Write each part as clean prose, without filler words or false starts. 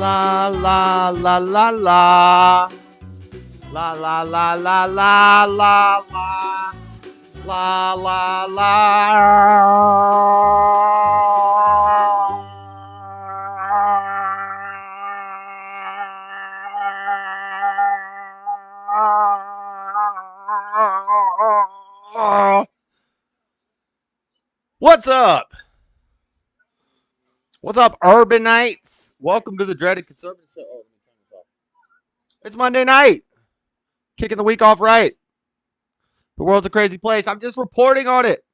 la la la la la. La la la la la la la. La la la. What's up? What's up, urbanites? Welcome to the Dreadedconservative show. Oh, let me turn this off. It's Monday night. Kicking the week off right. The world's a crazy place. I'm just reporting on it.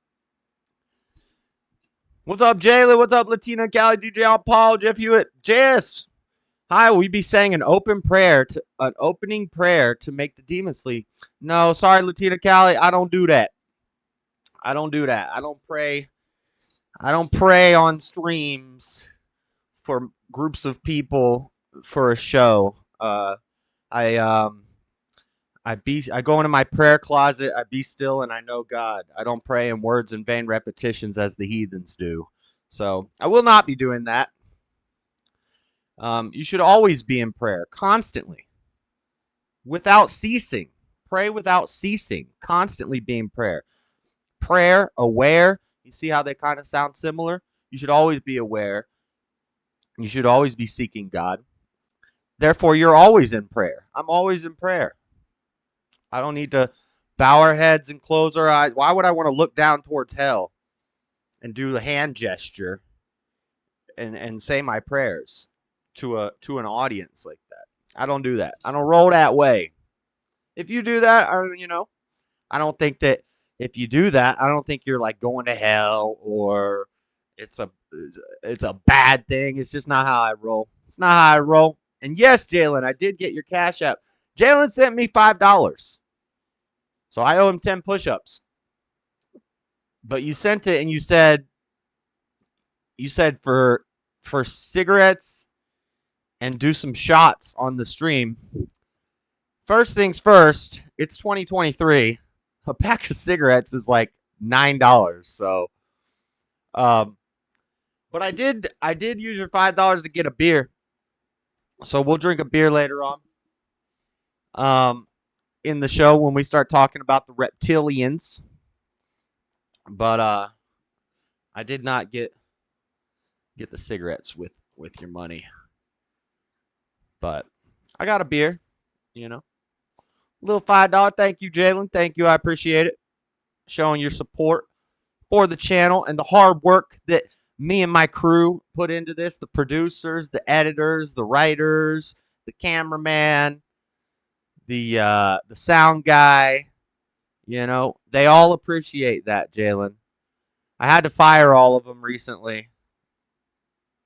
What's up, Jayla? What's up, Latina, Cali, DJ, Paul, Jeff Hewitt, Jess? Hi, we be saying an opening prayer to make the demons flee. No, sorry, Latina, Cali, I don't do that. I don't pray. I don't pray on streams for groups of people for a show. I go into my prayer closet, I be still, and I know God. I don't pray in words and vain repetitions as the heathens do. So I will not be doing that. You should always be in prayer, constantly, without ceasing. Pray without ceasing, constantly be in prayer. Prayer, aware. You see how they kind of sound similar? You should always be aware. You should always be seeking God. Therefore, you're always in prayer. I'm always in prayer. I don't need to bow our heads and close our eyes. Why would I want to look down towards hell and do the hand gesture and say my prayers to an audience like that? I don't do that. I don't roll that way. If you do that, I don't think that if you do that, I don't think you're like going to hell or it's a bad thing. It's just not how I roll. It's not how I roll. And yes, Jalen, I did get your Cashapp. Jalen sent me $5. So I owe him 10 push-ups. But you sent it and you said for cigarettes and do some shots on the stream. First things first, it's 2023. A pack of cigarettes is like $9. So but I did use your $5 to get a beer. So we'll drink a beer later on. In the show when we start talking about the reptilians. But I did not get the cigarettes with your money. But I got a beer, Little $5. Thank you, Jalen. Thank you. I appreciate it. Showing your support for the channel and the hard work that me and my crew put into this. The producers, the editors, the writers, the cameraman, the sound guy. They all appreciate that, Jalen. I had to fire all of them recently.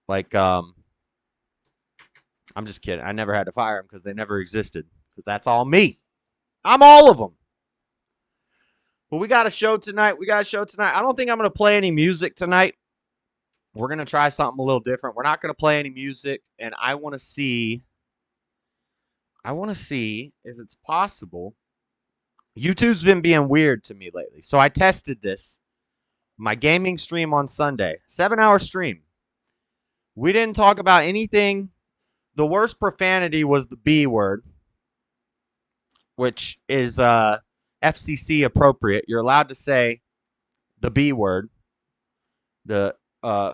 I'm just kidding. I never had to fire them because they never existed. Because that's all me. I'm all of them. But we got a show tonight. I don't think I'm going to play any music tonight. We're going to try something a little different. We're not going to play any music. And I want to see if it's possible. YouTube's been being weird to me lately. So I tested this. My gaming stream on Sunday. 7-hour stream. We didn't talk about anything. The worst profanity was the B word, which is FCC appropriate. You're allowed to say the B word, the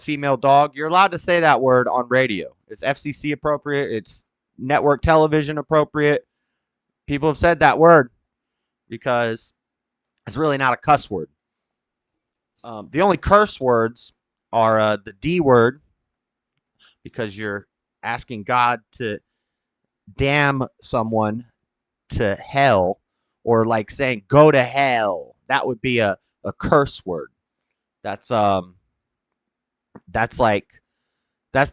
female dog. You're allowed to say that word on radio. It's FCC appropriate. It's network television appropriate. People have said that word because it's really not a cuss word. The only curse words are the D word, because you're asking God to damn someone to hell, or like saying go to hell. That would be a curse word. That's the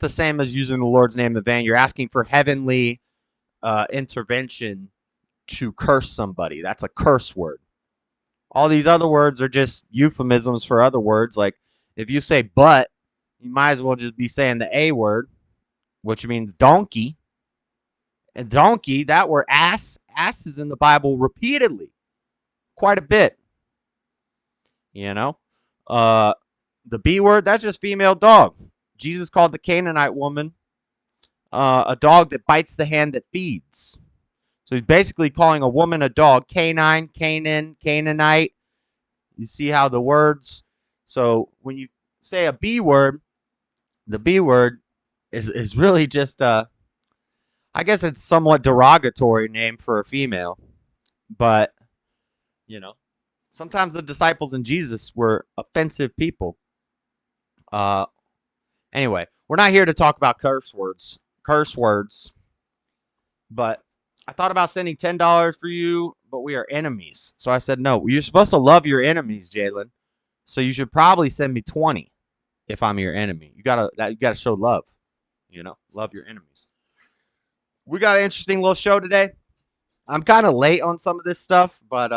same as using the Lord's name in vain. You're asking for heavenly intervention to curse somebody. That's a curse word. All these other words are just euphemisms for other words. Like if you say but, you might as well just be saying the A word, which means donkey. And donkey, that word ass is in the Bible repeatedly, quite a bit. The B word, that's just female dog. Jesus called the Canaanite woman a dog that bites the hand that feeds. So he's basically calling a woman a dog. Canine, Canaan, Canaanite. You see how the words. So when you say a B word, the B word is really just I guess it's somewhat derogatory name for a female, but you know, sometimes the disciples and Jesus were offensive people. Uh, anyway, we're not here to talk about curse words, but I thought about sending $10 for you, but we are enemies. So I said no. You're supposed to love your enemies, Jalen. So you should probably send me 20 if I'm your enemy. You gotta show love. Love your enemies. We got an interesting little show today. I'm kind of late on some of this stuff, but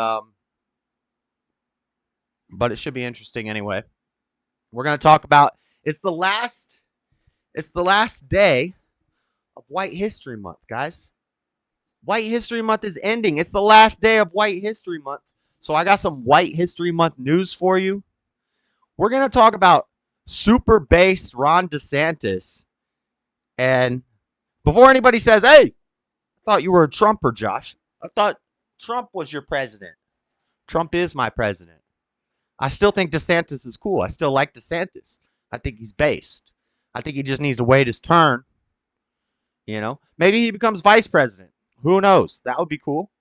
it should be interesting anyway. We're gonna talk about it's the last day of White History Month, guys. White History Month is ending. It's the last day of White History Month. So I got some White History Month news for you. We're gonna talk about super based Ron DeSantis. And before anybody says, hey, I thought you were a Trumper, Josh. I thought Trump was your president. Trump is my president. I still think DeSantis is cool. I still like DeSantis. I think he's based. I think he just needs to wait his turn. Maybe he becomes vice president. Who knows? That would be cool.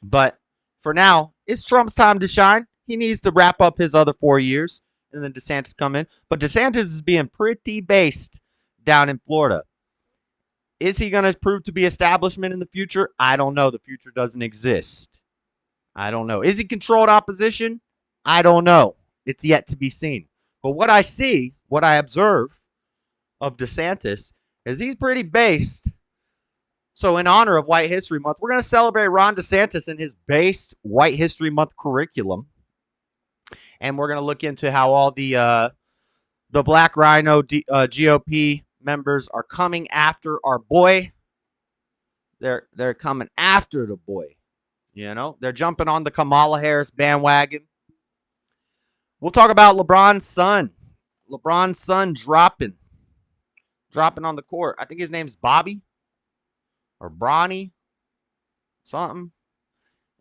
But for now, it's Trump's time to shine. He needs to wrap up his other 4 years and then DeSantis come in. But DeSantis is being pretty based down in Florida. Is he going to prove to be establishment in the future? I don't know. The future doesn't exist. I don't know. Is he controlled opposition? I don't know. It's yet to be seen. But what I see, what I observe of DeSantis is he's pretty based. So in honor of White History Month, we're going to celebrate Ron DeSantis and his based White History Month curriculum. And we're going to look into how all the Black Rhino GOP members are coming after our boy. They're coming after the boy. They're jumping on the Kamala Harris bandwagon. We'll talk about LeBron's son. LeBron's son dropping on the court. I think his name's Bobby or Bronny something.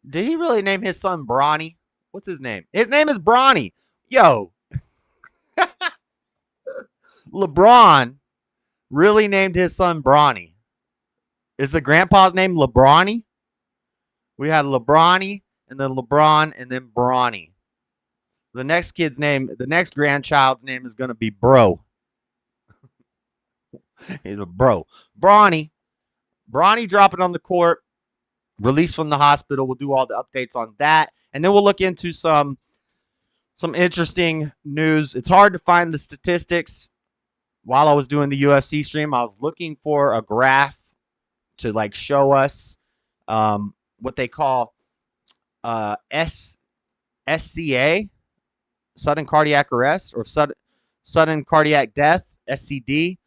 Did he really name his son Bronny? What's his name? His name is Bronny. Yo. LeBron really named his son Bronny. Is the grandpa's name LeBronny? We had LeBronny and then LeBron and then Bronny. The next grandchild's name is going to be Bro. He's a bro. Bronny dropping on the court, released from the hospital. We'll do all the updates on that. And then we'll look into some interesting news. It's hard to find the statistics. While I was doing the UFC stream, I was looking for a graph to show us what they call SCA, sudden cardiac arrest, or sudden cardiac death, SCD.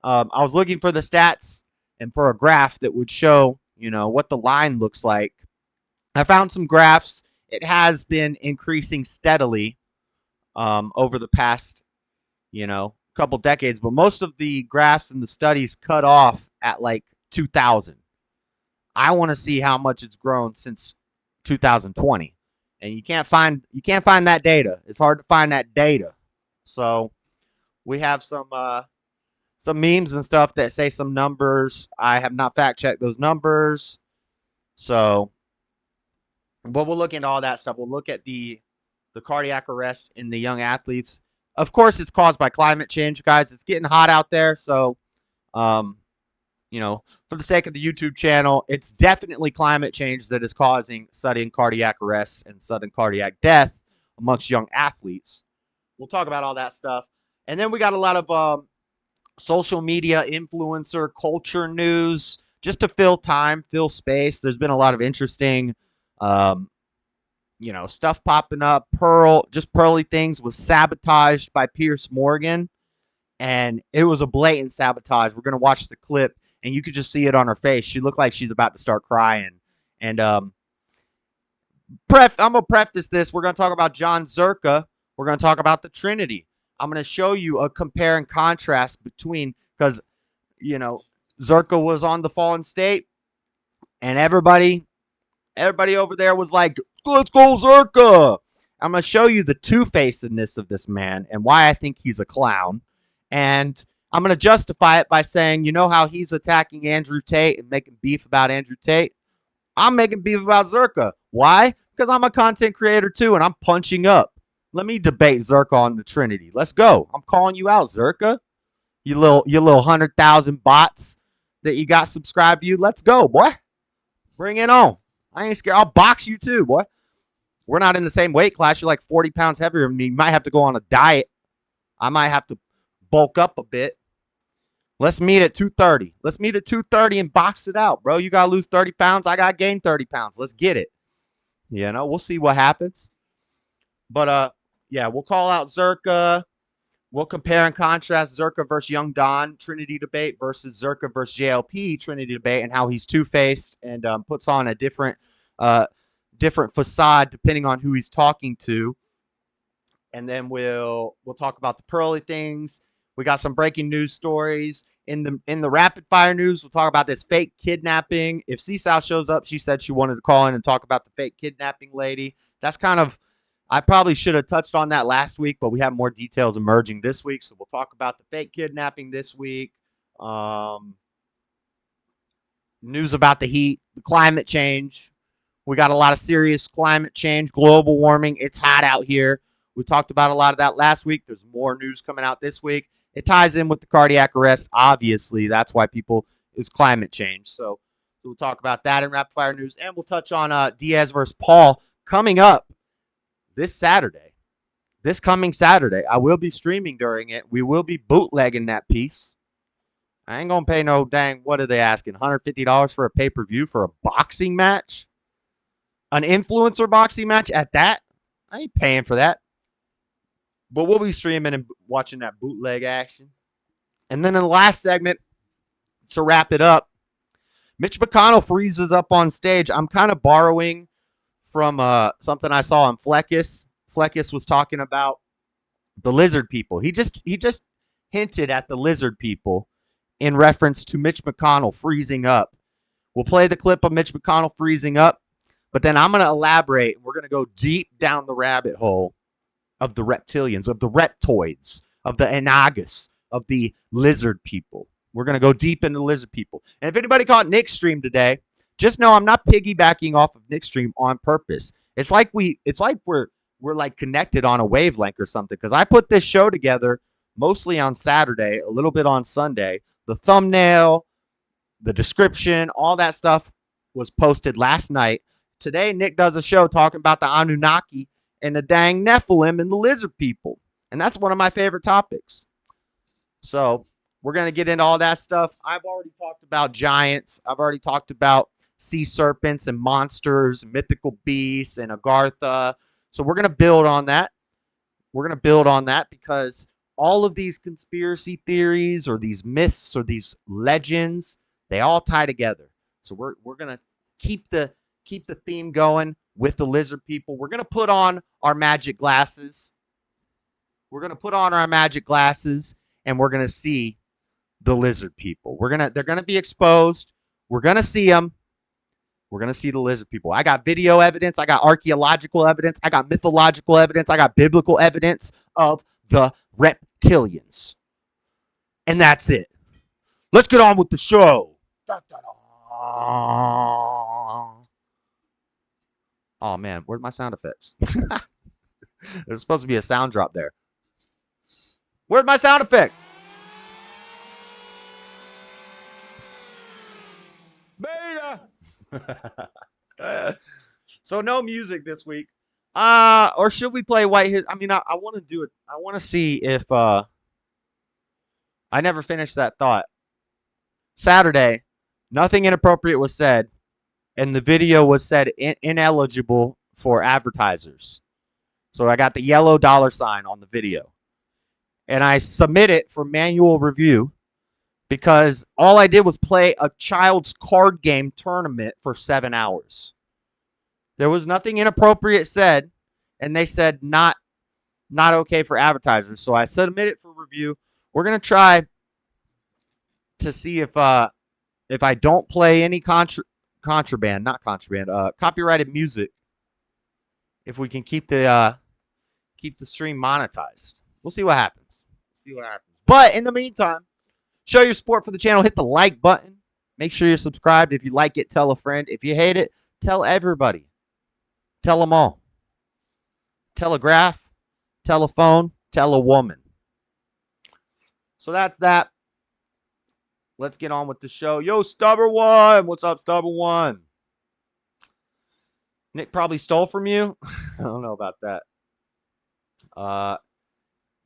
I was looking for the stats and for a graph that would show, what the line looks like. I found some graphs. It has been increasing steadily over the past, couple decades, but most of the graphs and the studies cut off at 2000. I want to see how much it's grown since 2020, and you can't find that data. It's hard to find that data. So we have some memes and stuff that say some numbers. I have not fact checked those numbers. So, but we'll look into all that stuff. We'll look at the cardiac arrest in the young athletes. Of course, it's caused by climate change, guys. It's getting hot out there. So, for the sake of the YouTube channel, it's definitely climate change that is causing sudden cardiac arrests and sudden cardiac death amongst young athletes. We'll talk about all that stuff. And then we got a lot of social media influencer culture news just to fill space. There's been a lot of interesting stuff popping up. Justpearlythings was sabotaged by Piers Morgan, and it was a blatant sabotage. We're going to watch the clip, and you could just see it on her face. She looked like she's about to start crying. And I'm going to preface this. We're going to talk about Jon Zherka. We're going to talk about the Trinity. I'm going to show you a compare and contrast between, because, Zherka was on the Fallen State, and everybody over there was like, let's go Zherka. I'm going to show you the two-facedness of this man and why I think he's a clown. And I'm going to justify it by saying, you know how he's attacking Andrew Tate and making beef about Andrew Tate? I'm making beef about Zherka. Why? Because I'm a content creator too, and I'm punching up. Let me debate Zherka on the Trinity. Let's go. I'm calling you out, Zherka. You little 100,000 bots that you got subscribed to you. Let's go, boy. Bring it on. I ain't scared. I'll box you too, boy. We're not in the same weight class. You're like 40 pounds heavier than me. You might have to go on a diet. I might have to bulk up a bit. Let's meet at 230. Let's meet at 230 and box it out, bro. You got to lose 30 pounds. I got to gain 30 pounds. Let's get it. You know, we'll see what happens. But, yeah, we'll call out Zherka. We'll compare and contrast Zherka versus Young Don Trinity debate versus Zherka versus J.O.P Trinity debate and how he's two-faced and puts on a different facade depending on who he's talking to. And then we'll talk about the pearly things. We got some breaking news stories. In the rapid fire news, we'll talk about this fake kidnapping. If C-South shows up, she said she wanted to call in and talk about the fake kidnapping lady. That's kind of, I probably should have touched on that last week, but we have more details emerging this week. So we'll talk about the fake kidnapping this week. News about the heat, the climate change. We got a lot of serious climate change, global warming. It's hot out here. We talked about a lot of that last week. There's more news coming out this week. It ties in with the cardiac arrest. Obviously, that's why people is climate change. So we'll talk about that in rapid fire news. And we'll touch on Diaz versus Paul coming up this Saturday. This coming Saturday. I will be streaming during it. We will be bootlegging that piece. I ain't going to pay no dang, what are they asking? $150 for a pay-per-view for a boxing match? An influencer boxing match at that? I ain't paying for that. But we'll be streaming and watching that bootleg action. And then in the last segment, to wrap it up, Mitch McConnell freezes up on stage. I'm kind of borrowing from something I saw on Fleckus. Fleckus was talking about the lizard people. He just hinted at the lizard people in reference to Mitch McConnell freezing up. We'll play the clip of Mitch McConnell freezing up, but then I'm going to elaborate. We're going to go deep down the rabbit hole of the reptilians, of the reptoids, of the anagas, of the lizard people. We're going to go deep into lizard people. And if anybody caught Nick's stream today, just know I'm not piggybacking off of Nick's stream on purpose. It's like we're like connected on a wavelength or something, because I put this show together mostly on Saturday, a little bit on Sunday. The thumbnail, the description, all that stuff was posted last night. Today, Nick does a show talking about the Anunnaki and the dang Nephilim and the lizard people. And that's one of my favorite topics. So we're going to get into all that stuff. I've already talked about giants. I've already talked about sea serpents and monsters, mythical beasts, and Agartha. So we're going to build on that. We're going to build on that because all of these conspiracy theories or these myths or these legends, they all tie together. So we're going to keep the theme going with the lizard people. We're going to put on our magic glasses. We're going to put on our magic glasses and we're going to see the lizard people. They're going to be exposed. We're going to see them. We're going to see the lizard people. I got video evidence. I got archaeological evidence. I got mythological evidence. I got biblical evidence of the reptilians. And that's it. Let's get on with the show. Oh, man. Where's my sound effects? There's supposed to be a sound drop there. Where's my sound effects? Beta. So no music this week. Or should we play White His? I mean, I want to do it. I want to see if I never finished that thought. Saturday, nothing inappropriate was said, and the video was said ineligible for advertisers. So I got the yellow $sign on the video, and I submit it for manual review. Because all I did was play a child's card game tournament for 7 hours. There was nothing inappropriate said, and they said not okay for advertisers. So I submitted it for review. We're going to try to see if if I don't play any copyrighted music, if we can keep the stream monetized. We'll see what happens. But in the meantime, show your support for the channel. Hit the like button. Make sure you're subscribed. If you like it, tell a friend. If you hate it, tell everybody. Tell them all. Telegraph, telephone, tell a woman. So that's that. Let's get on with the show. Yo, Stubborn One. What's up, Stubborn One? Nick probably stole from you. I don't know about that.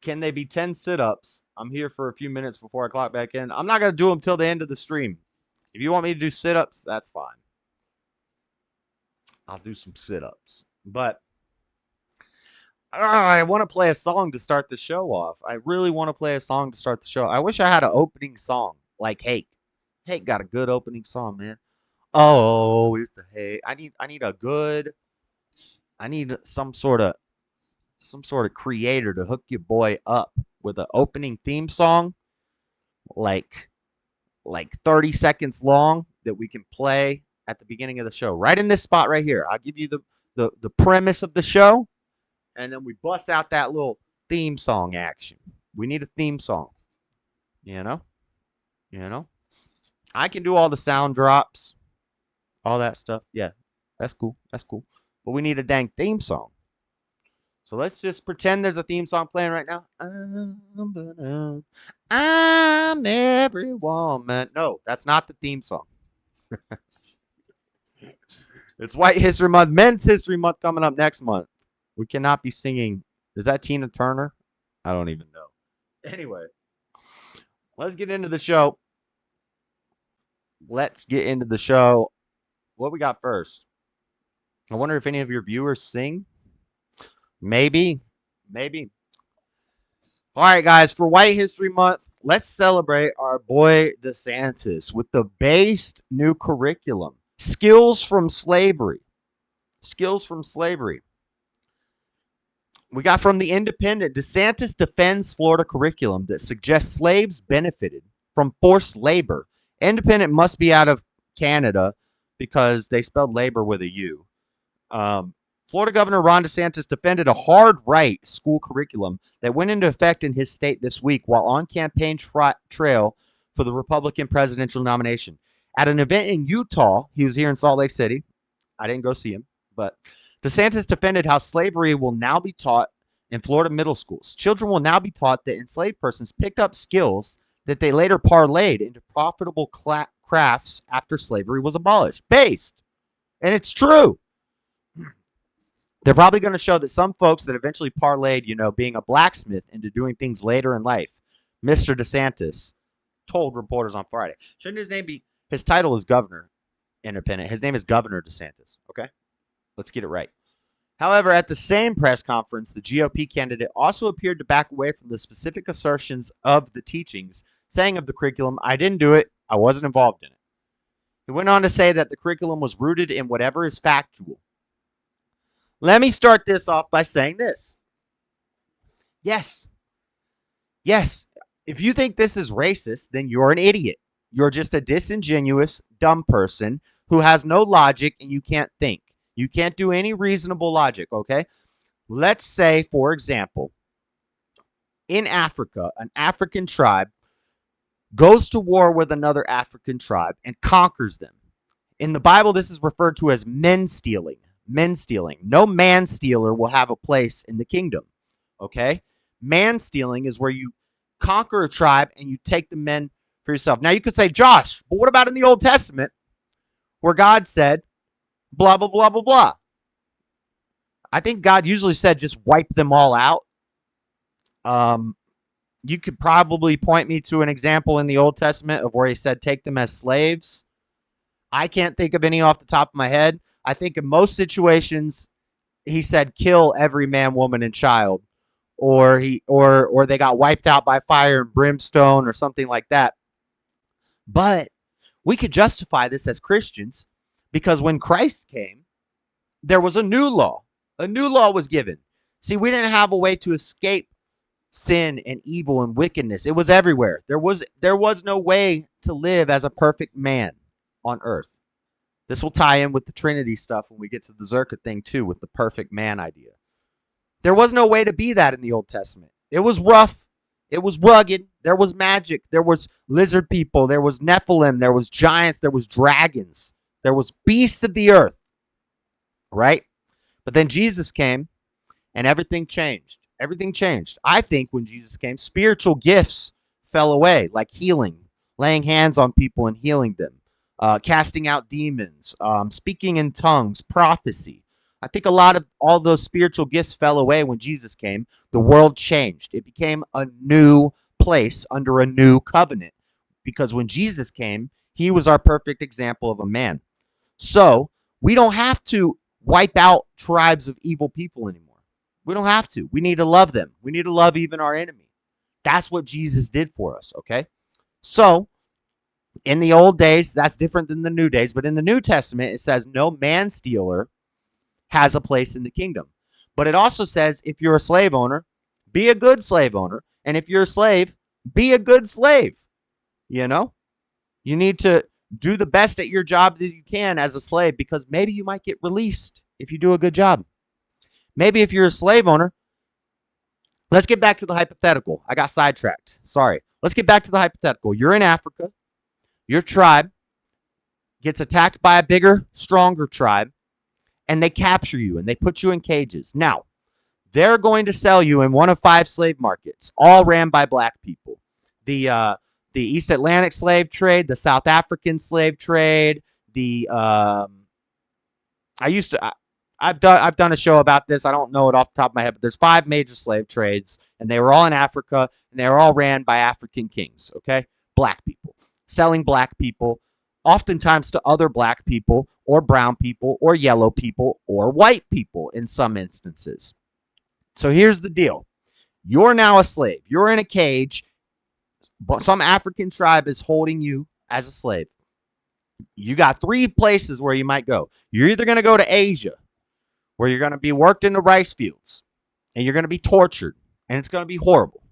Can they be 10 sit-ups? I'm here for a few minutes before I clock back in. I'm not going to do them till the end of the stream. If you want me to do sit-ups, that's fine. I'll do some sit-ups. But I want to play a song to start the show off. I really want to play a song to start the show. I wish I had an opening song like Hake. Hake got a good opening song, man. Oh, it's the Hake. I need some sort of creator to hook your boy up with an opening theme song like 30 seconds long that we can play at the beginning of the show. Right in this spot right here. I'll give you the premise of the show, and then we bust out that little theme song action. We need a theme song. You know? I can do all the sound drops, all that stuff. Yeah, that's cool. But we need a dang theme song. So let's just pretend there's a theme song playing right now. I'm every woman. No, that's not the theme song. It's White History Month, Men's History Month coming up next month. We cannot be singing. Is that Tina Turner? I don't even know. Anyway, let's get into the show. What we got first? I wonder if any of your viewers sing. Maybe. All right, guys, for White History Month, let's celebrate our boy Desantis with the based new curriculum, Skills from Slavery. We got from The Independent, Desantis defends Florida curriculum that suggests slaves benefited from forced labor. Independent must be out of Canada because they spelled labor with a U. Florida Governor Ron DeSantis defended a hard right school curriculum that went into effect in his state this week while on campaign trail for the Republican presidential nomination. At an event in Utah, he was here in Salt Lake City. I didn't go see him, but DeSantis defended how slavery will now be taught in Florida middle schools. Children will now be taught that enslaved persons picked up skills that they later parlayed into profitable crafts after slavery was abolished. Based. And it's true. They're probably going to show that some folks that eventually parlayed, being a blacksmith into doing things later in life. Mr. DeSantis told reporters on Friday. Shouldn't his name be, his title is Governor Independent. His name is Governor DeSantis. Okay? Let's get it right. However, at the same press conference, the GOP candidate also appeared to back away from the specific assertions of the teachings, saying of the curriculum, I didn't do it. I wasn't involved in it. He went on to say that the curriculum was rooted in whatever is factual. Let me start this off by saying this. Yes. If you think this is racist, then you're an idiot. You're just a disingenuous, dumb person who has no logic and you can't think. You can't do any reasonable logic, okay? Let's say, for example, in Africa, an African tribe goes to war with another African tribe and conquers them. In the Bible, this is referred to as men stealing. No man stealer will have a place in the kingdom, okay? Man stealing is where you conquer a tribe and you take the men for yourself. Now, you could say, Josh, but what about in the Old Testament where God said, blah, blah, blah, blah, blah? I think God usually said just wipe them all out. You could probably point me to an example in the Old Testament of where he said take them as slaves. I can't think of any off the top of my head. I think in most situations he said kill every man, woman, and child, or they got wiped out by fire and brimstone or something like that. But we could justify this as Christians because when Christ came, there was a new law. A new law was given. See, we didn't have a way to escape sin and evil and wickedness. It was everywhere. There was no way to live as a perfect man on earth. This will tie in with the Trinity stuff when we get to the Zherka thing too, with the perfect man idea. There was no way to be that in the Old Testament. It was rough. It was rugged. There was magic. There was lizard people. There was Nephilim. There was giants. There was dragons. There was beasts of the earth. Right? But then Jesus came and everything changed. Everything changed. I think when Jesus came, spiritual gifts fell away, like healing, laying hands on people and healing them, casting out demons, speaking in tongues, prophecy. I think a lot of all those spiritual gifts fell away when Jesus came. The world changed. It became a new place under a new covenant because when Jesus came, he was our perfect example of a man. So we don't have to wipe out tribes of evil people anymore. We don't have to. We need to love them. We need to love even our enemy. That's what Jesus did for us, okay? So in the old days, that's different than the new days, but in the New Testament, it says no man stealer has a place in the kingdom. But it also says if you're a slave owner, be a good slave owner. And if you're a slave, be a good slave. You know, you need to do the best at your job that you can as a slave because maybe you might get released if you do a good job. Maybe if you're a slave owner, let's get back to the hypothetical. I got sidetracked. Sorry. Let's get back to the hypothetical. You're in Africa. Your tribe gets attacked by a bigger, stronger tribe. And they capture you and they put you in cages. Now, they're going to sell you in one of 5 slave markets, all ran by black people. The East Atlantic slave trade, the South African slave trade, I've done a show about this. I don't know it off the top of my head, but there's 5 major slave trades, and they were all in Africa, and they were all ran by African kings, okay? Black people, selling black people, oftentimes to other black people or brown people or yellow people or white people in some instances. So here's the deal. You're now a slave. You're in a cage. Some African tribe is holding you as a slave. You got 3 places where you might go. You're either going to go to Asia, where you're going to be worked in the rice fields, and you're going to be tortured, and it's going to be horrible.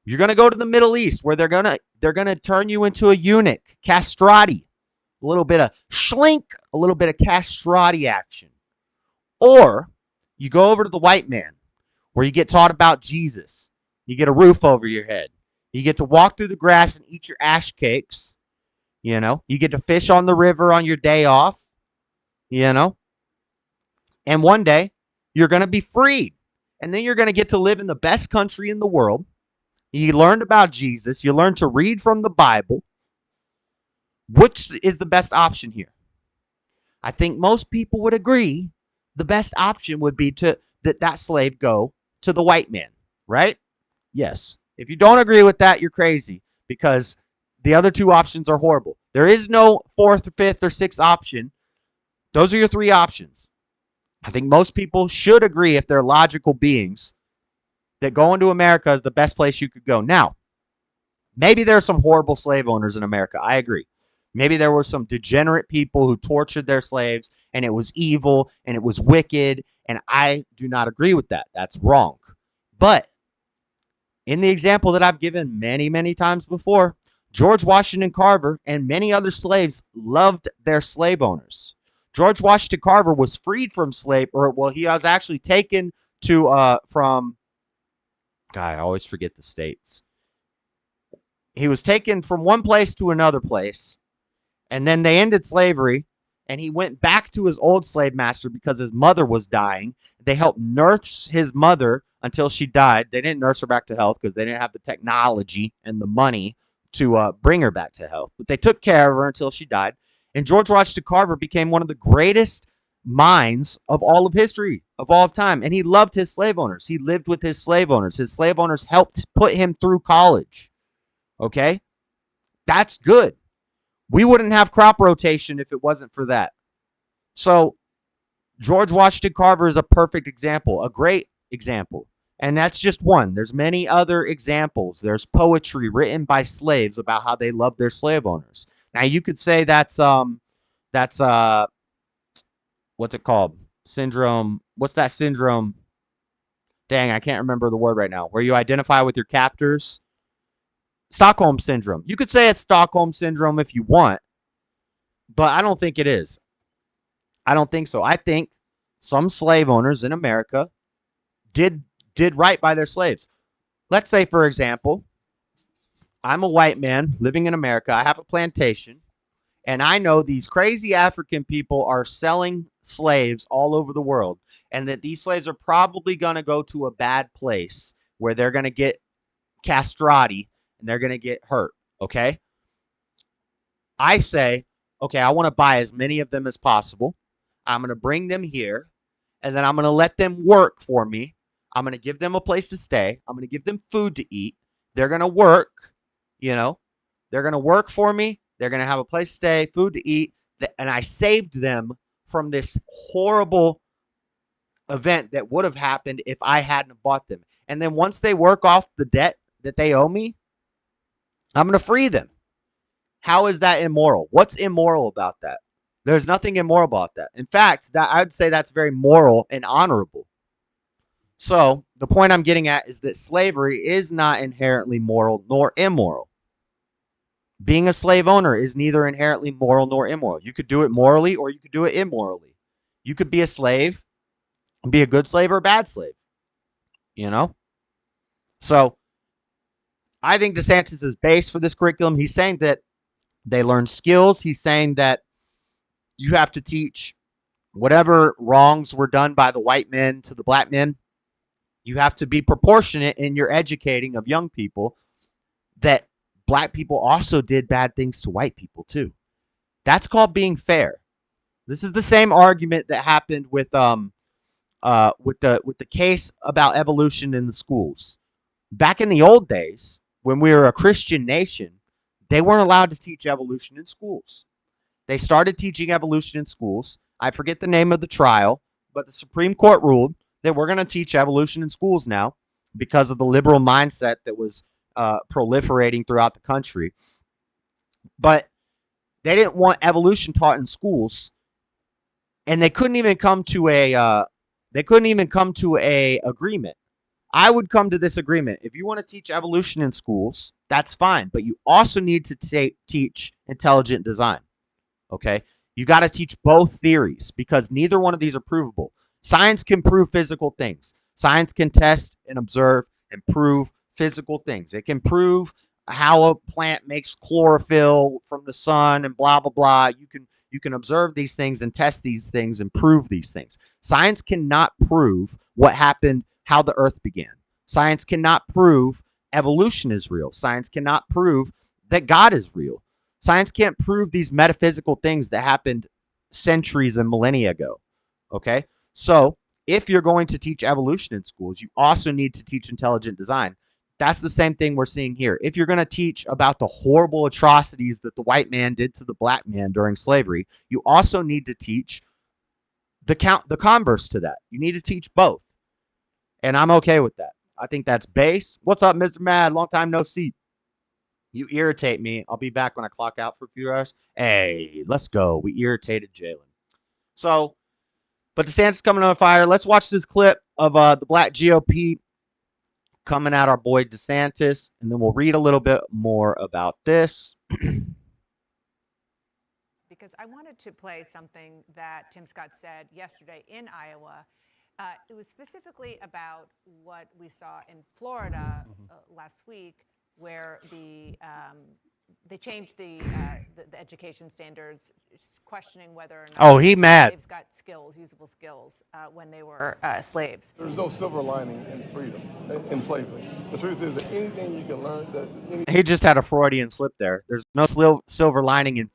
You're going to go to the Middle East, where they're going to turn you into a eunuch, castrati. A little bit of shlink, a little bit of castrati action. Or you go over to the white man where you get taught about Jesus. You get a roof over your head. You get to walk through the grass and eat your ash cakes. You know, you get to fish on the river on your day off. You know, and one day you're going to be freed. And then you're going to get to live in the best country in the world. You learned about Jesus. You learned to read from the Bible. Which is the best option here? I think most people would agree the best option would be that slave go to the white man, right? Yes. If you don't agree with that, you're crazy because the other 2 options are horrible. There is no 4th, 5th, or 6th option. Those are your 3 options. I think most people should agree, if they're logical beings, that going to America is the best place you could go. Now, maybe there are some horrible slave owners in America. I agree. Maybe there were some degenerate people who tortured their slaves, and it was evil, and it was wicked, and I do not agree with that. That's wrong. But in the example that I've given many, many times before, George Washington Carver and many other slaves loved their slave owners. George Washington Carver was freed from he was actually taken to from. God, I always forget the states. He was taken from one place to another place. And then they ended slavery, and he went back to his old slave master because his mother was dying. They helped nurse his mother until she died. They didn't nurse her back to health because they didn't have the technology and the money to bring her back to health. But they took care of her until she died. And George Washington Carver became one of the greatest minds of all of history, of all of time. And he loved his slave owners. He lived with his slave owners. His slave owners helped put him through college. Okay? That's good. We wouldn't have crop rotation if it wasn't for that. So George Washington Carver is a perfect example, a great example. And that's just one. There's many other examples. There's poetry written by slaves about how they love their slave owners. Now you could say that's what's it called? Syndrome. What's that syndrome? Dang, I can't remember the word right now. Where you identify with your captors. Stockholm syndrome. You could say it's Stockholm syndrome if you want, but I don't think it is. I don't think so. I think some slave owners in America did right by their slaves. Let's say, for example, I'm a white man living in America. I have a plantation, and I know these crazy African people are selling slaves all over the world, and that these slaves are probably going to go to a bad place where they're going to get castrati and they're going to get hurt. Okay. I say, okay, I want to buy as many of them as possible. I'm going to bring them here, and then I'm going to let them work for me. I'm going to give them a place to stay. I'm going to give them food to eat. They're going to work, you know, they're going to work for me. They're going to have a place to stay, food to eat. And I saved them from this horrible event that would have happened if I hadn't bought them. And then once they work off the debt that they owe me, I'm going to free them. How is that immoral? What's immoral about that? There's nothing immoral about that. In fact, that I'd say that's very moral and honorable. So the point I'm getting at is that slavery is not inherently moral nor immoral. Being a slave owner is neither inherently moral nor immoral. You could do it morally or you could do it immorally. You could be a slave and be a good slave or a bad slave. You know? So I think Desantis is base for this curriculum. He's saying that they learn skills. He's saying that you have to teach whatever wrongs were done by the white men to the black men. You have to be proportionate in your educating of young people that black people also did bad things to white people too. That's called being fair. This is the same argument that happened with the case about evolution in the schools. Back in the old days, when we were a Christian nation, they weren't allowed to teach evolution in schools. They started teaching evolution in schools. I forget the name of the trial, but the Supreme Court ruled that we're going to teach evolution in schools now because of the liberal mindset that was proliferating throughout the country. But they didn't want evolution taught in schools, and they couldn't even come to a agreement. I would come to this agreement. If you want to teach evolution in schools, that's fine, but you also need to teach intelligent design. Okay? You got to teach both theories because neither one of these are provable. Science can prove physical things. Science can test and observe and prove physical things. It can prove how a plant makes chlorophyll from the sun and blah, blah, blah. You can observe these things and test these things and prove these things. Science cannot prove what happened, how the earth began. Science cannot prove evolution is real. Science cannot prove that God is real. Science can't prove these metaphysical things that happened centuries and millennia ago. Okay? So if you're going to teach evolution in schools, you also need to teach intelligent design. That's the same thing we're seeing here. If you're going to teach about the horrible atrocities that the white man did to the black man during slavery, you also need to teach the converse to that. You need to teach both. And I'm okay with that. I think that's base. What's up, Mr. Mad? Long time no see. You irritate me. I'll be back when I clock out for a few hours. Hey, let's go. We irritated Jalen. So, but DeSantis coming on fire. Let's watch this clip of the Black G.O.P. coming at our boy DeSantis, and then we'll read a little bit more about this. Because I wanted to play something that Tim Scott said yesterday in Iowa. It was specifically about what we saw in Florida last week, where they changed the education standards, questioning whether or not slaves got skills, usable skills, when they were slaves. There's no silver lining in freedom, in slavery. The truth is that anything you can learn... He just had a Freudian slip there. There's no silver lining in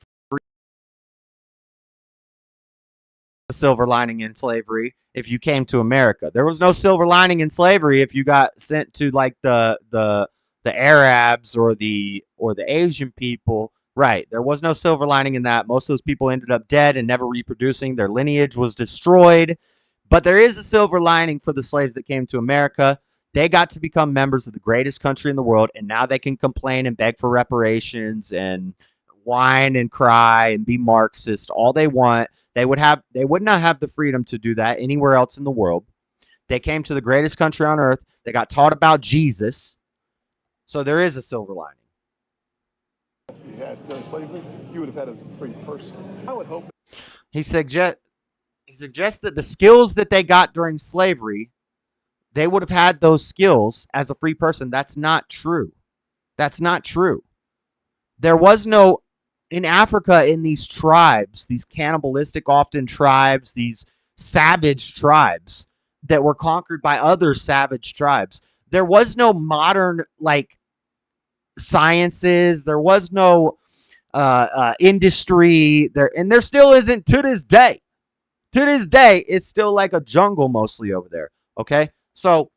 silver lining in slavery if you came to America. There was no silver lining in slavery if you got sent to like the Arabs or the Asian people. Right. There was no silver lining in that. Most of those people ended up dead and never reproducing. Their lineage was destroyed. But there is a silver lining for the slaves that came to America. They got to become members of the greatest country in the world, and now they can complain and beg for reparations and whine and cry and be Marxist all they want. They would not have the freedom to do that anywhere else in the world. They came to the greatest country on earth. They got taught about Jesus. So there is a silver lining. If you had done slavery, you would have had as a free person. I would hope. He suggests that the skills that they got during slavery, they would have had those skills as a free person. That's not true. That's not true. There was no, in Africa, in these tribes, these cannibalistic often tribes, these savage tribes that were conquered by other savage tribes, there was no modern, like, sciences. There was no industry there, and there still isn't to this day. To this day, it's still like a jungle mostly over there. Okay, so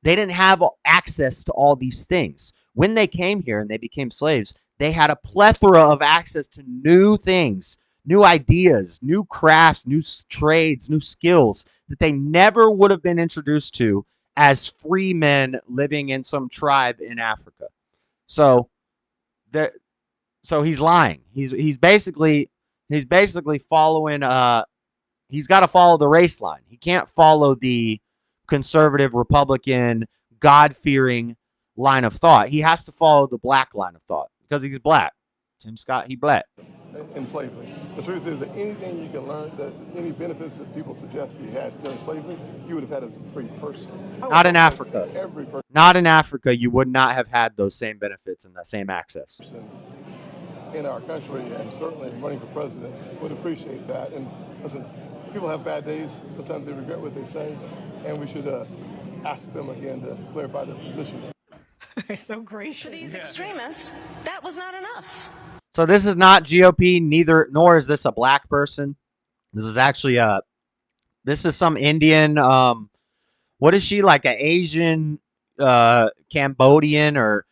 they didn't have access to all these things when they came here and they became slaves. They had a plethora of access to new things, new ideas, new crafts, new trades, new skills that they never would have been introduced to as free men living in some tribe in Africa. So he's lying. He's basically following he's got to follow the race line. He can't follow the conservative Republican God-fearing line of thought. He has to follow the black line of thought because he's black. Tim Scott, he black. In slavery. The truth is that anything you can learn, that any benefits that people suggest you had during slavery, you would have had as a free person. Not in Africa. Every person. Not in Africa. You would not have had those same benefits and the same access. In our country, and certainly running for president, would appreciate that. And listen, people have bad days. Sometimes they regret what they say, and we should ask them again to clarify their positions. So gracious. For these extremists, that was not enough. So this is not GOP, nor is this a black person. This is actually this is some Indian, what is she, like an Asian, Cambodian or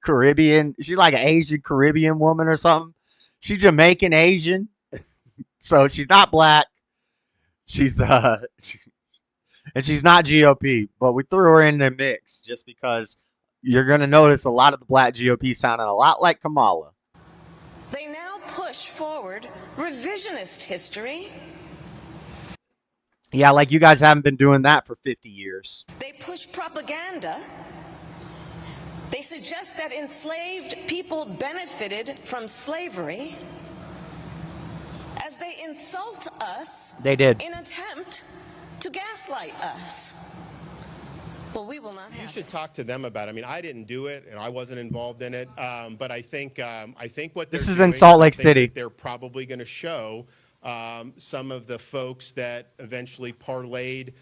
Caribbean? She's like an Asian Caribbean woman or something. She's Jamaican Asian. So she's not black. She's and she's not GOP, but we threw her in the mix just because you're going to notice a lot of the black GOP sounding a lot like Kamala. They now push forward revisionist history. Yeah, like you guys haven't been doing that for 50 years. They push propaganda. They suggest that enslaved people benefited from slavery. As they insult us, They did. in attempt to gaslight us. Well, we will not have. You should talk to them about it. I mean, I didn't do it, and I wasn't involved in it. But I think what This they're is in doing, Salt Lake I think City. that they're probably going to show some of the folks that eventually parlayed,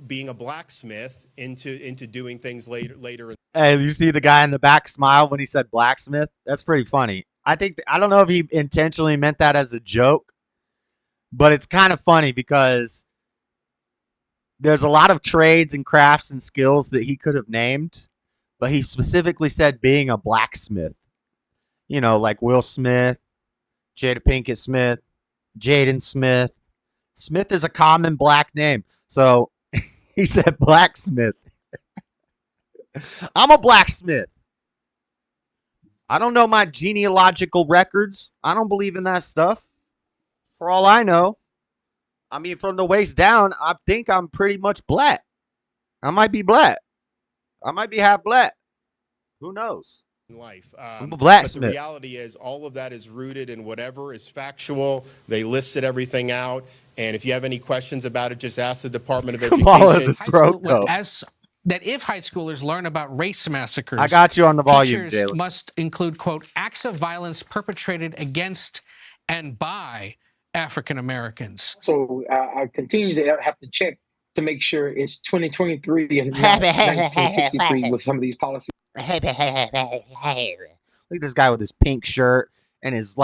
being a blacksmith into doing things later. Hey, you see the guy in the back smile when he said blacksmith? That's pretty funny. I don't know if he intentionally meant that as a joke, but it's kind of funny because there's a lot of trades and crafts and skills that he could have named, but he specifically said being a blacksmith. You know, like Will Smith, Jada Pinkett Smith, Jaden Smith. Smith is a common black name. So he said blacksmith. I'm a blacksmith. I don't know my genealogical records. I don't believe in that stuff. For all I know. I mean, from the waist down, I think I'm pretty much black. I might be black. I might be half black. Who knows? In life. I'm a blacksmith. But the reality is all of that is rooted in whatever is factual. They listed everything out. And if you have any questions about it, just ask the Department of Education. If high schoolers learn about race massacres, I got you on the volume, teachers Jalen. must include, quote, acts of violence perpetrated against and by African Americans. So I continue to have to check to make sure it's 2023 and not 1963 with some of these policies. Look at this guy with his pink shirt and his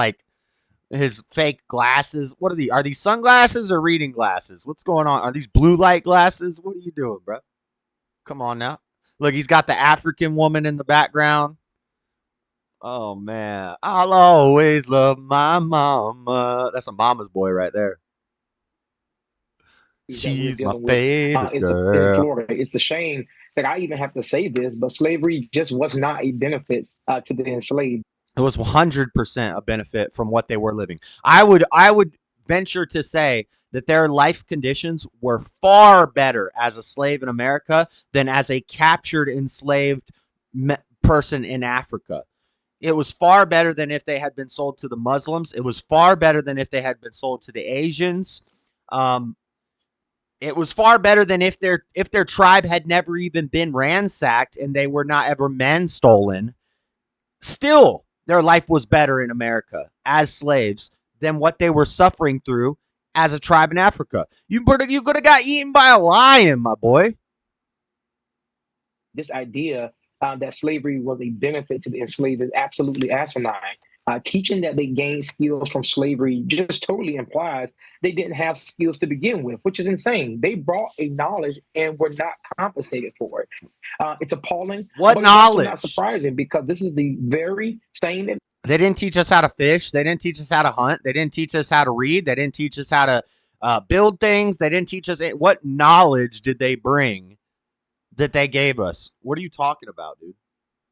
fake glasses. What are these? Are these sunglasses or reading glasses? What's going on? Are these blue light glasses? What are you doing, bro? Come on now. Look, he's got the African woman in the background. Oh, man. I'll always love my mama. That's a mama's boy right there. She's my favorite girl. In Florida. It's a shame that I even have to say this, but slavery just was not a benefit to the enslaved. It was 100% a benefit from what they were living. I would venture to say that their life conditions were far better as a slave in America than as a captured, enslaved person in Africa. It was far better than if they had been sold to the Muslims. It was far better than if they had been sold to the Asians. It was far better than if their tribe had never even been ransacked and they were not ever men stolen. Still, their life was better in America as slaves than what they were suffering through as a tribe in Africa. You could have got eaten by a lion, my boy. This idea that slavery was a benefit to the enslaved is absolutely asinine. Teaching that they gained skills from slavery just totally implies they didn't have skills to begin with, which is insane. They brought a knowledge and were not compensated for it. It's appalling. What but knowledge? It's also not surprising because this is the very same. They didn't teach us how to fish. They didn't teach us how to hunt. They didn't teach us how to read. They didn't teach us how to build things. They didn't teach us what knowledge did they bring that they gave us. What are you talking about, dude?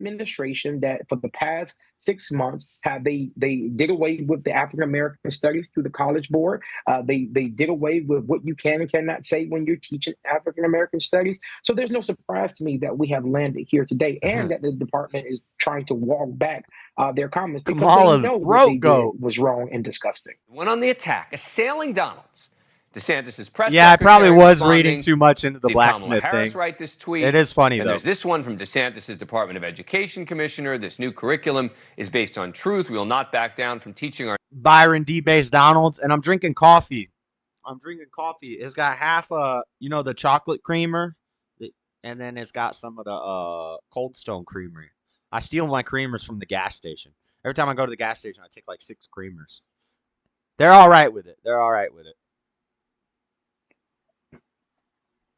Administration that for the past 6 months they did away with the African American studies through the College Board. They did away with what you can and cannot say when you're teaching African American studies. So there's no surprise to me that we have landed here today and that the department is trying to walk back their comments because they know what they did was wrong and disgusting. Went on the attack, assailing Donalds. DeSantis' press I probably was reading too much into the blacksmith Harris thing. write this tweet. It is funny, and though. There's this one from DeSantis' Department of Education commissioner. This new curriculum is based on truth. We will not back down from teaching our... Byron D-Base Donalds, and I'm drinking coffee. It's got half, the chocolate creamer, and then it's got some of the Cold Stone Creamery. I steal my creamers from the gas station. Every time I go to the gas station, I take like 6 creamers. They're all right with it.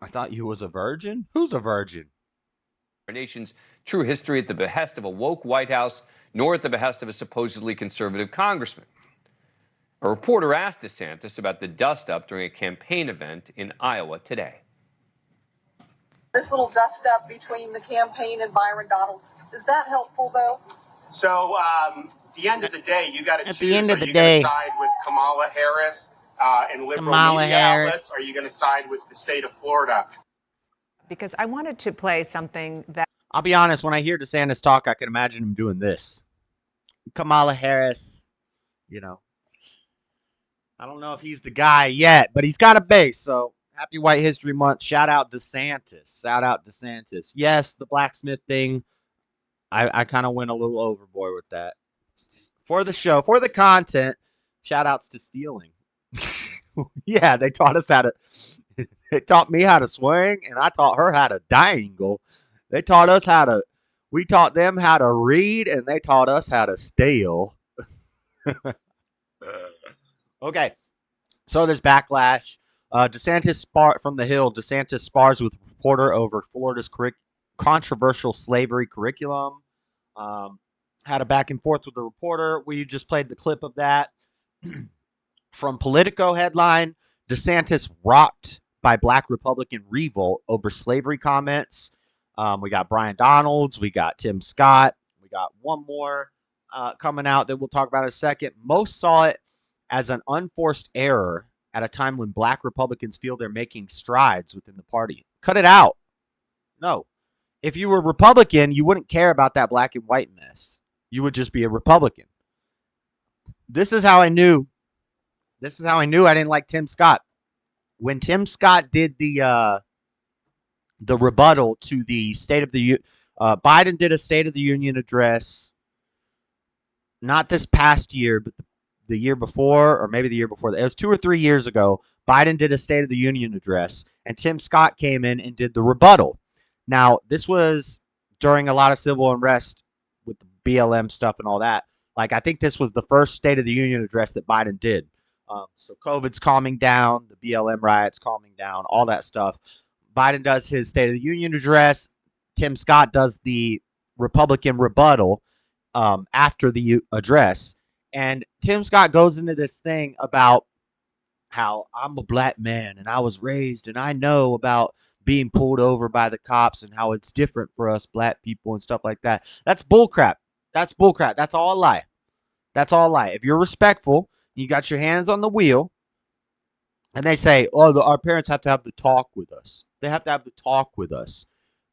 I thought you was a virgin? Who's a virgin? Our nation's true history at the behest of a woke White House, nor at the behest of a supposedly conservative congressman. A reporter asked DeSantis about the dust-up during a campaign event in Iowa today. This little dust-up between the campaign and Byron Donalds, is that helpful, though? So, at the end of the day, you got to choose. At the end of the day, day, are you going to side with Kamala Harris and liberal media outlets, or are you going to side with the state of Florida? Because I wanted to play something that... I'll be honest, when I hear DeSantis talk, I can imagine him doing this. Kamala Harris, I don't know if he's the guy yet, but he's got a base, so happy White History Month. Shout out DeSantis. Yes, the blacksmith thing, I kind of went a little overboard with that. For the show, for the content, shout outs to stealing. Yeah, they taught us how to... They taught me how to swing, and I taught her how to dangle. They taught us how to... We taught them how to read, and they taught us how to steal. Okay, so there's backlash. DeSantis from the Hill. DeSantis spars with reporter over Florida's controversial slavery curriculum. Had a back and forth with the reporter. We just played the clip of that. From Politico headline, DeSantis rocked by Black Republican revolt over slavery comments. We got Brian Donalds. We got Tim Scott. We got one more coming out that we'll talk about in a second. Most saw it as an unforced error at a time when Black Republicans feel they're making strides within the party. Cut it out. No. If you were Republican, you wouldn't care about that black and white mess. You would just be a Republican. This is how I knew I didn't like Tim Scott. When Tim Scott did the rebuttal to the State of the Biden did a State of the Union address, not this past year, but the year before, or maybe the year before. It was 2 or 3 years ago. Biden did a State of the Union address, and Tim Scott came in and did the rebuttal. Now, this was during a lot of civil unrest with the BLM stuff and all that. Like, I think this was the first State of the Union address that Biden did. So COVID's calming down, the BLM riots calming down, all that stuff. Biden does his State of the Union address. Tim Scott does the Republican rebuttal after the address. And Tim Scott goes into this thing about how I'm a black man and I was raised and I know about being pulled over by the cops and how it's different for us black people and stuff like that. That's bullcrap. That's bullcrap. That's all a lie. That's all a lie. If you're respectful, you got your hands on the wheel, And they say, oh, our parents have to have the talk with us. They have to have the talk with us.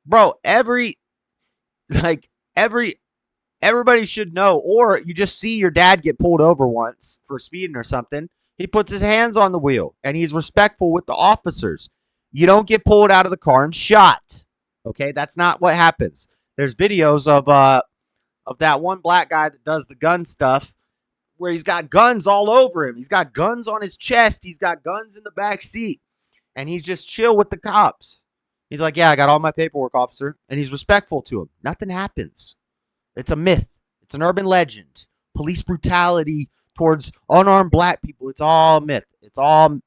Bro, everybody should know. Or you just see your dad get pulled over once for speeding or something. He puts his hands on the wheel and he's respectful with the officers. You don't get pulled out of the car and shot. Okay, that's not what happens. There's videos of that one black guy that does the gun stuff where he's got guns all over him. He's got guns on his chest. He's got guns in the back seat. And he's just chill with the cops. He's like, yeah, I got all my paperwork, officer. And he's respectful to him. Nothing happens. It's a myth. It's an urban legend. Police brutality towards unarmed black people. It's all myth. It's all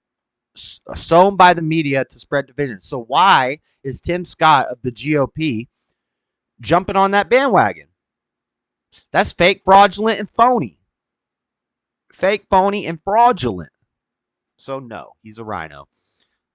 sown by the media to spread division. So why is Tim Scott of the GOP jumping on that bandwagon? That's fake, fraudulent, and phony. Fake, phony, and fraudulent. So no, he's a rhino.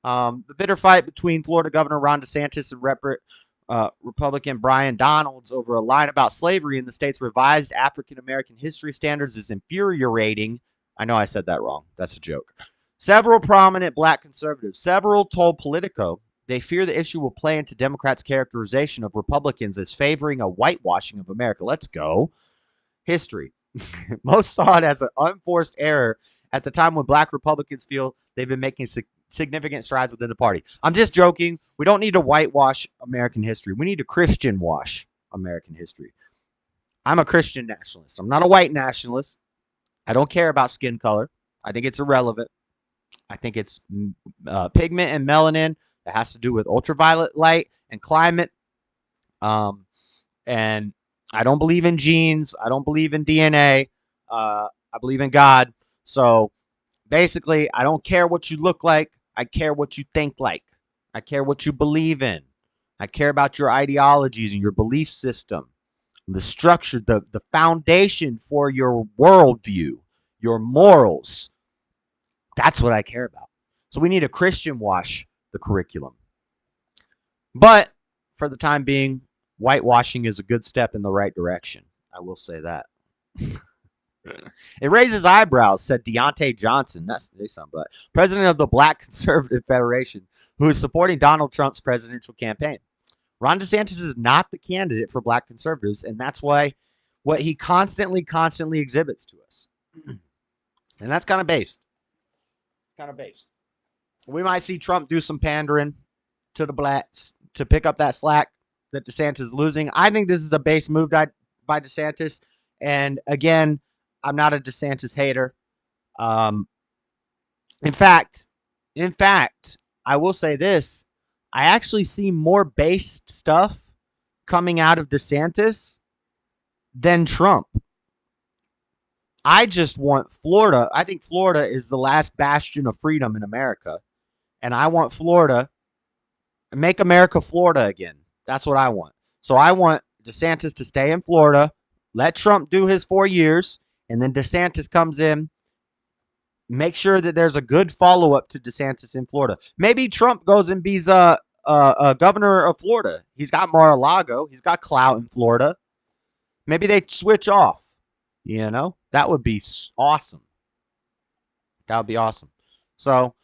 The bitter fight between Florida Governor Ron DeSantis and Republican Brian Donalds over a line about slavery in the state's revised African American history standards is infuriating. I know I said that wrong. That's a joke. Several prominent black conservatives, told Politico they fear the issue will play into Democrats' characterization of Republicans as favoring a whitewashing of America. Let's go. History. Most saw it as an unforced error at the time when black Republicans feel they've been making significant strides within the party. I'm just joking. We don't need to whitewash American history. We need to Christian wash American history. I'm a Christian nationalist. I'm not a white nationalist. I don't care about skin color. I think it's irrelevant. I think it's pigment and melanin that has to do with ultraviolet light and climate. And I don't believe in genes. I don't believe in DNA. I believe in God. So basically, I don't care what you look like. I care what you think like. I care what you believe in. I care about your ideologies and your belief system, the structure, the foundation for your worldview, your morals. That's what I care about. So we need to Christian wash the curriculum. But for the time being, whitewashing is a good step in the right direction. I will say that. It raises eyebrows, said Deontay Johnson. They sound bad. President of the Black Conservative Federation, who is supporting Donald Trump's presidential campaign. Ron DeSantis is not the candidate for black conservatives, and that's why what he constantly exhibits to us. And that's kind of based. We might see Trump do some pandering to the blacks to pick up that slack that DeSantis is losing. I think this is a base move by DeSantis. And again, I'm not a DeSantis hater. In fact, I will say this. I actually see more based stuff coming out of DeSantis than Trump. I just want Florida. I think Florida is the last bastion of freedom in America. And I want Florida, make America Florida again. That's what I want. So I want DeSantis to stay in Florida, let Trump do his 4 years, and then DeSantis comes in. Make sure that there's a good follow-up to DeSantis in Florida. Maybe Trump goes and be governor of Florida. He's got Mar-a-Lago. He's got clout in Florida. Maybe they switch off. You know, that would be awesome. That would be awesome. So,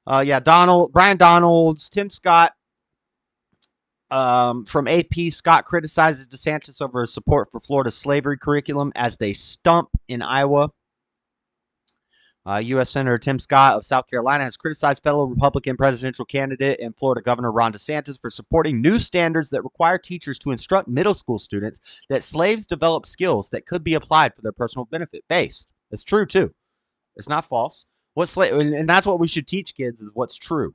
Brian Donalds, Tim Scott from AP. Scott criticizes DeSantis over his support for Florida's slavery curriculum as they stump in Iowa. U.S. Senator Tim Scott of South Carolina has criticized fellow Republican presidential candidate and Florida Governor Ron DeSantis for supporting new standards that require teachers to instruct middle school students that slaves develop skills that could be applied for their personal benefit. Based. It's true, too. It's not false. And that's what we should teach kids is what's true.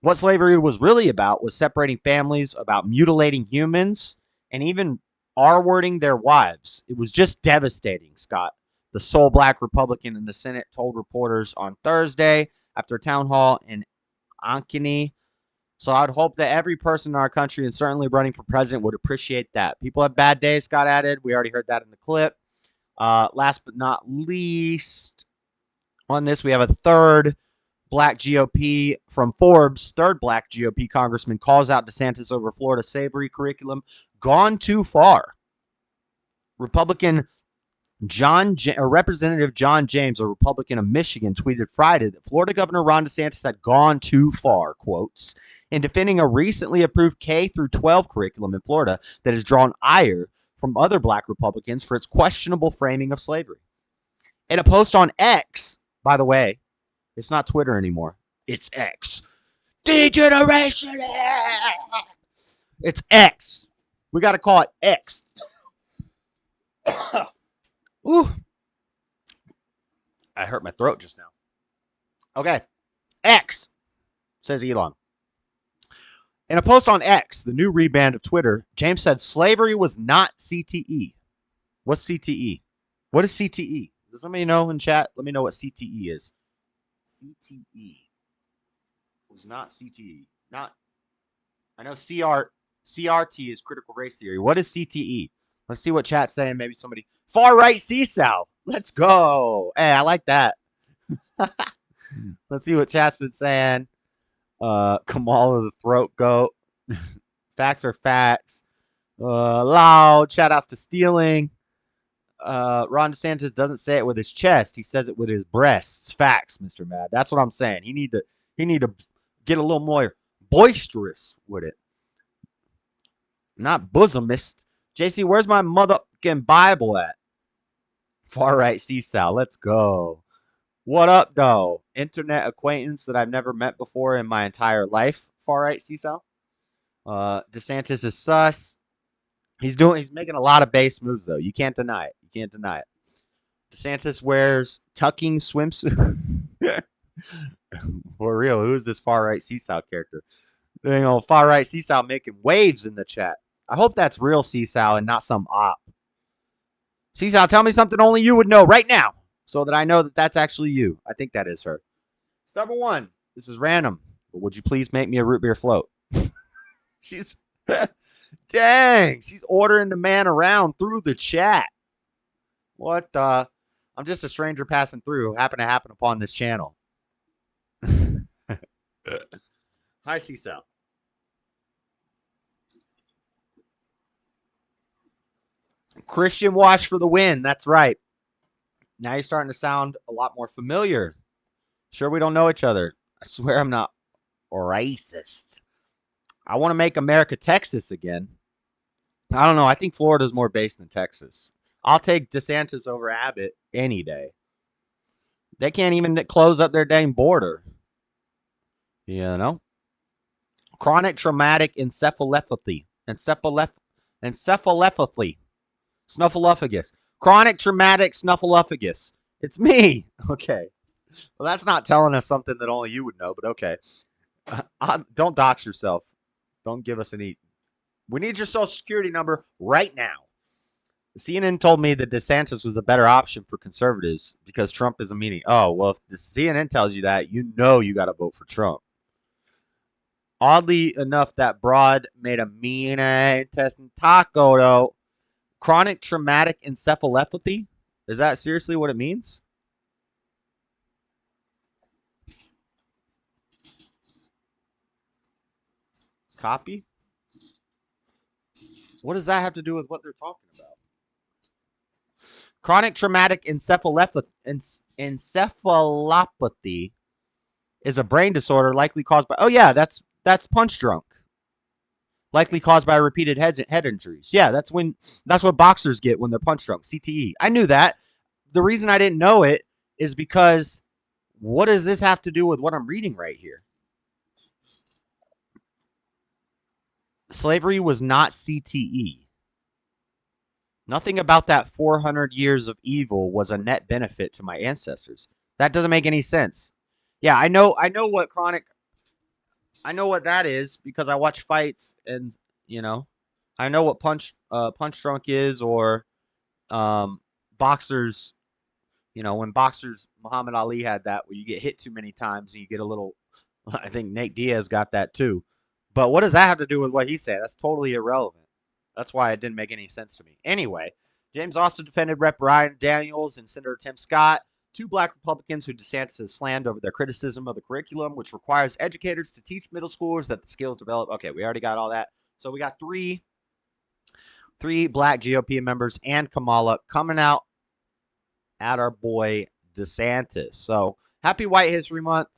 What slavery was really about was separating families, about mutilating humans, and even R-wording their wives. It was just devastating, Scott. The sole black Republican in the Senate told reporters on Thursday after a town hall in Ankeny. So I'd hope that every person in our country and certainly running for president would appreciate that. People have bad days, Scott added. We already heard that in the clip. Last but not least, on this, we have a third Black GOP from Forbes. Third Black GOP congressman calls out DeSantis over Florida slavery curriculum. Gone too far. Republican Representative John James, a Republican of Michigan, tweeted Friday that Florida Governor Ron DeSantis had gone too far, quotes, in defending a recently approved K through 12 curriculum in Florida that has drawn ire from other black Republicans for its questionable framing of slavery. In a post on X, by the way, it's not Twitter anymore. It's X. Degeneration. It's X. We got to call it X. Ooh. I hurt my throat just now. Okay. X, says Elon. In a post on X, the new rebrand of Twitter, James said slavery was not CTE. What's CTE? What is CTE? Does somebody know in chat? Let me know what CTE is. CTE was not CTE. Not. I know CRT is critical race theory. What is CTE? Let's see what chat's saying. Maybe somebody. Far right seesaw. Let's go. Hey, I like that. Let's see what chat's been saying. Kamala the throat goat. Facts are facts. Loud. Shout outs to stealing. Ron DeSantis doesn't say it with his chest. He says it with his breasts. Facts, Mr. Mad. That's what I'm saying. He need to get a little more boisterous with it. Not bosomist. JC, where's my motherfucking Bible at? Far right seesaw. Let's go. What up, though? Internet acquaintance that I've never met before in my entire life. Far right seesaw. DeSantis is sus. He's making a lot of base moves, though. You can't deny it. You can't deny it. DeSantis wears tucking swimsuit. For real, who is this far right seesaw character? Far right seesaw making waves in the chat. I hope that's real seesaw and not some op. Seesaw, tell me something only you would know right now so that I know that that's actually you. I think that is her. Stubborn one. This is random, but would you please make me a root beer float? She's... Dang, she's ordering the man around through the chat. What the? I'm just a stranger passing through who happened to happen upon this channel. Hi, Seesaw. Christian Wash for the win. That's right. Now you're starting to sound a lot more familiar. Sure, we don't know each other. I swear I'm not racist. I want to make America Texas again. I don't know. I think Florida's more based than Texas. I'll take DeSantis over Abbott any day. They can't even close up their dang border. You know? Chronic traumatic encephalopathy. Encephalopathy. Snuffleupagus. Chronic traumatic snuffleupagus. It's me. Okay. Well, that's not telling us something that only you would know, but okay. Don't dox yourself. Don't give us any. We need your social security number right now. CNN told me that DeSantis was the better option for conservatives because Trump is a meanie. Oh, well, if the CNN tells you that, you know you got to vote for Trump. Oddly enough, that broad made a mean intestine taco, though. Chronic traumatic encephalopathy? Is that seriously what it means? Copy? What does that have to do with what they're talking about? Chronic traumatic encephalopathy is a brain disorder likely caused by... Oh, yeah, that's punch drunk. Likely caused by repeated head injuries. Yeah, that's what boxers get when they're punch drunk. CTE. I knew that. The reason I didn't know it is because what does this have to do with what I'm reading right here? Slavery was not CTE. Nothing about that 400 years of evil was a net benefit to my ancestors. That doesn't make any sense. Yeah, I know what chronic... I know what that is because I watch fights and, you know, I know what punch drunk is or boxers, you know, when boxers, Muhammad Ali had that where you get hit too many times and you get a little, I think Nate Diaz got that too. But what does that have to do with what he said? That's totally irrelevant. That's why it didn't make any sense to me. Anyway, James Austin defended Rep. Ryan Daniels and Senator Tim Scott, two black Republicans who DeSantis has slammed over their criticism of the curriculum, which requires educators to teach middle schoolers that the skills develop. Okay, we already got all that. So we got three Black GOP members and Kamala coming out at our boy Desantis. So happy White History Month.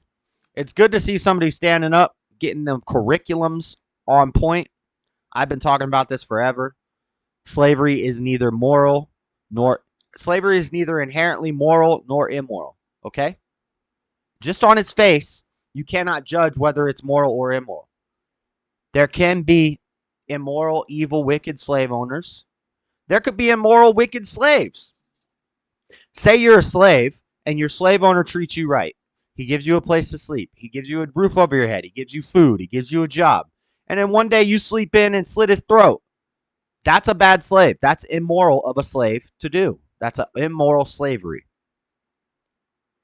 It's good to see somebody standing up, getting them curriculums on point. I've been talking about this forever. Slavery is neither inherently moral nor immoral. Okay? Just on its face, you cannot judge whether it's moral or immoral. There can be immoral, evil, wicked slave owners. There could be immoral, wicked slaves. Say you're a slave and your slave owner treats you right. He gives you a place to sleep. He gives you a roof over your head. He gives you food. He gives you a job. And then one day you sleep in and slit his throat. That's a bad slave. That's immoral of a slave to do. That's an immoral slavery.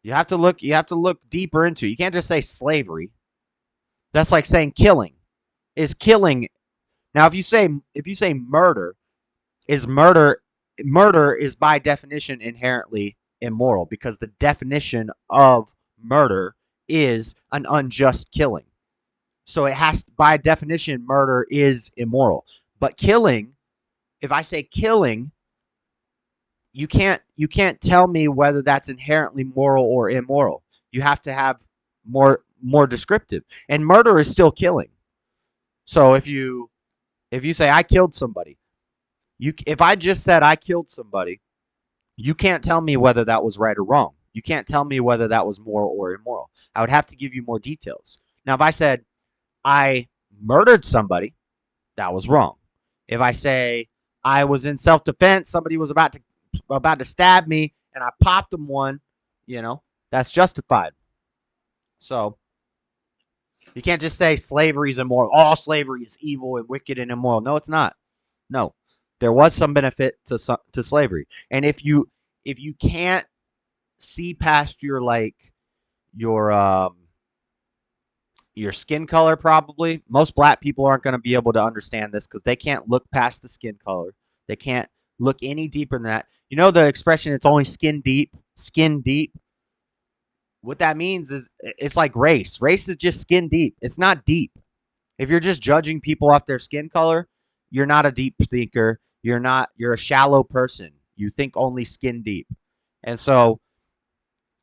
You have to look deeper into it. You can't just say slavery. That's like saying killing. Is killing. Now if you say murder is by definition inherently immoral, because the definition of murder is an unjust killing. So it has, by definition, murder is immoral. But killing, if I say killing, you can't tell me whether that's inherently moral or immoral. You have to have more descriptive. And murder is still killing. So if you say I killed somebody, if I just said I killed somebody, you can't tell me whether that was right or wrong. You can't tell me whether that was moral or immoral. I would have to give you more details. Now, if I said I murdered somebody, that was wrong. If I say I was in self-defense, somebody was about to stab me, and I popped them one, that's justified. So you can't just say slavery is immoral. All slavery is evil and wicked and immoral. No, it's not. No, there was some benefit to slavery, and if you can't see past your skin color, probably most black people aren't going to be able to understand this because they can't look past the skin color. They can't look any deeper than that. You know the expression, it's only skin deep. Skin deep. What that means is it's like race. Race is just skin deep. It's not deep. If you're just judging people off their skin color, you're not a deep thinker. You're a shallow person. You think only skin deep. And so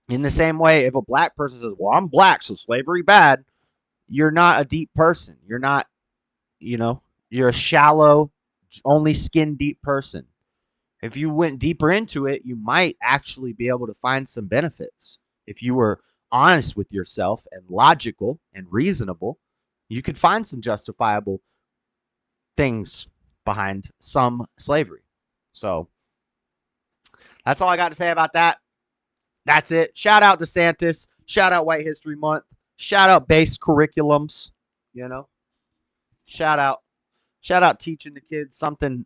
in the same way, if a black person says, well, I'm black, so slavery bad, you're not a deep person. You're not, you're a shallow, only skin deep person. If you went deeper into it, you might actually be able to find some benefits. If you were honest with yourself and logical and reasonable, you could find some justifiable things behind some slavery. So that's all I got to say about that. That's it. Shout out DeSantis. Shout out White History Month. Shout out base curriculums. Shout out teaching the kids something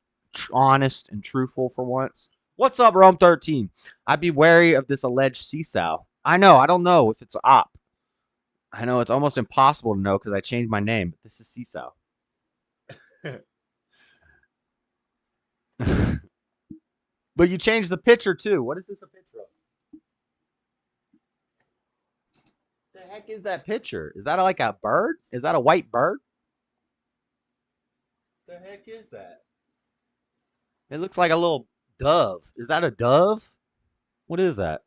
honest and truthful for once. What's up, Rome 13? I'd be wary of this alleged seesaw. I don't know if it's an op. I know it's almost impossible to know because I changed my name, but this is seesaw. But you changed the picture too. What is this a picture of? The heck is that picture? Is that like a bird? Is that a white bird? The heck is that? It looks like a little dove. Is that a dove? What is that?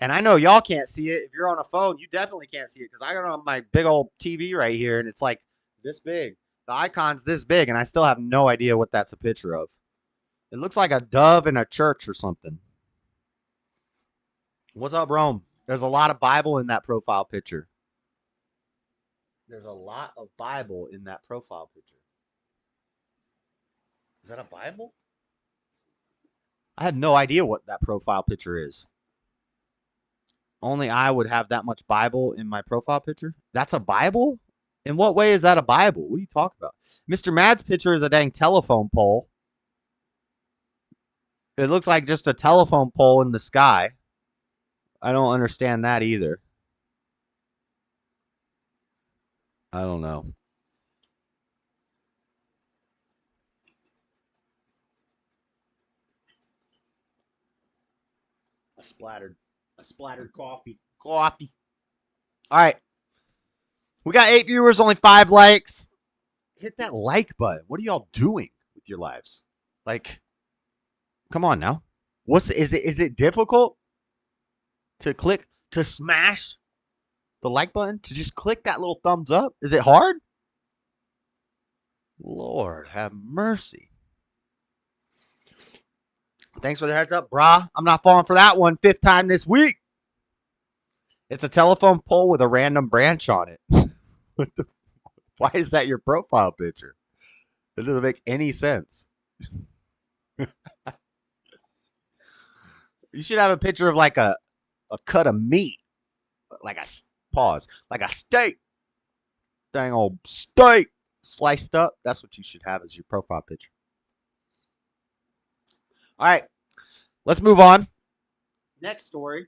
And I know y'all can't see it. If you're on a phone, you definitely can't see it because I got it on my big old TV right here, and it's like this big. The icon's this big, and I still have no idea what that's a picture of. It looks like a dove in a church or something. What's up, Rome? There's a lot of Bible in that profile picture. There's a lot of Bible in that profile picture. Is that a Bible? I have no idea what that profile picture is. Only I would have that much Bible in my profile picture. That's a Bible? In what way is that a Bible? What are you talking about? Mr. Mad's picture is a dang telephone pole. It looks like just a telephone pole in the sky. I don't understand that either. I don't know. I splattered coffee. All right. We got 8 viewers, only 5 likes. Hit that like button. What are y'all doing with your lives? Like, come on now. Is it difficult to smash the like button, to just click that little thumbs up? Is it hard? Lord have mercy. Thanks for the heads up, brah. I'm not falling for that one. 5th time this week. It's a telephone pole with a random branch on it. Why is that your profile picture? It doesn't make any sense. You should have a picture of like a cut of meat. Like a steak. Dang old steak sliced up. That's what you should have as your profile picture. All right, let's move on. Next story.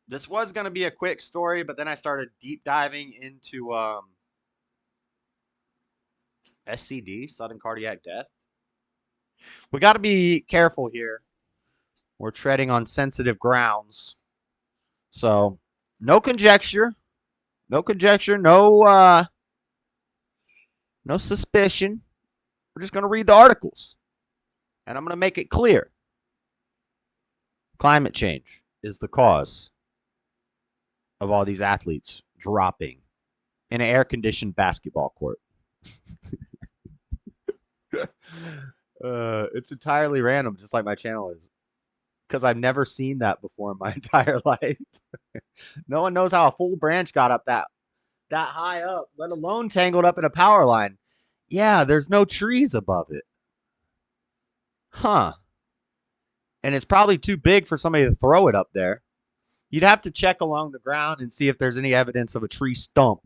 This was going to be a quick story, but then I started deep diving into SCD, sudden cardiac death. We got to be careful here. We're treading on sensitive grounds. So, no conjecture. No suspicion. We're just going to read the articles. And I'm going to make it clear. Climate change is the cause of all these athletes dropping in an air-conditioned basketball court. It's entirely random, just like my channel is. Because I've never seen that before in my entire life. No one knows how a full branch got up that high up, let alone tangled up in a power line. Yeah, there's no trees above it. Huh. And it's probably too big for somebody to throw it up there. You'd have to check along the ground and see if there's any evidence of a tree stump.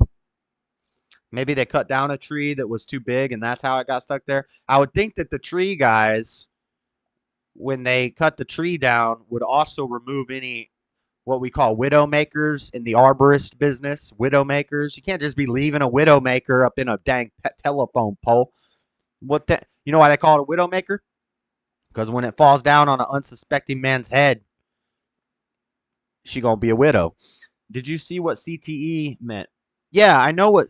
Maybe they cut down a tree that was too big and that's how it got stuck there. I would think that the tree guys, when they cut the tree down, would also remove any what we call widow makers in the arborist business. Widow makers. You can't just be leaving a widow maker up in a dang telephone pole. You know why they call it a widow maker? Because when it falls down on an unsuspecting man's head, she gonna be a widow. Did you see what CTE meant? Yeah, I knew what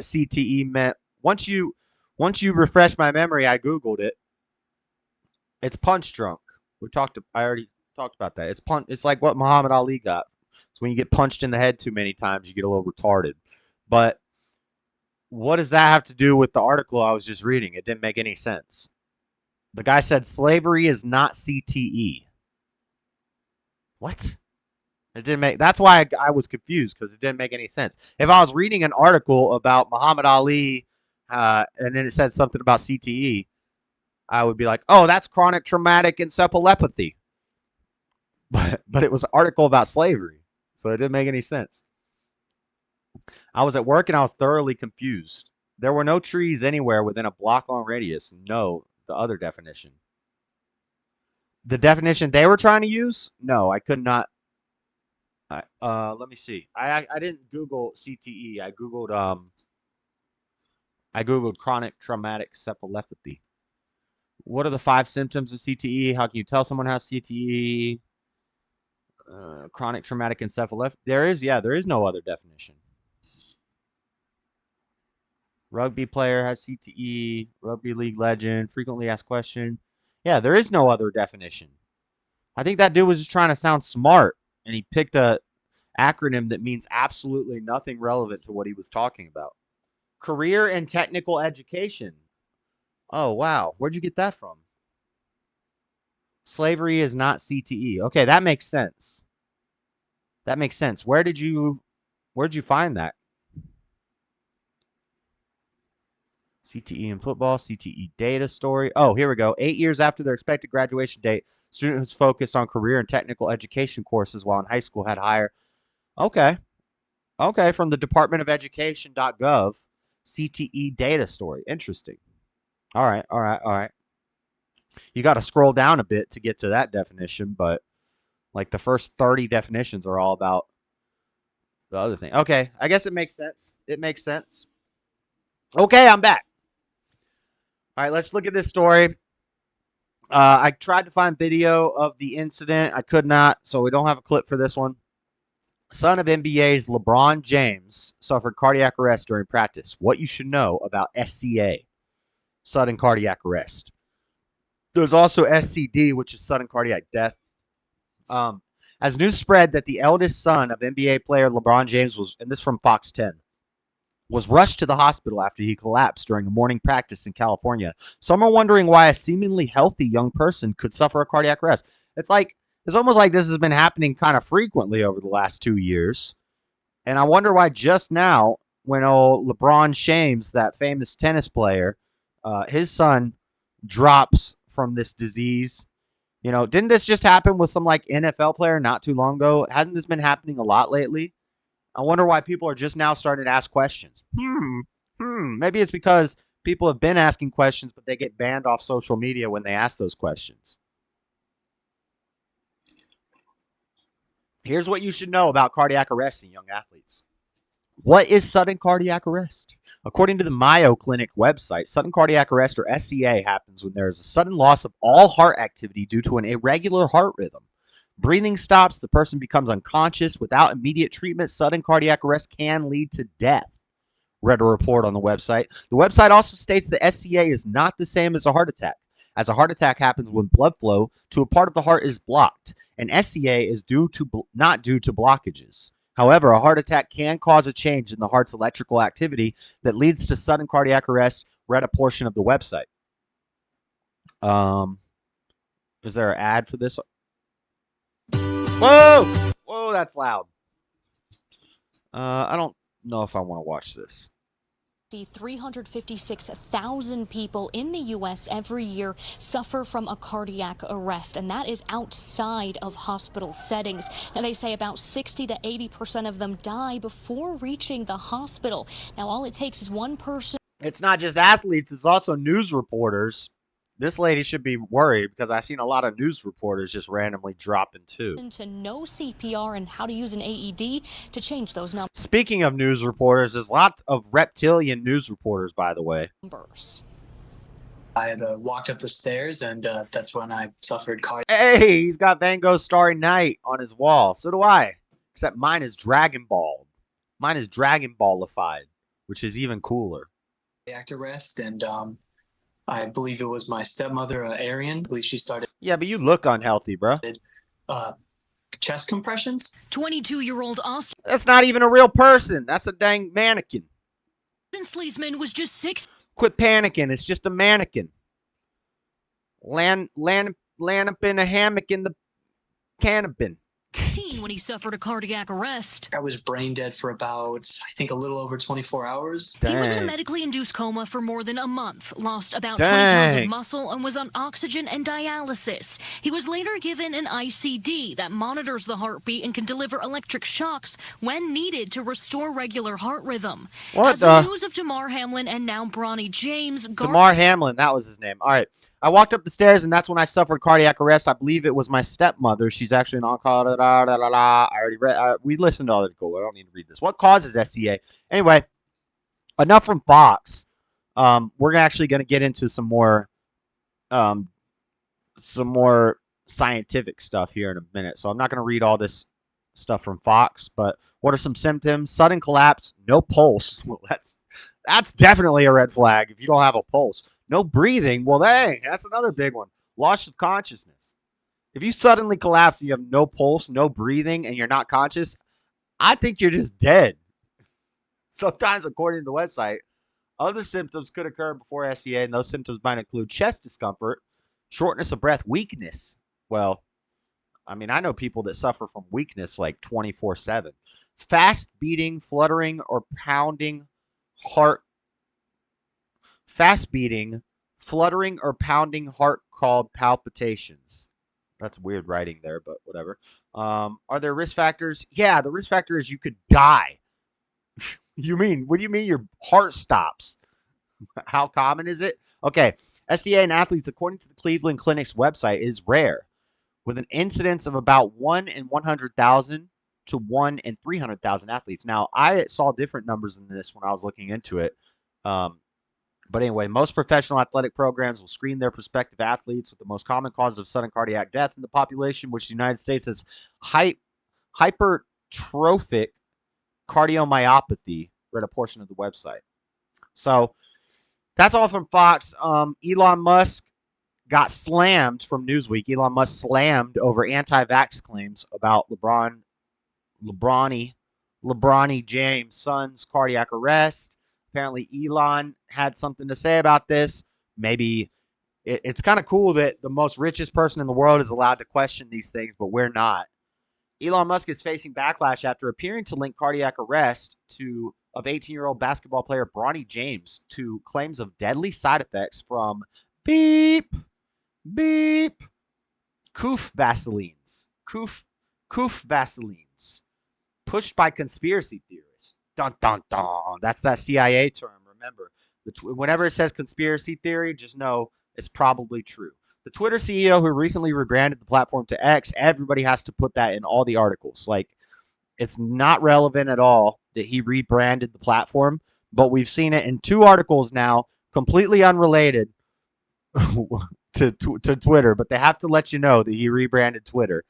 CTE meant. Once you refresh my memory, I Googled it. It's punch drunk. I already talked about that. It's like what Muhammad Ali got. It's when you get punched in the head too many times, you get a little retarded. But what does that have to do with the article I was just reading? It didn't make any sense. The guy said slavery is not CTE. What? It didn't make. That's why I was confused, because it didn't make any sense. If I was reading an article about Muhammad Ali, and then it said something about CTE, I would be like, oh, that's chronic traumatic encephalopathy. But it was an article about slavery, so it didn't make any sense. I was at work and I was thoroughly confused. There were no trees anywhere within a block-long radius. No, the other definition. The definition they were trying to use? No, I could not. Let me see. I didn't Google CTE. I Googled chronic traumatic encephalopathy. What are the 5 symptoms of CTE? How can you tell someone has CTE? Chronic traumatic encephalopathy. There is no other definition. Rugby player has CTE. Rugby league legend. Frequently asked question. Yeah, there is no other definition. I think that dude was just trying to sound smart, and he picked a acronym that means absolutely nothing relevant to what he was talking about. Career and technical education. Oh, wow. Where'd you get that from? Slavery is not CTE. Okay, that makes sense. That makes sense. Where'd you find that? CTE in football, CTE data story. Oh, here we go. 8 years after their expected graduation date, student who's focused on career and technical education courses while in high school had higher. Okay, from the Department of Education.gov, CTE data story. Interesting. All right. You got to scroll down a bit to get to that definition, but like the first 30 definitions are all about the other thing. Okay, I guess it makes sense. Okay, I'm back. All right, let's look at this story. I tried to find video of the incident. I could not, so we don't have a clip for this one. Son of NBA's LeBron James suffered cardiac arrest during practice. What you should know about SCA, sudden cardiac arrest. There's also SCD, which is sudden cardiac death. As news spread that the eldest son of NBA player LeBron James was, and this from Fox 10, was rushed to the hospital after he collapsed during a morning practice in California. Some are wondering why a seemingly healthy young person could suffer a cardiac arrest. It's almost like this has been happening kind of frequently over the last 2 years. And I wonder why just now, when LeBron James, that famous tennis player, his son drops from this disease. You know, didn't this just happen with some like NFL player not too long ago? Hasn't this been happening a lot lately? I wonder why people are just now starting to ask questions. Maybe it's because people have been asking questions, but they get banned off social media when they ask those questions. Here's what you should know about cardiac arrest in young athletes. What is sudden cardiac arrest? According to the Mayo Clinic website, sudden cardiac arrest, or SCA, happens when there is a sudden loss of all heart activity due to an irregular heart rhythm. Breathing stops, the person becomes unconscious. Without immediate treatment, sudden cardiac arrest can lead to death, read a report on the website. The website also states that SCA is not the same as a heart attack, as a heart attack happens when blood flow to a part of the heart is blocked, and SCA is not due to blockages. However, a heart attack can cause a change in the heart's electrical activity that leads to sudden cardiac arrest, read a portion of the website. Is there an ad for this? Whoa, that's loud. I don't know if I want to watch this. 356,000 people in the U.S. every year suffer from a cardiac arrest, and that is outside of hospital settings. And they say about 60 to 80% of them die before reaching the hospital. Now, all it takes is one person. It's not just athletes, it's also news reporters. This lady should be worried because I've seen a lot of news reporters just randomly dropping too. To know CPR and how to use an AED to change those numbers. Speaking of news reporters, there's lots of reptilian news reporters, by the way. I had walked up the stairs, and that's when I suffered cardiac. Hey, he's got Van Gogh's Starry Night on his wall. So do I. Except mine is Dragon Ball. Mine is Dragon Ballified, which is even cooler. Cardiac arrest, and I believe it was my stepmother, Arian. I believe she started. Yeah, but you look unhealthy, bro. Chest compressions. 22-year-old Austin. That's not even a real person. That's a dang mannequin. Sleesman was just 6. Quit panicking. It's just a mannequin. Land up in a hammock in the canopin. When he suffered a cardiac arrest. I was brain dead for about, I think, a little over 24 hours. He was in a medically induced coma for more than a month, lost about 20 pounds of muscle, and was on oxygen and dialysis. He was later given an ICD that monitors the heartbeat and can deliver electric shocks when needed to restore regular heart rhythm. As the news of Damar Hamlin and now Bronny James. Damar Hamlin, that was his name. All right. I walked up the stairs, and that's when I suffered cardiac arrest. I believe it was my stepmother. She's actually an oncologist. I already read. We listened to all that. Cool. I don't need to read this. What causes SCA? Anyway, enough from Fox. We're actually going to get into some more scientific stuff here in a minute. So I'm not going to read all this stuff from Fox. But what are some symptoms? Sudden collapse, no pulse. Well, that's definitely a red flag if you don't have a pulse. No breathing. Well, dang, that's another big one. Loss of consciousness. If you suddenly collapse and you have no pulse, no breathing, and you're not conscious, I think you're just dead. Sometimes, according to the website, other symptoms could occur before SCA, and those symptoms might include chest discomfort, shortness of breath, weakness. Well, I mean, I know people that suffer from weakness like 24/7. Fast beating, fluttering, or pounding heart. Fast beating, fluttering, or pounding heart called palpitations. That's weird writing there, but whatever. Are there risk factors? Yeah, the risk factor is you could die. What do you mean your heart stops? How common is it? Okay, SCA in athletes, according to the Cleveland Clinic's website, is rare, with an incidence of about 1 in 100,000 to 1 in 300,000 athletes. Now, I saw different numbers than this when I was looking into it. But anyway, most professional athletic programs will screen their prospective athletes with the most common causes of sudden cardiac death in the population, which the United States has hypertrophic cardiomyopathy, read a portion of the website. So that's all from Fox. Elon Musk got slammed from Newsweek. Elon Musk slammed over anti-vax claims about LeBronny James' son's cardiac arrest. Apparently, Elon had something to say about this. Maybe it's kind of cool that the most richest person in the world is allowed to question these things, but we're not. Elon Musk is facing backlash after appearing to link cardiac arrest of 18-year-old basketball player Bronny James to claims of deadly side effects from beep Coof Vaselines. Coof Vaselines. Pushed by conspiracy theorists. Dun, dun, dun. That's that CIA term. Remember, whenever it says conspiracy theory, just know it's probably true. The Twitter CEO who recently rebranded the platform to X, everybody has to put that in all the articles. Like, it's not relevant at all that he rebranded the platform, but we've seen it in 2 articles now, completely unrelated to Twitter, but they have to let you know that he rebranded Twitter.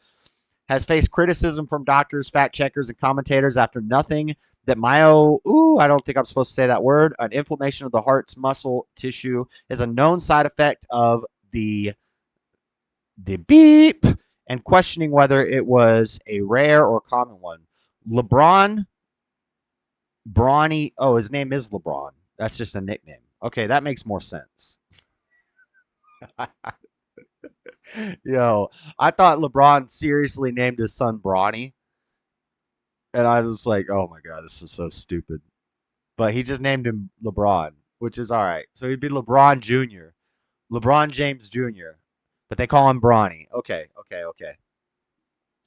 Has faced criticism from doctors, fact checkers, and commentators after nothing that I don't think I'm supposed to say that word, an inflammation of the heart's muscle tissue is a known side effect of the beep, and questioning whether it was a rare or common one. His name is LeBron. That's just a nickname. Okay, that makes more sense. Yo, I thought LeBron seriously named his son Bronny. And I was like, oh my God, this is so stupid. But he just named him LeBron, which is all right. So he'd be LeBron Jr., LeBron James Jr., but they call him Bronny. Okay.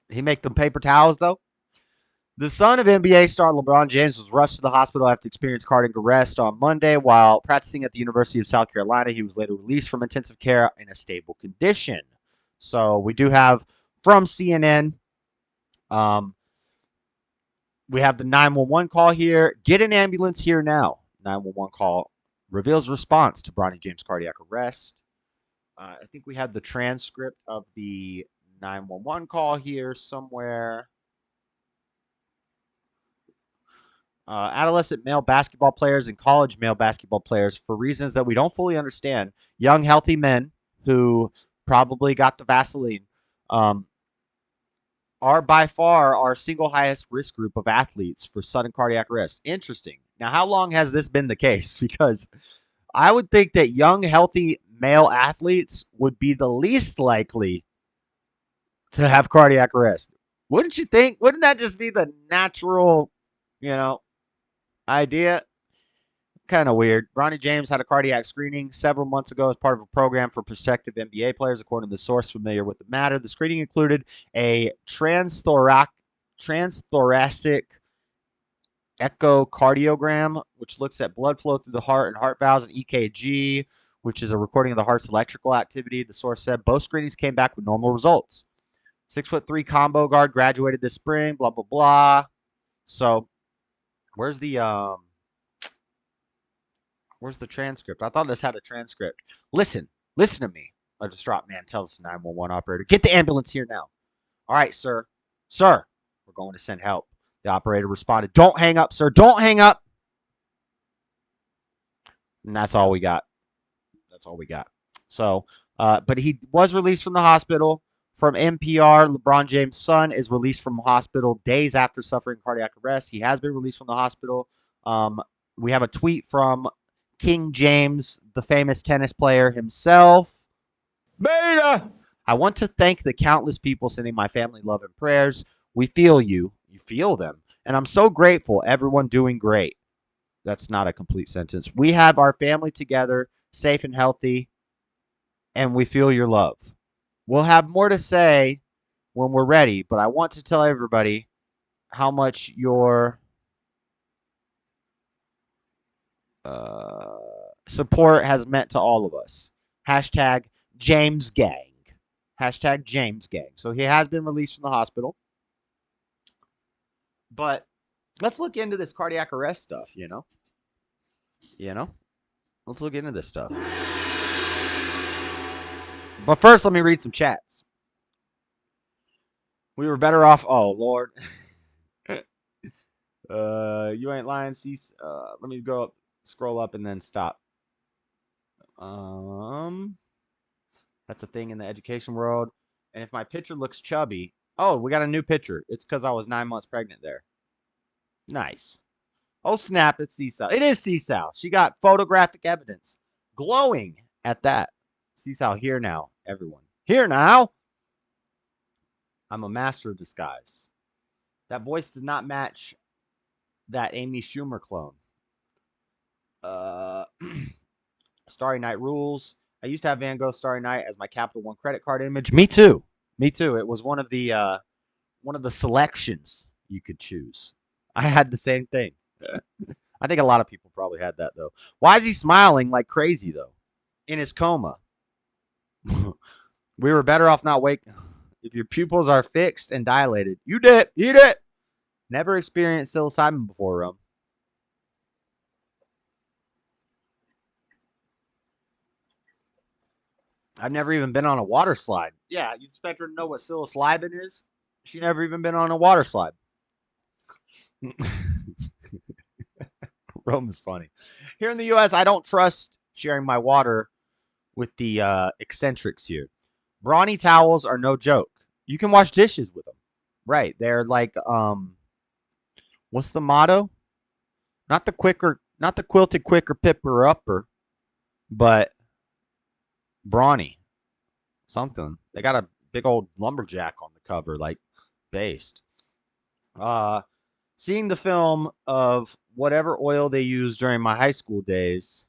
He make them paper towels, though? The son of NBA star LeBron James was rushed to the hospital after experiencing cardiac arrest on Monday while practicing at the University of South Carolina. He was later released from intensive care in a stable condition. So we do have from CNN, we have the 911 call here. Get an ambulance here now. 911 call reveals response to Bronny James' cardiac arrest. I think we had the transcript of the 911 call here somewhere. Adolescent male basketball players and college male basketball players, for reasons that we don't fully understand, young, healthy men who probably got the Vaseline, are by far our single highest risk group of athletes for sudden cardiac arrest. Interesting. Now, how long has this been the case? Because I would think that young, healthy male athletes would be the least likely to have cardiac arrest. Wouldn't you think? Wouldn't that just be the natural, idea? Kind of weird. Bronny James had a cardiac screening several months ago as part of a program for prospective NBA players, according to the source familiar with the matter. The screening included a transthoracic echocardiogram, which looks at blood flow through the heart and heart valves, and EKG, which is a recording of the heart's electrical activity. The source said both screenings came back with normal results. 6'3" combo guard graduated this spring, blah, blah, blah. So where's the transcript? I thought this had a transcript. Listen to me. A distraught man tells the 911 operator, get the ambulance here now. All right, sir. Sir, we're going to send help. The operator responded, don't hang up, sir. Don't hang up. And that's all we got. So, but he was released from the hospital. From NPR, LeBron James' son is released from hospital days after suffering cardiac arrest. He has been released from the hospital. We have a tweet from King James, the famous tennis player himself. Beta! I want to thank the countless people sending my family love and prayers. We feel you. You feel them. And I'm so grateful. Everyone doing great. That's not a complete sentence. We have our family together, safe and healthy, and we feel your love. We'll have more to say when we're ready, but I want to tell everybody how much your support has meant to all of us. Hashtag James Gang. Hashtag James Gang. So he has been released from the hospital. But let's look into this cardiac arrest stuff, Let's look into this stuff. But first, let me read some chats. We were better off. Oh, Lord. You ain't lying. Let me scroll up and then stop. That's a thing in the education world. And if my picture looks chubby, oh, we got a new picture. It's because I was 9 months pregnant there. Nice. Oh, snap, it's Seesaw. It is Seesaw. She got photographic evidence. Glowing at that. Seesaw, here now, everyone. Here now. I'm a master of disguise. That voice does not match that Amy Schumer clone. Starry Night rules. I used to have Van Gogh Starry Night as my Capital One credit card image. Me too. Me too. It was one of the selections you could choose. I had the same thing. I think a lot of people probably had that though. Why is he smiling like crazy though? In his coma. We were better off not waking. If your pupils are fixed and dilated, you did. You did. Never experienced psilocybin before, Rome. I've never even been on a water slide. Yeah, you expect her to know what psilocybin is? She never even been on a water slide. Rome is funny. Here in the U.S., I don't trust sharing my water with the eccentrics here. Brawny towels are no joke. You can wash dishes with them. Right. They're like, what's the motto? Not the quilted quicker pipper upper, but brawny. Something. They got a big old lumberjack on the cover, like based. Seeing the film of whatever oil they used during my high school days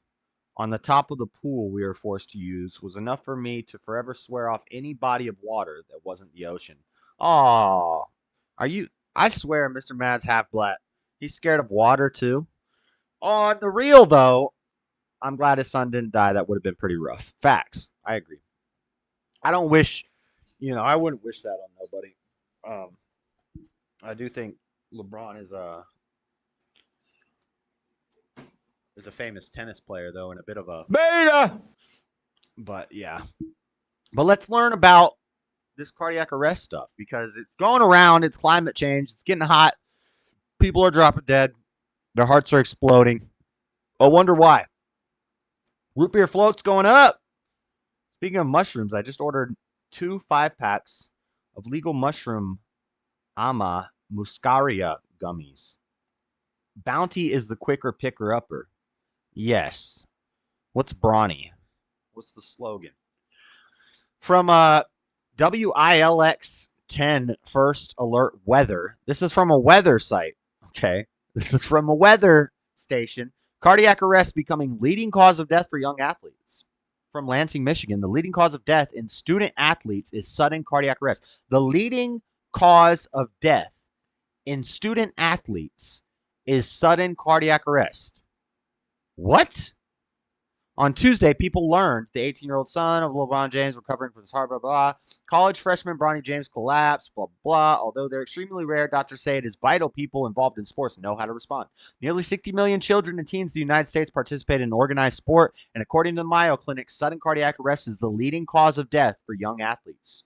on the top of the pool we were forced to use was enough for me to forever swear off any body of water that wasn't the ocean. Oh, I swear Mr. Mad's half black. He's scared of water too. On the real though, I'm glad his son didn't die. That would have been pretty rough. Facts. I agree. I don't wish, I wouldn't wish that on nobody. I do think LeBron is a famous tennis player though, and a bit of a beta. But yeah. But let's learn about this cardiac arrest stuff because it's going around. It's climate change. It's getting hot. People are dropping dead. Their hearts are exploding. I wonder why. Root beer float's going up. Speaking of mushrooms, I just ordered 2 5-packs of legal mushroom ama muscaria gummies. Bounty is the quicker picker upper. Yes. What's brawny? What's the slogan? From WILX 10 First Alert Weather. This is from a weather site. Okay. This is from a weather station. Cardiac arrest becoming leading cause of death for young athletes. From Lansing, Michigan, the leading cause of death in student athletes is sudden cardiac arrest. The leading cause of death in student athletes is sudden cardiac arrest. What? On Tuesday, people learned the 18-year-old son of LeBron James recovering from his heart, blah, blah, blah. College freshman Bronny James collapsed, blah, blah. Although they're extremely rare, doctors say it is vital people involved in sports know how to respond. Nearly 60 million children and teens in the United States participate in organized sport, and according to the Mayo Clinic, sudden cardiac arrest is the leading cause of death for young athletes.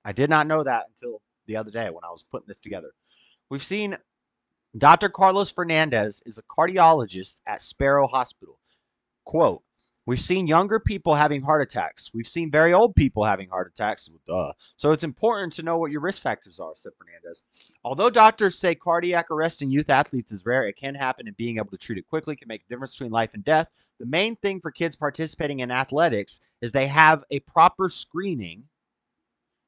I did not know that until the other day when I was putting this together. We've seen Dr. Carlos Fernandez is a cardiologist at Sparrow Hospital. Quote, we've seen younger people having heart attacks. We've seen very old people having heart attacks. Duh. So it's important to know what your risk factors are, said Fernandez. Although doctors say cardiac arrest in youth athletes is rare, it can happen, and being able to treat it quickly can make a difference between life and death. The main thing for kids participating in athletics is they have a proper screening,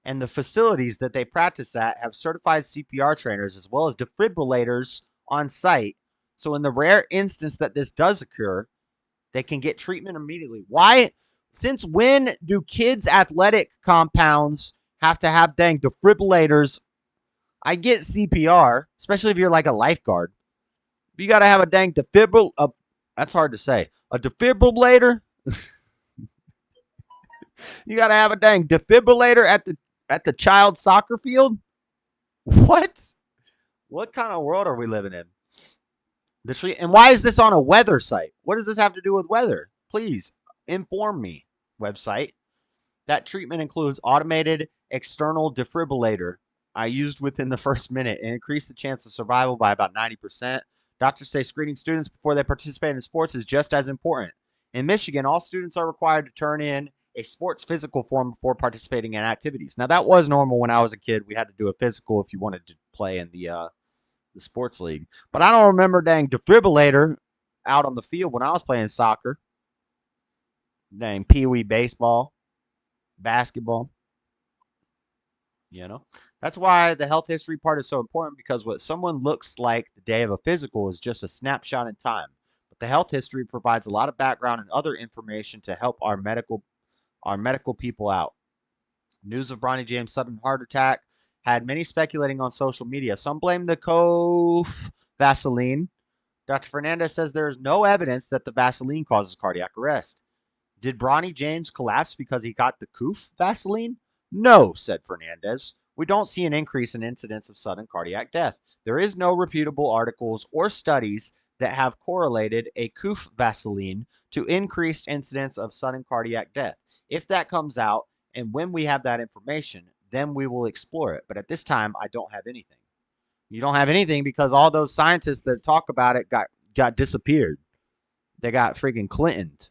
and the facilities that they practice at have certified CPR trainers as well as defibrillators on site. So in the rare instance that this does occur, they can get treatment immediately. Why? Since when do kids' athletic compounds have to have dang defibrillators? I get CPR, especially if you're like a lifeguard. But you got to have a dang defibrillator. That's hard to say. A defibrillator? You got to have a dang defibrillator at the child soccer field? What? What kind of world are we living in? And why is this on a weather site? What does this have to do with weather? Please inform me. Website. That treatment includes automated external defibrillator I used within the first minute and increased the chance of survival by about 90%. Doctors say screening students before they participate in sports is just as important. In Michigan, all students are required to turn in a sports physical form before participating in activities. Now, that was normal when I was a kid. We had to do a physical if you wanted to play in the sports league. But I don't remember dang defibrillator out on the field when I was playing soccer. Dang pee-wee baseball, basketball. You know, that's why the health history part is so important, because what someone looks like the day of a physical is just a snapshot in time. But the health history provides a lot of background and other information to help our medical people out. News of Bronny James' sudden heart attack had many speculating on social media. Some blame the Cove Vaseline. Dr. Fernandez says there is no evidence that the Vaseline causes cardiac arrest. Did Bronny James collapse because he got the Coof Vaseline? No, said Fernandez. We don't see an increase in incidence of sudden cardiac death. There is no reputable articles or studies that have correlated a Coof Vaseline to increased incidence of sudden cardiac death. If that comes out, and when we have that information, then we will explore it. But at this time, I don't have anything. You don't have anything because all those scientists that talk about it got disappeared. They got freaking Clintoned.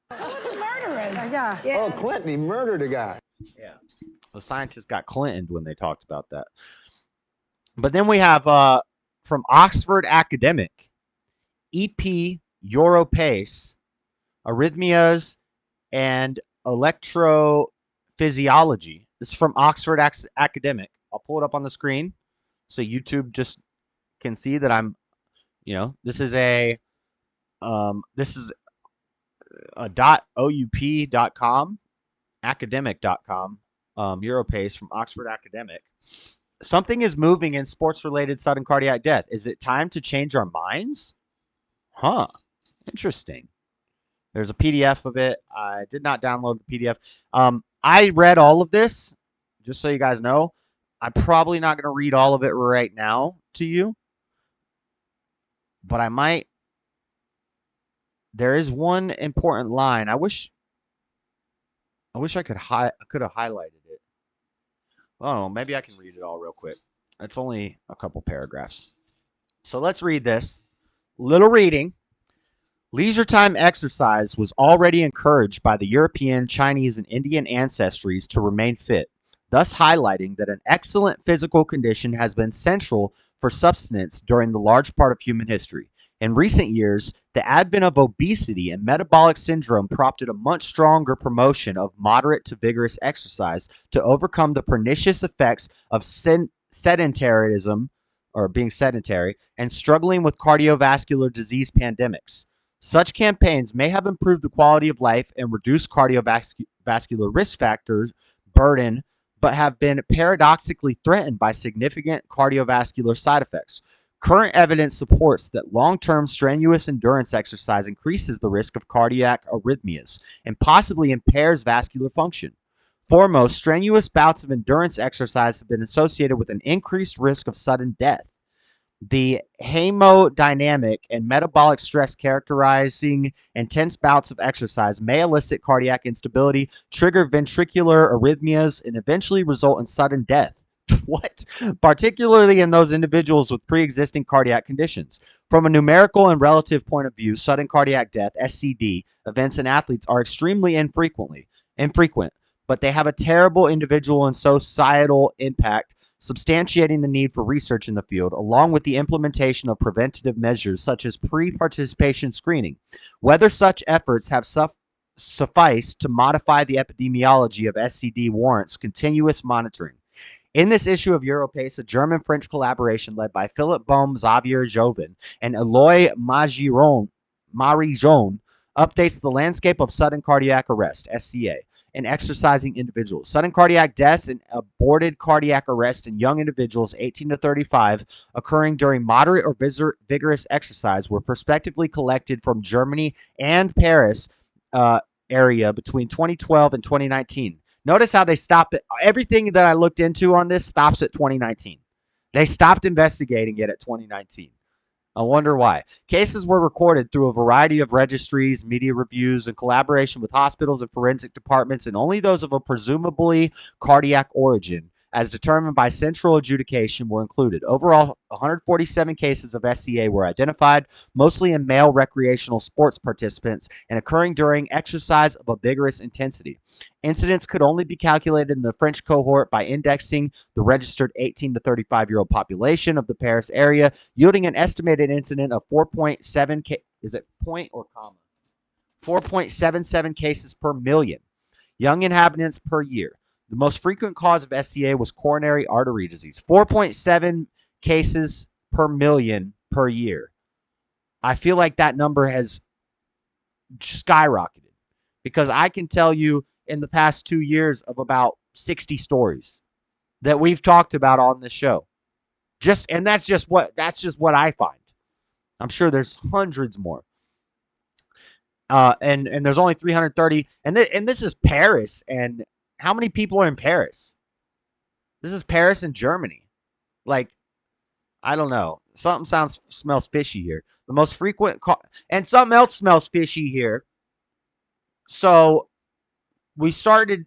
Yeah. Oh, Clinton, he murdered a guy. Yeah. The scientists got Clintoned when they talked about that. But then we have from Oxford Academic, EP Europace, Arrhythmias and Electrophysiology. This is from Oxford Academic. I'll pull it up on the screen so YouTube just can see that I'm, this is a .oup.com, academic.com, Europace from Oxford Academic. Something is moving in sports-related sudden cardiac death. Is it time to change our minds? Huh. Interesting. There's a PDF of it. I did not download the PDF. I read all of this, just so you guys know. I'm probably not going to read all of it right now to you, but I might. There is one important line. I wish I could have highlighted it. Oh, maybe I can read it all real quick. It's only a couple paragraphs. So let's read this. Little reading. Leisure time exercise was already encouraged by the European, Chinese, and Indian ancestries to remain fit, thus highlighting that an excellent physical condition has been central for sustenance during the large part of human history. In recent years, the advent of obesity and metabolic syndrome prompted a much stronger promotion of moderate to vigorous exercise to overcome the pernicious effects of sedentarism, or being sedentary, and struggling with cardiovascular disease pandemics. Such campaigns may have improved the quality of life and reduced cardiovascular risk factors burden, but have been paradoxically threatened by significant cardiovascular side effects. Current evidence supports that long-term strenuous endurance exercise increases the risk of cardiac arrhythmias and possibly impairs vascular function. Foremost, strenuous bouts of endurance exercise have been associated with an increased risk of sudden death. The hemodynamic and metabolic stress characterizing intense bouts of exercise may elicit cardiac instability, trigger ventricular arrhythmias, and eventually result in sudden death. What? Particularly in those individuals with pre-existing cardiac conditions. From a numerical and relative point of view, sudden cardiac death, SCD, events in athletes are extremely infrequent, but they have a terrible individual and societal impact, substantiating the need for research in the field, along with the implementation of preventative measures such as pre-participation screening. Whether such efforts have sufficed to modify the epidemiology of SCD warrants continuous monitoring. In this issue of Europace, a German-French collaboration led by Philip Bohm, Xavier Joven, and Eloy Marijon updates the landscape of sudden cardiac arrest, SCA, in exercising individuals. Sudden cardiac deaths and aborted cardiac arrest in young individuals 18 to 35 occurring during moderate or vigorous exercise were prospectively collected from Germany and Paris area between 2012 and 2019. Notice how they stopped it. Everything that I looked into on this stops at 2019. They stopped investigating it at 2019. I wonder why. Cases were recorded through a variety of registries, media reviews, and collaboration with hospitals and forensic departments, and only those of a presumably cardiac origin as determined by central adjudication, were included. Overall, 147 cases of SCA were identified, mostly in male recreational sports participants and occurring during exercise of a vigorous intensity. Incidents could only be calculated in the French cohort by indexing the registered 18 to 35-year-old population of the Paris area, yielding an estimated incident of 4.7 is it point or comma? 4.77 cases per million young inhabitants per year. The most frequent cause of SCA was coronary artery disease. 4.7 cases per million per year. I feel like that number has skyrocketed because I can tell you in the past 2 years of about 60 stories that we've talked about on this show. That's just what I find. I'm sure there's hundreds more. And there's only 330, and this is Paris, and how many people are in Paris? This is Paris and Germany. Like, I don't know. Something smells fishy here. The most frequent and something else smells fishy here. So we started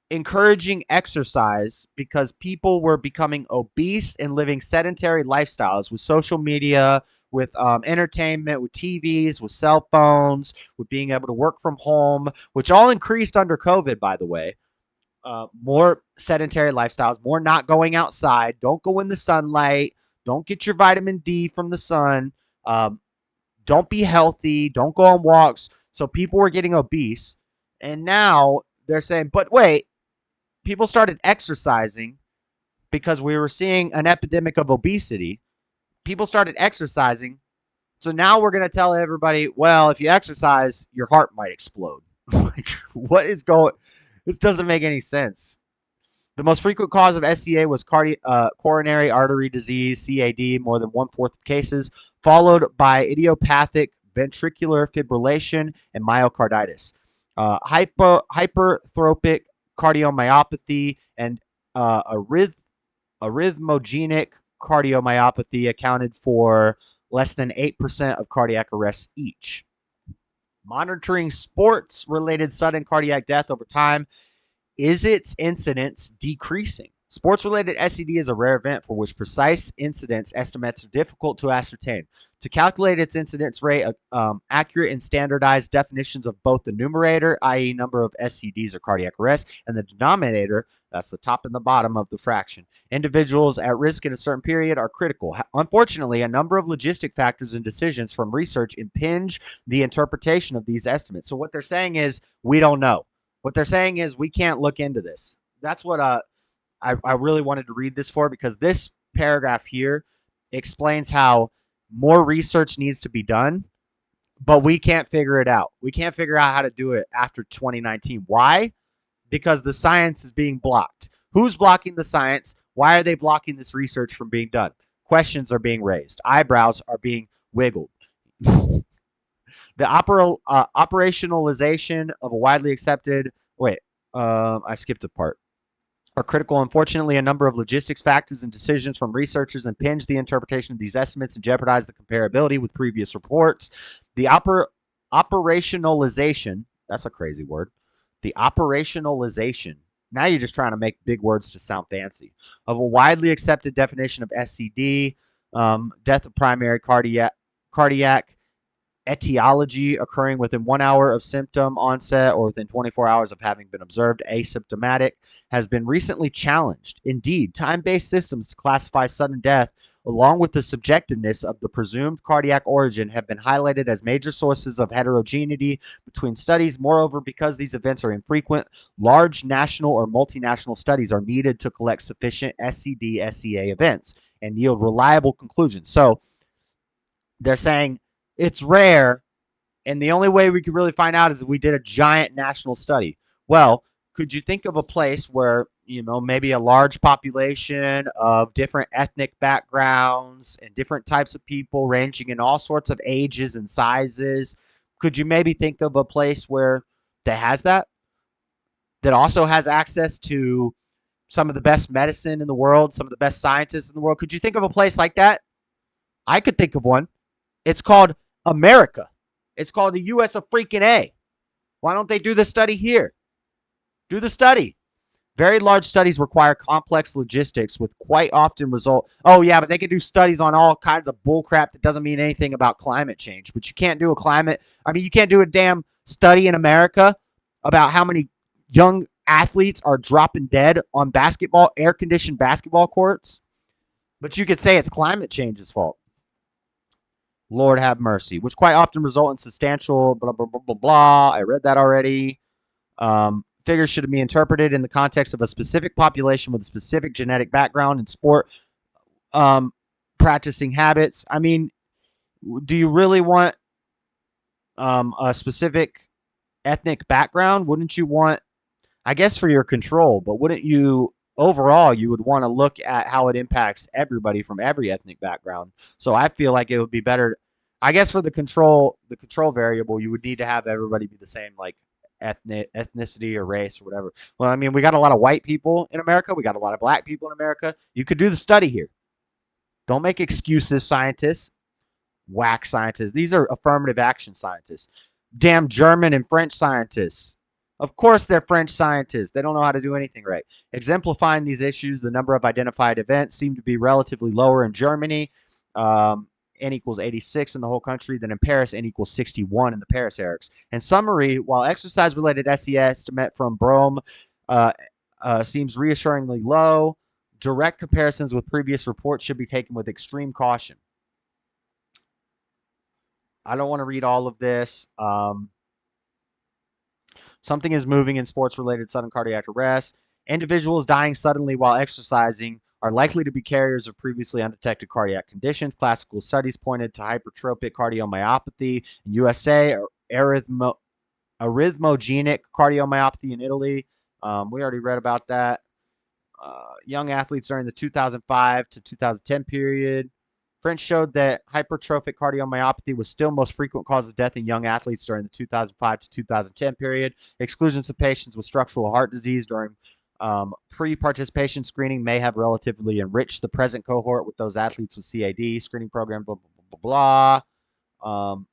encouraging exercise because people were becoming obese and living sedentary lifestyles with social media, with entertainment, with TVs, with cell phones, with being able to work from home, which all increased under COVID, by the way. More sedentary lifestyles, more not going outside. Don't go in the sunlight. Don't get your vitamin D from the sun. Don't be healthy. Don't go on walks. So people were getting obese. And now they're saying, but wait, people started exercising because we were seeing an epidemic of obesity. People started exercising. So now we're going to tell everybody, well, if you exercise, your heart might explode. Like, what is going? This doesn't make any sense. The most frequent cause of SCA was coronary artery disease, CAD, more than 1/4 of cases, followed by idiopathic ventricular fibrillation and myocarditis. Hypertrophic cardiomyopathy and arrhythmogenic cardiomyopathy accounted for less than 8% of cardiac arrests each. Monitoring sports-related sudden cardiac death over time, is its incidence decreasing? Sports-related SCD is a rare event for which precise incidence estimates are difficult to ascertain. To calculate its incidence rate, accurate and standardized definitions of both the numerator, i.e. number of SCDs or cardiac arrests, and the denominator, that's the top and the bottom of the fraction. Individuals at risk in a certain period are critical. Unfortunately, a number of logistic factors and decisions from research impinge the interpretation of these estimates. So what they're saying is, we don't know. What they're saying is, we can't look into this. That's what I really wanted to read this for, because this paragraph here explains how more research needs to be done, but we can't figure it out. We can't figure out how to do it after 2019. Why? Because the science is being blocked. Who's blocking the science? Why are they blocking this research from being done? Questions are being raised. Eyebrows are being wiggled. The operationalization of a widely accepted... I skipped a part. Are critical. Unfortunately, a number of logistics factors and decisions from researchers impinge the interpretation of these estimates and jeopardize the comparability with previous reports. The operationalization, that's a crazy word. The operationalization, now you're just trying to make big words to sound fancy, of a widely accepted definition of SCD, death of primary cardiac etiology occurring within 1 hour of symptom onset or within 24 hours of having been observed asymptomatic, has been recently challenged. Indeed, time-based systems to classify sudden death, along with the subjectiveness of the presumed cardiac origin, have been highlighted as major sources of heterogeneity between studies. Moreover, because these events are infrequent, large national or multinational studies are needed to collect sufficient SCD-SCA events and yield reliable conclusions. So they're saying it's rare, and the only way we could really find out is if we did a giant national study. Well, could you think of a place where, maybe a large population of different ethnic backgrounds and different types of people ranging in all sorts of ages and sizes? Could you maybe think of a place where that has that also has access to some of the best medicine in the world, some of the best scientists in the world? Could you think of a place like that? I could think of one. It's called America. It's called the US of freaking A. Why don't they do the study here? Do the study. Very large studies require complex logistics with quite often result. Oh, yeah, but they can do studies on all kinds of bullcrap that doesn't mean anything about climate change. But you can't do you can't do a damn study in America about how many young athletes are dropping dead on air-conditioned basketball courts. But you could say it's climate change's fault. Lord have mercy, which quite often result in substantial blah, blah, blah, blah, blah. I read that already. Figures should be interpreted in the context of a specific population with a specific genetic background and sport practicing habits. I mean, do you really want a specific ethnic background? Wouldn't you want, I guess, for your control, but wouldn't you, overall, you would want to look at how it impacts everybody from every ethnic background? So I feel like it would be better, I guess, for the control variable, you would need to have everybody be the same, like, ethnicity or race or whatever. Well, I mean, we got a lot of white people in America. We got a lot of black people in America. You could do the study here. Don't make excuses, scientists. Whack scientists. These are affirmative action scientists. Damn German and French scientists. Of course they're French scientists. They don't know how to do anything right. Exemplifying these issues, the number of identified events seem to be relatively lower in Germany. N equals 86 in the whole country, then in Paris, N equals 61 in the Paris Erics. In summary, while exercise-related SE estimate from Brome seems reassuringly low, direct comparisons with previous reports should be taken with extreme caution. I don't want to read all of this. Something is moving in sports-related sudden cardiac arrest. Individuals dying suddenly while exercising are likely to be carriers of previously undetected cardiac conditions. Classical studies pointed to hypertrophic cardiomyopathy in USA, or arrhythmogenic cardiomyopathy in Italy. We already read about that. Young athletes during the 2005 to 2010 period. French showed that hypertrophic cardiomyopathy was still most frequent cause of death in young athletes during the 2005 to 2010 period. Exclusions of patients with structural heart disease during pre-participation screening may have relatively enriched the present cohort with those athletes with CAD screening program, blah, blah, blah, blah.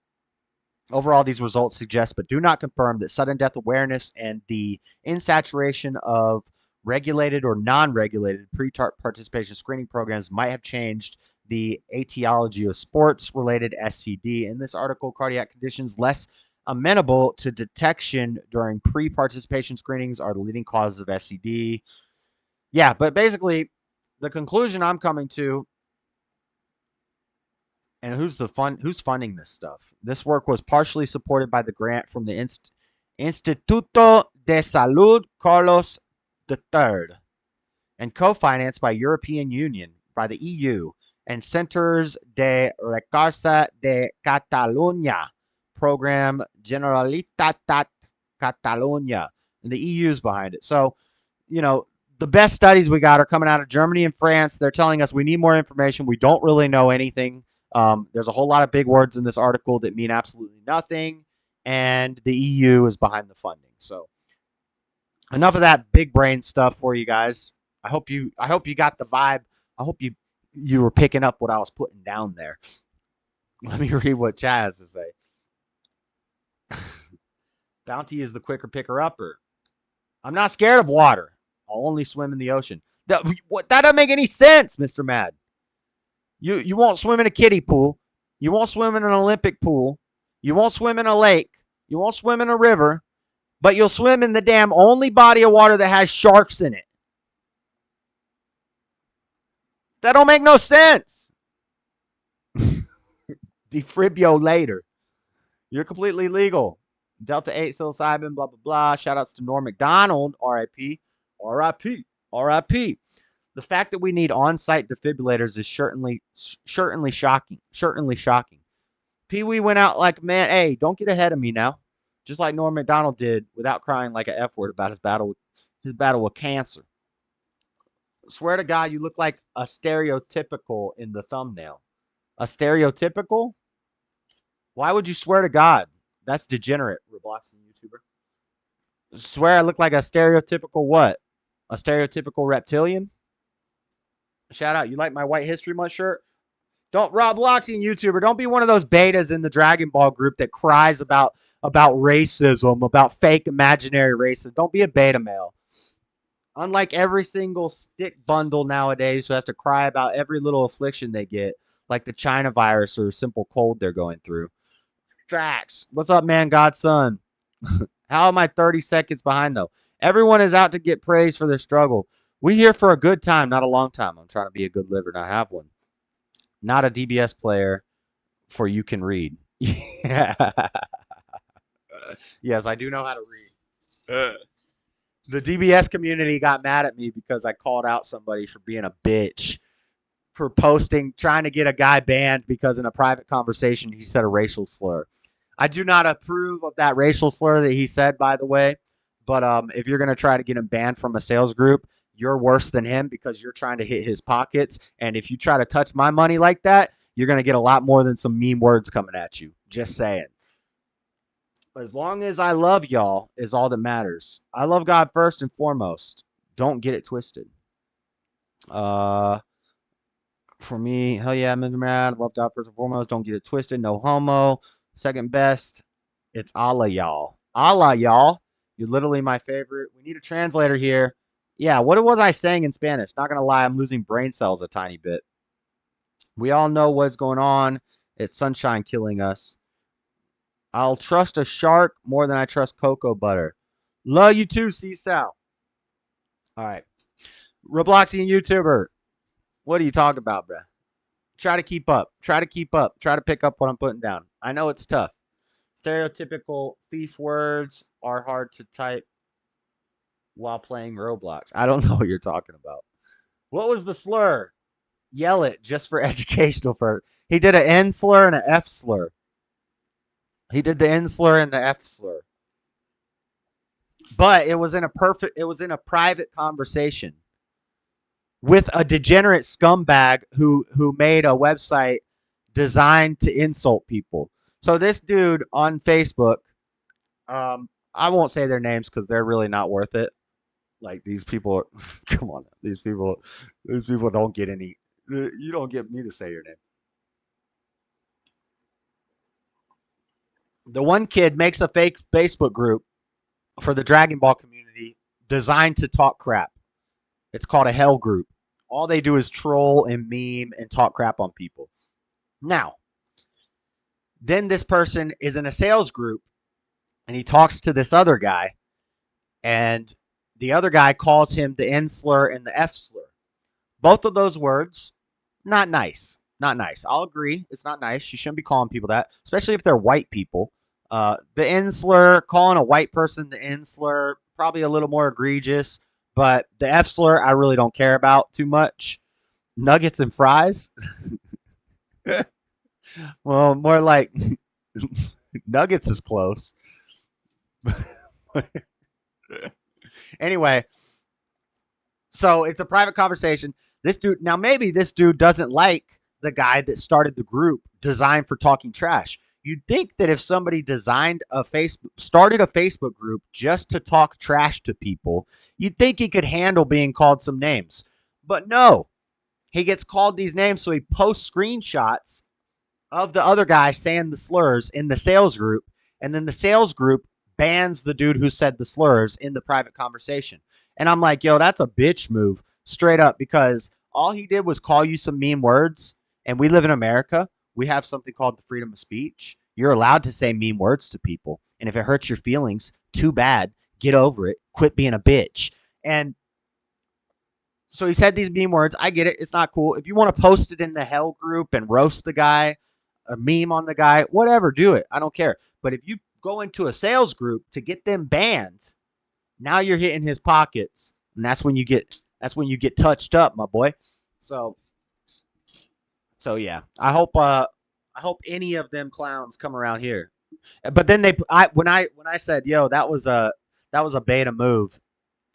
Overall, these results suggest but do not confirm that sudden death awareness and the insaturation of regulated or non-regulated pre-participation screening programs might have changed the etiology of sports-related SCD. In this article, cardiac conditions less amenable to detection during pre-participation screenings are the leading causes of SCD. Yeah, but basically, the conclusion I'm coming to, and who's funding this stuff? This work was partially supported by the grant from the Instituto de Salud Carlos III and co-financed by European Union, by the EU, and Centers de Recerca de Catalunya program Generalitat Catalunya, and the EU's behind it. So, you know, the best studies we got are coming out of Germany and France. They're telling us we need more information. We don't really know anything. There's a whole lot of big words in this article that mean absolutely nothing, and the EU is behind the funding. So, enough of that big brain stuff for you guys. I hope you got the vibe. I hope you were picking up what I was putting down there. Let me read what Chaz has to say. Bounty is the quicker picker-upper. I'm not scared of water. I'll only swim in the ocean. That doesn't make any sense, Mr. Mad. You won't swim in a kiddie pool. You won't swim in an Olympic pool. You won't swim in a lake. You won't swim in a river. But you'll swim in the damn only body of water that has sharks in it. That don't make no sense. Defribio later. You're completely legal. Delta 8 psilocybin, blah, blah, blah. Shoutouts to Norm MacDonald, RIP. RIP. RIP. The fact that we need on-site defibrillators is certainly shocking. Certainly shocking. Pee-wee went out like, man, hey, don't get ahead of me now. Just like Norm MacDonald did without crying like an F word about his battle with cancer. Swear to God, you look like a stereotypical in the thumbnail. A stereotypical? Why would you swear to God? That's degenerate, Roblox YouTuber. Swear I look like a stereotypical what? A stereotypical reptilian? Shout out. You like my White History Month shirt? Don't, Robloxian YouTuber, don't be one of those betas in the Dragon Ball group that cries about racism, about fake imaginary racism. Don't be a beta male. Unlike every single stick bundle nowadays who has to cry about every little affliction they get, like the China virus or simple cold they're going through. Facts. What's up, man? Godson. How am I 30 seconds behind, though? Everyone is out to get praise for their struggle. We here for a good time, not a long time. I'm trying to be a good liver, and I have one. Not a DBS player for you can read. Yes, I do know how to read. The DBS community got mad at me because I called out somebody for being a bitch for posting, trying to get a guy banned because in a private conversation he said a racial slur. I do not approve of that racial slur that he said, by the way. But if you're going to try to get him banned from a sales group, you're worse than him because you're trying to hit his pockets. And if you try to touch my money like that, you're going to get a lot more than some mean words coming at you. Just saying. As long as I love y'all is all that matters. I love God first and foremost. Don't get it twisted. For me, hell yeah, Mr. Mad. Love God first and foremost. Don't get it twisted. No homo. Second best, it's Allah, y'all. Allah, y'all. You're literally my favorite. We need a translator here. Yeah, what was I saying in Spanish? Not going to lie, I'm losing brain cells a tiny bit. We all know what's going on. It's sunshine killing us. I'll trust a shark more than I trust cocoa butter. Love you too, C-Sal. All right. Robloxian YouTuber. What are you talking about, bruh? Try to keep up. Try to keep up. Try to pick up what I'm putting down. I know it's tough. Stereotypical thief words are hard to type while playing Roblox. I don't know what you're talking about. What was the slur? Yell it just for educational purpose. He did an N slur and an F slur. He did the N slur and the F slur. But it was in a private conversation with a degenerate scumbag who made a website designed to insult people. So this dude on Facebook, I won't say their names because they're really not worth it. Like these people, come on, these people don't get any. You don't get me to say your name. The one kid makes a fake Facebook group for the Dragon Ball community designed to talk crap. It's called a hell group. All they do is troll and meme and talk crap on people. Now, then this person is in a sales group and he talks to this other guy and the other guy calls him the N slur and the F slur. Both of those words, not nice. Not nice. I'll agree. It's not nice. You shouldn't be calling people that, especially if they're white people. The N slur, calling a white person the N slur, probably a little more egregious. But the F slur, I really don't care about too much. Nuggets and fries? Well, more like nuggets is close. Anyway, so it's a private conversation. This dude, now maybe this dude doesn't like the guy that started the group designed for talking trash. You'd think that if somebody started a Facebook group just to talk trash to people, you'd think he could handle being called some names. But no, he gets called these names, so he posts screenshots of the other guy saying the slurs in the sales group, and then the sales group bans the dude who said the slurs in the private conversation. And I'm like, yo, that's a bitch move, straight up, because all he did was call you some mean words, and we live in America. We have something called the freedom of speech. You're allowed to say mean words to people. And if it hurts your feelings, too bad. Get over it. Quit being a bitch. And so he said these mean words. I get it. It's not cool. If you want to post it in the hell group and roast the guy, a meme on the guy, whatever, do it. I don't care. But if you go into a sales group to get them banned, now you're hitting his pockets. And that's when you get touched up, my boy. So yeah, I hope any of them clowns come around here. But then when I said, yo, that was a beta move,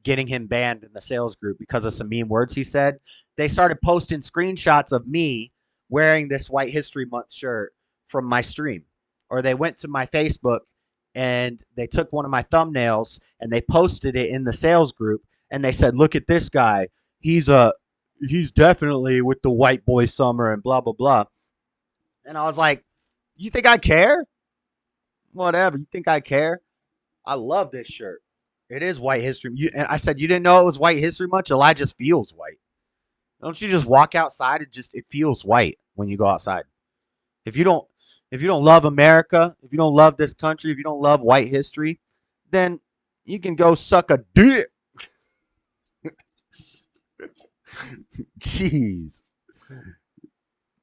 getting him banned in the sales group because of some mean words he said, they started posting screenshots of me wearing this White History Month shirt from my stream. Or they went to my Facebook and they took one of my thumbnails and they posted it in the sales group and they said, look at this guy. He's definitely with the white boy summer and blah, blah, blah. And I was like, you think I care? Whatever. You think I care? I love this shirt. It is white history. And I said, you didn't know it was white history month? July just feels white. Don't you just walk outside and it feels white when you go outside. If you don't love America, if you don't love this country, if you don't love white history, then you can go suck a dick. Jeez.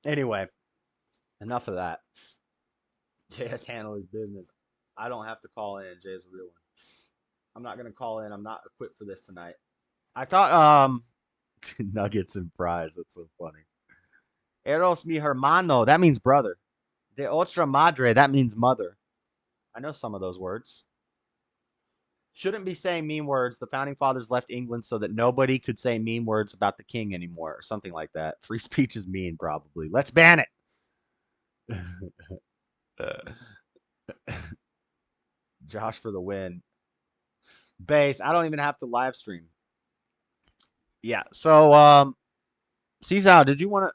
Anyway, enough of that. Jay has handled his business. I don't have to call in. Jay's a real one. I'm not gonna call in. I'm not equipped for this tonight. I thought nuggets and fries. That's so funny. Eros mi hermano. That means brother. De otra madre. That means mother. I know some of those words. Shouldn't be saying mean words. The founding fathers left England so that nobody could say mean words about the king anymore, or something like that. Free speech is mean, probably. Let's ban it. Josh for the win. Base. I don't even have to live stream. Yeah. So, Cesar, did you want to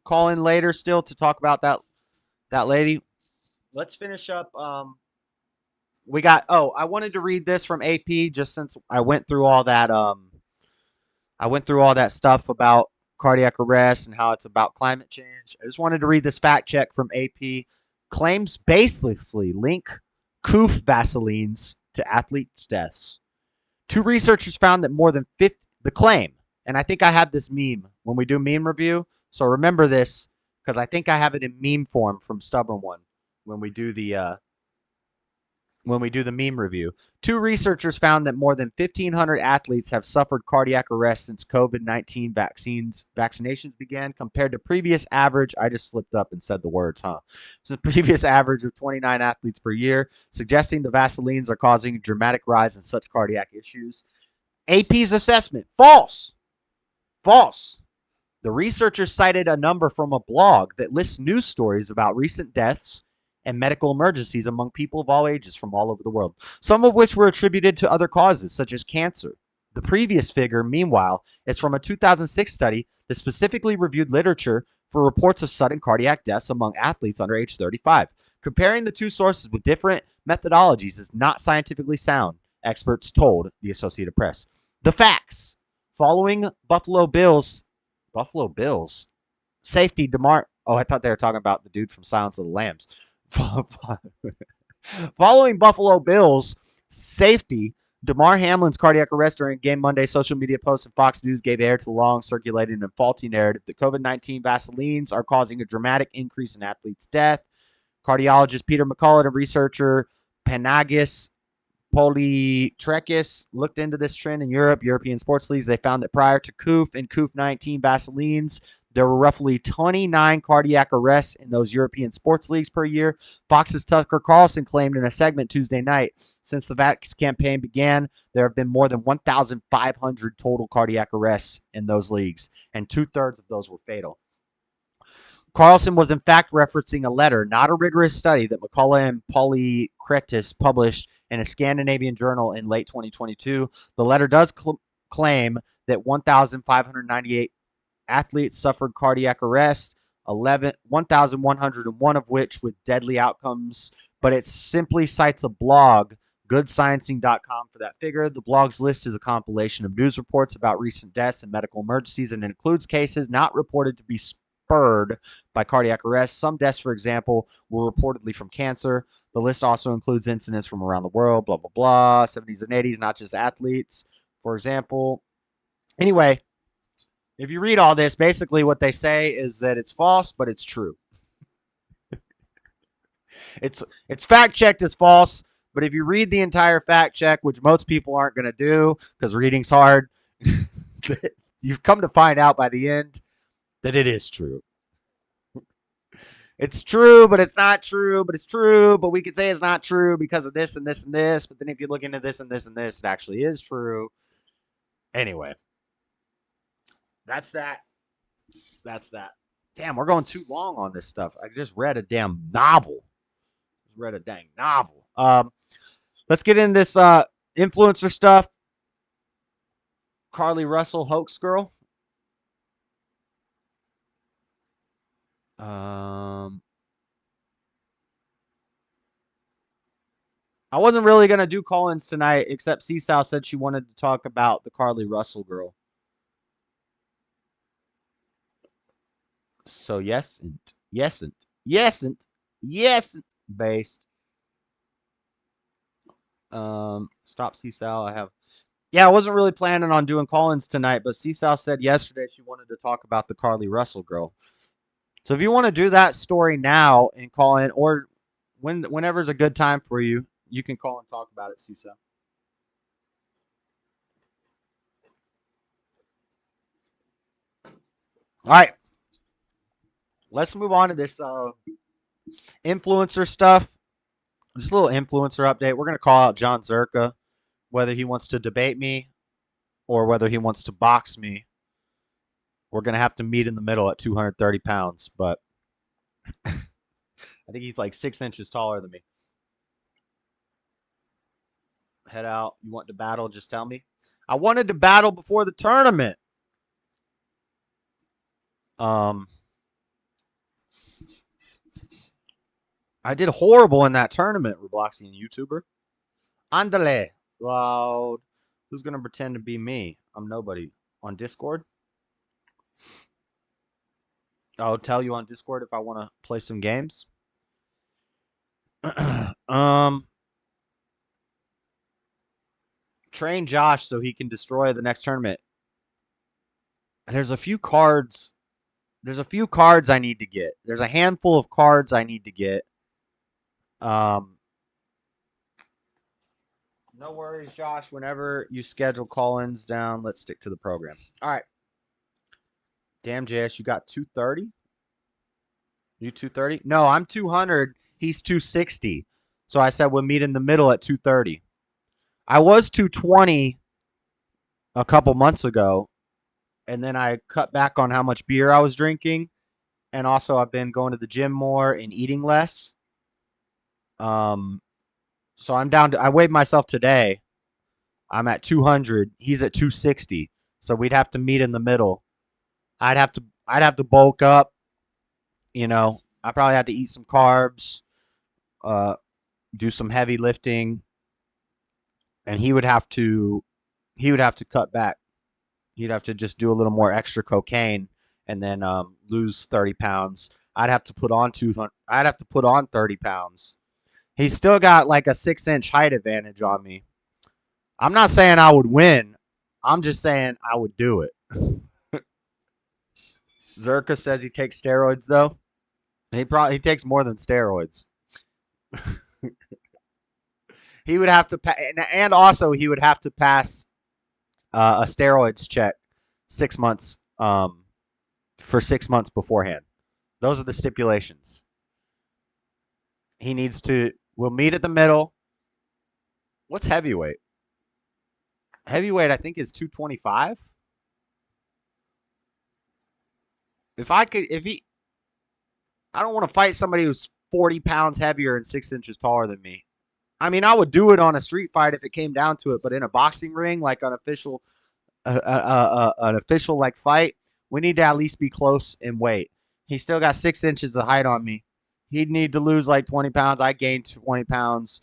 call in later still to talk about that lady? Let's finish up. We got. Oh, I wanted to read this from AP just since I went through all that. I went through all that stuff about cardiac arrest and how it's about climate change. I just wanted to read this fact check from AP. Claims baselessly link coof Vaselines to athletes' deaths. 2 researchers found that more than 50 the claim, and I think I have this meme when we do meme review. So remember this because I think I have it in meme form from Stubborn One when we do the meme review. 2 researchers found that more than 1,500 athletes have suffered cardiac arrest since COVID-19 vaccinations began, compared to previous average. I just slipped up and said the words, huh? So the previous average of 29 athletes per year, suggesting the Vaselines are causing a dramatic rise in such cardiac issues. AP's assessment, false. False. The researchers cited a number from a blog that lists news stories about recent deaths and medical emergencies among people of all ages from all over the world, some of which were attributed to other causes, such as cancer. The previous figure, meanwhile, is from a 2006 study that specifically reviewed literature for reports of sudden cardiac deaths among athletes under age 35. Comparing the 2 sources with different methodologies is not scientifically sound, experts told the Associated Press. The facts. Following Buffalo Bills safety DeMar. Oh, I thought they were talking about the dude from Silence of the Lambs. Following Buffalo Bills safety, Damar Hamlin's cardiac arrest during game Monday, social media posts and Fox News gave air to the long circulating and faulty narrative that COVID-19 Vaselines are causing a dramatic increase in athletes' death. Cardiologist Peter McCullough and researcher Panagis Polytrekis looked into this trend in European sports leagues. They found that prior to COOF and COOF-19 Vaselines, there were roughly 29 cardiac arrests in those European sports leagues per year. Fox's Tucker Carlson claimed in a segment Tuesday night, since the Vax campaign began, there have been more than 1,500 total cardiac arrests in those leagues, and 2/3 of those were fatal. Carlson was in fact referencing a letter, not a rigorous study, that McCullough and Polytrekis published in a Scandinavian journal in late 2022. The letter does claim that 1,598 athletes suffered cardiac arrest, 1,101 of which with deadly outcomes, but it simply cites a blog, goodsciencing.com, for that figure. The blog's list is a compilation of news reports about recent deaths and medical emergencies and includes cases not reported to be spurred by cardiac arrest. Some deaths, for example, were reportedly from cancer. The list also includes incidents from around the world, blah, blah, blah, 70s and 80s, not just athletes, for example. Anyway, if you read all this, basically what they say is that it's false, but it's true. It's fact-checked as false, but if you read the entire fact check, which most people aren't going to do because reading's hard, you've come to find out by the end that it is true. It's true, but it's not true, but it's true, but we could say it's not true because of this and this and this, but then if you look into this and this and this, it actually is true. Anyway, that's that. That's that. Damn, we're going too long on this stuff. I just read a damn novel. Read a dang novel. Let's get in this influencer stuff. Carly Russell, hoax girl. I wasn't really going to do call-ins tonight, except Seasal said she wanted to talk about the Carly Russell girl. So yesn't, based. Stop Seasal. I wasn't really planning on doing call-ins tonight, but Seasal said yesterday she wanted to talk about the Carly Russell girl. So if you want to do that story now and call in, or whenever's a good time for you, you can call and talk about it, Seasal. All right. Let's move on to this influencer stuff. Just a little influencer update. We're going to call out Jon Zherka, whether he wants to debate me or whether he wants to box me. We're going to have to meet in the middle at 230 pounds, but I think he's like 6 inches taller than me. Head out. You want to battle? Just tell me. I wanted to battle before the tournament. I did horrible in that tournament, Robloxian YouTuber. Andale. Loud. Who's going to pretend to be me? I'm nobody. On Discord? I'll tell you on Discord if I want to play some games. Train Josh so he can destroy the next tournament. There's a few cards. There's a few cards I need to get. There's a handful of cards I need to get. No worries, Josh. Whenever you schedule call-ins down, let's stick to the program. All right. Damn, JS, you got 230? You 230? No, I'm 200. He's 260. So I said we'll meet in the middle at 230. I was 220 a couple months ago, and then I cut back on how much beer I was drinking, and also I've been going to the gym more and eating less. So I'm down to, I weighed myself today. I'm at 200. He's at 260. So we'd have to meet in the middle. I'd have to bulk up. You know, I probably have to eat some carbs, do some heavy lifting, and he would have to cut back. He'd have to just do a little more extra cocaine and then lose 30 pounds. I'd have to put on 200. I'd have to put on 30 pounds. He's still got like a 6-inch height advantage on me. I'm not saying I would win. I'm just saying I would do it. Zherka says he takes steroids though. He takes more than steroids. He would have to and also he would have to pass a steroids check 6 months for 6 months beforehand. Those are the stipulations. He needs to. We'll meet at the middle. What's heavyweight? Heavyweight, I think, is 225. I don't want to fight somebody who's 40 pounds heavier and 6 inches taller than me. I mean, I would do it on a street fight if it came down to it, but in a boxing ring, like an official like fight, we need to at least be close in weight. He's still got 6 inches of height on me. He'd need to lose like 20 pounds. I gained 20 pounds,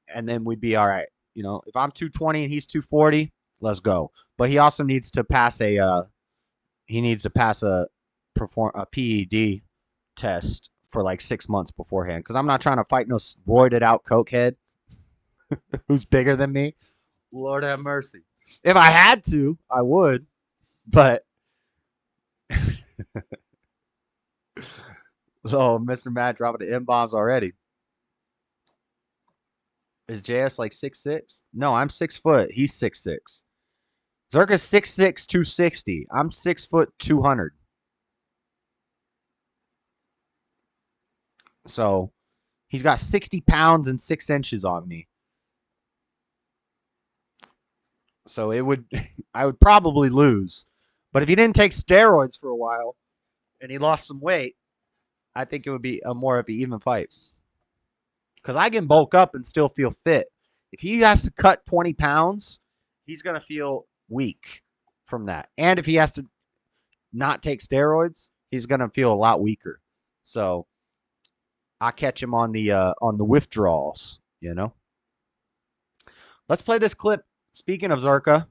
and then we'd be all right. You know, if I'm 220 and he's 240, let's go. But he also needs to pass a PED test for like 6 months beforehand. Because I'm not trying to fight no roided out cokehead who's bigger than me. Lord have mercy. If I had to, I would. But oh, Mr. Matt dropping the M-bombs already. Is JS like 6'6"? No, I'm 6 foot. He's 6'6". Zherka's 6'6", 260. I'm 6 foot, 200. So he's got 60 pounds and 6 inches on me. So I would probably lose. But if he didn't take steroids for a while and he lost some weight, I think it would be a more of an even fight. Because I can bulk up and still feel fit. If he has to cut 20 pounds, he's going to feel weak from that. And if he has to not take steroids, he's going to feel a lot weaker. So I catch him on the withdrawals, you know. Let's play this clip. Speaking of Zherka,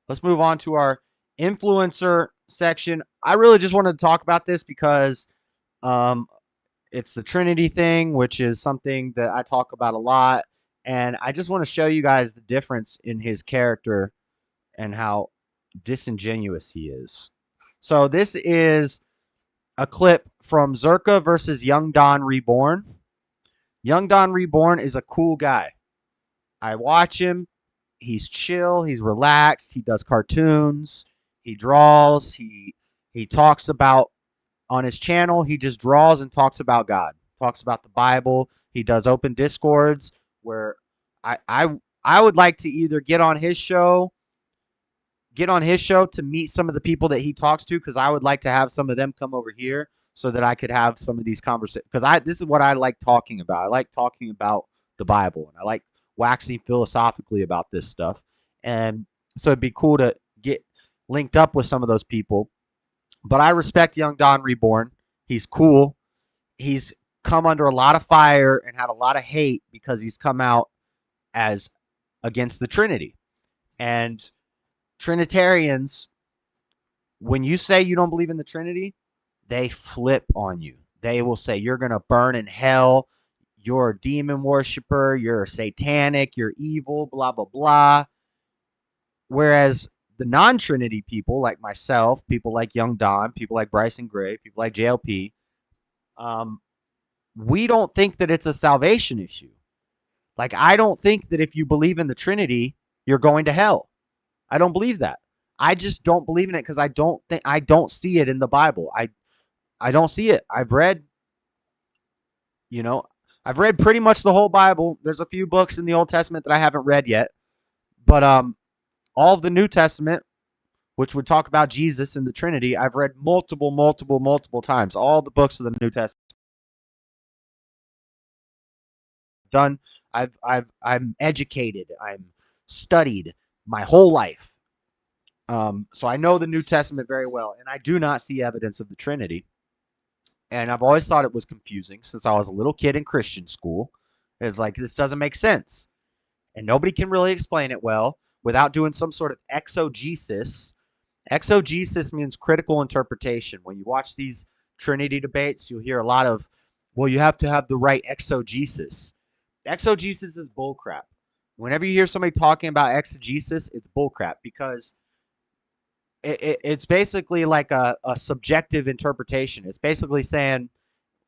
let's move on to our influencer section. I really just wanted to talk about this because it's the Trinity thing, which is something that I talk about a lot. And I just want to show you guys the difference in his character and how disingenuous he is. So this is a clip from Zherka versus Young Don Reborn. Young Don Reborn is a cool guy. I watch him. He's chill. He's relaxed. He does cartoons. He draws. He talks about, on his channel, he just draws and talks about God. Talks about the Bible. He does open discords where I would like to either get on his show to meet some of the people that he talks to, because I would like to have some of them come over here so that I could have some of these conversations. Because this is what I like talking about. I like talking about the Bible, and I like waxing philosophically about this stuff. And so it'd be cool to get linked up with some of those people. But I respect Young Don Reborn. He's cool. He's come under a lot of fire and had a lot of hate because he's come out as against the Trinity. And Trinitarians, when you say you don't believe in the Trinity, they flip on you. They will say you're going to burn in hell. You're a demon worshiper. You're satanic. You're evil, blah, blah, blah. Whereas the non-Trinity people like myself, people like Young Don, people like Bryson Gray, people like J.O.P., we don't think that it's a salvation issue. Like, I don't think that if you believe in the Trinity, you're going to hell. I don't believe that. I just don't believe in it because I don't see it in the Bible. I don't see it. I've read pretty much the whole Bible. There's a few books in the Old Testament that I haven't read yet. But all of the New Testament, which would talk about Jesus and the Trinity, I've read multiple times. All the books of the New Testament. I'm educated. I'm studied my whole life. So I know the New Testament very well, and I do not see evidence of the Trinity. And I've always thought it was confusing since I was a little kid in Christian school. It's like, this doesn't make sense. And nobody can really explain it well without doing some sort of exegesis. Exegesis means critical interpretation. When you watch these Trinity debates, you'll hear a lot of, well, you have to have the right exegesis. Exegesis is bullcrap. Whenever you hear somebody talking about exegesis, it's bullcrap because it's basically like a subjective interpretation. It's basically saying,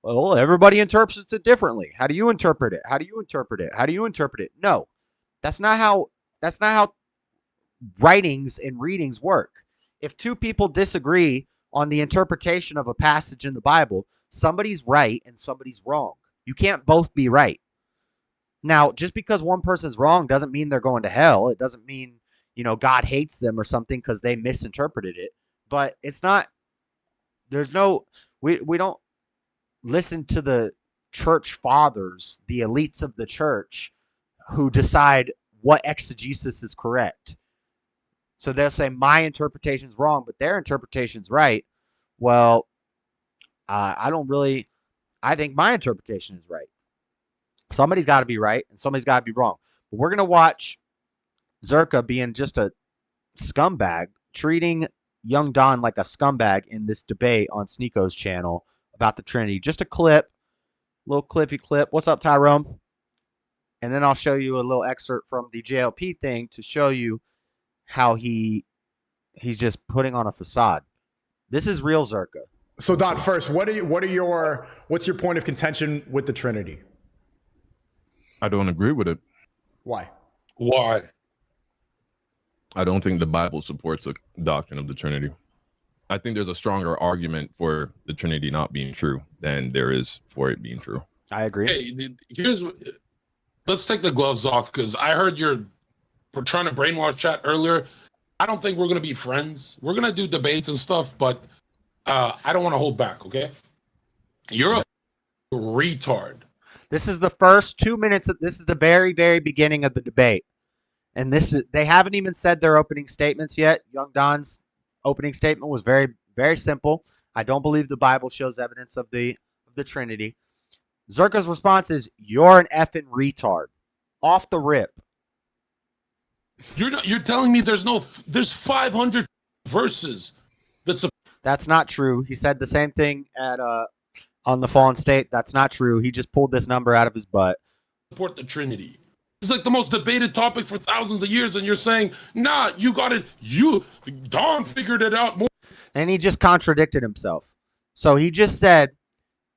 well, everybody interprets it differently. How do you interpret it? How do you interpret it? How do you interpret it? No, that's not how writings and readings work. If two people disagree on the interpretation of a passage in the Bible, somebody's right and somebody's wrong. You can't both be right. Now, just because one person's wrong doesn't mean they're going to hell. It doesn't mean, God hates them or something because they misinterpreted it. But it's not, we don't listen to the church fathers, the elites of the church, who decide what exegesis is correct. So they'll say, my interpretation's wrong, but their interpretation's right. Well, I think my interpretation is right. Somebody's got to be right and somebody's got to be wrong. But we're going to watch Zherka being just a scumbag, treating Young Don like a scumbag in this debate on Sneako's channel about the Trinity. Just a clip, little clippy clip. What's up, Tyrone? And then I'll show you a little excerpt from the J.O.P. thing to show you how he's just putting on a facade. This is real Zherka. So, Don, first, what's your point of contention with the Trinity? I don't agree with it. Why? I don't think the Bible supports the doctrine of the Trinity. I think there's a stronger argument for the Trinity not being true than there is for it being true. I agree. Hey, let's take the gloves off because I heard you're trying to brainwash chat earlier. I don't think we're going to be friends. We're going to do debates and stuff, but I don't want to hold back, okay? You're a retard. This is the first 2 minutes. This is the very, very beginning of the debate. And they haven't even said their opening statements yet. Young Don's opening statement was very, very simple. I don't believe the Bible shows evidence of the Trinity. Zherka's response is, you're an effing retard. Off the rip. You're telling me there's 500 verses That's not true. He said the same thing at on the Fallen State. That's not true. He just pulled this number out of his butt. Support the Trinity. It's like the most debated topic for thousands of years, and you're saying, nah, you got it. Don figured it out more. And he just contradicted himself. So he just said,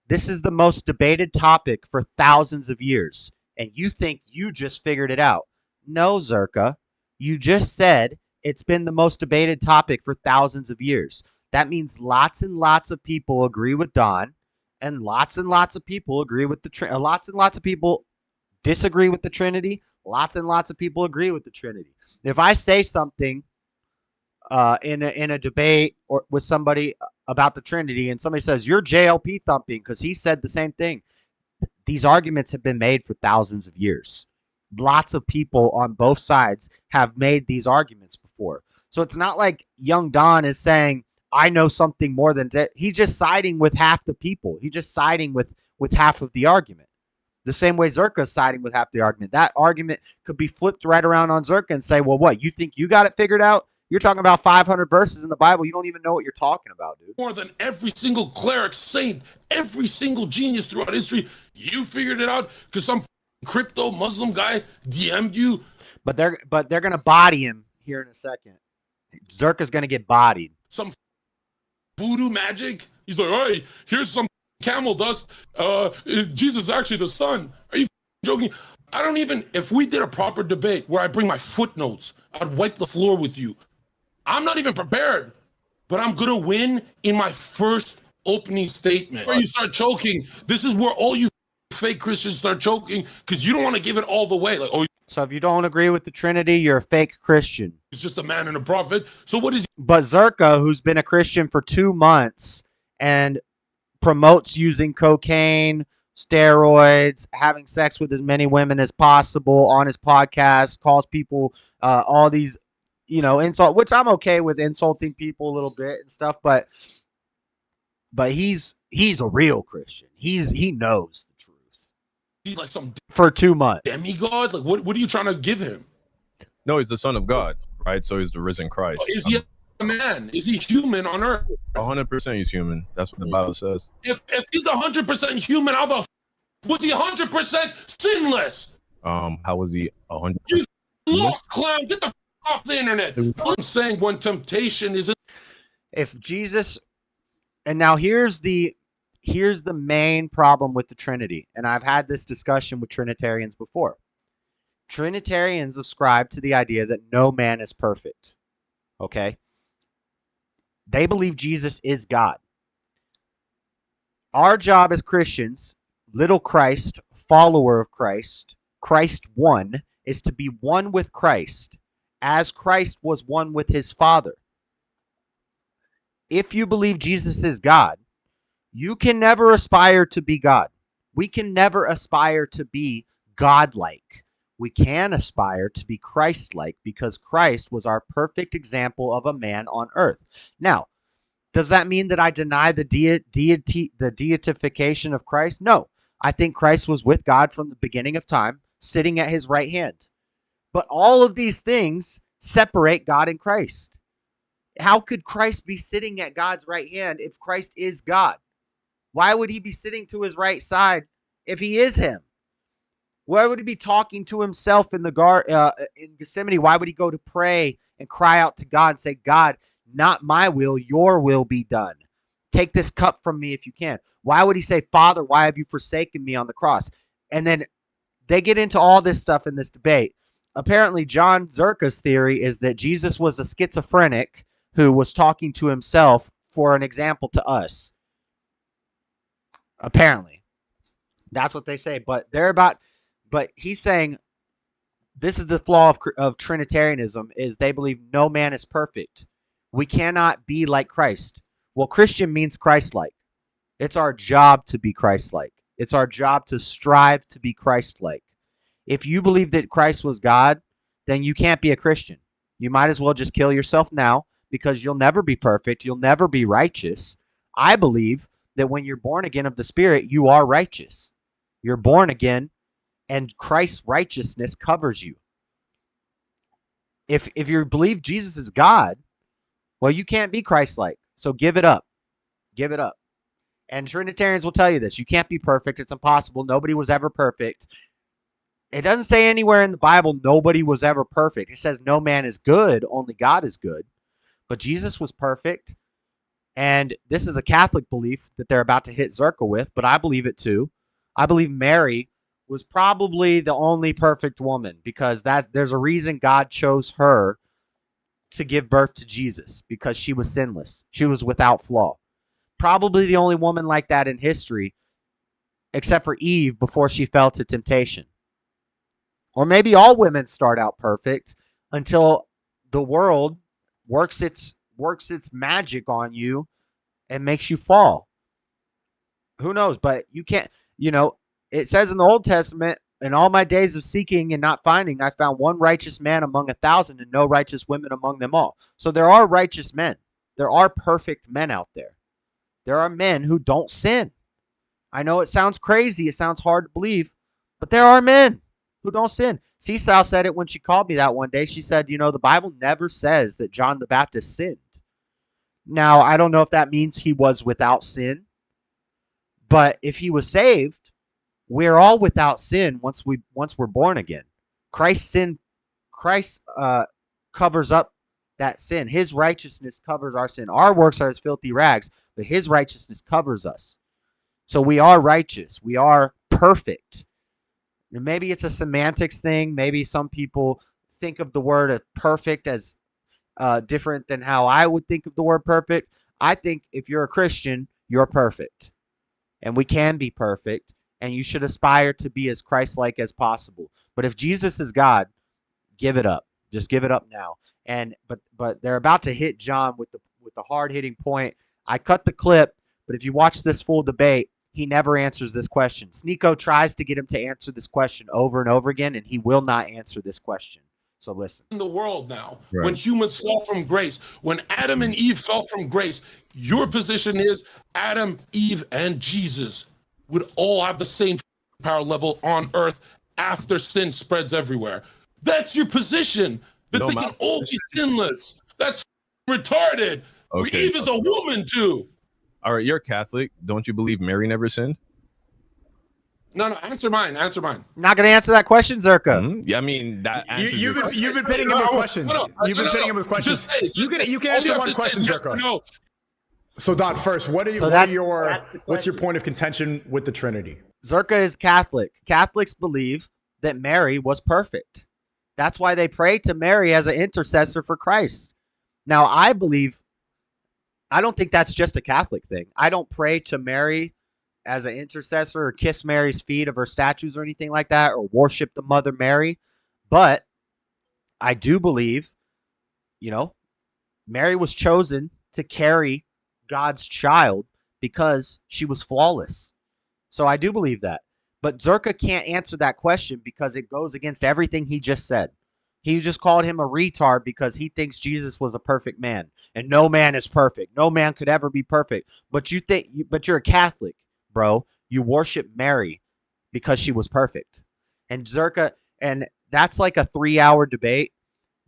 this is the most debated topic for thousands of years, and you think you just figured it out. No, Zherka. You just said it's been the most debated topic for thousands of years. That means lots and lots of people agree with Don, and lots of people agree with the lots and lots of people disagree with the Trinity. Lots and lots of people agree with the Trinity. If I say something in a debate or with somebody about the Trinity, and somebody says you're JLP thumping because he said the same thing, these arguments have been made for thousands of years. Lots of people on both sides have made these arguments before. So it's not like young Don is saying, I know something more than that. He's just siding with half the people. He's just siding with half of the argument. The same way Zherka is siding with half the argument. That argument could be flipped right around on Zherka and say, well, what, you think you got it figured out? You're talking about 500 verses in the Bible. You don't even know what you're talking about, dude. More than every single cleric, saint, every single genius throughout history. You figured it out because some crypto Muslim guy DM'd you. But they're going to body him here in a second. Zherka's going to get bodied. Some voodoo magic. He's like, hey, here's some camel dust. Jesus is actually the son. Are you joking? I don't even, if we did a proper debate where I bring my footnotes, I'd wipe the floor with you. I'm not even prepared, but I'm going to win in my first opening statement. Where you start choking, this is where all you fake Christians start choking because you don't want to give it all the way. Like, oh, so if you don't agree with the Trinity, you're a fake Christian. He's just a man and a prophet. So what is he? But Zherka, who's been a Christian for 2 months and promotes using cocaine, steroids, having sex with as many women as possible on his podcast, calls people all these, insult, which I'm okay with insulting people a little bit and stuff, but he's a real Christian. He knows the truth. He's like some for 2 months. Demigod? Like what are you trying to give him? No, he's the son of God, right? So he's the risen Christ. Is he a man? Is he human on earth? 100% he's human. That's what the Bible says. If he's 100% human, how the was he 100% sinless? How was he 100%? You lost clown. Get the off the internet. I'm saying when temptation is. If Jesus, and now here's the main problem with the Trinity, and I've had this discussion with Trinitarians before. Trinitarians ascribe to the idea that no man is perfect. Okay? They believe Jesus is God. Our job as Christians, little Christ, follower of Christ, Christ one, is to be one with Christ, as Christ was one with his Father. If you believe Jesus is God, you can never aspire to be God. We can never aspire to be godlike. We can aspire to be Christ-like because Christ was our perfect example of a man on earth. Now, does that mean that I deny the deification of Christ? No. I think Christ was with God from the beginning of time, sitting at his right hand. But all of these things separate God and Christ. How could Christ be sitting at God's right hand if Christ is God? Why would he be sitting to his right side if he is him? Why would he be talking to himself in the garden in Gethsemane? Why would he go to pray and cry out to God and say, God, not my will, your will be done. Take this cup from me if you can. Why would he say, Father, why have you forsaken me on the cross? And then they get into all this stuff in this debate. Apparently, Jon Zherka's theory is that Jesus was a schizophrenic who was talking to himself for an example to us. Apparently. That's what they say. But he's saying this is the flaw of Trinitarianism is they believe no man is perfect. We cannot be like Christ. Well, Christian means Christ-like. It's our job to be Christ-like. It's our job to strive to be Christ-like. If you believe that Christ was God, then you can't be a Christian. You might as well just kill yourself now because you'll never be perfect. You'll never be righteous. I believe that when you're born again of the Spirit, you are righteous. You're born again, and Christ's righteousness covers you. If you believe Jesus is God, well, you can't be Christ-like. So give it up. Give it up. And Trinitarians will tell you this. You can't be perfect. It's impossible. Nobody was ever perfect. It doesn't say anywhere in the Bible nobody was ever perfect. It says no man is good, only God is good. But Jesus was perfect. And this is a Catholic belief that they're about to hit Zherka with, but I believe it too. I believe Mary was probably the only perfect woman because there's a reason God chose her to give birth to Jesus, because she was sinless. She was without flaw. Probably the only woman like that in history, except for Eve before she fell to temptation. Or maybe all women start out perfect until the world works its magic on you and makes you fall. Who knows? But you can't, it says in the Old Testament, in all my days of seeking and not finding, I found one righteous man among 1,000 and no righteous women among them all. So there are righteous men. There are perfect men out there. There are men who don't sin. I know it sounds crazy. It sounds hard to believe, but there are men who don't sin. Seasal said it when she called me that one day. She said, the Bible never says that John the Baptist sinned. Now, I don't know if that means he was without sin, but if he was saved, we're all without sin once we're born again. Christ covers up that sin. His righteousness covers our sin. Our works are as filthy rags, but his righteousness covers us. So we are righteous. We are perfect. And maybe it's a semantics thing. Maybe some people think of the word perfect as different than how I would think of the word perfect. I think if you're a Christian, you're perfect. And we can be perfect. And you should aspire to be as Christ-like as possible. But if Jesus is God, give it up. Just give it up now. And but they're about to hit John with the hard-hitting point. I cut the clip, but if you watch this full debate, he never answers this question. Sneeko tries to get him to answer this question over and over again, and he will not answer this question. So listen. In the world now, when humans fell from grace, when Adam and Eve fell from grace, your position is Adam, Eve, and Jesus would all have the same power level on earth after sin spreads everywhere. That's your position. That they can all be sinless. That's retarded. Okay. Eve is a woman too. All right, you're Catholic. Don't you believe Mary never sinned? No, answer mine. Answer mine. Not going to answer that question, Zherka. Yeah, I mean that. You've been pitting him with questions. You've been pitting him with questions. You can answer one question, Zherka. No. So, Don, first, what's your point of contention with the Trinity? Zherka is Catholic. Catholics believe that Mary was perfect. That's why they pray to Mary as an intercessor for Christ. Now, I don't think that's just a Catholic thing. I don't pray to Mary as an intercessor or kiss Mary's feet of her statues or anything like that or worship the Mother Mary. But I do believe, Mary was chosen to carry God's child because she was flawless. So I do believe that. But Zherka can't answer that question because it goes against everything he just said. He just called him a retard because he thinks Jesus was a perfect man. And no man is perfect. No man could ever be perfect. But you're a Catholic, bro. You worship Mary because she was perfect. And Zherka, and that's like a 3-hour debate.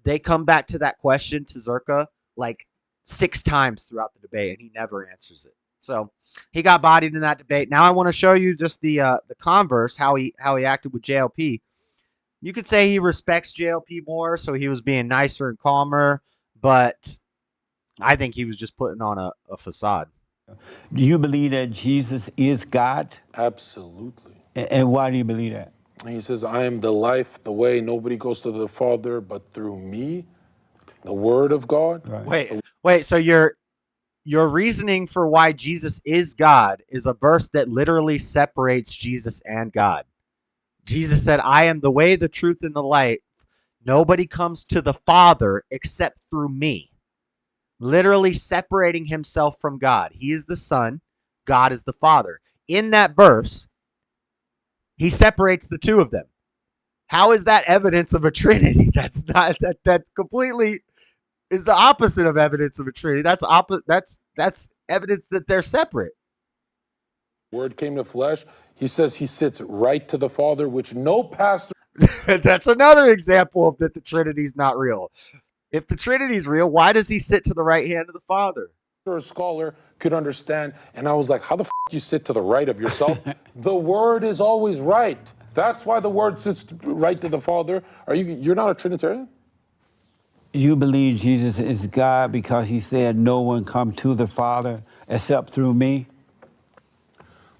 They come back to that question to Zherka like 6 times throughout the debate, and he never answers it. So he got bodied in that debate. Now I want to show you just the converse, how he acted with J.O.P. You could say he respects J.O.P. more, so he was being nicer and calmer, but I think he was just putting on a facade. Do you believe that Jesus is God? Absolutely. And why do you believe that? He says, I am the life, the way. Nobody goes to the Father but through me, the Word of God. Right. Wait. So your reasoning for why Jesus is God is a verse that literally separates Jesus and God. Jesus said, I am the way, the truth, and the light. Nobody comes to the Father except through me. Literally separating himself from God. He is the Son. God is the Father. In that verse, he separates the two of them. How is that evidence of a Trinity? That's not that completely is the opposite of evidence of a Trinity. That's evidence that they're separate. Word came to flesh. He says he sits right to the Father, which no pastor. That's another example of that the Trinity's not real. If the Trinity's real, why does he sit to the right hand of the Father? A scholar could understand. And I was like, how the f you sit to the right of yourself? The word is always right. That's why the word sits right to the Father. You're not a Trinitarian? You believe Jesus is God because he said no one come to the Father except through me?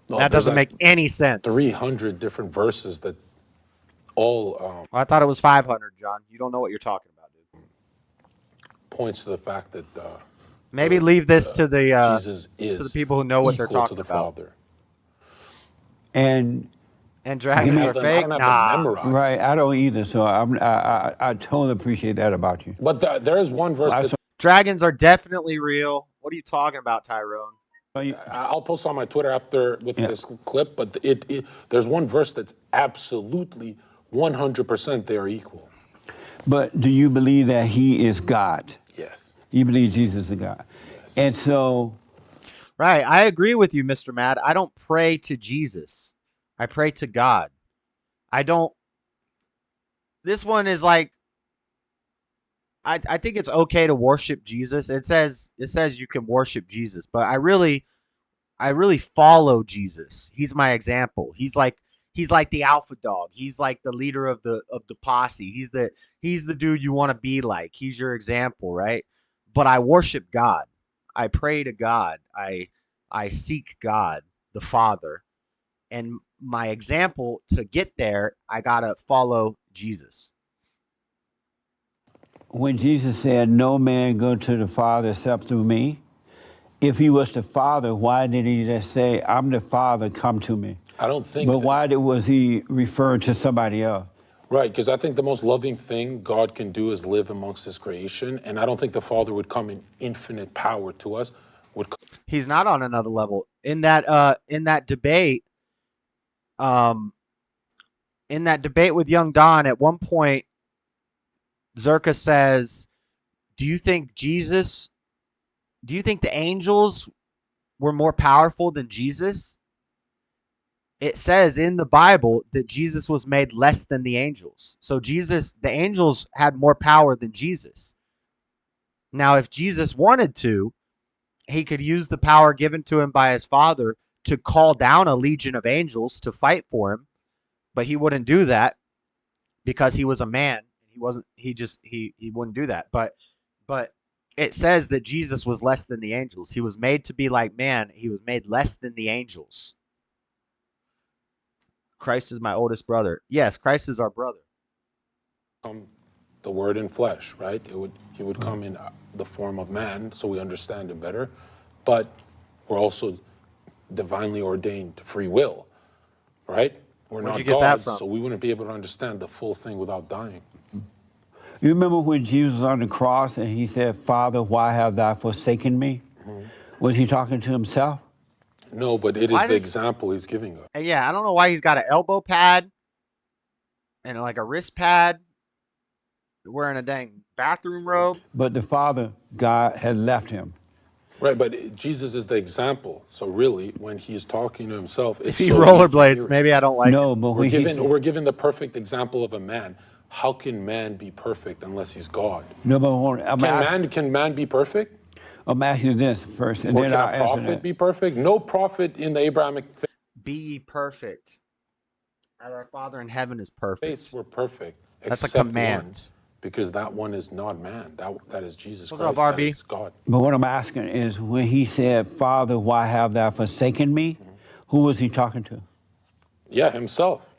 No, that doesn't make any sense. 300 different verses that all... I thought it was 500, John. You don't know what you're talking about, dude. Points to the fact that... Maybe leave this to the Jesus is to the people who know what they're talking to the about. Father. And dragons are fake? Nah. Right, I don't either, so I totally appreciate that about you. But there is one verse that... Dragons are definitely real. What are you talking about, Tyrone? I'll post on my Twitter after with this clip, but there's one verse that's absolutely 100% they are equal. But do you believe that he is God? Yes. You believe Jesus is God? Yes. And so... Right, I agree with you, Mr. Mad. I don't pray to Jesus. I pray to God. I don't... This one is like... I think it's okay to worship Jesus. It says you can worship Jesus, but I really follow Jesus. He's my example. He's like the alpha dog. He's like the leader of the posse. He's the dude you want to be like. He's your example, right? But I worship God. I pray to God. I seek God, the Father. And my example to get there, I gotta follow Jesus. When Jesus said, no man go to the Father except through me, if he was the Father, why did he just say, I'm the Father, come to me? I don't think... But why was he referring to somebody else? Right, because I think the most loving thing God can do is live amongst his creation, and I don't think the Father would come in infinite power to us. He's not on another level. In that debate, with Young Don, at one point, Zherka says, do you think the angels were more powerful than Jesus? It says in the Bible that Jesus was made less than the angels. So the angels had more power than Jesus. Now, if Jesus wanted to, he could use the power given to him by his Father to call down a legion of angels to fight for him, but he wouldn't do that because he was a man. He wouldn't do that. But it says that Jesus was less than the angels. He was made to be like man. He was made less than the angels. Christ is my oldest brother. Yes, Christ is our brother. The word in flesh, right? He would come in the form of man, so we understand it better. But we're also divinely ordained free will, right? We're not gods, so we wouldn't be able to understand the full thing without dying. You remember when Jesus was on the cross and he said, Father, why have thou forsaken me? Mm-hmm. Was he talking to himself? No, but it is the example he's giving us. Yeah, I don't know why he's got an elbow pad and like a wrist pad, wearing a dang bathroom robe. But the Father, God, had left him. Right, but Jesus is the example. So really, when he's talking to himself, it's he rollerblades. Maybe I don't like it. But we're given the perfect example of a man. How can man be perfect unless he's God? No, but can man be perfect? I'm asking you this first, and or then can I'll a prophet be perfect? No prophet in the Abrahamic faith. Be ye perfect, as our Father in heaven is perfect. We're perfect. That's a command. One, because that one is not man. That is Jesus What's Christ. Up, that is God. But what I'm asking is, when he said, Father, why have thou forsaken me? Who was he talking to? Yeah, himself.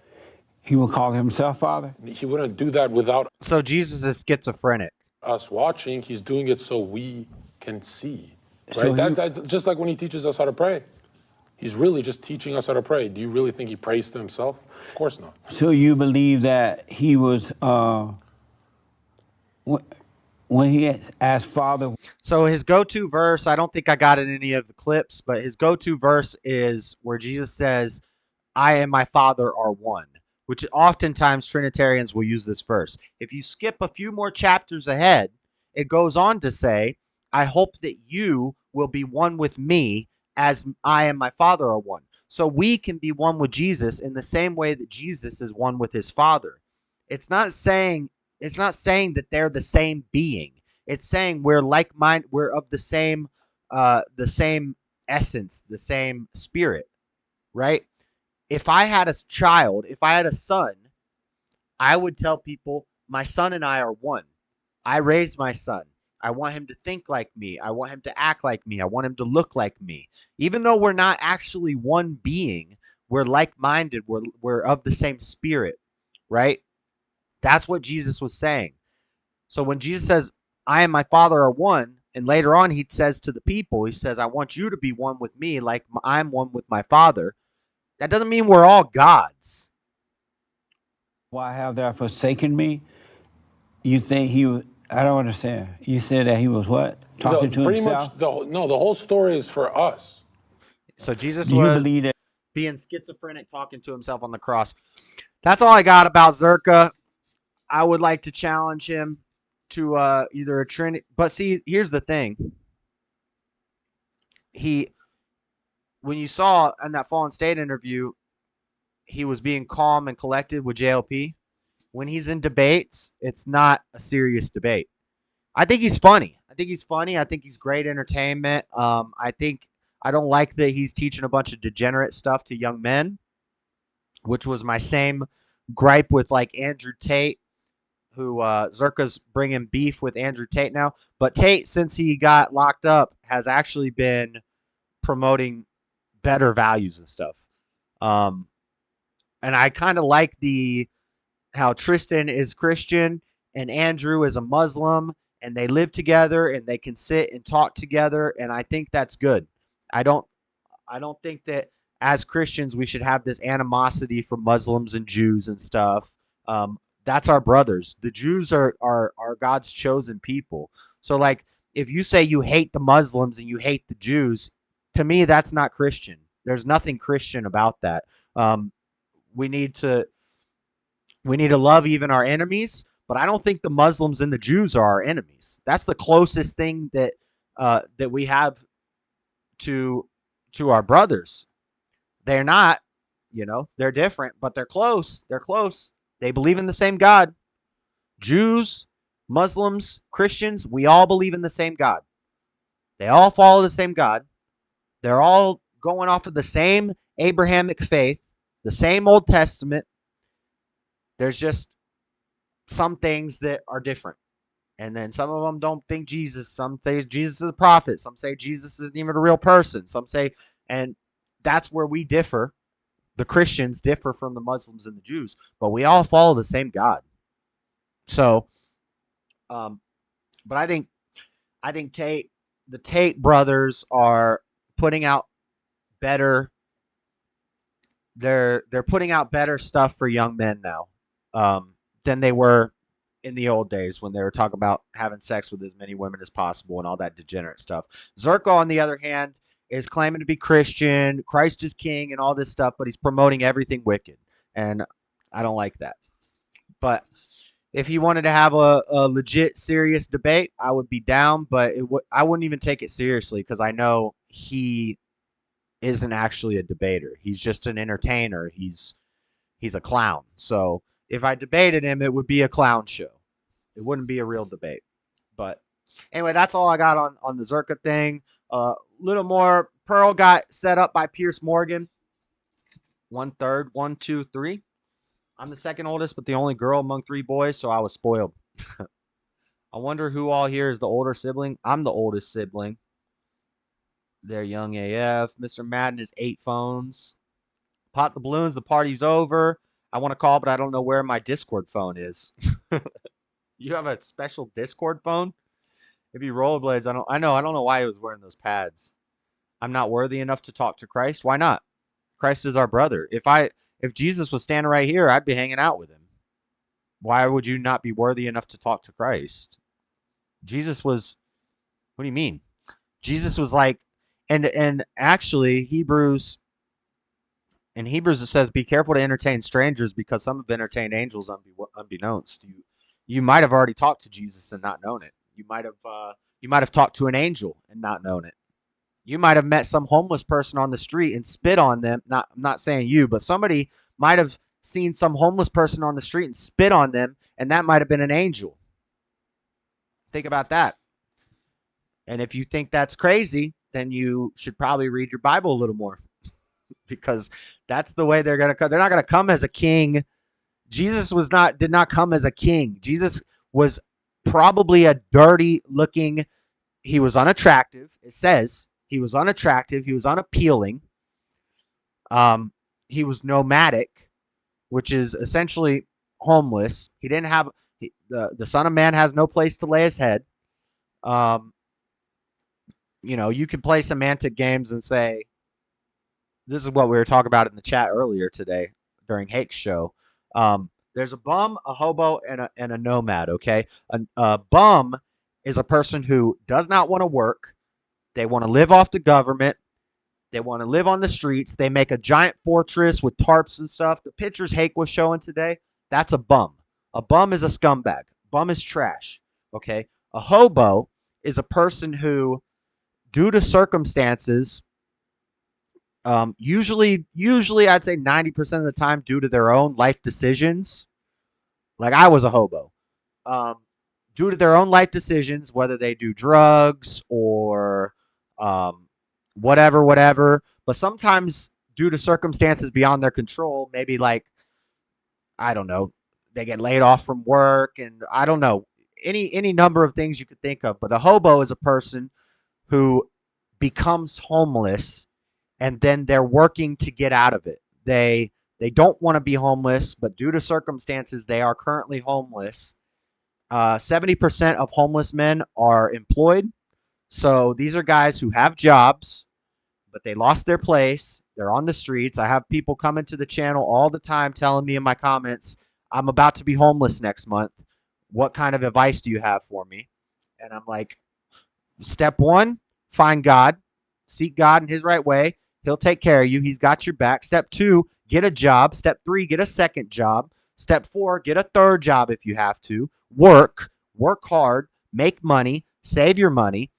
He would call himself Father? He wouldn't do that without... So Jesus is schizophrenic. Us watching, he's doing it so we can see. Right? So just like when he teaches us how to pray. He's really just teaching us how to pray. Do you really think he prays to himself? Of course not. So you believe that he was... when he asked Father... So his go-to verse, I don't think I got in any of the clips, but his go-to verse is where Jesus says, I and my Father are one, which oftentimes Trinitarians will use this verse. If you skip a few more chapters ahead, it goes on to say, I hope that you will be one with me as I and my Father are one. So we can be one with Jesus in the same way that Jesus is one with his Father. It's not saying that they're the same being. It's saying we're like mind. We're of the same essence, the same spirit, right? If I had a child, if I had a son, I would tell people my son and I are one. I raised my son. I want him to think like me. I want him to act like me. I want him to look like me. Even though we're not actually one being, we're like-minded. We're of the same spirit, right? That's what Jesus was saying. So when Jesus says, I and my Father are one, and later on he says to the people, he says, I want you to be one with me like I'm one with my Father. That doesn't mean we're all gods. Why have thou forsaken me? You think he was, I don't understand. You said that he was what? Talking to pretty himself? much the whole story is for us. So Jesus Do you was believe that? being schizophrenic, talking to himself on the cross. That's all I got about Zherka. I would like to challenge him to either a Trinity. But see, here's the thing. When you saw in that Fallen State interview, he was being calm and collected with J.O.P. When he's in debates, it's not a serious debate. I think he's funny. I think he's great entertainment. I don't like that he's teaching a bunch of degenerate stuff to young men, which was my same gripe with like Andrew Tate, who Zherka's bringing beef with Andrew Tate now. But Tate, since he got locked up, has actually been promoting better values and stuff. And I kind of like how Tristan is Christian and Andrew is a Muslim, and they live together and they can sit and talk together, and I think that's good. I don't think that as Christians we should have this animosity for Muslims and Jews and stuff. That's our brothers. The Jews are God's chosen people. So like if you say you hate the Muslims and you hate the Jews, to me that's not Christian. There's nothing Christian about that. We need to love even our enemies, but I don't think the Muslims and the Jews are our enemies. That's the closest thing that we have to our brothers. They're not, they're different, but they're close. They're close. They believe in the same God. Jews, Muslims, Christians, we all believe in the same God. They all follow the same God. They're all going off of the same Abrahamic faith, the same Old Testament. There's just some things that are different. And then some of them don't think Jesus. Some say Jesus is a prophet. Some say Jesus isn't even a real person. Some say, and that's where we differ. The Christians differ from the Muslims and the Jews, but we all follow the same God. So, but I think the Tate brothers are putting out better. They're putting out better stuff for young men now than they were in the old days when they were talking about having sex with as many women as possible and all that degenerate stuff. Zherka, on the other hand, is claiming to be Christian, Christ is king, and all this stuff, but he's promoting everything wicked, and I don't like that. But if he wanted to have a legit, serious debate, I would be down, but I wouldn't even take it seriously because I know he isn't actually a debater. He's just an entertainer. He's a clown. So if I debated him, it would be a clown show. It wouldn't be a real debate. But anyway, that's all I got on the Zherka thing. Little more. Pearl got set up by Piers Morgan. 1/3, 1, 2, 3. I'm the second oldest, but the only girl among 3 boys, so I was spoiled. I wonder who all here is the older sibling. I'm the oldest sibling. They're young AF. Mr. Madden is 8 phones. Pop the balloons. The party's over. I want to call, but I don't know where my Discord phone is. You have a special Discord phone? If he rollerblades, I don't know why he was wearing those pads. I'm not worthy enough to talk to Christ. Why not? Christ is our brother. If Jesus was standing right here, I'd be hanging out with him. Why would you not be worthy enough to talk to Christ? Jesus was, what do you mean? Jesus was like, and actually Hebrews it says, be careful to entertain strangers because some have entertained angels unbeknownst. You might have already talked to Jesus and not known it. You might have talked to an angel and not known it. You might have met some homeless person on the street and spit on them. I'm not saying you, but somebody might have seen some homeless person on the street and spit on them, and that might have been an angel. Think about that. And if you think that's crazy, then you should probably read your Bible a little more, because that's the way they're going to come. They're not going to come as a king. Jesus did not come as a king. Jesus was probably a dirty looking. He was unattractive. It says he was unattractive. He was unappealing. He was nomadic, which is essentially homeless. He didn't have the Son of Man has no place to lay his head. You can play semantic games and say, this is what we were talking about in the chat earlier today during Hake's show. There's a bum, a hobo, and a nomad, okay? A bum is a person who does not want to work. They want to live off the government. They want to live on the streets. They make a giant fortress with tarps and stuff. The pictures Hake was showing today, that's a bum. A bum is a scumbag. Bum is trash, okay? A hobo is a person who, due to circumstances, usually I'd say 90% of the time due to their own life decisions. Like I was a hobo. Due to their own life decisions, whether they do drugs or whatever. But sometimes due to circumstances beyond their control, maybe like, I don't know, they get laid off from work, and I don't know, any number of things you could think of. But a hobo is a person who becomes homeless, and then they're working to get out of it. They don't want to be homeless, but due to circumstances, they are currently homeless. 70% of homeless men are employed. So these are guys who have jobs, but they lost their place. They're on the streets. I have people coming to the channel all the time telling me in my comments, I'm about to be homeless next month. What kind of advice do you have for me? And I'm like, step one, find God. Seek God in his right way. He'll take care of you. He's got your back. Step two, get a job. Step three, get a second job. Step four, get a third job if you have to. Work hard, make money, save your money.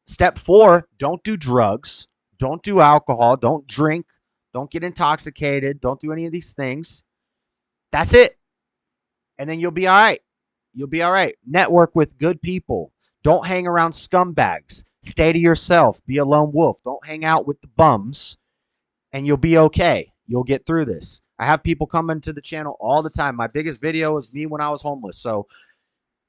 Step four, don't do drugs. Don't do alcohol. Don't drink. Don't get intoxicated. Don't do any of these things. That's it. And then you'll be all right. You'll be all right. Network with good people. Don't hang around scumbags. Stay to yourself. Be a lone wolf. Don't hang out with the bums, and you'll be okay. You'll get through this. I have people coming to the channel all the time. My biggest video was me when I was homeless. So,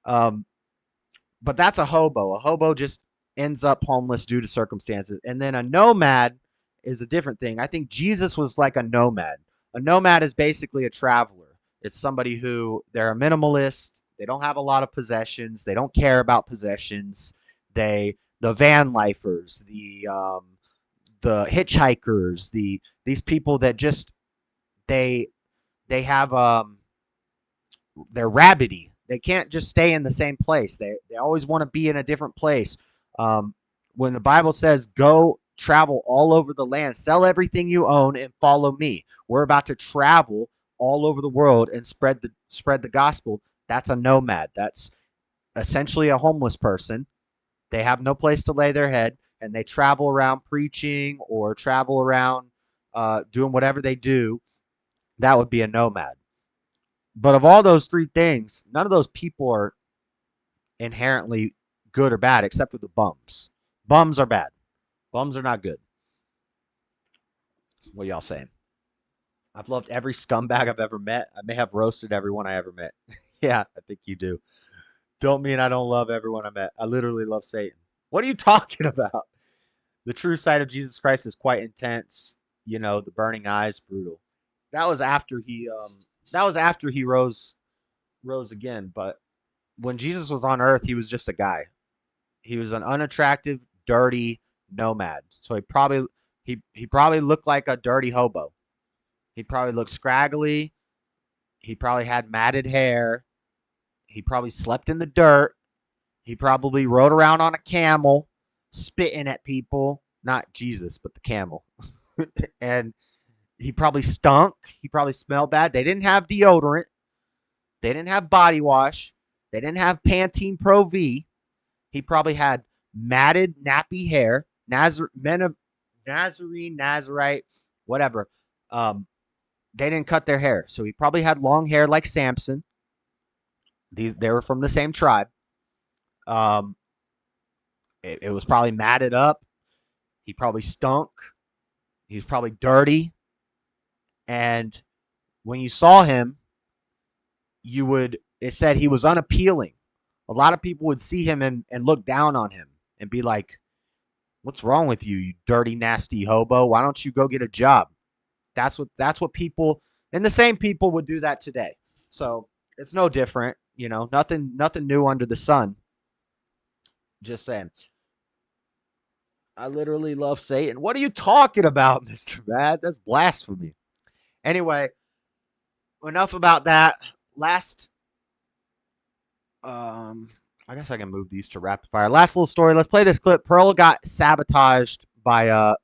but that's a hobo. A hobo just ends up homeless due to circumstances. And then a nomad is a different thing. I think Jesus was like a nomad. A nomad is basically a traveler. It's somebody who, they're a minimalist. They don't have a lot of possessions. They don't care about possessions. The van lifers, the hitchhikers, these people that just they have they're rabbity. They can't just stay in the same place. They always want to be in a different place. When the Bible says go travel all over the land, sell everything you own and follow me. We're about to travel all over the world and spread the gospel. That's a nomad. That's essentially a homeless person. They have no place to lay their head, and they travel around preaching or travel around doing whatever they do. That would be a nomad. But of all those three things, none of those people are inherently good or bad, except for the bums. Bums are bad. Bums are not good. What y'all saying? I've loved every scumbag I've ever met. I may have roasted everyone I ever met. Yeah, I think you do. Don't mean I don't love everyone I met. I literally love Satan. What are you talking about? The true sight of Jesus Christ is quite intense. You know, the burning eyes, brutal. That was after he rose again. But when Jesus was on earth, he was just a guy. He was an unattractive, dirty nomad. So he probably looked like a dirty hobo. He probably looked scraggly. He probably had matted hair. He probably slept in the dirt. He probably rode around on a camel, spitting at people. Not Jesus, but the camel. And he probably stunk. He probably smelled bad. They didn't have deodorant. They didn't have body wash. They didn't have Pantene Pro V. He probably had matted, nappy hair. Nazarene, Nazarite, whatever. they didn't cut their hair. So he probably had long hair like Samson. They were from the same tribe. It was probably matted up. He probably stunk. He was probably dirty. And when you saw him, it said he was unappealing. A lot of people would see him and look down on him and be like, what's wrong with you, you dirty, nasty hobo? Why don't you go get a job? That's what people, and the same people would do that today. So it's no different, nothing new under the sun. Just saying. I literally love Satan. What are you talking about, Mr. Mad? That's blasphemy. Anyway, enough about that. Last, I guess I can move these to rapid fire. Last little story. Let's play this clip. Pearl got sabotaged by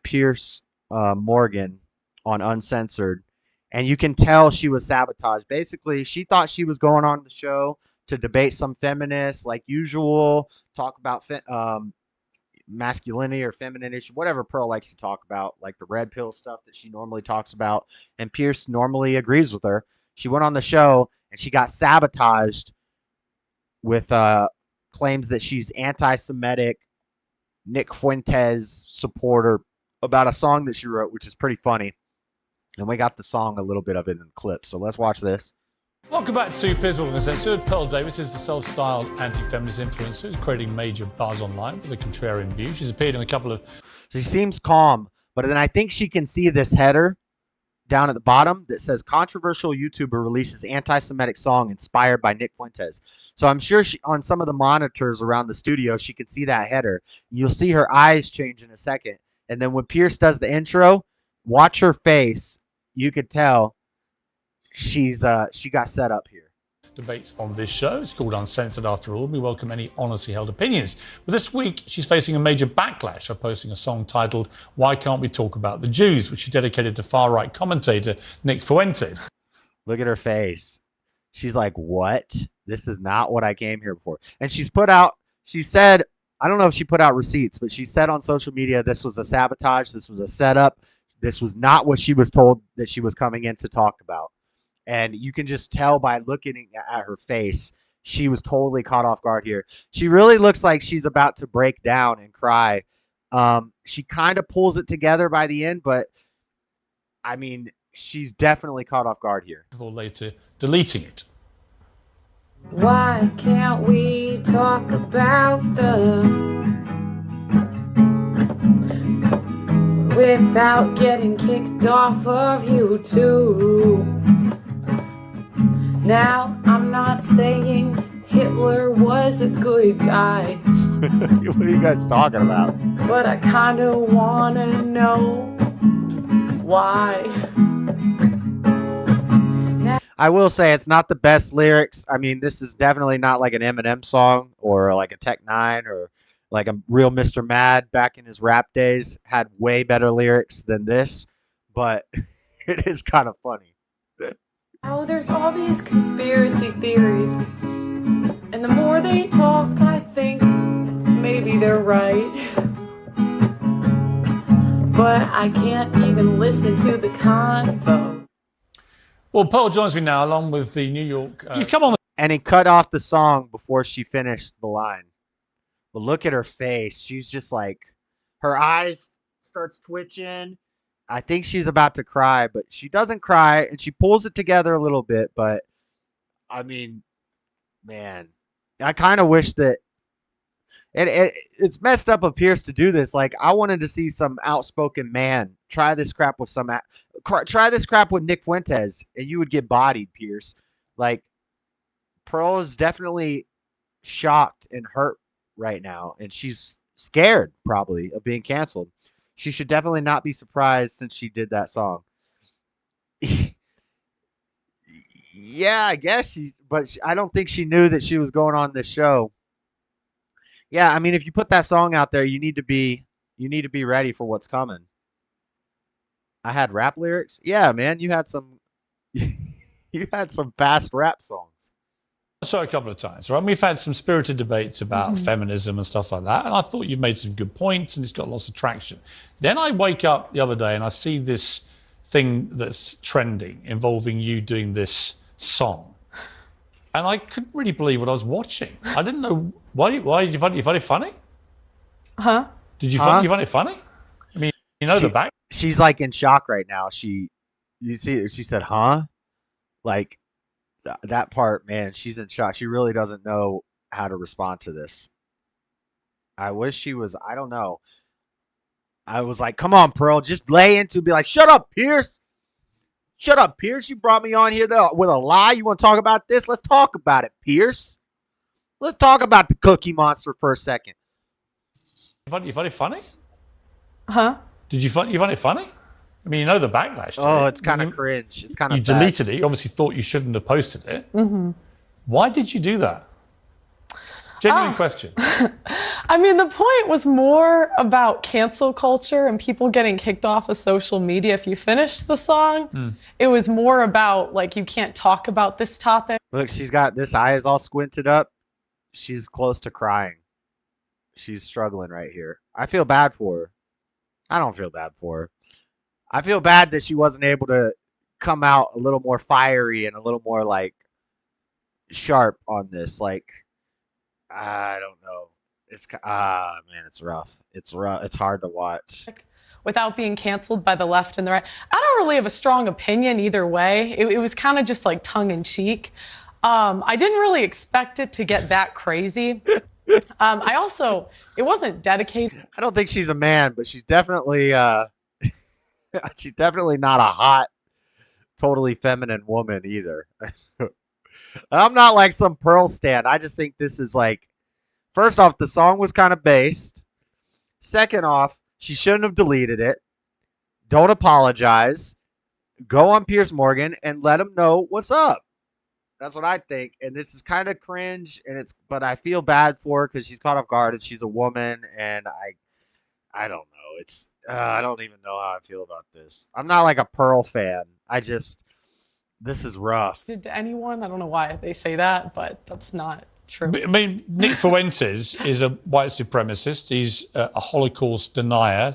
Piers Morgan on Uncensored, and you can tell she was sabotaged. Basically, she thought she was going on the show to debate some feminists, like usual, talk about masculinity or feminine issue, whatever Pearl likes to talk about, like the red pill stuff that she normally talks about, and Pierce normally agrees with her. She went on the show and she got sabotaged with claims that she's anti-Semitic, Nick Fuentes supporter, about a song that she wrote, which is pretty funny. And we got the song, a little bit of it in the clip. So let's watch this. Welcome back to Piers Morgan Uncensored. Pearl Davis is the self-styled anti-feminist influencer who's creating major buzz online with a contrarian view. She's appeared in a couple of... She seems calm, but then I think she can see this header down at the bottom that says controversial YouTuber releases anti-Semitic song inspired by Nick Fuentes. So I'm sure on some of the monitors around the studio, she can see that header. You'll see her eyes change in a second. And then when Pierce does the intro, watch her face. You could tell she got set up here. Debates on this show. It's called Uncensored after all. We welcome any honestly held opinions. But this week, she's facing a major backlash for posting a song titled Why Can't We Talk About the Jews, which she dedicated to far-right commentator Nick Fuentes. Look at her face. She's like, what? This is not what I came here for. And she said, I don't know if she put out receipts, but she said on social media this was a sabotage, this was a setup, this was not what she was told that she was coming in to talk about. And you can just tell by looking at her face, she was totally caught off guard here. She really looks like she's about to break down and cry. She kind of pulls it together by the end, but I mean, she's definitely caught off guard here. Before later deleting it. Why can't we talk about without getting kicked off of YouTube? Now, I'm not saying Hitler was a good guy. What are you guys talking about? But I kind of want to know why. I will say it's not the best lyrics. I mean, this is definitely not like an Eminem song or like a Tech Nine or like a real Mr. Mad back in his rap days. Had way better lyrics than this, but it is kind of funny. Oh, there's all these conspiracy theories. And the more they talk, I think maybe they're right. But I can't even listen to the convo. Well, Pearl joins me now along with the New York... You've come on... And he cut off the song before she finished the line. But look at her face. She's just like... Her eyes starts twitching. I think she's about to cry, but she doesn't cry, and she pulls it together a little bit. But, I mean, man, I kind of wish that it's messed up of Pierce to do this. Like, I wanted to see some outspoken man try this crap with Nick Fuentes, and you would get bodied, Pierce. Like, Pearl is definitely shocked and hurt right now, and she's scared probably of being canceled. She should definitely not be surprised since she did that song. Yeah, I guess I don't think she knew that she was going on this show. Yeah, I mean, if you put that song out there, you need to be ready for what's coming. I had rap lyrics. Yeah, man, you had some fast rap songs. So a couple of times, right? We've had some spirited debates about feminism and stuff like that, and I thought you've made some good points, and it's got lots of traction. Then I wake up the other day and I see this thing that's trending involving you doing this song. And I couldn't really believe what I was watching. I didn't know why did you find it funny? Huh? Did you find it funny? I mean, you know, the back. She's like in shock right now. You see, she said, "Huh?" Like that part, man. She's in shock. She really doesn't know how to respond to this. I wish she was. I don't know. I was like, "Come on, Pearl, just lay into. Be like, shut up, Piers. Shut up, Piers. You brought me on here with a lie. You want to talk about this? Let's talk about it, Piers. Let's talk about the Cookie Monster for a second." You find it funny? Huh? Did you find it funny? I mean, you know the backlash. Oh, it's kind of cringe. It's kind of You deleted it. You obviously thought you shouldn't have posted it. Mm-hmm. Why did you do that? Genuine question. I mean, the point was more about cancel culture and people getting kicked off of social media if you finish the song. It was more about, like, you can't talk about this topic. Look, she's got this eye is all squinted up. She's close to crying. She's struggling right here. I feel bad for her. I don't feel bad for her. I feel bad that she wasn't able to come out a little more fiery and a little more, like, sharp on this. Like, I don't know. It's man, it's rough. It's rough. It's hard to watch. Without being canceled by the left and the right. I don't really have a strong opinion either way. It was kind of just like tongue in cheek. I didn't really expect it to get that crazy. It wasn't dedicated. I don't think she's a man, but she's definitely she's definitely not a hot, totally feminine woman either. I'm not like some Pearl stan. I just think this is like, first off, the song was kind of based. Second off, she shouldn't have deleted it. Don't apologize. Go on Piers Morgan and let him know what's up. That's what I think. And this is kind of cringe, but I feel bad for her because she's caught off guard and she's a woman, and I don't know. I don't even know how I feel about this. I'm not like a Pearl fan. This is rough. To anyone, I don't know why they say that, but that's not true. I mean, Nick Fuentes is a white supremacist. He's a Holocaust denier.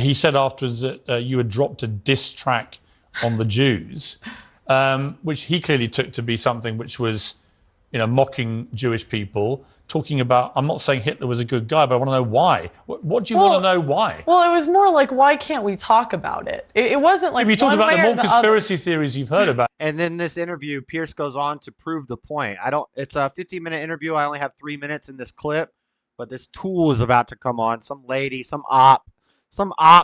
He said afterwards that you had dropped a diss track on the Jews, which he clearly took to be something which was, mocking Jewish people, talking about, I'm not saying Hitler was a good guy, but I want to know why. What do you want to know why? Well, it was more like, why can't we talk about it? It wasn't like, you talked about the more conspiracy theories you've heard about. And then this interview, Piers goes on to prove the point. It's a 15-minute interview. I only have 3 minutes in this clip, but this tool is about to come on. Some lady, some op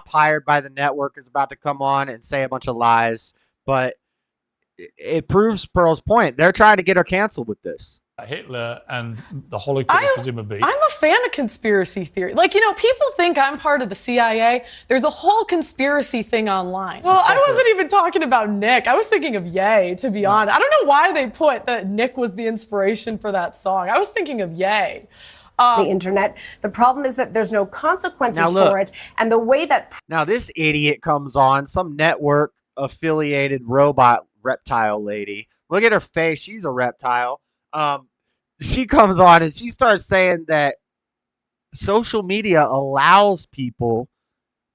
hired by the network is about to come on and say a bunch of lies, but it proves Pearl's point. They're trying to get her canceled with this. Hitler and the Holocaust, presumably. I'm a fan of conspiracy theory. Like, people think I'm part of the CIA. There's a whole conspiracy thing online. Well, I wasn't even talking about Nick. I was thinking of Ye, to be honest. I don't know why they put that Nick was the inspiration for that song. I was thinking of Ye. The internet. The problem is that there's no consequences for it. And the way that... Now, this idiot comes on, some network-affiliated robot reptile lady. Look at her face. She's a reptile. She comes on and she starts saying that social media allows people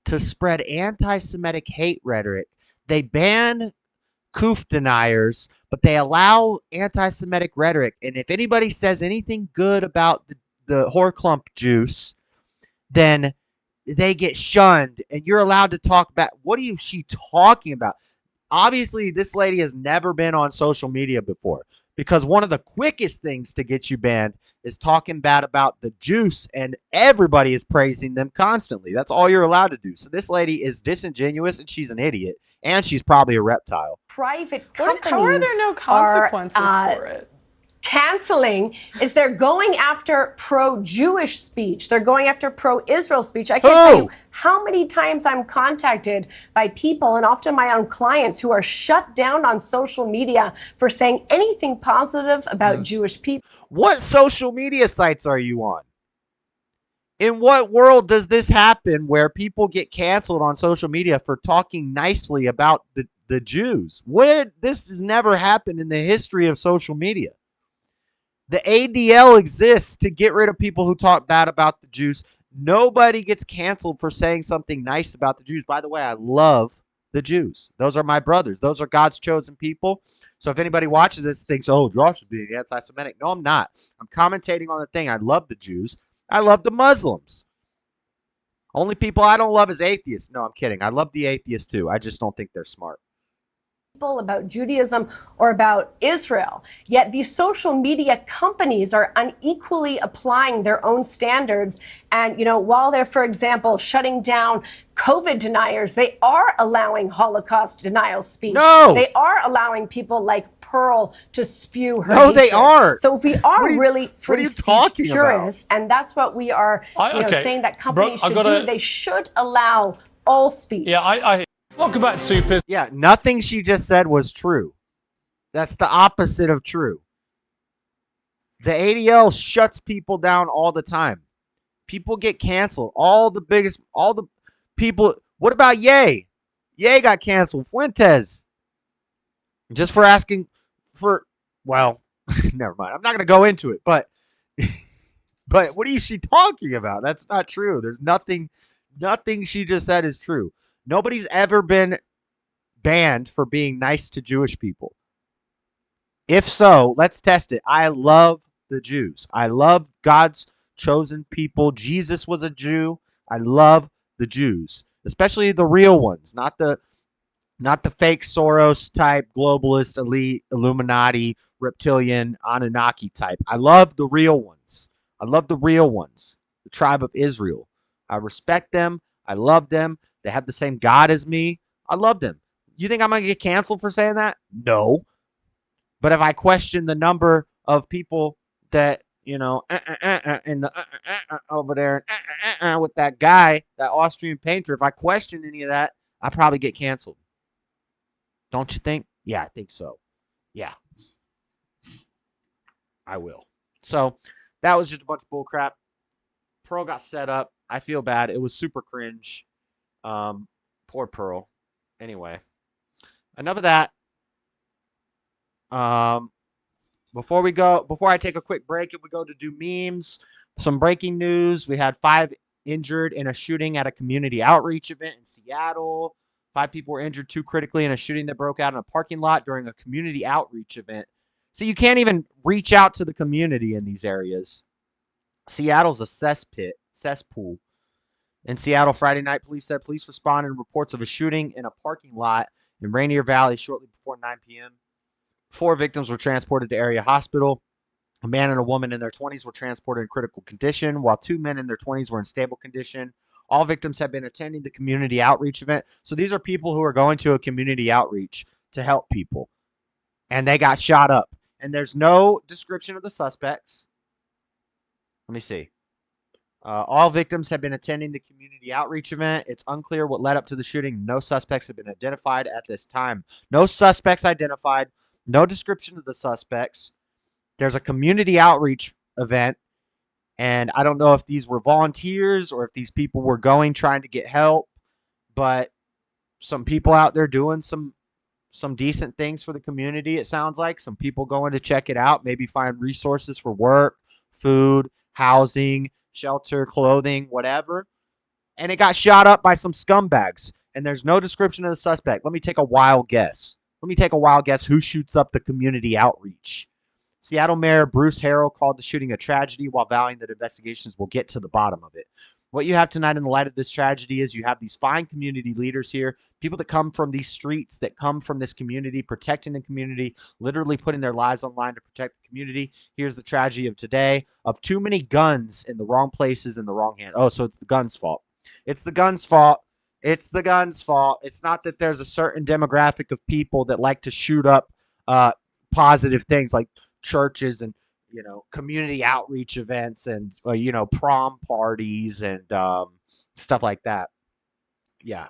to spread anti-Semitic hate rhetoric. They ban Kuf deniers, but they allow anti-Semitic rhetoric. And if anybody says anything good about the Horklump juice, then they get shunned and you're allowed to talk about. What is she talking about? Obviously, this lady has never been on social media before, because one of the quickest things to get you banned is talking bad about the juice, and everybody is praising them constantly. That's all you're allowed to do. So this lady is disingenuous, and she's an idiot, and she's probably a reptile. Private companies How are there no consequences for it? Canceling is they're going after pro-Jewish speech. They're going after pro-Israel speech. I can't tell you how many times I'm contacted by people, and often my own clients, who are shut down on social media for saying anything positive about Jewish people. What social media sites are you on? In what world does this happen where people get canceled on social media for talking nicely about the Jews? This has never happened in the history of social media. The ADL exists to get rid of people who talk bad about the Jews. Nobody gets canceled for saying something nice about the Jews. By the way, I love the Jews. Those are my brothers. Those are God's chosen people. So if anybody watches this thinks, oh, Josh is being anti-Semitic. No, I'm not. I'm commentating on the thing. I love the Jews. I love the Muslims. Only people I don't love is atheists. No, I'm kidding. I love the atheists too. I just don't think they're smart. About Judaism or about Israel. Yet these social media companies are unequally applying their own standards. And, while they're, for example, shutting down COVID deniers, they are allowing Holocaust denial speech. No! They are allowing people like Pearl to spew her No, they hatred. aren't. So if we are really free speech talking purists, and that's what we are saying that companies should do, they should allow all speech. Yeah, welcome back to Piers. Yeah, nothing she just said was true. That's the opposite of true. The ADL shuts people down all the time. People get canceled. All the people. What about Ye? Ye got canceled. Fuentes. Just for asking for, well, never mind. I'm not going to go into it, but what is she talking about? That's not true. There's nothing she just said is true. Nobody's ever been banned for being nice to Jewish people. If so, let's test it. I love the Jews. I love God's chosen people. Jesus was a Jew. I love the Jews, especially the real ones, not the fake Soros type, globalist, elite, Illuminati, reptilian, Anunnaki type. I love the real ones. I love the real ones, the tribe of Israel. I respect them. I love them. They have the same God as me. I love them. You think I'm going to get canceled for saying that? No. But if I question the number of people that, in the over there with that guy, that Austrian painter, if I question any of that, I probably get canceled. Don't you think? Yeah, I think so. Yeah. I will. So that was just a bunch of bull crap. Pearl got set up. I feel bad. It was super cringe. Poor Pearl. Anyway, enough of that. Before I take a quick break and we go to do memes, some breaking news. We had 5 injured in a shooting at a community outreach event in Seattle. 5 people were injured, 2 critically in a shooting that broke out in a parking lot during a community outreach event. So you can't even reach out to the community in these areas. Seattle's a cesspool. In Seattle, Friday night, police said police responded to reports of a shooting in a parking lot in Rainier Valley shortly before 9 p.m. 4 victims were transported to area hospital. A man and a woman in their 20s were transported in critical condition, while 2 men in their 20s were in stable condition. All victims have been attending the community outreach event. So these are people who are going to a community outreach to help people. And they got shot up. And there's no description of the suspects. Let me see. All victims have been attending the community outreach event. It's unclear what led up to the shooting. No suspects have been identified at this time. No suspects identified. No description of the suspects. There's a community outreach event, and I don't know if these were volunteers or if these people were going trying to get help, but some people out there doing some decent things for the community, it sounds like. Some people going to check it out, maybe find resources for work, food, housing, shelter, clothing, whatever. And it got shot up by some scumbags. And there's no description of the suspect. Let me take a wild guess. Who shoots up the community outreach. Seattle Mayor Bruce Harrell called the shooting a tragedy while vowing that investigations will get to the bottom of it. What you have tonight in the light of this tragedy is you have these fine community leaders here, people that come from these streets, that come from this community, protecting the community, literally putting their lives on line to protect the community. Here's the tragedy of today, of too many guns in the wrong places in the wrong hand. Oh, so it's the guns' fault. It's the guns' fault. It's the guns' fault. It's not that there's a certain demographic of people that like to shoot up positive things like churches and community outreach events and, prom parties and stuff like that. Yeah.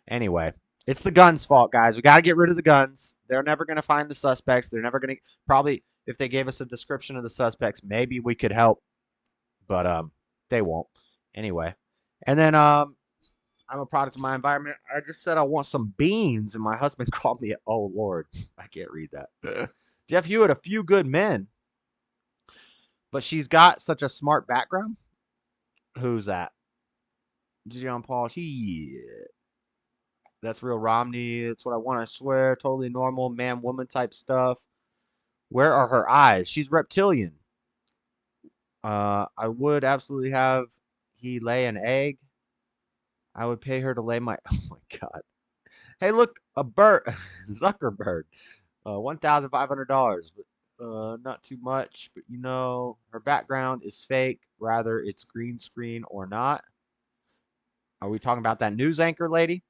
Anyway, it's the guns' fault, guys. We got to get rid of the guns. They're never going to find the suspects. They're never going to, probably, if they gave us a description of the suspects, maybe we could help. But they won't. Anyway. And then I'm a product of my environment. I just said I want some beans, and my husband called me, oh, Lord. I can't read that. Jeff Hewitt, a few good men. But she's got such a smart background. Who's that? John Paul. That's real Romney. That's what I want, I swear. Totally normal man, woman type stuff. Where are her eyes? She's reptilian. I would absolutely have he lay an egg. I would pay her to lay my... Oh, my God. Hey, look, a bird. Zuckerberg. $1,500. But not too much. But, you know, her background is fake. Rather, it's green screen or not. Are we talking about that news anchor lady?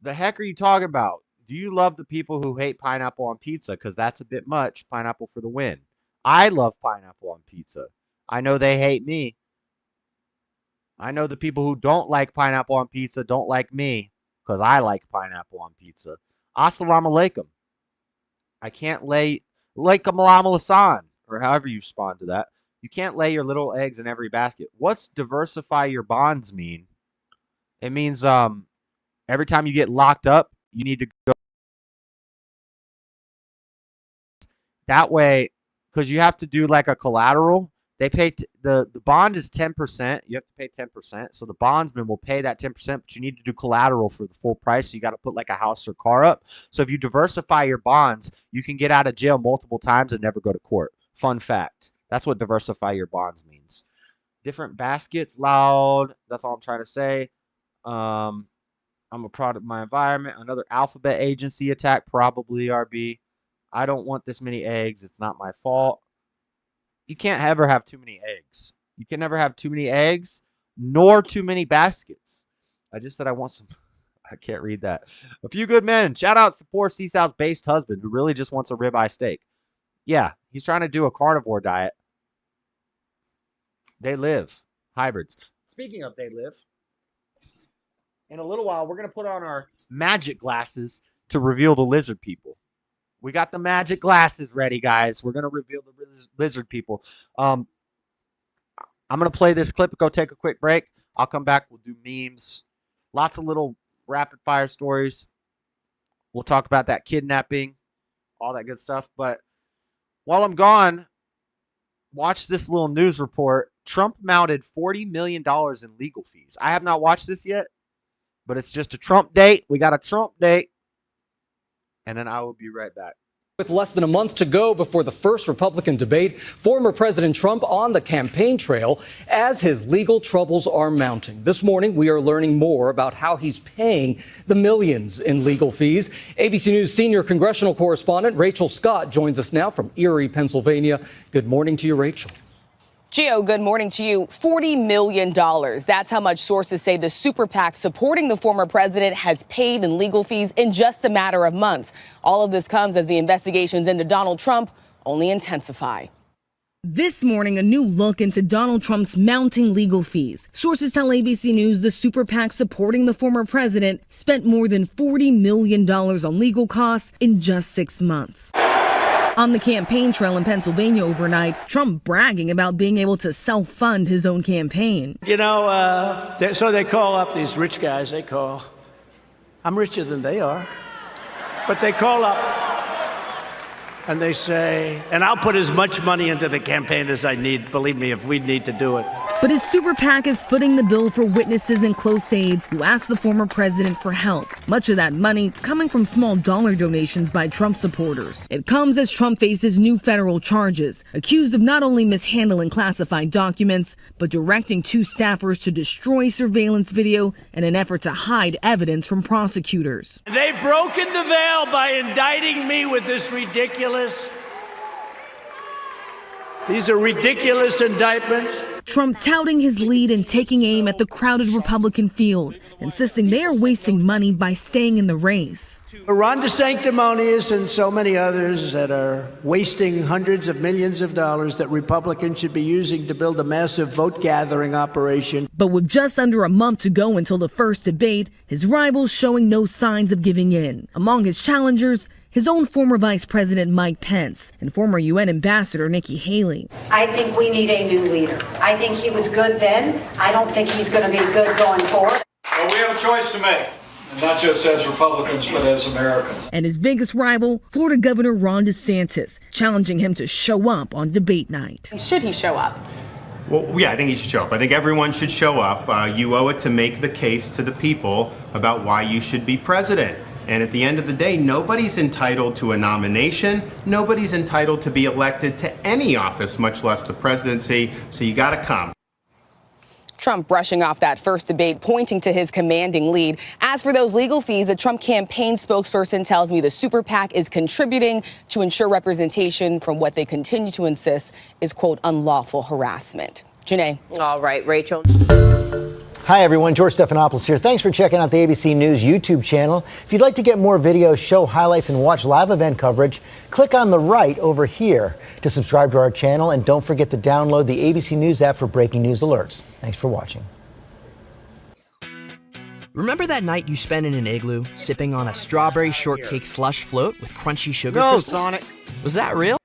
The heck are you talking about? Do you love the people who hate pineapple on pizza? Because that's a bit much. Pineapple for the win. I love pineapple on pizza. I know they hate me. I know the people who don't like pineapple on pizza don't like me because I like pineapple on pizza. Assalamu alaikum. I can't lay alaikum alasan, or however you respond to that. You can't lay your little eggs in every basket. What's diversify your bonds mean? It means every time you get locked up, you need to go that way, because you have to do like a collateral. They pay the bond is 10%. You have to pay 10%. So the bondsman will pay that 10%, but you need to do collateral for the full price. So you got to put like a house or car up. So if you diversify your bonds, you can get out of jail multiple times and never go to court. Fun fact. That's what diversify your bonds means. Different baskets, loud. That's all I'm trying to say. I'm a product of my environment. Another alphabet agency attack, probably RB. I don't want this many eggs. It's not my fault. You can't ever have too many eggs. You can never have too many eggs, nor too many baskets. I just said I want some. I can't read that. A few good men. Shout outs to poor Seasouth's based husband who really just wants a ribeye steak. Yeah, he's trying to do a carnivore diet. They live. Hybrids. Speaking of they live, in a little while, we're going to put on our magic glasses to reveal the lizard people. We got the magic glasses ready, guys. We're going to reveal the lizard people. I'm going to play this clip, go take a quick break. I'll come back. We'll do memes. Lots of little rapid fire stories. We'll talk about that kidnapping, all that good stuff. But while I'm gone, watch this little news report. Trump mounted $40 million in legal fees. I have not watched this yet, but it's just a Trump date. We got a Trump date. And then I will be right back. With less than a month to go before the first Republican debate, former President Trump on the campaign trail as his legal troubles are mounting. This morning, we are learning more about how he's paying the millions in legal fees. ABC News senior congressional correspondent Rachel Scott joins us now from Erie, Pennsylvania. Good morning to you, Rachel. Gio, good morning to you. $40 million. That's how much sources say the super PAC supporting the former president has paid in legal fees in just a matter of months. All of this comes as the investigations into Donald Trump only intensify. This morning, a new look into Donald Trump's mounting legal fees. Sources tell ABC News the super PAC supporting the former president spent more than $40 million on legal costs in just 6 months. On the campaign trail in Pennsylvania overnight, Trump bragging about being able to self-fund his own campaign. You know, so they call up these rich guys, they call. I'm richer than they are. But they call up and they say, and I'll put as much money into the campaign as I need, believe me, if we need to do it. But his super PAC is footing the bill for witnesses and close aides who asked the former president for help. Much of that money coming from small dollar donations by Trump supporters. It comes as Trump faces new federal charges, accused of not only mishandling classified documents, but directing 2 staffers to destroy surveillance video in an effort to hide evidence from prosecutors. They've broken the veil by indicting me with this ridiculous. These are ridiculous indictments. Trump touting his lead and taking aim at the crowded Republican field, insisting they are wasting money by staying in the race. Ron DeSanctimonious and so many others that are wasting hundreds of millions of dollars that Republicans should be using to build a massive vote-gathering operation. But with just under a month to go until the first debate, his rivals showing no signs of giving in. Among his challengers, his own former Vice President Mike Pence and former UN Ambassador Nikki Haley. I think we need a new leader. I think he was good then. I don't think he's going to be good going forward. Well, we have a choice to make, and not just as Republicans, but as Americans. And his biggest rival, Florida Governor Ron DeSantis, challenging him to show up on debate night. Should he show up? Well, yeah, I think he should show up. I think everyone should show up. You owe it to make the case to the people about why you should be president. And at the end of the day, nobody's entitled to a nomination. Nobody's entitled to be elected to any office, much less the presidency. So you got to come. Trump brushing off that first debate, pointing to his commanding lead. As for those legal fees, the Trump campaign spokesperson tells me the super PAC is contributing to ensure representation from what they continue to insist is, quote, unlawful harassment. Janae. All right, Rachel. Hi, everyone. George Stephanopoulos here. Thanks for checking out the ABC News YouTube channel. If you'd like to get more videos, show highlights, and watch live event coverage, click on the right over here to subscribe to our channel. And don't forget to download the ABC News app for breaking news alerts. Thanks for watching. Remember that night you spent in an igloo, sipping on a strawberry shortcake slush float with crunchy sugar No, crystals? Sonic. Was that real?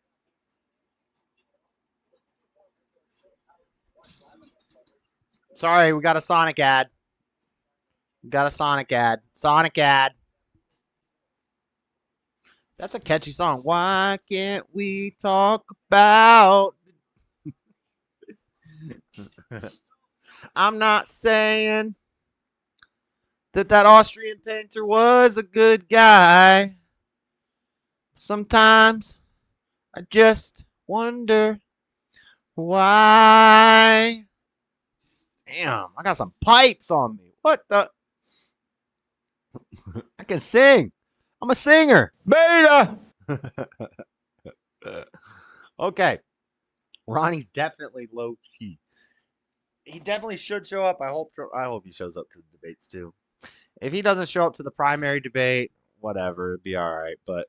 Sorry, we got a Sonic ad. We got a Sonic ad. Sonic ad. That's a catchy song. Why can't we talk about... I'm not saying that Austrian painter was a good guy. Sometimes I just wonder why. Damn, I got some pipes on me. What the? I can sing. I'm a singer. Beta. Okay. Ronnie's definitely low key. He definitely should show up. I hope he shows up to the debates too. If he doesn't show up to the primary debate, whatever, it'd be all right. But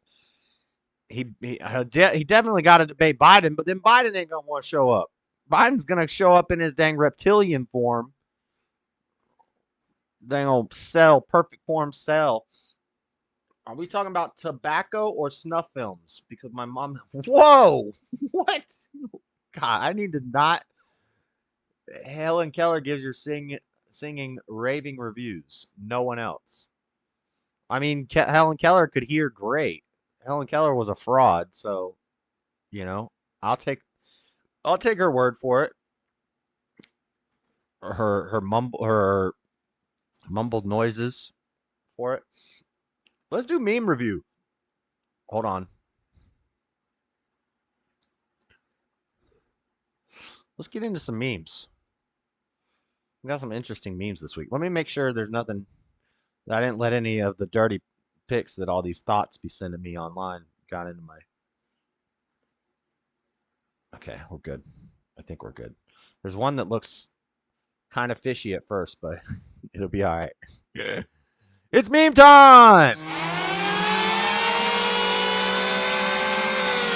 he definitely got to debate Biden. But then Biden ain't gonna want to show up. Biden's gonna show up in his dang reptilian form. Dang old cell, perfect form cell. Are we talking about tobacco or snuff films? Because my mom. Whoa! What? God, I need to not. Helen Keller gives your singing raving reviews. No one else. I mean, Helen Keller could hear great. Helen Keller was a fraud, so I'll take her word for it. Her mumbled noises for it. Let's do meme review. Hold on. Let's get into some memes. We got some interesting memes this week. Let me make sure there's nothing that I didn't let any of the dirty pics that all these thoughts be sending me online got into my. Okay, we're good. I think we're good. There's one that looks kind of fishy at first, but it'll be all right. It's meme time!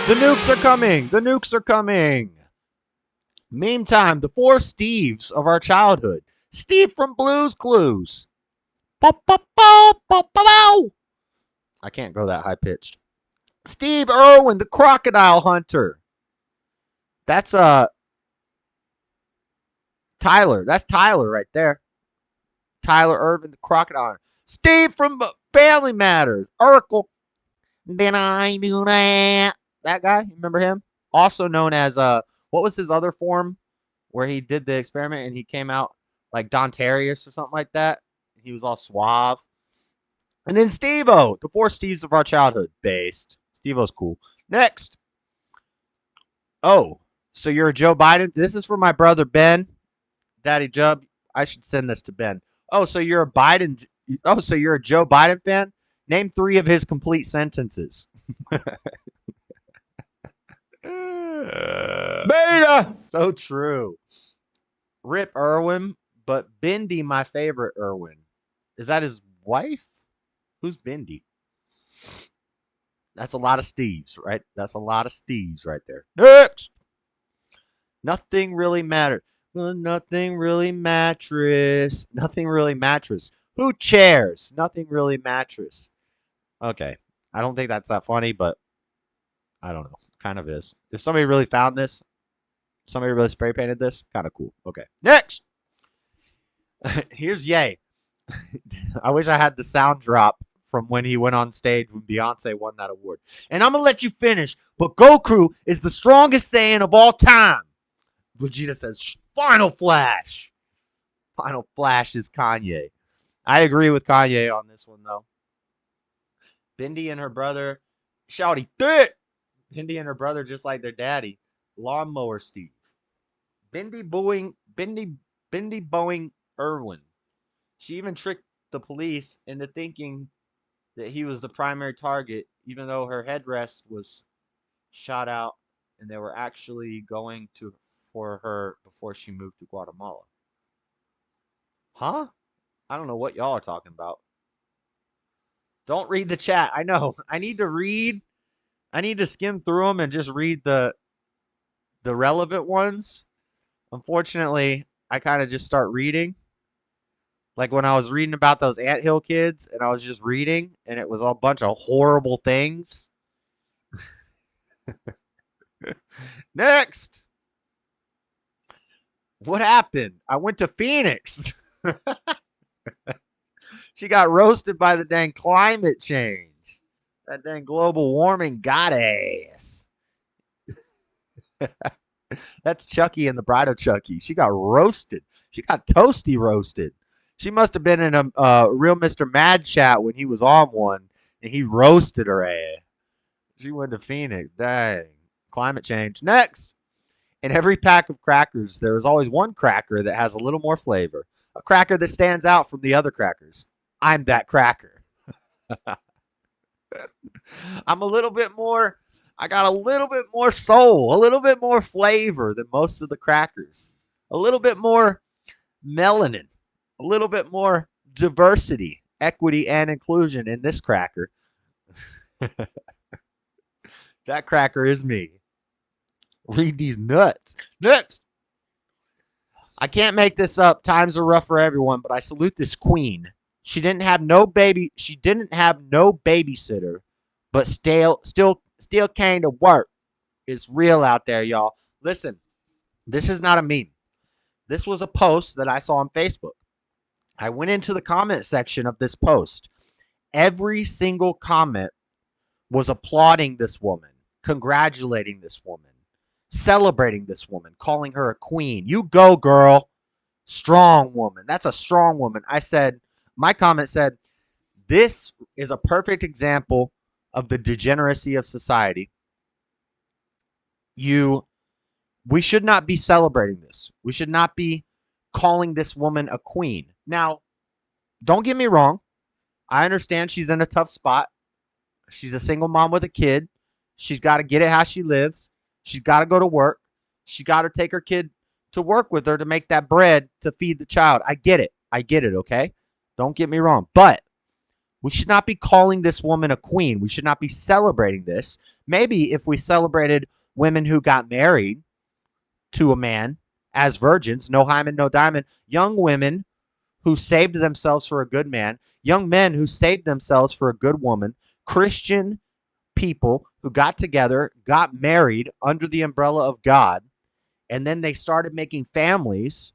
The nukes are coming! The nukes are coming! Meme time. The four Steves of our childhood. Steve from Blue's Clues. I can't go that high pitched. Steve Irwin, the crocodile hunter. That's Tyler. That's Tyler right there. Tyler Irvin, the crocodile hunter. Steve from Family Matters. Urkel. Did I do that? That guy, you remember him? Also known as what was his other form where he did the experiment and he came out like Dontarius or something like that? He was all suave. And then Steve-O, the four Steves of our childhood. Based. Steve-O's cool. Next. Oh, so you're a Joe Biden? This is for my brother Ben. Daddy Jub. I should send this to Ben. Oh, so you're a Biden. Oh, so you're a Joe Biden fan? Name 3 of his complete sentences. Beta. So true. Rip Irwin, but Bindi, my favorite Irwin. Is that his wife? Who's Bindi? That's a lot of Steves, right? That's a lot of Steves right there. Next. Nothing really mattered. Well, nothing really mattress. Nothing really mattress. Who chairs? Nothing really mattress. Okay. I don't think that's that funny, but I don't know. Kind of is. If somebody really found this, somebody really spray painted this, kind of cool. Okay. Next. Here's Ye. I wish I had the sound drop from when he went on stage when Beyonce won that award. And I'm going to let you finish, but Goku is the strongest Saiyan of all time. Vegeta says, Final Flash. Final Flash is Kanye. I agree with Kanye on this one, though. Bindi and her brother, shouty thick. Bindi and her brother, just like their daddy, Lawnmower Steve. Bindi Boeing Irwin. She even tricked the police into thinking that he was the primary target, even though her headrest was shot out and they were actually going for her before she moved to Guatemala. Huh? I don't know what y'all are talking about. Don't read the chat. I know. I need to read. I need to skim through them and just read the relevant ones. Unfortunately, I kind of just start reading. Like when I was reading about those anthill kids and I was just reading and it was a bunch of horrible things. Next. What happened? I went to Phoenix. She got roasted by the dang climate change. That dang global warming got ass. That's Chucky and the Bride of Chucky. She got roasted. She got toasty roasted. She must have been in a real Mr. Mad chat when he was on one, and he roasted her ass. She went to Phoenix. Dang. Climate change. Next. In every pack of crackers, there is always one cracker that has a little more flavor. A cracker that stands out from the other crackers. I'm that cracker. I'm a little bit more, I got a little bit more soul, a little bit more flavor than most of the crackers. A little bit more melanin, a little bit more diversity, equity, and inclusion in this cracker. That cracker is me. Read these nuts. Next. I can't make this up. Times are rough for everyone, but I salute this queen. She didn't have no baby. She didn't have no babysitter, but still came to work. It's real out there, y'all. Listen, this is not a meme. This was a post that I saw on Facebook. I went into the comment section of this post. Every single comment was applauding this woman, congratulating this woman, celebrating this woman, calling her a queen. You go, girl. Strong woman. That's a strong woman. I said, my comment said, this is a perfect example of the degeneracy of society. We should not be celebrating this. We should not be calling this woman a queen. Now, don't get me wrong. I understand she's in a tough spot. She's a single mom with a kid. She's got to get it how she lives. She's got to go to work. She got to take her kid to work with her to make that bread to feed the child. I get it. I get it, okay? Don't get me wrong. But we should not be calling this woman a queen. We should not be celebrating this. Maybe if we celebrated women who got married to a man as virgins, no hymen, no diamond, young women who saved themselves for a good man, young men who saved themselves for a good woman, Christian people who got together, got married under the umbrella of God, and then they started making families.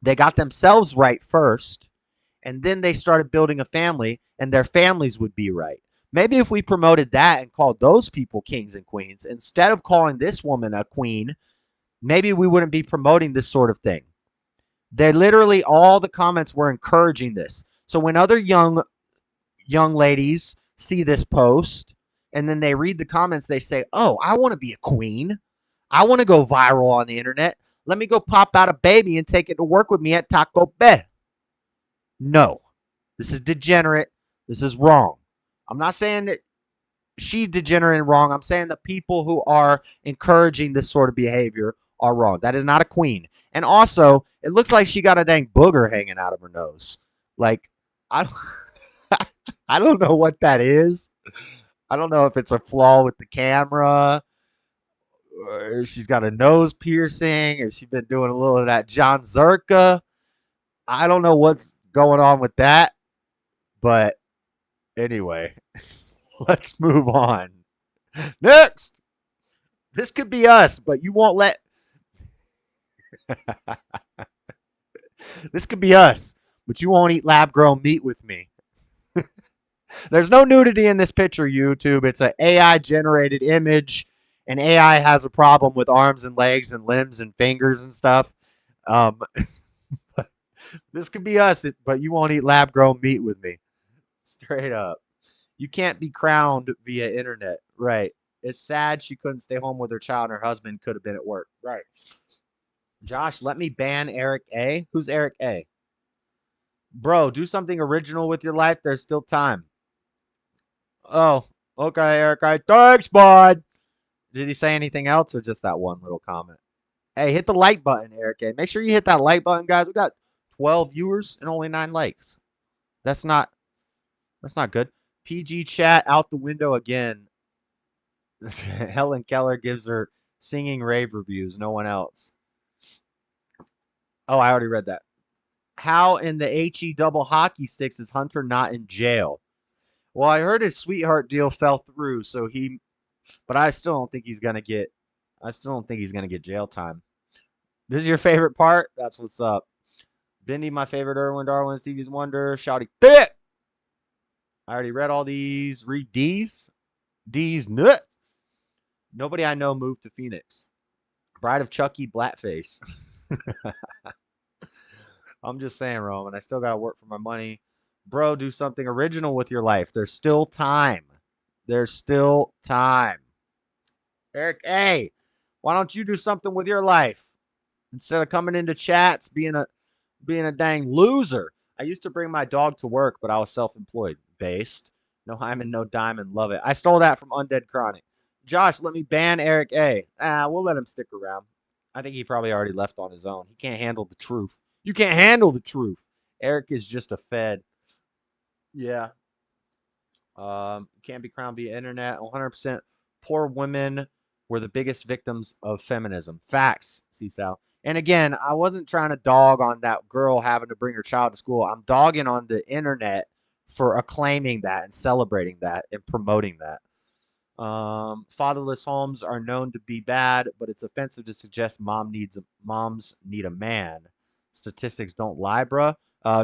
They got themselves right first, and then they started building a family, and their families would be right. Maybe if we promoted that and called those people kings and queens, instead of calling this woman a queen, maybe we wouldn't be promoting this sort of thing. They literally, all the comments were encouraging this. So when other young ladies see this post, and then they read the comments, they say, oh, I want to be a queen. I want to go viral on the internet. Let me go pop out a baby and take it to work with me at Taco Bell. No, this is degenerate. This is wrong. I'm not saying that she's degenerate and wrong. I'm saying the people who are encouraging this sort of behavior are wrong. That is not a queen. And also, it looks like she got a dang booger hanging out of her nose. Like, I don't know what that is. I don't know if it's a flaw with the camera, or she's got a nose piercing, or she's been doing a little of that Jon Zherka. I don't know what's going on with that. But anyway, let's move on. Next. This could be us, but you won't let... This could be us, but you won't eat lab-grown meat with me. There's no nudity in this picture, YouTube. It's an AI-generated image, and AI has a problem with arms and legs and limbs and fingers and stuff. This could be us, but you won't eat lab-grown meat with me. Straight up. You can't be crowned via internet. Right. It's sad she couldn't stay home with her child and her husband could have been at work. Right. Josh, let me ban Eric A. Who's Eric A? Bro, do something original with your life. There's still time. Oh, okay, Eric A. Thanks, bud. Did he say anything else or just that one little comment? Hey, hit the like button, Eric A. Make sure you hit that like button, guys. We got 12 viewers and only 9 likes. That's not good. PG chat out the window again. Helen Keller gives her singing rave reviews. No one else. Oh, I already read that. How in the HE double hockey sticks is Hunter not in jail? Well, I heard his sweetheart deal fell through, but I still don't think he's gonna get jail time. This is your favorite part? That's what's up. Bendy, my favorite Irwin Darwin, Stevie's Wonder, Shouty Fit. I already read all these. Read D's. D's nuts. Nobody I know moved to Phoenix. Bride of Chucky Blackface. I'm just saying, Roman. I still got to work for my money. Bro, do something original with your life. There's still time. There's still time. Eric A., why don't you do something with your life? Instead of coming into chats, being a dang loser. I used to bring my dog to work, but I was self-employed. Based. No hymen, no diamond. Love it. I stole that from Undead Chronic. Josh, let me ban Eric A. We'll let him stick around. I think he probably already left on his own. He can't handle the truth. You can't handle the truth. Eric is just a fed. Yeah. Can't be crowned via internet. 100% poor women were the biggest victims of feminism. Facts, CSAL. And again, I wasn't trying to dog on that girl having to bring her child to school. I'm dogging on the internet for acclaiming that and celebrating that and promoting that. Fatherless homes are known to be bad, but it's offensive to suggest moms need a man. Statistics don't lie, bruh.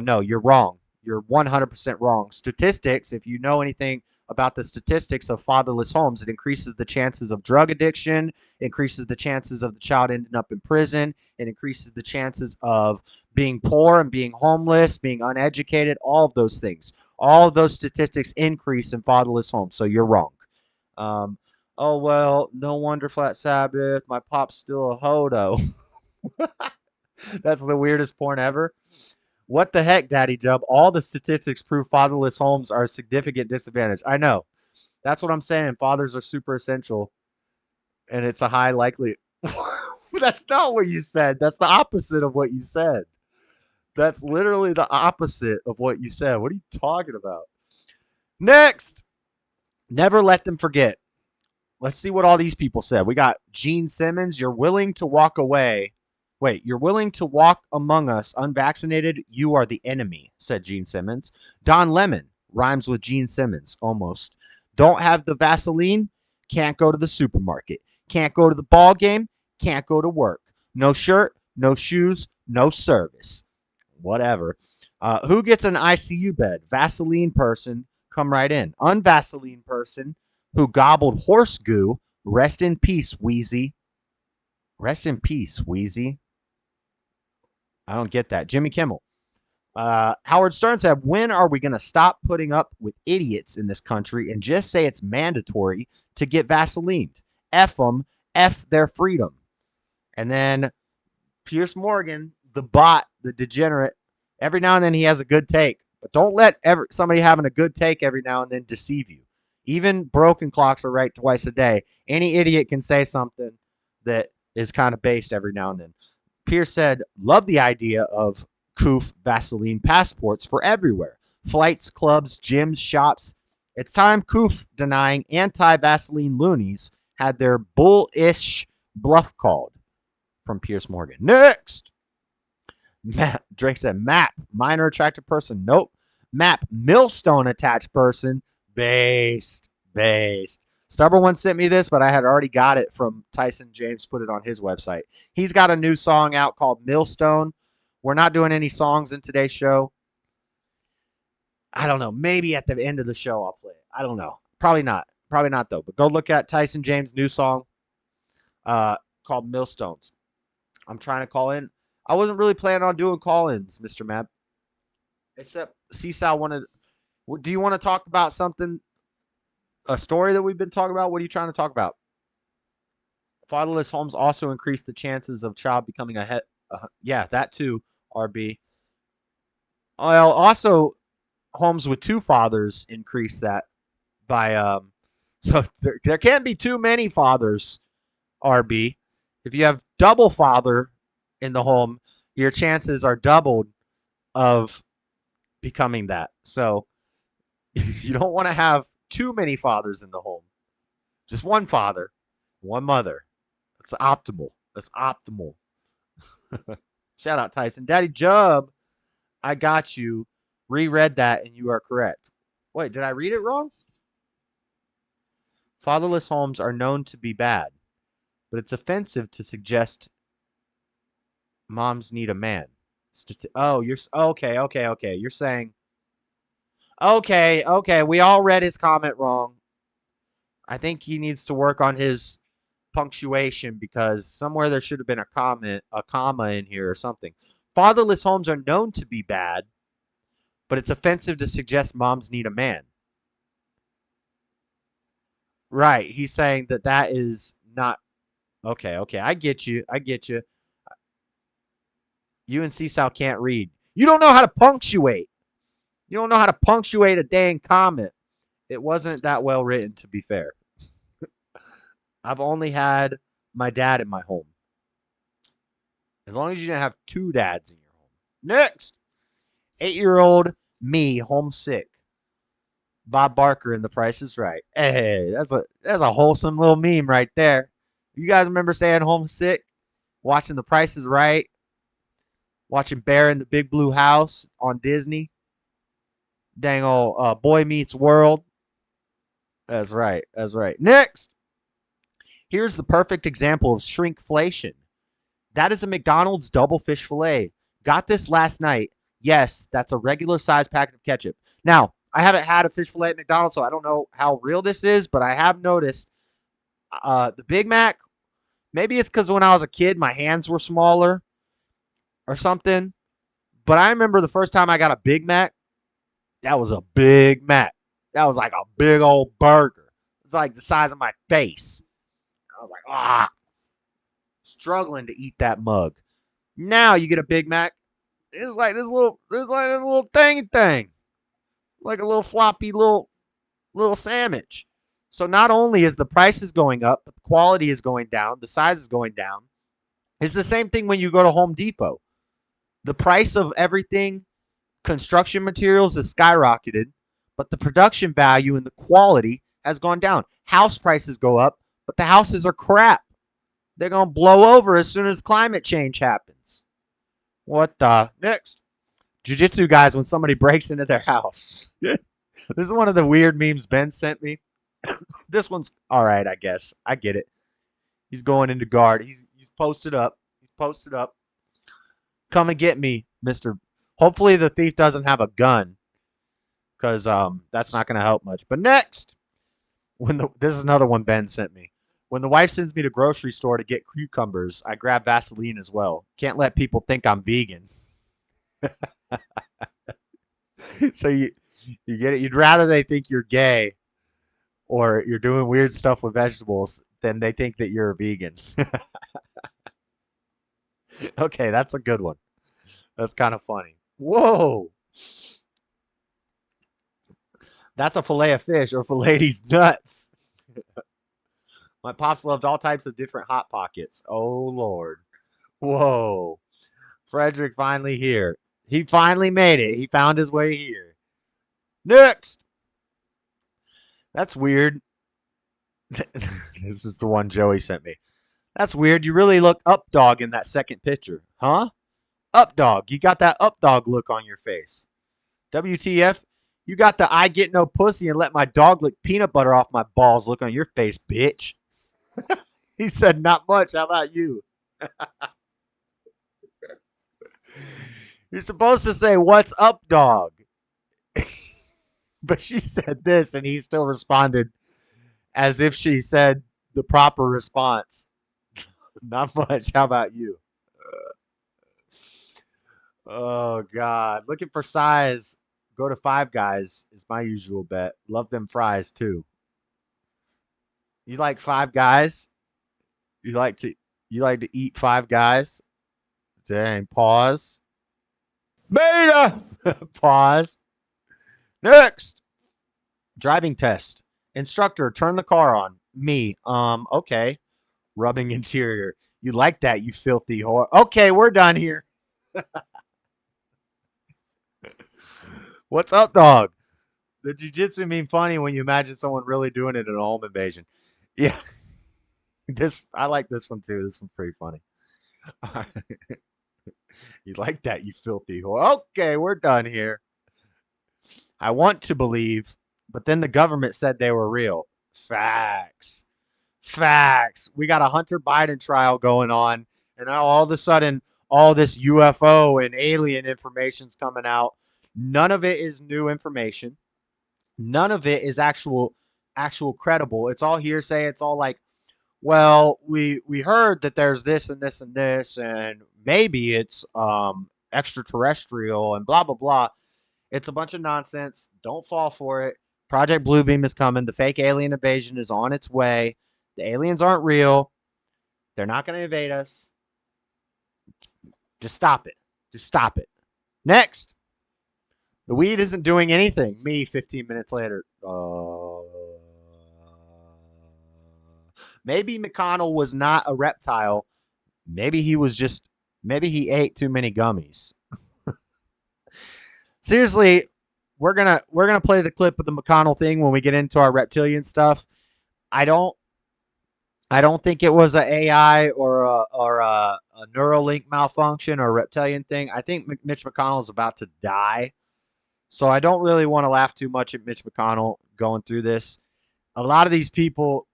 No, you're wrong. You're 100% wrong. Statistics, if you know anything about the statistics of fatherless homes, it increases the chances of drug addiction, increases the chances of the child ending up in prison, it increases the chances of being poor and being homeless, being uneducated, all of those things. All of those statistics increase in fatherless homes, so you're wrong. Oh, well, no wonder Flat Sabbath. My pop's still a hodo. That's the weirdest porn ever. What the heck, Daddy Dub? All the statistics prove fatherless homes are a significant disadvantage. I know. That's what I'm saying. Fathers are super essential, and it's a high likelihood. That's not what you said. That's the opposite of what you said. That's literally the opposite of what you said. What are you talking about? Next. Never let them forget. Let's see what all these people said. We got Gene Simmons. You're willing to walk away. Wait, you're willing to walk among us unvaccinated? You are the enemy, said Gene Simmons. Don Lemon rhymes with Gene Simmons, almost. Don't have the Vaseline? Can't go to the supermarket. Can't go to the ball game? Can't go to work. No shirt, no shoes, no service. Whatever. Who gets an ICU bed? Vaseline person, come right in. Unvaseline person who gobbled horse goo. Rest in peace, Wheezy. Rest in peace, Wheezy. I don't get that. Jimmy Kimmel. Howard Stern said, when are we going to stop putting up with idiots in this country and just say it's mandatory to get Vaselined? F them. F their freedom. And then Piers Morgan, the bot, the degenerate, every now and then he has a good take. But don't let somebody having a good take every now and then deceive you. Even broken clocks are right twice a day. Any idiot can say something that is kind of based every now and then. Pierce said, love the idea of Koof Vaseline passports for everywhere. Flights, clubs, gyms, shops. It's time Koof denying anti-Vaseline loonies had their bullish bluff called. From Piers Morgan. Next! Drake said, Map, minor attractive person. Nope. Map, millstone attached person. Based. Stubborn one sent me this, but I had already got it from Tyson James, put it on his website. He's got a new song out called Millstone. We're not doing any songs in today's show. I don't know. Maybe at the end of the show I'll play it. I don't know. Probably not. Probably not, though. But go look at Tyson James' new song called Millstones. I'm trying to call in. I wasn't really planning on doing call-ins, Mr. Map. Except Seasal wanted. Do you want to talk about something? A story that we've been talking about? What are you trying to talk about? Fatherless homes also increase the chances of child becoming a head. Yeah, that too, RB. Well, also, homes with two fathers increase that by so there can't be too many fathers, RB. If you have double father in the home, your chances are doubled of becoming that. So you don't want to have too many fathers in the home. Just one father, one mother. That's optimal. That's optimal. Shout out Tyson. Daddy Jub, I got you. Reread that and you are correct. Wait, did I read it wrong? Fatherless homes are known to be bad, but it's offensive to suggest moms need a man. Oh, you're okay. You're saying okay. We all read his comment wrong. I think he needs to work on his punctuation because somewhere there should have been a comma in here or something. Fatherless homes are known to be bad, but it's offensive to suggest moms need a man. Right. He's saying that is not okay. I get you. You and Seasal can't read. You don't know how to punctuate. You don't know how to punctuate a dang comment. It wasn't that well written, to be fair. I've only had my dad in my home. As long as you didn't have two dads in your home. Next. 8-year-old me, homesick. Bob Barker in The Price is Right. Hey, that's a wholesome little meme right there. You guys remember staying homesick? Watching The Price is Right? Watching Bear in the Big Blue House on Disney? Dang old Boy Meets World. That's right. Next. Here's the perfect example of shrinkflation. That is a McDonald's double fish fillet. Got this last night. Yes, that's a regular size packet of ketchup. Now, I haven't had a fish fillet at McDonald's, so I don't know how real this is, but I have noticed the Big Mac, maybe it's because when I was a kid, my hands were smaller or something, but I remember the first time I got a Big Mac, that was a Big Mac. That was like a big old burger. It's like the size of my face. I was like, struggling to eat that mug. Now you get a Big Mac. It's like this little thingy thing. Like a little floppy little sandwich. So not only is the price is going up, but the quality is going down, the size is going down. It's the same thing when you go to Home Depot. The price of everything, construction materials, is skyrocketed, but the production value and the quality has gone down. House prices go up, but the houses are crap. They're going to blow over as soon as climate change happens. What the? Next. Jiu-jitsu guys when somebody breaks into their house. This is one of the weird memes Ben sent me. This one's all right, I guess. I get it. He's going into guard. He's posted up. Come and get me, Mr. Hopefully the thief doesn't have a gun, because that's not going to help much. But next, this is another one Ben sent me. When the wife sends me to grocery store to get cucumbers, I grab Vaseline as well. Can't let people think I'm vegan. So you get it. You'd rather they think you're gay or you're doing weird stuff with vegetables than they think that you're a vegan. Okay, that's a good one. That's kind of funny. Whoa. That's a fillet of fish or fillet these nuts. My pops loved all types of different Hot Pockets. Oh, Lord. Whoa. Frederick finally here. He finally made it. He found his way here. Next. That's weird. This is the one Joey sent me. That's weird. You really look up dog in that second picture. Huh? Up dog. You got that up dog look on your face. WTF? You got the I get no pussy and let my dog lick peanut butter off my balls look on your face, bitch. He said, not much. How about you? You're supposed to say, what's up, dog? But she said this, and he still responded as if she said the proper response. Not much. How about you? Oh, God. Looking for size. Go to Five Guys is my usual bet. Love them fries, too. You like Five Guys? You like to eat Five Guys? Dang, pause. Beta! Pause. Next. Driving test. Instructor, turn the car on. Me. Okay. Rubbing interior. You like that, you filthy whore. Okay, we're done here. What's up, dog? The jiu-jitsu mean funny when you imagine someone really doing it in a home invasion. Yeah. I like this one too. This one's pretty funny. You like that, you filthy whore. Okay, we're done here. I want to believe, but then the government said they were real. Facts. Facts. We got a Hunter Biden trial going on, and now all of a sudden, all this UFO and alien information's coming out. None of it is new information. None of it is actual credible. It's all hearsay. It's all like, well, we heard that there's this and this and this, and maybe it's extraterrestrial and blah, blah, blah. It's a bunch of nonsense. Don't fall for it. Project Bluebeam is coming. The fake alien invasion is on its way. The aliens aren't real. They're not going to invade us. Just stop it. Just stop it. Next. The weed isn't doing anything. Me, 15 minutes later. Maybe McConnell was not a reptile. Maybe he ate too many gummies. Seriously, we're gonna play the clip of the McConnell thing when we get into our reptilian stuff. I don't think it was an AI or a Neuralink malfunction or a reptilian thing. I think Mitch McConnell is about to die. So I don't really want to laugh too much at Mitch McConnell going through this. A lot of these people,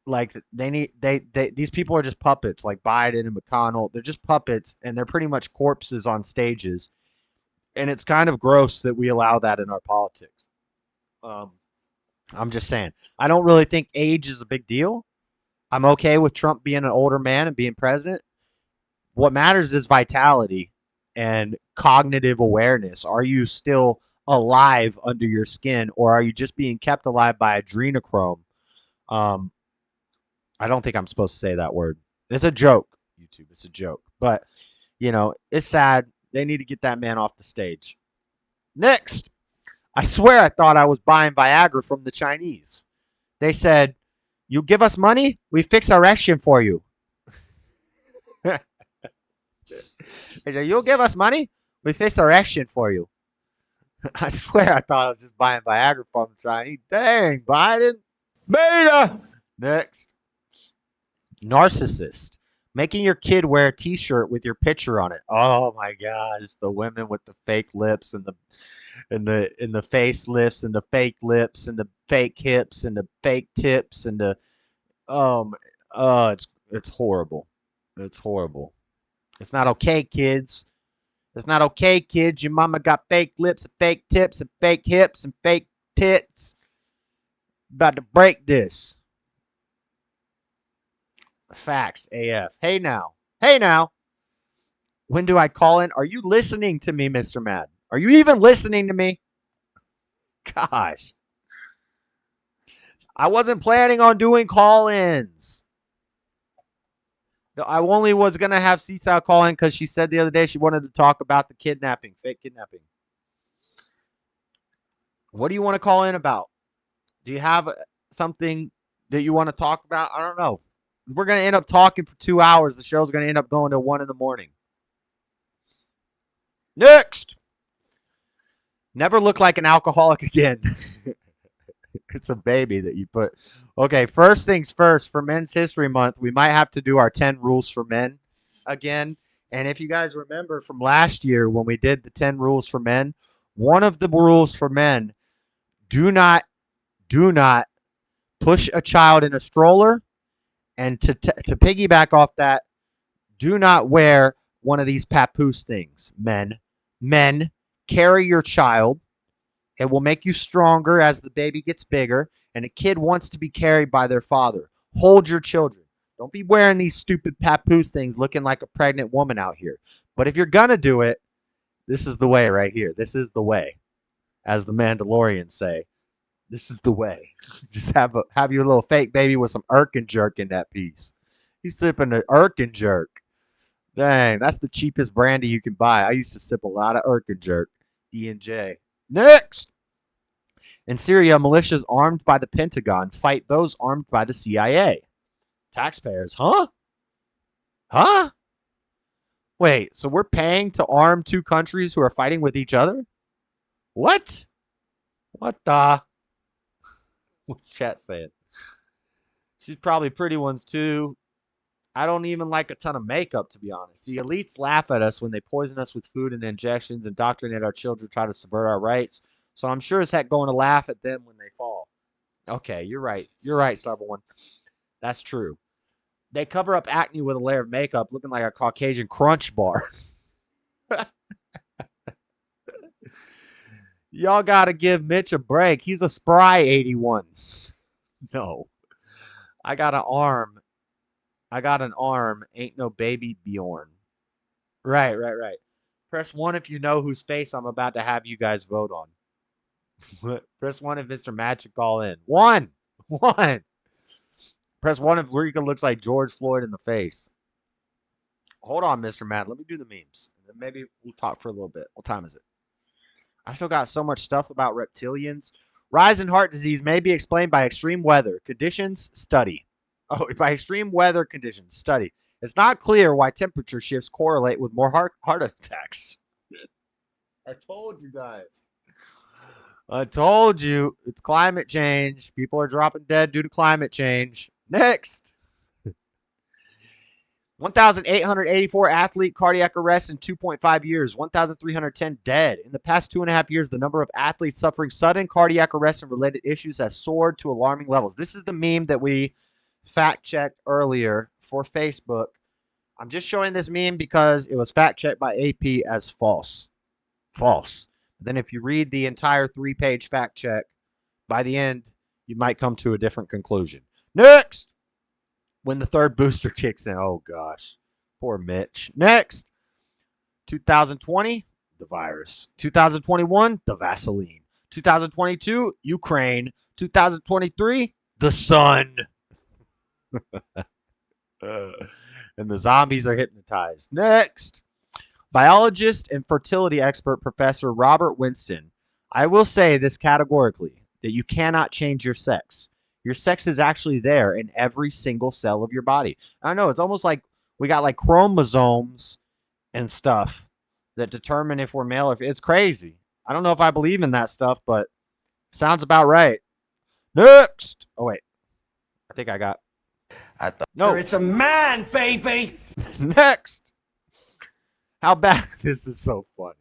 like these people are just puppets, like Biden and McConnell. They're just puppets, and they're pretty much corpses on stages. And it's kind of gross that we allow that in our politics. I'm just saying. I don't really think age is a big deal. I'm okay with Trump being an older man and being president. What matters is vitality and cognitive awareness. Are you still alive under your skin, or are you just being kept alive by adrenochrome? I don't think I'm supposed to say that word. It's a joke, YouTube. It's a joke. But, it's sad. They need to get that man off the stage. Next. I swear I thought I was buying Viagra from the Chinese. They said, you give us money, we fix erection for you. They said, you'll give us money, we fix erection for you. I swear I thought I was just buying Viagra from the Chinese. Dang, Biden. Beta. Next. Narcissist. Making your kid wear a t-shirt with your picture on it. Oh my God. It's the women with the fake lips and the facelifts and the fake lips and the fake hips and the fake tips and the it's horrible. It's horrible. It's not okay, kids. It's not okay, kids. Your mama got fake lips and fake tips and fake hips and fake tits. About to break this. Facts AF. Hey now. Hey now. When do I call in? Are you listening to me, Mr. Mad? Are you even listening to me? Gosh. I wasn't planning on doing call-ins. I only was going to have Seaside call in because she said the other day she wanted to talk about the kidnapping, fake kidnapping. What do you want to call in about? Do you have something that you want to talk about? I don't know. We're going to end up talking for 2 hours. The show's going to end up going to 1 in the morning. Next. Never look like an alcoholic again. It's a baby that you put. Okay, first things first, for Men's History Month, we might have to do our 10 rules for men again. And if you guys remember from last year when we did the 10 rules for men, one of the rules for men, do not push a child in a stroller. And to piggyback off that, do not wear one of these papoose things, men. Men, carry your child. It will make you stronger as the baby gets bigger, and a kid wants to be carried by their father. Hold your children. Don't be wearing these stupid papoose things looking like a pregnant woman out here. But if you're going to do it, This is the way right here. This is the way. As the Mandalorians say, this is the way. Just have your little fake baby with some Jerk in that piece. He's sipping the Jerk. Dang, that's the cheapest brandy you can buy. I used to sip a lot of Jerk. E&J. Next! In Syria, militias armed by the Pentagon fight those armed by the CIA. Taxpayers, huh? Huh? Wait, so we're paying to arm two countries who are fighting with each other? What? What the? What's chat saying? She's probably pretty ones too. I don't even like a ton of makeup, to be honest. The elites laugh at us when they poison us with food and injections, indoctrinate our children, try to subvert our rights. So I'm sure as heck going to laugh at them when they fall. Okay, you're right. You're right, Starble One. That's true. They cover up acne with a layer of makeup, looking like a Caucasian crunch bar. Y'all got to give Mitch a break. He's a spry 81. No. I got an arm. Ain't no baby Bjorn. Right. Press 1 if you know whose face I'm about to have you guys vote on. Press 1 if Mr. Magic call in. 1. Press 1 if Rika looks like George Floyd in the face. Hold on, Mr. Matt. Let me do the memes. And then maybe we'll talk for a little bit. What time is it? I still got so much stuff about reptilians. Rise in heart disease may be explained by extreme weather conditions. Study. Oh, by extreme weather conditions. Study. It's not clear why temperature shifts correlate with more heart attacks. I told you guys. I told you. It's climate change. People are dropping dead due to climate change. Next. 1,884 athlete cardiac arrests in 2.5 years. 1,310 dead. In the past 2.5 years, the number of athletes suffering sudden cardiac arrest and related issues has soared to alarming levels. This is the meme that we fact-checked earlier for Facebook. I'm just showing this meme because it was fact-checked by AP as false. False. Then if you read the entire 3-page fact-check, by the end, you might come to a different conclusion. Next! When the third booster kicks in. Oh, gosh. Poor Mitch. Next. 2020, the virus. 2021, the Vaseline. 2022, Ukraine. 2023, the sun. And the zombies are hypnotized. Next. Biologist and fertility expert Professor Robert Winston. I will say this categorically, that you cannot change your sex. Your sex is actually there in every single cell of your body. I know, it's almost like we got like chromosomes and stuff that determine if we're male or if it's crazy. I don't know if I believe in that stuff, but sounds about right. Next. Oh, wait. I think I got. No. It's a man, baby. Next. How bad? This is so funny.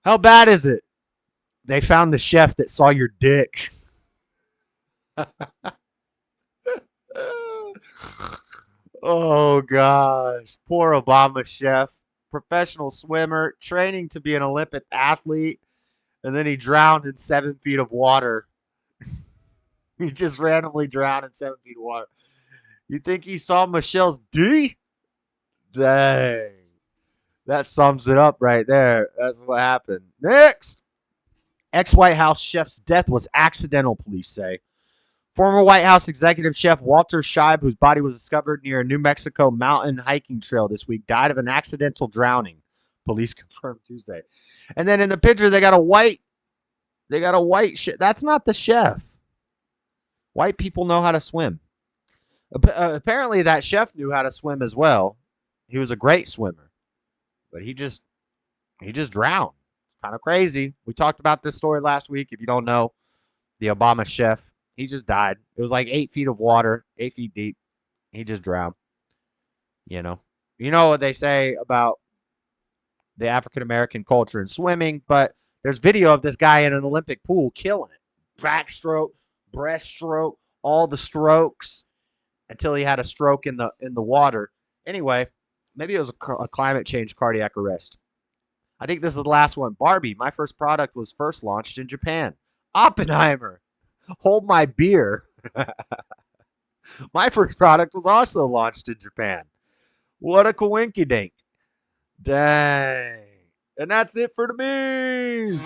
How bad is it? They found the chef that saw your dick. Oh, gosh. Poor Obama chef. Professional swimmer. Training to be an Olympic athlete. And then he drowned in 7 feet of water. He just randomly drowned in 7 feet of water. You think he saw Michelle's D? Dang. That sums it up right there. That's what happened. Next. Ex-White House chef's death was accidental, police say. Former White House executive chef Walter Scheib, whose body was discovered near a New Mexico mountain hiking trail this week, died of an accidental drowning. Police confirmed Tuesday. And then in the picture, they got a white chef. That's not the chef. White people know how to swim. Apparently, that chef knew how to swim as well. He was a great swimmer. But he just drowned. Kind of crazy. We talked about this story last week. If you don't know, the Obama chef, he just died. It was like 8 feet of water, 8 feet deep. He just drowned. You know what they say about the African-American culture in swimming, but there's video of this guy in an Olympic pool killing it. Backstroke, breaststroke, all the strokes until he had a stroke in the water. Anyway, maybe it was a climate change cardiac arrest. I think this is the last one. Barbie, my first product was first launched in Japan. Oppenheimer, hold my beer. My first product was also launched in Japan. What a coinkydink. Dang. And that's it for the memes.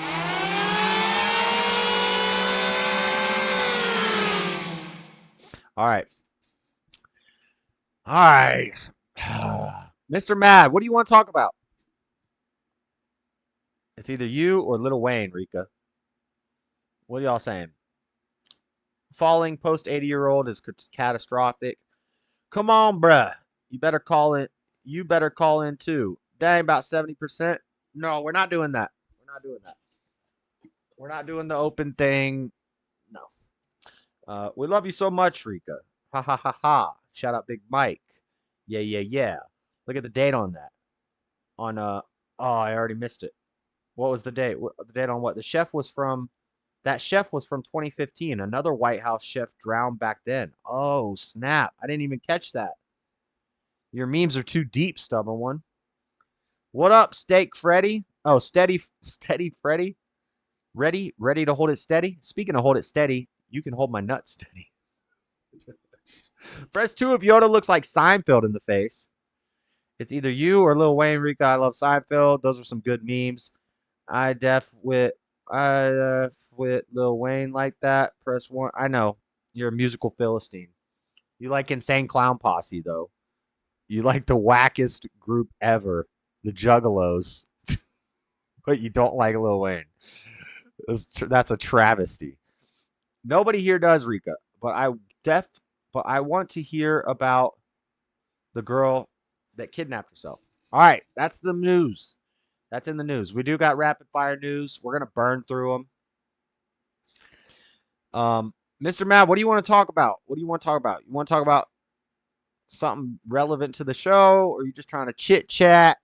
All right. All right. Mr. Mad, what do you want to talk about? It's either you or Lil Wayne, Rika. What are y'all saying? Falling post 80-year-old is catastrophic. Come on, bruh. You better call it. You better call in too. Dang, about 70%. No, we're not doing that. We're not doing that. We're not doing the open thing. No. We love you so much, Rika. Ha ha ha ha. Shout out Big Mike. Yeah, yeah, yeah. Look at the date on that. On oh, I already missed it. What was the date? The date on what? The chef was from. That chef was from 2015. Another White House chef drowned back then. Oh, snap. I didn't even catch that. Your memes are too deep, stubborn one. What up, Steak Freddy? Oh, steady Freddy. Ready to hold it steady? Speaking of hold it steady, you can hold my nuts steady. Press 2 if Yoda looks like Seinfeld in the face. It's either you or Lil Wayne. Rika, I love Seinfeld. Those are some good memes. I def with Lil Wayne like that. Press 1. I know. You're a musical Philistine. You like Insane Clown Posse, though. You like the wackest group ever. The Juggalos. But you don't like Lil Wayne. That's a travesty. Nobody here does, Rika. But I want to hear about the girl that kidnapped herself. All right, that's the news. That's in the news. We do got rapid fire news. We're gonna burn through them. Mr. Matt, what do you want to talk about? What do you want to talk about? You want to talk about something relevant to the show, or are you just trying to chit chat?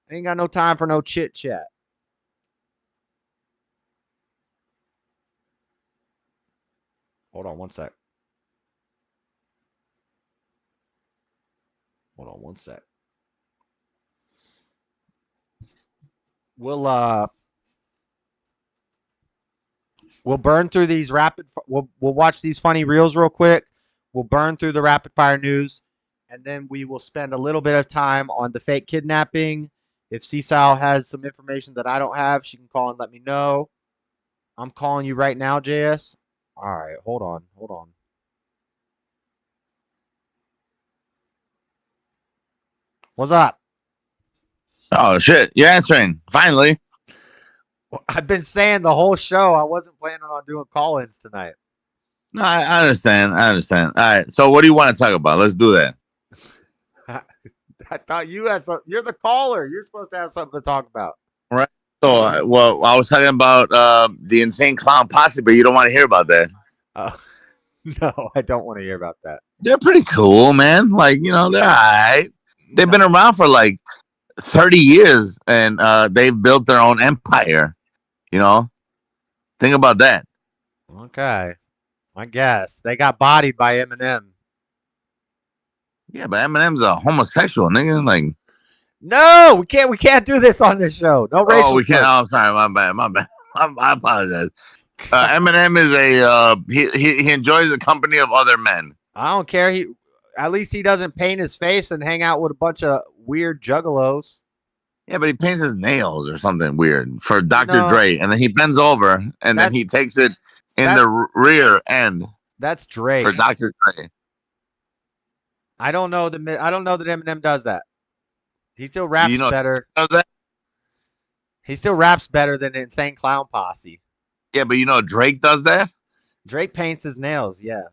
I ain't got no time for no chit chat. Hold on one sec. Hold on one sec. We'll burn through these we'll watch these funny reels real quick. We'll burn through the rapid fire news, and then we will spend a little bit of time on the fake kidnapping. If Seasal has some information that I don't have, she can call and let me know. I'm calling you right now, JS. All right, hold on. What's up? Oh, shit. You're answering. Finally. I've been saying the whole show I wasn't planning on doing call-ins tonight. No, I understand. All right. So what do you want to talk about? Let's do that. I thought you had something. You're the caller. You're supposed to have something to talk about. Right. So, well, I was talking about the Insane Clown Posse, but you don't want to hear about that. No, I don't want to hear about that. They're pretty cool, man. Like, they're all right. They've been around for like 30 years, and they've built their own empire. Think about that. Okay. I guess. They got bodied by Eminem. Yeah, but Eminem's a homosexual, nigga. Like, no, we can't do this on this show. No racial. Oh, we can't. Oh, I'm sorry. My bad. I apologize. Eminem is he enjoys the company of other men. I don't care. At least he doesn't paint his face and hang out with a bunch of weird juggalos. Yeah, but he paints his nails or something weird for Dr. Dre, and then he bends over and then he takes it in the rear end. That's Dre for Dr. Dre. I don't know that Eminem does that. He still raps better. Does that? He still raps better than Insane Clown Posse. Yeah, but Drake does that. Drake paints his nails. Yeah.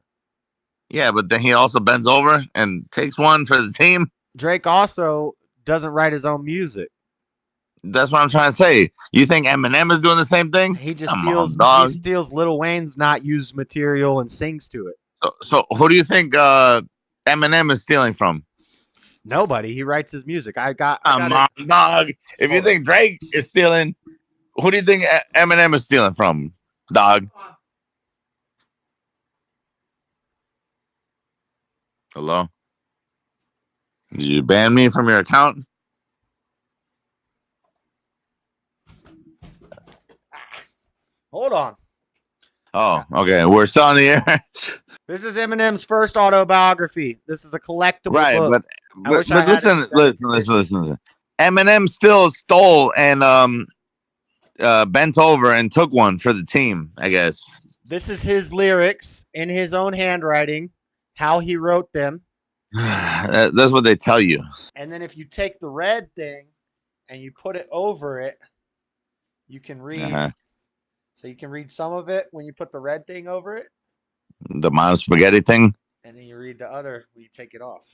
Yeah, but then he also bends over and takes one for the team. Drake also doesn't write his own music. That's what I'm trying to say. You think Eminem is doing the same thing? He just steals Lil Wayne's not used material and sings to it. So who do you think Eminem is stealing from? Nobody. He writes his music. Come on, dog. If you think Drake is stealing, who do you think Eminem is stealing from, dog? Hello? Did you ban me from your account? Hold on. Oh, okay. We're still on the air. This is Eminem's first autobiography. This is a collectible Right, book. but listen. Eminem still stole and bent over and took one for the team, I guess. This is his lyrics in his own handwriting, how he wrote them. That's what they tell you. And then if you take the red thing and you put it over it, you can read. So you can read some of it when you put the red thing over it. The mom spaghetti thing. And then you read the other when you take it off.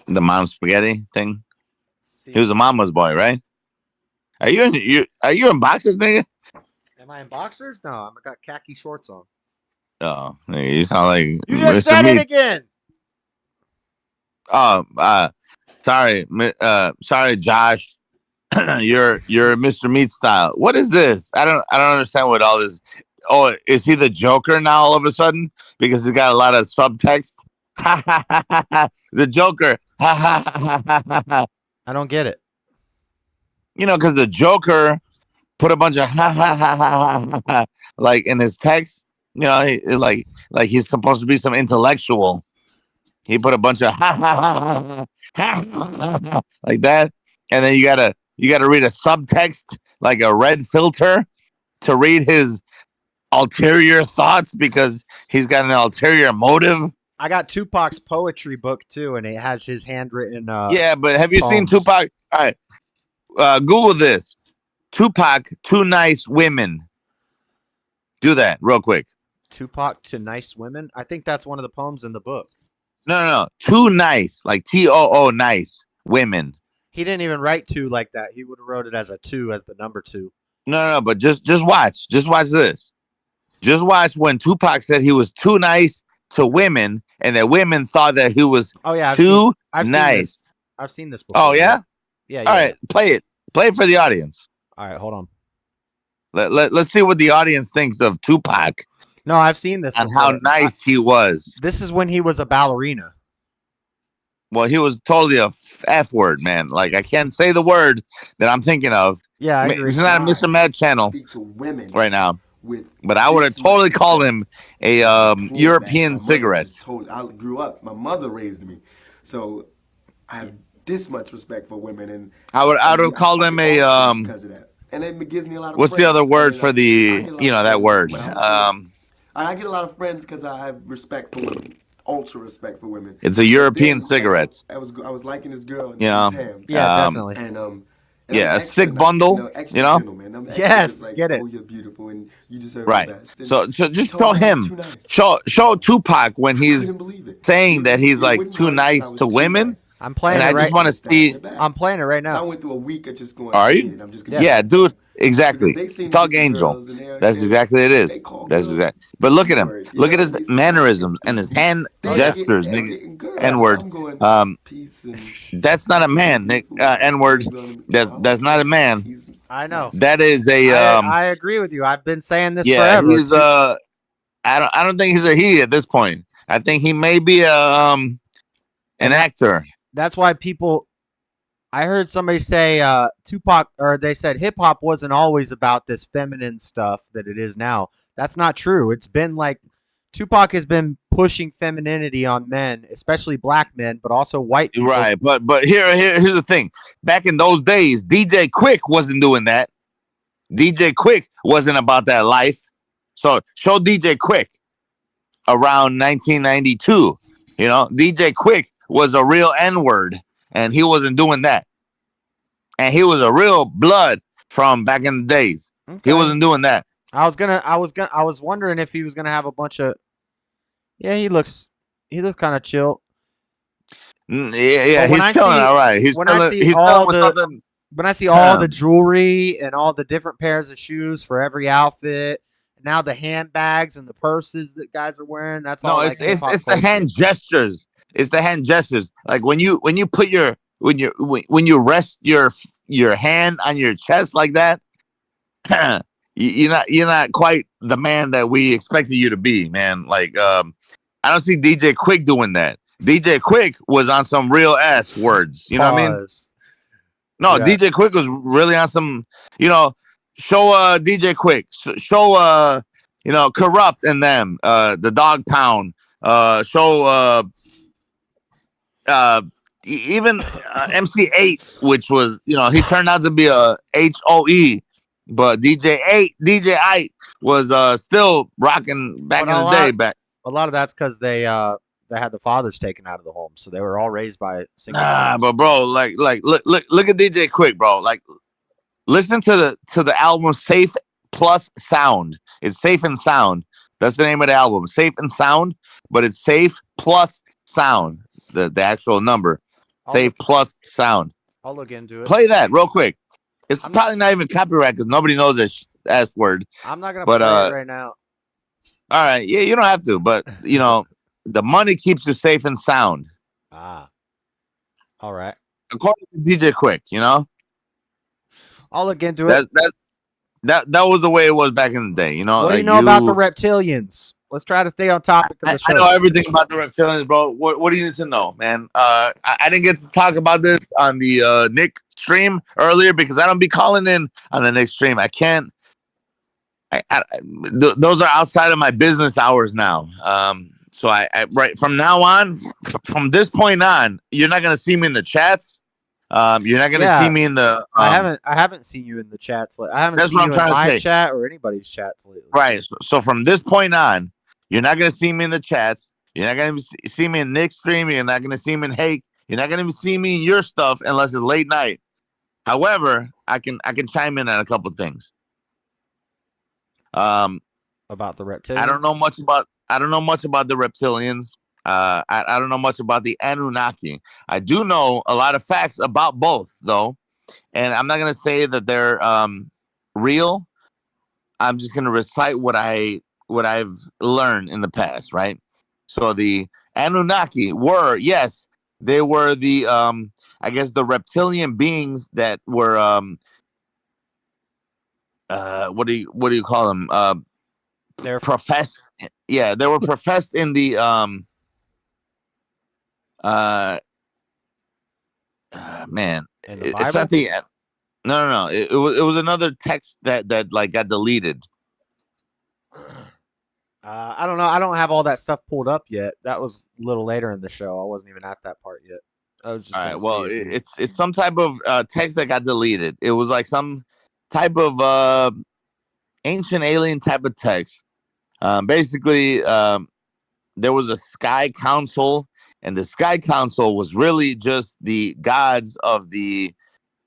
The mom spaghetti thing. He was a mama's boy, right? Are you in boxers, nigga? Am I in boxers? No, I've got khaki shorts on. Oh, you sound like you just said it again. Oh, sorry, Josh. you're Mr. Meat style. What is this? I don't understand what all this. Oh, is he the Joker now all of a sudden because he's got a lot of subtext? The Joker. I don't get it. Because the Joker put a bunch of like in his text. Like he's supposed to be some intellectual. He put a bunch of like that, and then you gotta read a subtext like a red filter to read his ulterior thoughts because he's got an ulterior motive. I got Tupac's poetry book too, and it has his handwritten. Yeah, but have you seen Tupac? All right, Google this: Tupac, Too Nice Women. Do that real quick. Tupac to Nice Women. I think that's one of the poems in the book. No. Too nice, like TOO nice women. He didn't even write two like that. He would have wrote it as a 2, as the number 2. No, but just watch. Just watch this. Just watch when Tupac said he was too nice to women, and that women thought that he was too nice. I've seen this before. Oh yeah? Yeah. All right, play it. Play it for the audience. All right, hold on. Let's see what the audience thinks of Tupac. No, I've seen this and how nice he was. This is when he was a ballerina. Well, he was totally a F word, man. Like, I can't say the word that I'm thinking of. Yeah, I agree. This is not a Mr. Mad channel right now. But I would have totally called him a European cigarette. I grew up. My mother raised me. So I have this much respect for women. And I would have called him a... because of that. And it gives me a lot of what's friends. the other word for the... that word? I get a lot of friends because I have respect for women, ultra respect for women. It's a European cigarette. I was liking this girl. Yeah, definitely. And a stick bundle. Yes, like, get it. Oh, you're beautiful, and you deserve right. the best. So just show him. Show Tupac when he's saying that he's like too nice to women. I'm playing and it I just want to see. I'm playing it right now. I went through a week of just going. Are you? Yeah, dude. Exactly. Thug Angel. That's exactly it is. That's exactly. But look at him. Look at his mannerisms and his hand gestures. N-word. That's not a man. N-word. That's not a man. I know. That is a. I agree with you. I've been saying this forever. He's I don't think he's a he at this point. I think he may be an actor. That's why people. I heard somebody say Tupac, or they said hip hop wasn't always about this feminine stuff that it is now. That's not true. It's been like Tupac has been pushing femininity on men, especially black men, but also white people. Right, but here's the thing. Back in those days, DJ Quick wasn't doing that. DJ Quick wasn't about that life. So show DJ Quick around 1992. DJ Quick was a real N-word. And he wasn't doing that. And he was a real blood from back in the days. Okay. He wasn't doing that. I was wondering if he was gonna have a bunch of. Yeah, he looks kind of chill. Yeah, he's chilling all right. When I see all the jewelry and all the different pairs of shoes for every outfit, now the handbags and the purses that guys are wearing, that's all. No, it's the hand gestures. It's the hand gestures. Like when you put when you rest your hand on your chest like that, you're not quite the man that we expected you to be, man. Like I don't see DJ Quick doing that. DJ Quick was on some real ass words. You know what I mean? No, yeah. DJ Quick was really on some. Show DJ Quick. Show Corrupt in them, the Dog Pound, show even MC8, which was, he turned out to be a HOE, but DJ8 was still rocking back in the day. A lot of that's because they had the fathers taken out of the home, so they were all raised by single. But bro, look at DJ Quick, bro. Like, listen to the album Safe Plus Sound. It's Safe and Sound. That's the name of the album, Safe and Sound, but it's Safe Plus Sound. The actual number, Safe Plus Sound. I'll look into it. Play that real quick. It's probably not even copyright because nobody knows this S word. I'm not gonna play it right now. All right, yeah, you don't have to, but the money keeps you safe and sound. All right. According to DJ Quick, I'll look into it. That was the way it was back in the day. What do you know about the reptilians? Let's try to stay on topic of the show. I know everything about the reptilians, bro. What do you need to know, man? I didn't get to talk about this on the Nick stream earlier because I don't be calling in on the Nick stream. I can't. Those are outside of my business hours now. So I right from now on, from this point on, you're not gonna see me in the chats. You're not gonna see me in the. I haven't seen you in the chats. I haven't seen you in my chat or anybody's chats lately. Right. So from this point on, you're not gonna see me in the chats. You're not gonna see me in Nick's stream. You're not gonna see me in Hake. You're not gonna see me in your stuff unless it's late night. However, I can chime in on a couple of things. About the reptilians. I don't know much about the reptilians. I don't know much about the Anunnaki. I do know a lot of facts about both, though, and I'm not gonna say that they're real. I'm just gonna recite what I've learned in the past, right? So the Anunnaki were, yes, they were the I guess the reptilian beings that were what do you call them? They're professed. Yeah, they were professed in the man. In the it's not the no. It was another text that like got deleted. I don't know. I don't have all that stuff pulled up yet. That was a little later in the show. I wasn't even at that part yet. I was just. All right. Well, it's some type of text that got deleted. It was like some type of ancient alien type of text. Basically, there was a Sky Council, and the Sky Council was really just the gods of the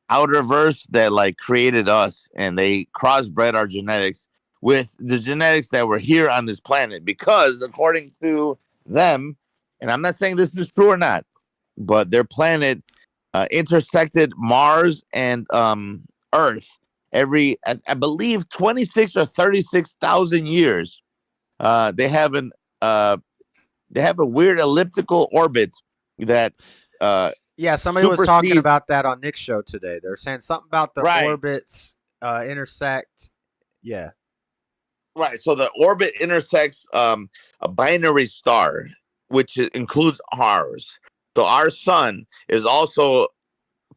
outer verse that like created us, and they crossbred our genetics with the genetics that were here on this planet because, according to them, and I'm not saying this is true or not, but their planet intersected Mars and Earth every, I believe, 26 or 36,000 years. They have a weird elliptical orbit that yeah, somebody was talking about that on Nick's show today. They're saying something about the orbits intersect. Yeah. Right. So the orbit intersects a binary star, which includes ours. So our sun is also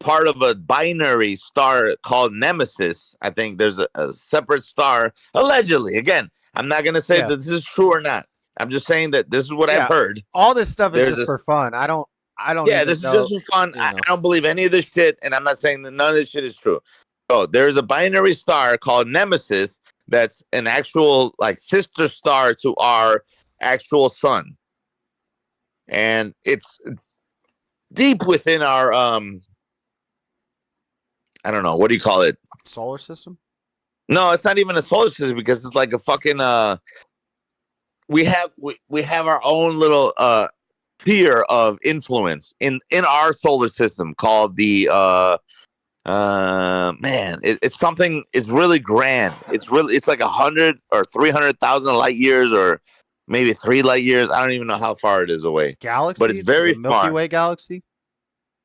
part of a binary star called Nemesis. I think there's a separate star, allegedly. Again, I'm not going to say that this is true or not. I'm just saying that this is what I've heard. All this stuff is just for fun. I don't. Yeah, this is just for fun. I don't believe any of this shit, and I'm not saying that none of this shit is true. So there's a binary star called Nemesis that's an actual like sister star to our actual sun, and it's deep within our I don't know, what do you call it? Solar system? No, it's not even a solar system because it's like a fucking we have our own little sphere of influence in our solar system called the man, it's something. It's really grand. It's like 100 or 300,000 light years, or maybe 3 light years. I don't even know how far it is away. Galaxy, but it's very Milky far. Way galaxy.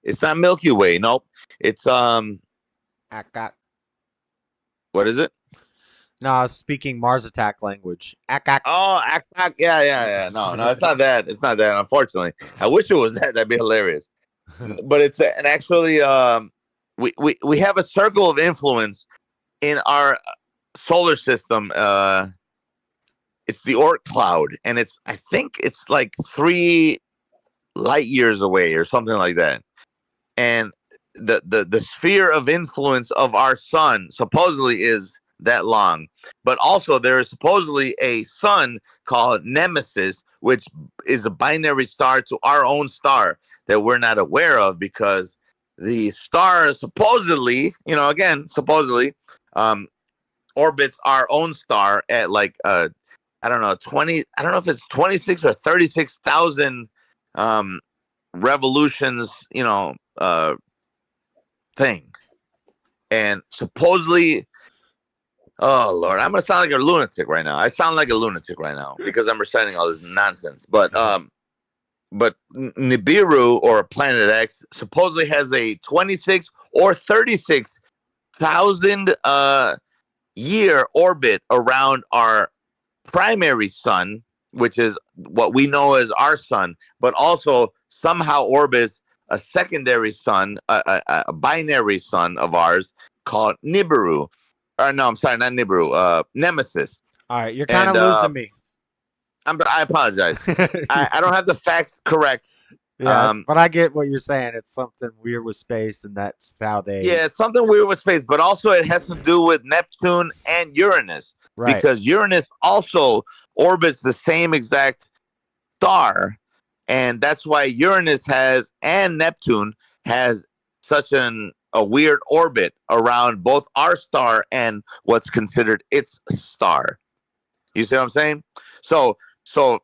It's not Milky Way. Nope. It's What is it? No, I was speaking Mars Attack language. Oh, yeah. No, it's not that. It's not that. Unfortunately, I wish it was that. That'd be hilarious. But it's and actually, we have a circle of influence in our solar system. It's the Oort cloud, and I think it's like 3 light years away or something like that. And the sphere of influence of our sun supposedly is that long. But also there is supposedly a sun called Nemesis, which is a binary star to our own star that we're not aware of, because the star supposedly, again, supposedly, orbits our own star at like I don't know, 20, I don't know if it's 26 or 36,000 revolutions, thing. And supposedly, oh Lord, I'm gonna sound like a lunatic right now. I sound like a lunatic right now because I'm reciting all this nonsense. But Nibiru, or Planet X, supposedly has a 26 or 36,000 year orbit around our primary sun, which is what we know as our sun, but also somehow orbits a secondary sun, a binary sun of ours called Nibiru. Or no, I'm sorry, not Nibiru. Nemesis. All right, you're kind of losing me. I apologize. I don't have the facts correct. Yeah, but I get what you're saying. It's something weird with space, and that's how they. Yeah, it's something weird with space, but also it has to do with Neptune and Uranus. Right. Because Uranus also orbits the same exact star, and that's why Uranus and Neptune has such a weird orbit around both our star and what's considered its star. You see what I'm saying? So not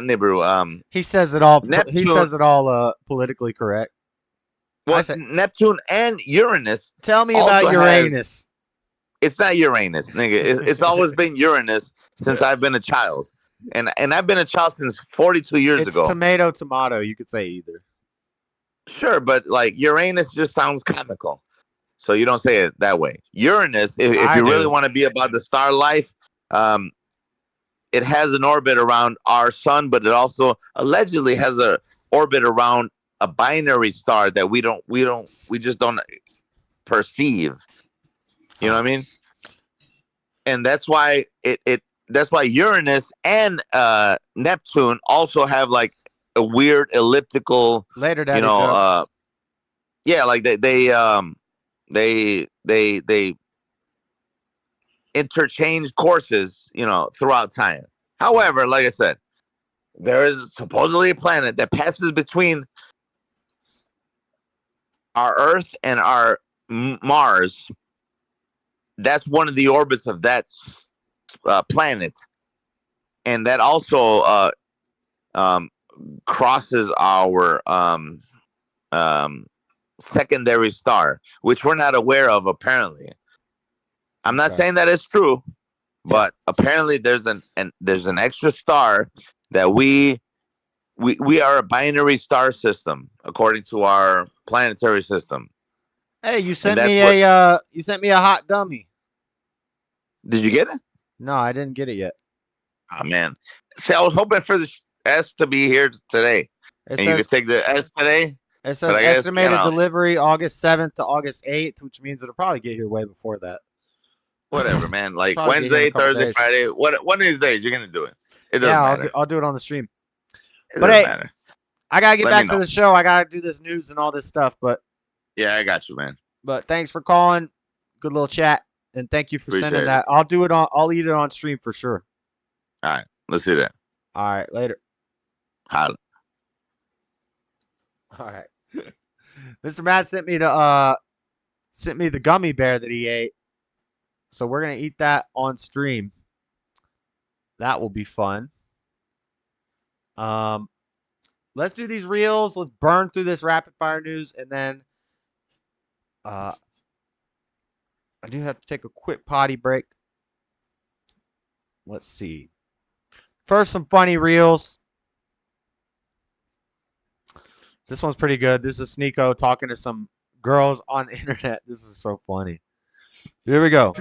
Nibiru. He says it all. Neptune, he says it all politically correct. Well, Neptune and Uranus. Tell me about Uranus. It's not Uranus, nigga. It's always been Uranus since I've been a child, and I've been a child since 42 years ago. It's tomato. You could say either. Sure, but like Uranus just sounds comical, so you don't say it that way. Uranus, if you really want to be about the star life, it has an orbit around our sun, but it also allegedly has an orbit around a binary star that we just don't perceive. You know what I mean? And that's why that's why Uranus and Neptune also have like a weird elliptical, later, Daddy, yeah, like they interchange courses, throughout time. However, like I said, there is supposedly a planet that passes between our Earth and our Mars. That's one of the orbits of that planet, and that also crosses our secondary star, which we're not aware of. Apparently, I'm not saying that it's true, but apparently there's an extra star that we are a binary star system according to our planetary system. Hey, you sent me a hot gummy. Did you get it? No, I didn't get it yet. Oh man! See, I was hoping for the S to be here today, and you could take the S today. It says estimated delivery August 7th to August 8th, which means it'll probably get here way before that. Whatever, man. Like Wednesday, Thursday, Friday. One of these days, you're gonna do it. It doesn't matter. I'll do it on the stream. But hey, matter. I gotta get back to the show. I gotta do this news and all this stuff. But yeah, I got you, man. But thanks for calling. Good little chat, and thank you for sending that. I'll do it on. I'll eat it on stream for sure. All right, let's do that. All right, later. Holla. All right. Mr. Matt sent me the gummy bear that he ate. So we're going to eat that on stream. That will be fun. Let's do these reels. Let's burn through this rapid fire news, and then I do have to take a quick potty break. Let's see. First, some funny reels. This one's pretty good. This is Sneeko talking to some girls on the internet. This is so funny. Here we go.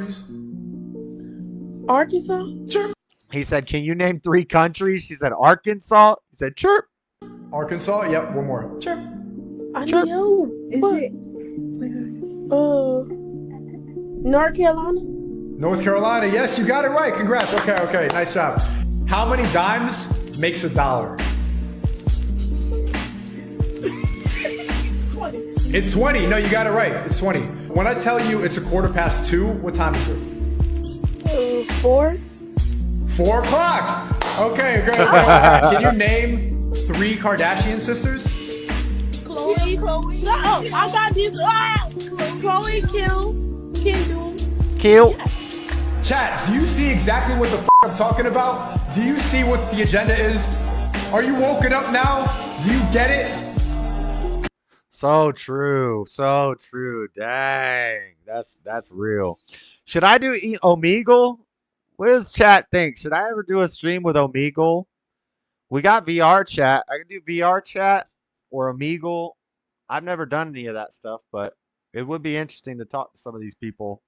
Arkansas? Chirp. He said, can you name 3 countries? She said, Arkansas. He said, chirp. Arkansas? Yep, one more. Chirp. I Chirp. know. Is it? North Carolina? North Carolina. Yes, you got it right. Congrats. Okay. Nice job. How many dimes makes a dollar? 20. It's 20. No, you got it right. It's 20. When I tell you it's 2:15, what time is it? 4. 4 o'clock. Okay, good. Can you name 3 Kardashian sisters? Chloe. Oh, I got these. Chloe, Kendall. Chat, do you see exactly what the f I'm talking about? Do you see what the agenda is? Are you woken up now? Do you get it? So true. Dang. That's real. Should I do Omegle? What does chat think? Should I ever do a stream with Omegle? We got VR chat. I can do VR chat or Omegle. I've never done any of that stuff, but it would be interesting to talk to some of these people.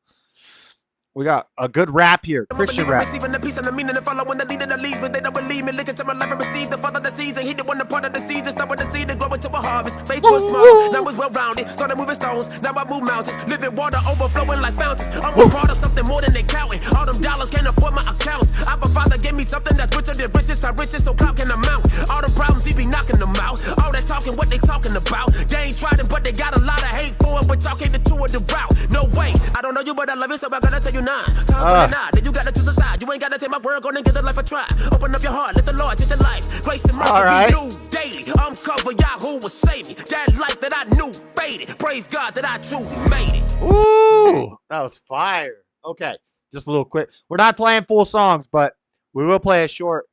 We got a good rap here, Christian rap. Receiving the peace and the meaning and following the leader that leads, but they don't believe me. Look into my life and receive the father the season. He the one the part of the season. Start with the seed and grow into a harvest. Faith was small, now was well rounded. Started moving stones, now I move mountains. Living water overflowing like fountains. I'm a part of something more than they counting. All them dollars can't afford my accounts. Our father gave me something that's richer than riches. Our riches so clout can amount. All the problems he be knocking them out. All that talking, what they talking about. They ain't tried it, but they got a lot of hate for it. But y'all came to two of the route. No way, I don't know you, but I love you, so I gotta tell you now. Then you gotta choose a side. You ain't gotta take my word, go and give the life a try. Open up your heart, let the Lord take the life. Grace and mercy be new daily. Uncover Yahoo will save me. That life that I knew faded. Praise God that I truly made it. Ooh, that was fire. Okay, just a little quick. We're not playing full songs, but we will play a short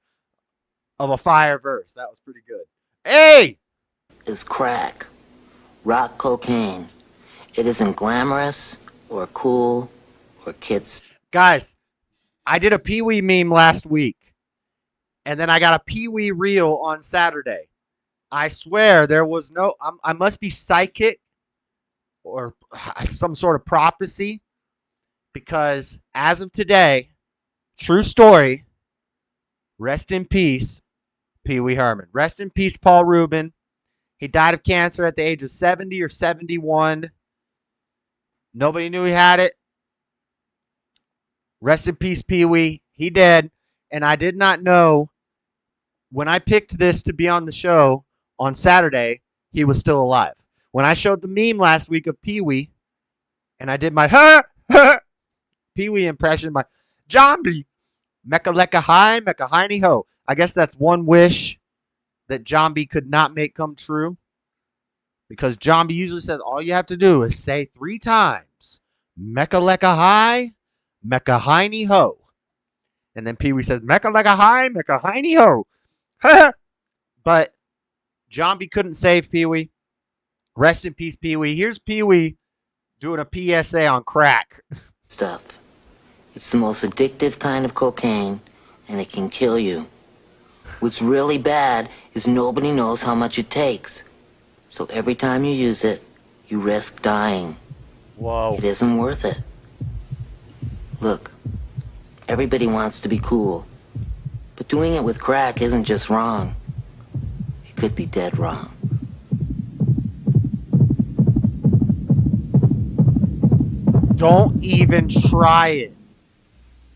of a fire verse. That was pretty good. Hey! Is crack, rock cocaine. It isn't glamorous or cool or kids. Guys, I did a Pee-wee meme last week, and then I got a Pee-wee reel on Saturday. I swear there was no... I must be psychic or some sort of prophecy, because as of today, true story, rest in peace, Pee-wee Herman. Rest in peace, Paul Rubin. He died of cancer at the age of 70 or 71. Nobody knew he had it. Rest in peace, Pee-wee. He dead. And I did not know when I picked this to be on the show on Saturday, he was still alive. When I showed the meme last week of Pee-wee, and I did my Pee-wee impression, my Zombie, Mecca Lecca High, Mecca Hiney Ho. I guess that's one wish that Zombie could not make come true. Because Zombie usually says all you have to do is say 3 times, Mecca Lecca High, Mecca Hiney Ho. And then Pee-wee says, Mecca Lecca High, Mecca Hiney Ho. But Zombie couldn't save Pee-wee. Rest in peace, Pee-wee. Here's Pee-wee doing a PSA on crack. Stuff. It's the most addictive kind of cocaine, and it can kill you. What's really bad is nobody knows how much it takes. So every time you use it, you risk dying. Whoa. It isn't worth it. Look, everybody wants to be cool. But doing it with crack isn't just wrong. It could be dead wrong. Don't even try it.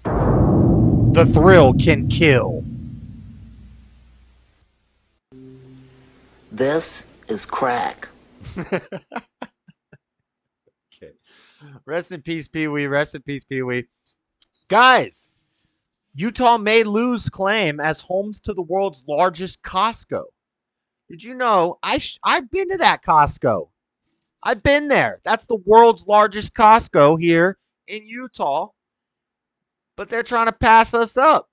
The thrill can kill. This is crack. Okay. Rest in peace, Pee-wee. Rest in peace, Pee-wee. Guys, Utah may lose claim as homes to the world's largest Costco. Did you know? I've been to that Costco. I've been there. That's the world's largest Costco here in Utah. But they're trying to pass us up.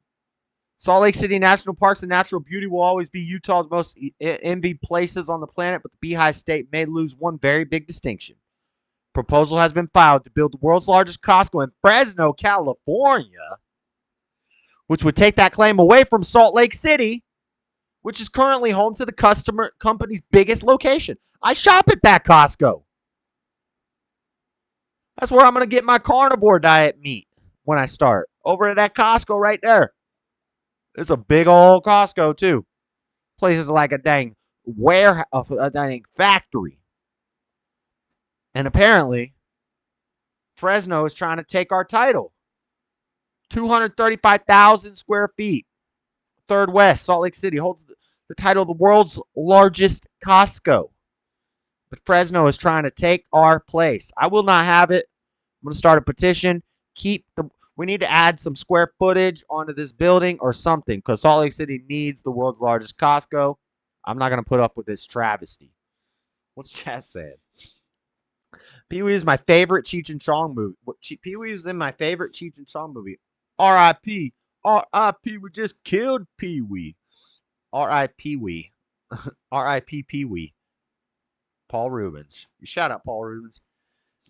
Salt Lake City National Parks and Natural Beauty will always be Utah's most envied places on the planet, but the Beehive State may lose one very big distinction. Proposal has been filed to build the world's largest Costco in Fresno, California, which would take that claim away from Salt Lake City, which is currently home to the company's biggest location. I shop at that Costco. That's where I'm going to get my carnivore diet meat when I start. Over at that Costco right there. It's a big old Costco, too. Places like a dang warehouse, a dang factory. And apparently, Fresno is trying to take our title. 235,000 square feet. Third West, Salt Lake City, holds the title of the world's largest Costco. But Fresno is trying to take our place. I will not have it. I'm going to start a petition. We need to add some square footage onto this building or something, because Salt Lake City needs the world's largest Costco. I'm not going to put up with this travesty. What's Chaz saying? Pee-wee is my favorite Cheech and Chong movie. Pee-wee was in my favorite Cheech and Chong movie. R.I.P. R.I.P. We just killed Pee-wee. R.I.P. R.I.P. Pee-wee. Paul Rubens. You shout out Paul Rubens.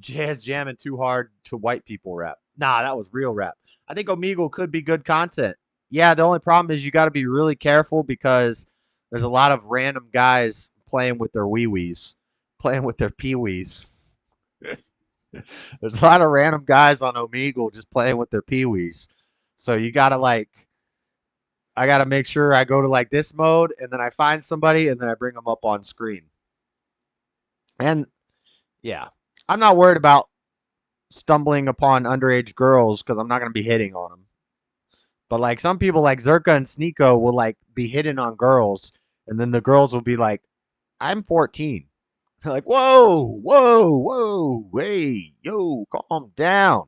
Jazz jamming too hard to white people rap. Nah, that was real rap. I think Omegle could be good content. Yeah, the only problem is you got to be really careful because there's a lot of random guys playing with their wee-wees, playing with their pee-wees. There's a lot of random guys on Omegle just playing with their pee-wees. So you got to I got to make sure I go to this mode and then I find somebody and then I bring them up on screen. And yeah, I'm not worried about stumbling upon underage girls because I'm not going to be hitting on them. But some people like Zherka and Sneeko will be hitting on girls and then the girls will be like, I'm 14. They're like, whoa, whoa, whoa, hey, yo, calm down.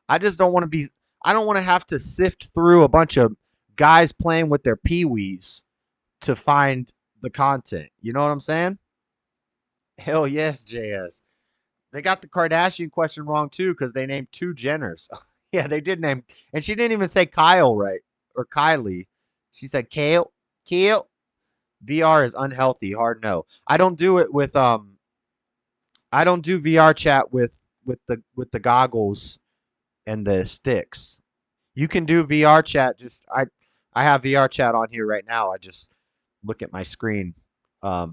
I just don't want to have to sift through a bunch of guys playing with their pee-wees to find the content. You know what I'm saying? Hell yes, JS. They got the Kardashian question wrong too because they named 2 Jenners. Yeah, they did name, and she didn't even say Kyle right or Kylie. She said Kale. VR is unhealthy. Hard no. I don't do it with I don't do VR chat with the goggles and the sticks. You can do VR chat. I have VR chat on here right now. I just look at my screen. But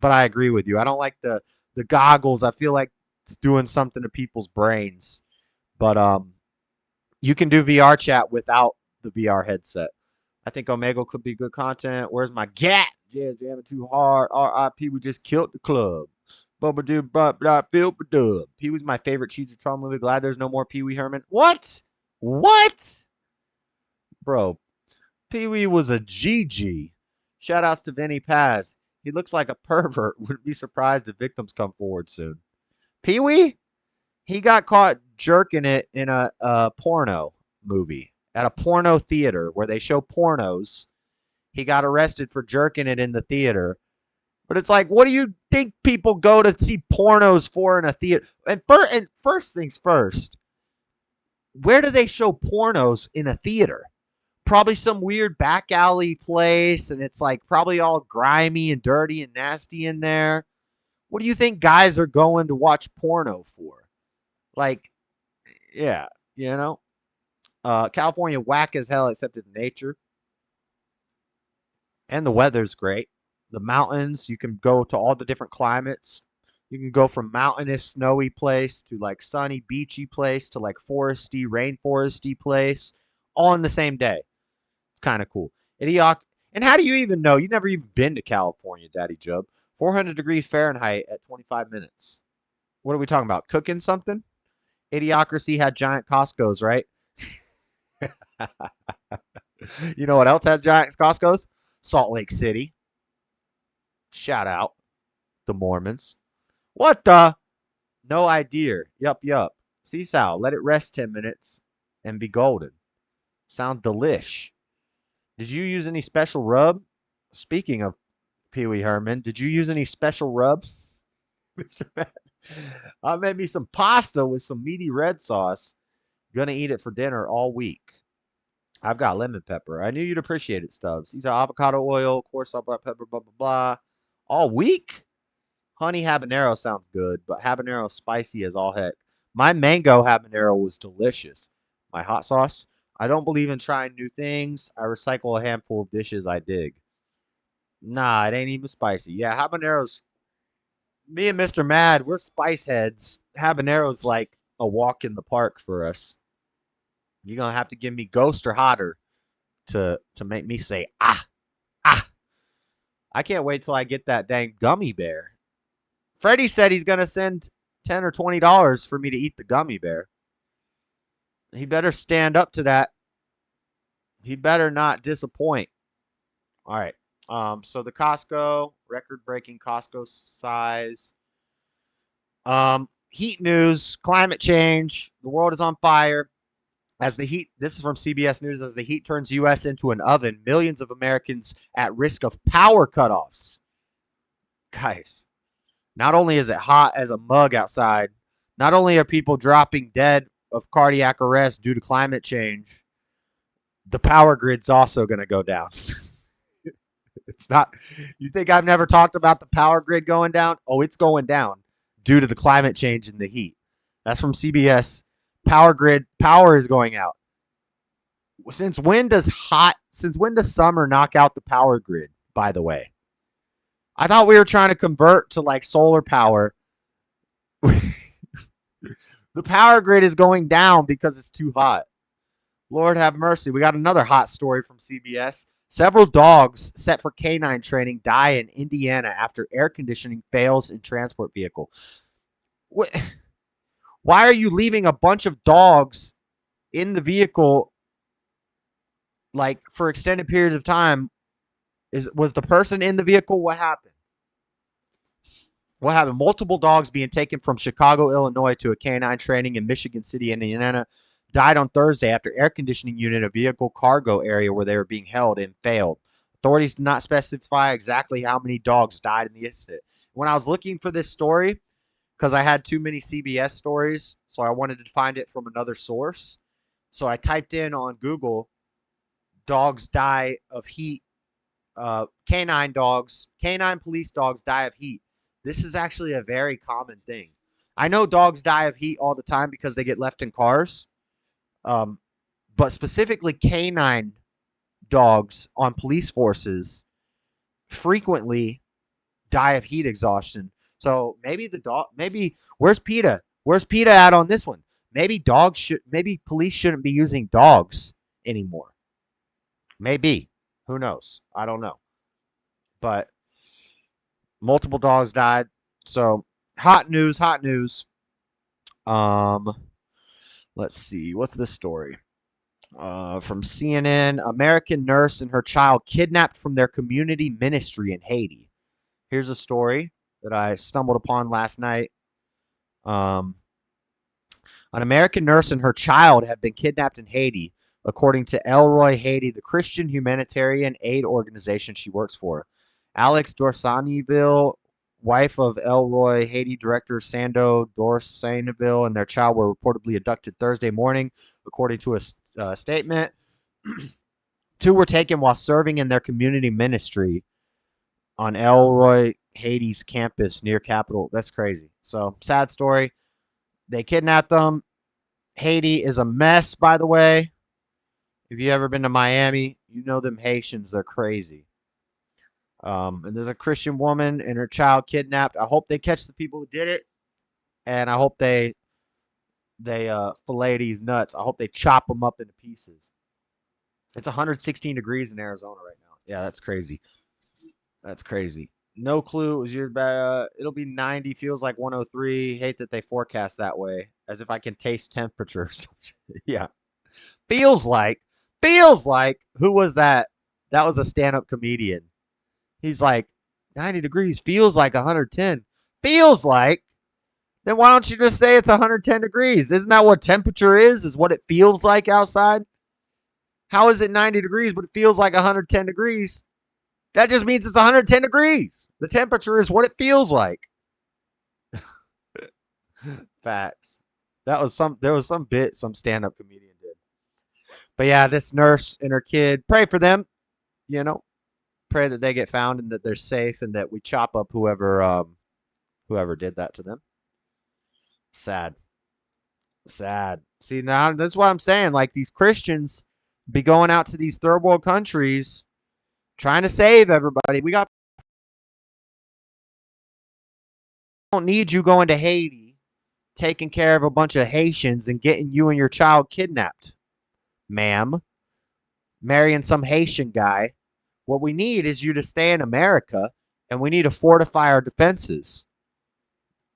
I agree with you. I don't like the goggles. I feel like it's doing something to people's brains. But you can do VR chat without the VR headset. I think Omegle could be good content. Where's my gat? Yeah, jamming too hard. R.I.P. We just killed the club. Bubba doo blah feel dub. Pee Wee's my favorite Cheech and Chong movie. Glad there's no more Pee Wee Herman. What? Bro, Pee Wee was a GG. Shout outs to Vinny Paz. He looks like a pervert. Wouldn't be surprised if victims come forward soon. Pee Wee? He got caught jerking it in a porno movie at a porno theater where they show pornos. He got arrested for jerking it in the theater. But it's like, what do you think people go to see pornos for in a theater? And first things first, where do they show pornos in a theater? Probably some weird back alley place, and it's probably all grimy and dirty and nasty in there. What do you think guys are going to watch porno for? Yeah, you know? California whack as hell except it's nature. And the weather's great. The mountains, you can go to all the different climates. You can go from mountainous, snowy place to sunny, beachy place to foresty, rainforesty place all in the same day. It's kind of cool. And how do you even know? You've never even been to California, Daddy Job. 400 degrees Fahrenheit at 25 minutes. What are we talking about? Cooking something? Idiocracy had giant Costco's, right? You know what else has giant Costco's? Salt Lake City. Shout out the Mormons. What the? No idea. Yup. Seesaw, let it rest 10 minutes and be golden. Sound delish. Did you use any special rub? Speaking of Pee Wee Herman, did you use any special rub? I made me some pasta with some meaty red sauce. Gonna eat it for dinner all week. I've got lemon pepper. I knew you'd appreciate it, Stubbs. These are avocado oil, coarse salt, black pepper, blah, blah, blah. All week? Honey habanero sounds good, but habanero spicy as all heck. My mango habanero was delicious. My hot sauce? I don't believe in trying new things. I recycle a handful of dishes I dig. Nah, it ain't even spicy. Yeah, habaneros. Me and Mr. Mad, we're spice heads. Habanero's like a walk in the park for us. You're going to have to give me ghost or hotter to make me say, ah. I can't wait till I get that dang gummy bear. Freddie said he's going to send $10 or $20 for me to eat the gummy bear. He better stand up to that. He better not disappoint. All right. So the Costco, record-breaking Costco size. Heat news, climate change. The world is on fire. As the heat, this is from CBS News, as the heat turns U.S. into an oven, millions of Americans at risk of power cutoffs. Guys, not only is it hot as a mug outside, not only are people dropping dead of cardiac arrest due to climate change, the power grid's also going to go down. It's not, you think I've never talked about the power grid going down? Oh, it's going down due to the climate change and the heat. That's from CBS. Power grid, power is going out. Since when does summer knock out the power grid, by the way? I thought we were trying to convert to like solar power. The power grid is going down because it's too hot. Lord have mercy. We got another hot story from CBS. Several dogs set for canine training die in Indiana after air conditioning fails in transport vehicle. Why are you leaving a bunch of dogs in the vehicle like for extended periods of time? Was the person in the vehicle? What happened? What happened? Multiple dogs being taken from Chicago, Illinois to a canine training in Michigan City, Indiana, died on Thursday after air conditioning unit in a vehicle cargo area where they were being held and failed. Authorities did not specify exactly how many dogs died in the incident. When I was looking for this story, because I had too many CBS stories, so I wanted to find it from another source. So I typed in on Google, dogs die of heat, canine police dogs die of heat. This is actually a very common thing. I know dogs die of heat all the time because they get left in cars. But specifically canine dogs on police forces frequently die of heat exhaustion. So maybe where's PETA? Where's PETA at on this one? Maybe police shouldn't be using dogs anymore. Maybe. Who knows? I don't know. But multiple dogs died. So hot news. Let's see. What's this story? From CNN. American nurse and her child kidnapped from their community ministry in Haiti. Here's a story that I stumbled upon last night. An American nurse and her child have been kidnapped in Haiti, according to Elroy Haiti, the Christian humanitarian aid organization she works for. Alex Dorsaniville, wife of Elroy Haiti director Sando Dorsaniville, and their child were reportedly abducted Thursday morning, according to a statement. Two were taken while serving in their community ministry on Elroy Haiti's campus near Capitol. That's crazy. So, sad story. They kidnapped them. Haiti is a mess, by the way. If you ever been to Miami, you know them Haitians. They're crazy. And there's a Christian woman and her child kidnapped. I hope they catch the people who did it. And I hope they fillet these nuts. I hope they chop them up into pieces. It's 116 degrees in Arizona right now. Yeah, that's crazy. That's crazy. No clue. It was your it'll be 90. Feels like 103. Hate that they forecast that way. As if I can taste temperatures. Yeah. Feels like. Who was that? That was a stand-up comedian. He's like, 90 degrees. Feels like 110. Feels like. Then why don't you just say it's 110 degrees? Isn't that what temperature is? Is what it feels like outside? How is it 90 degrees, but it feels like 110 degrees? That just means it's 110 degrees. The temperature is what it feels like. Facts. There was some bit some stand-up comedian did. But yeah, this nurse and her kid, pray for them. You know, pray that they get found and that they're safe and that we chop up whoever did that to them. Sad. See, now that's what I'm saying. Like, these Christians be going out to these third world countries trying to save everybody. We don't need you going to Haiti, taking care of a bunch of Haitians and getting you and your child kidnapped, ma'am. Marrying some Haitian guy. What we need is you to stay in America, and we need to fortify our defenses.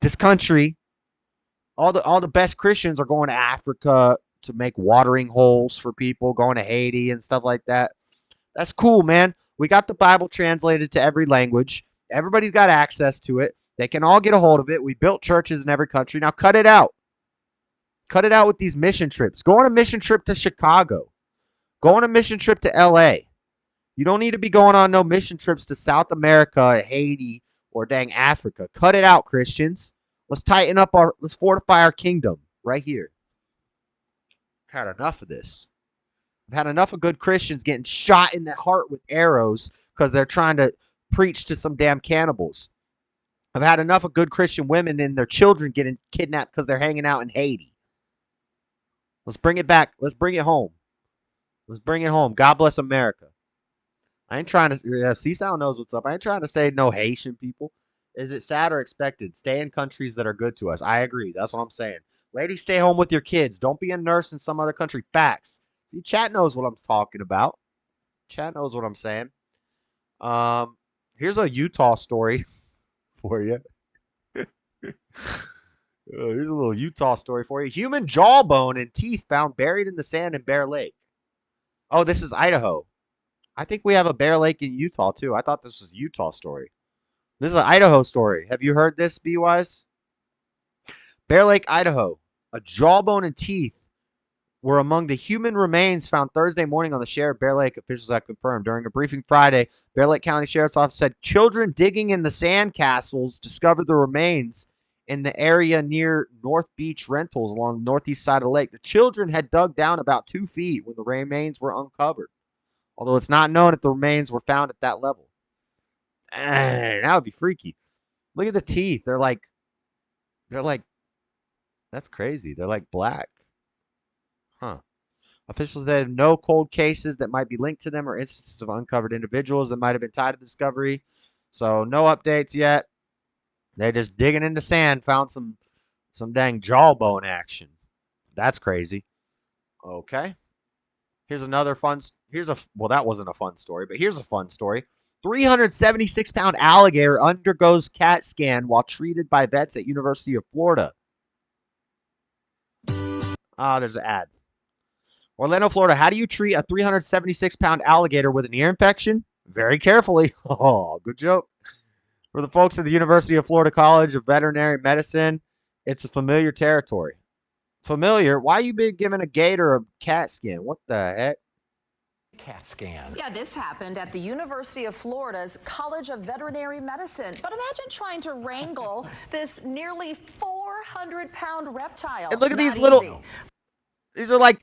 This country, all the best Christians are going to Africa, to make watering holes for people going to Haiti and stuff like that. That's cool, man. We got the Bible translated to every language. Everybody's got access to it. They can all get a hold of it. We built churches in every country. Now cut it out. Cut it out with these mission trips. Go on a mission trip to Chicago. Go on a mission trip to LA. You don't need to be going on no mission trips to South America, Haiti, or dang Africa. Cut it out, Christians. Let's let's fortify our kingdom right here. I've had enough of this. I've had enough of good Christians getting shot in the heart with arrows because they're trying to preach to some damn cannibals. I've had enough of good Christian women and their children getting kidnapped because they're hanging out in Haiti. Let's bring it back. Let's bring it home. Let's bring it home. God bless America. I ain't trying to... C-Sound knows what's up. I ain't trying to say no Haitian people. Is it sad or expected? Stay in countries that are good to us. I agree. That's what I'm saying. Ladies, stay home with your kids. Don't be a nurse in some other country. Facts. See, chat knows what I'm talking about. Chat knows what I'm saying. Here's a Utah story for you. Here's a little Utah story for you. Human jawbone and teeth found buried in the sand in Bear Lake. Oh, this is Idaho. I think we have a Bear Lake in Utah, too. I thought this was a Utah story. This is an Idaho story. Have you heard this, B-Wise? Bear Lake, Idaho. A jawbone and teeth were among the human remains found Thursday morning on the share of Bear Lake, officials have confirmed. During a briefing Friday, Bear Lake County Sheriff's Office said children digging in the sand castles discovered the remains in the area near North Beach Rentals along the northeast side of the lake. The children had dug down about 2 feet when the remains were uncovered, although it's not known if the remains were found at that level. That would be freaky. Look at the teeth. They're like, that's crazy. They're like black. Huh. Officials said no cold cases that might be linked to them or instances of uncovered individuals that might have been tied to the discovery. So no updates yet. They're just digging into sand, found some dang jawbone action. That's crazy. Okay. Here's another fun. Well, that wasn't a fun story, but here's a fun story. 376-pound alligator undergoes CAT scan while treated by vets at University of Florida. There's an ad. Orlando, Florida. How do you treat a 376-pound alligator with an ear infection? Very carefully. Oh, good joke. For the folks at the University of Florida College of Veterinary Medicine, it's a familiar territory. Familiar? Why you been giving a gator a CAT scan? What the heck? CAT scan. Yeah, this happened at the University of Florida's College of Veterinary Medicine. But imagine trying to wrangle this nearly 400-pound reptile. And look at these little... These are like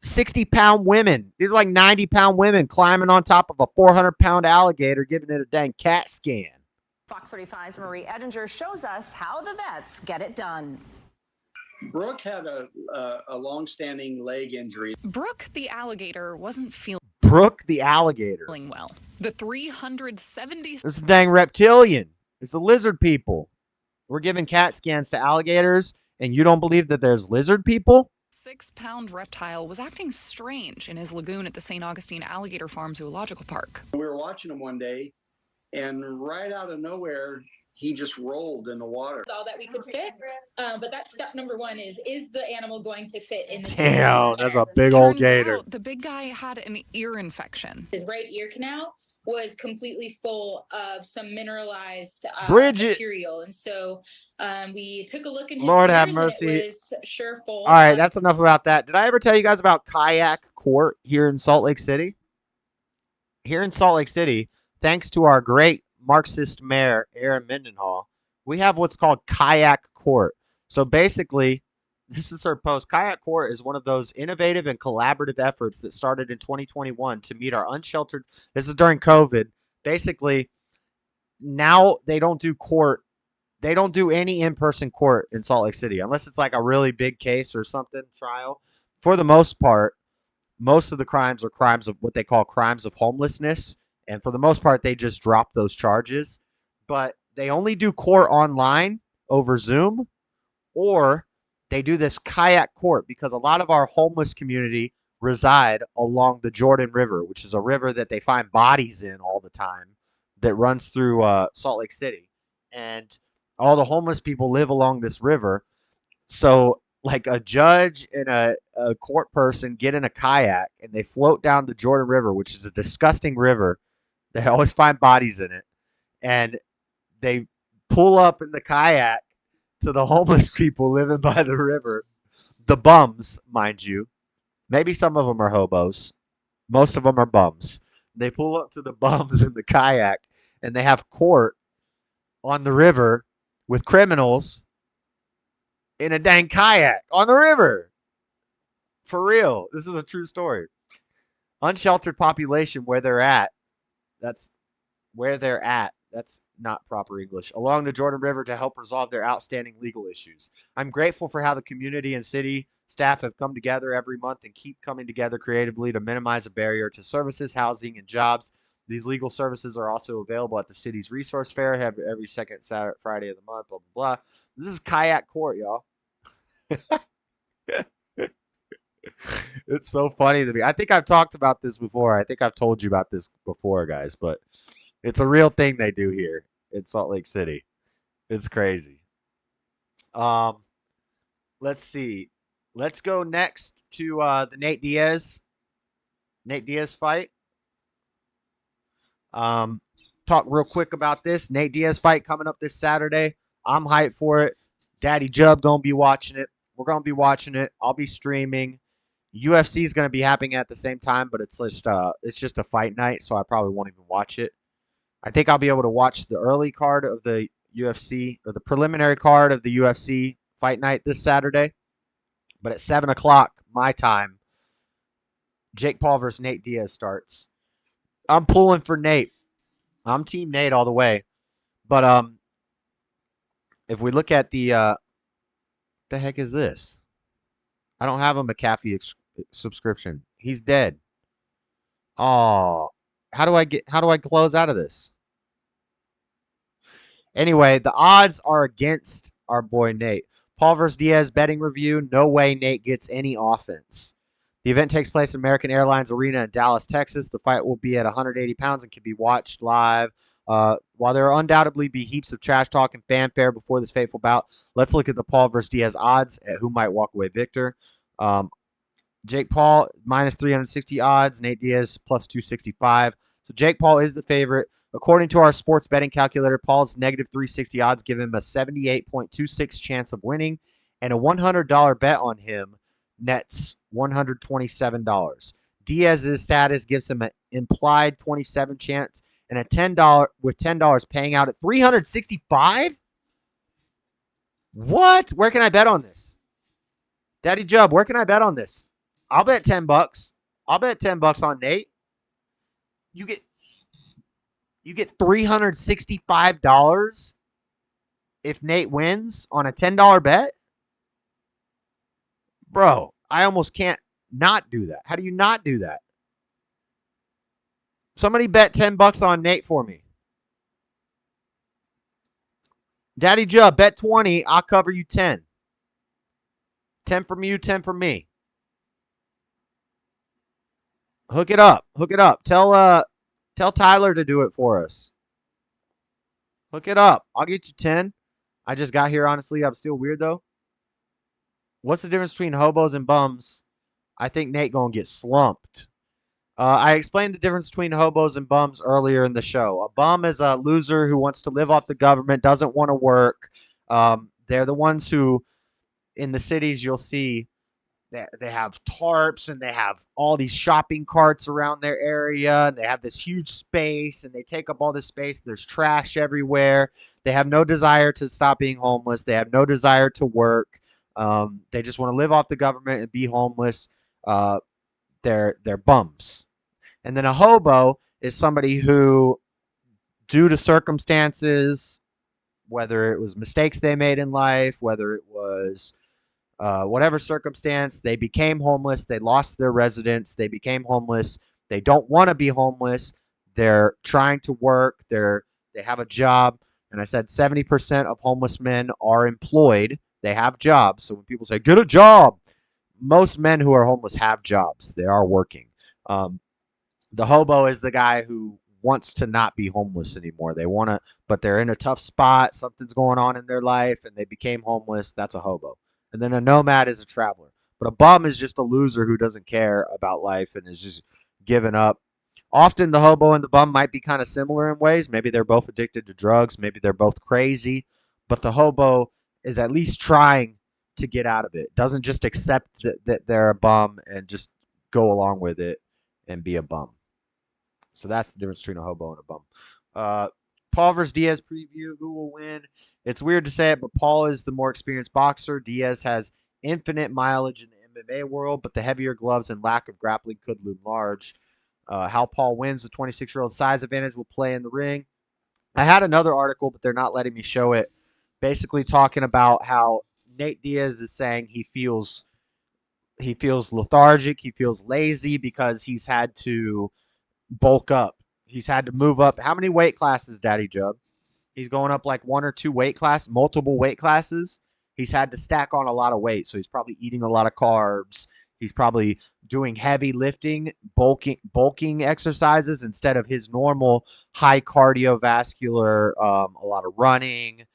60-pound women. These are like 90-pound women climbing on top of a 400-pound alligator, giving it a dang CAT scan. Fox 35's Marie Edinger shows us how the vets get it done. Brooke had a long-standing leg injury. Brooke the alligator wasn't feeling well. The 370... This is dang reptilian. It's the lizard people. We're giving CAT scans to alligators, and you don't believe that there's lizard people? 6-pound reptile was acting strange in his lagoon at the St. Augustine Alligator Farm Zoological Park. We were watching him one day, and right out of nowhere, he just rolled in the water. All that we could fit, but that's step number one is the animal going to fit in the Damn, that's a big old gator. The big guy had an ear infection. His right ear canal was completely full of some mineralized material, and so we took a look in his Lord ears, have mercy. and it was sure full. All right, that's enough about that. Did I ever tell you guys about Kayak Court here in Salt Lake City? Here in Salt Lake City, thanks to our great Marxist mayor, Aaron Mendenhall, we have what's called Kayak Court. So basically, this is her post. Kayak Court is one of those innovative and collaborative efforts that started in 2021 to meet our unsheltered. This is during COVID. Basically, now they don't do court. They don't do any in-person court in Salt Lake City unless it's like a really big case or something, trial. For the most part, most of the crimes are crimes of what they call crimes of homelessness. And for the most part, they just drop those charges. But they only do court online over Zoom, or they do this Kayak Court because a lot of our homeless community reside along the Jordan River, which is a river that they find bodies in all the time that runs through Salt Lake City. And all the homeless people live along this river. So like a judge and a court person get in a kayak and they float down the Jordan River, which is a disgusting river. They always find bodies in it. And they pull up in the kayak to the homeless people living by the river. The bums, mind you. Maybe some of them are hobos. Most of them are bums. They pull up to the bums in the kayak and they have court on the river with criminals in a dang kayak on the river. For real. This is a true story. Unsheltered population where they're at. That's where they're at. That's not proper English. Along the Jordan River to help resolve their outstanding legal issues. I'm grateful for how the community and city staff have come together every month and keep coming together creatively to minimize a barrier to services, housing, and jobs. These legal services are also available at the city's resource fair every second Saturday, Friday of the month, blah, blah, blah. This is kayak court, y'all. It's so funny to me. I think I've talked about this before. I think I've told you about this before, guys, but it's a real thing they do here in Salt Lake City. It's crazy. Let's see. Let's go next to the Nate Diaz fight. Talk real quick about this. Nate Diaz fight coming up this Saturday. I'm hyped for it. Daddy Jub gonna be watching it. We're gonna be watching it. I'll be streaming. UFC is gonna be happening at the same time, but it's just a fight night, so I probably won't even watch it. I think I'll be able to watch the early card of the UFC or the preliminary card of the UFC fight night this Saturday. But at 7 o'clock my time, Jake Paul versus Nate Diaz starts. I'm pulling for Nate. I'm Team Nate all the way. But if we look at the heck is this? I don't have a McAfee subscription. He's dead. Oh, how do I close out of this? Anyway, the odds are against our boy Nate. Paul versus Diaz betting review. No way Nate gets any offense. The event takes place at American Airlines Arena in Dallas, Texas. The fight will be at 180 pounds and can be watched live. While there will undoubtedly be heaps of trash talk and fanfare before this fateful bout, let's look at the Paul versus Diaz odds at who might walk away victor. Jake Paul, minus 360 odds. Nate Diaz, plus 265. So Jake Paul is the favorite. According to our sports betting calculator, Paul's negative 360 odds give him a 78.26 chance of winning, and a $100 bet on him nets $127. Diaz's status gives him an implied 27 chance, and a $10 paying out at $365. What? Where can I bet on this? Daddy Jub, where can I bet on this? I'll bet $10. I'll bet $10 on Nate. You get $365 if Nate wins on a $10 bet? Bro, I almost can't not do that. How do you not do that? Somebody bet $10 on Nate for me. Daddy Jub, bet 20. I'll cover you 10. 10 from you, 10 from me. Hook it up. Hook it up. Tell Tyler to do it for us. Hook it up. I'll get you 10. I just got here, honestly. I'm still weird, though. What's the difference between hobos and bums? I think Nate gonna get slumped. I explained the difference between hobos and bums earlier in the show. A bum is a loser who wants to live off the government, doesn't want to work. They're the ones who, in the cities, you'll see they have tarps and they have all these shopping carts around their area. And they have this huge space and they take up all this space. There's trash everywhere. They have no desire to stop being homeless. They have no desire to work. They just want to live off the government and be homeless. They're bums. And then a hobo is somebody who, due to circumstances, whether it was mistakes they made in life, whether it was whatever circumstance, they became homeless. They lost their residence. They became homeless. They don't want to be homeless. They're trying to work. They have a job. And I said 70% of homeless men are employed. They have jobs. So when people say, get a job, most men who are homeless have jobs. They are working. The hobo is the guy who wants to not be homeless anymore. They want to, but they're in a tough spot. Something's going on in their life and they became homeless. That's a hobo. And then a nomad is a traveler. But a bum is just a loser who doesn't care about life and is just giving up. Often the hobo and the bum might be kind of similar in ways. Maybe they're both addicted to drugs. Maybe they're both crazy. But the hobo is at least trying to get out of it. Doesn't just accept that they're a bum and just go along with it and be a bum. So that's the difference between a hobo and a bum. Paul versus Diaz preview. Who will win? It's weird to say it, but Paul is the more experienced boxer. Diaz has infinite mileage in the MMA world, but the heavier gloves and lack of grappling could loom large. How Paul wins, the 26-year-old size advantage will play in the ring. I had another article, but they're not letting me show it, basically talking about how Nate Diaz is saying he feels lethargic, he feels lazy because he's had to bulk up. He's had to move up. How many weight classes, Daddy Jub? He's going up like one or two multiple weight classes. He's had to stack on a lot of weight, so he's probably eating a lot of carbs. He's probably doing heavy lifting, bulking exercises instead of his normal high cardiovascular, a lot of running.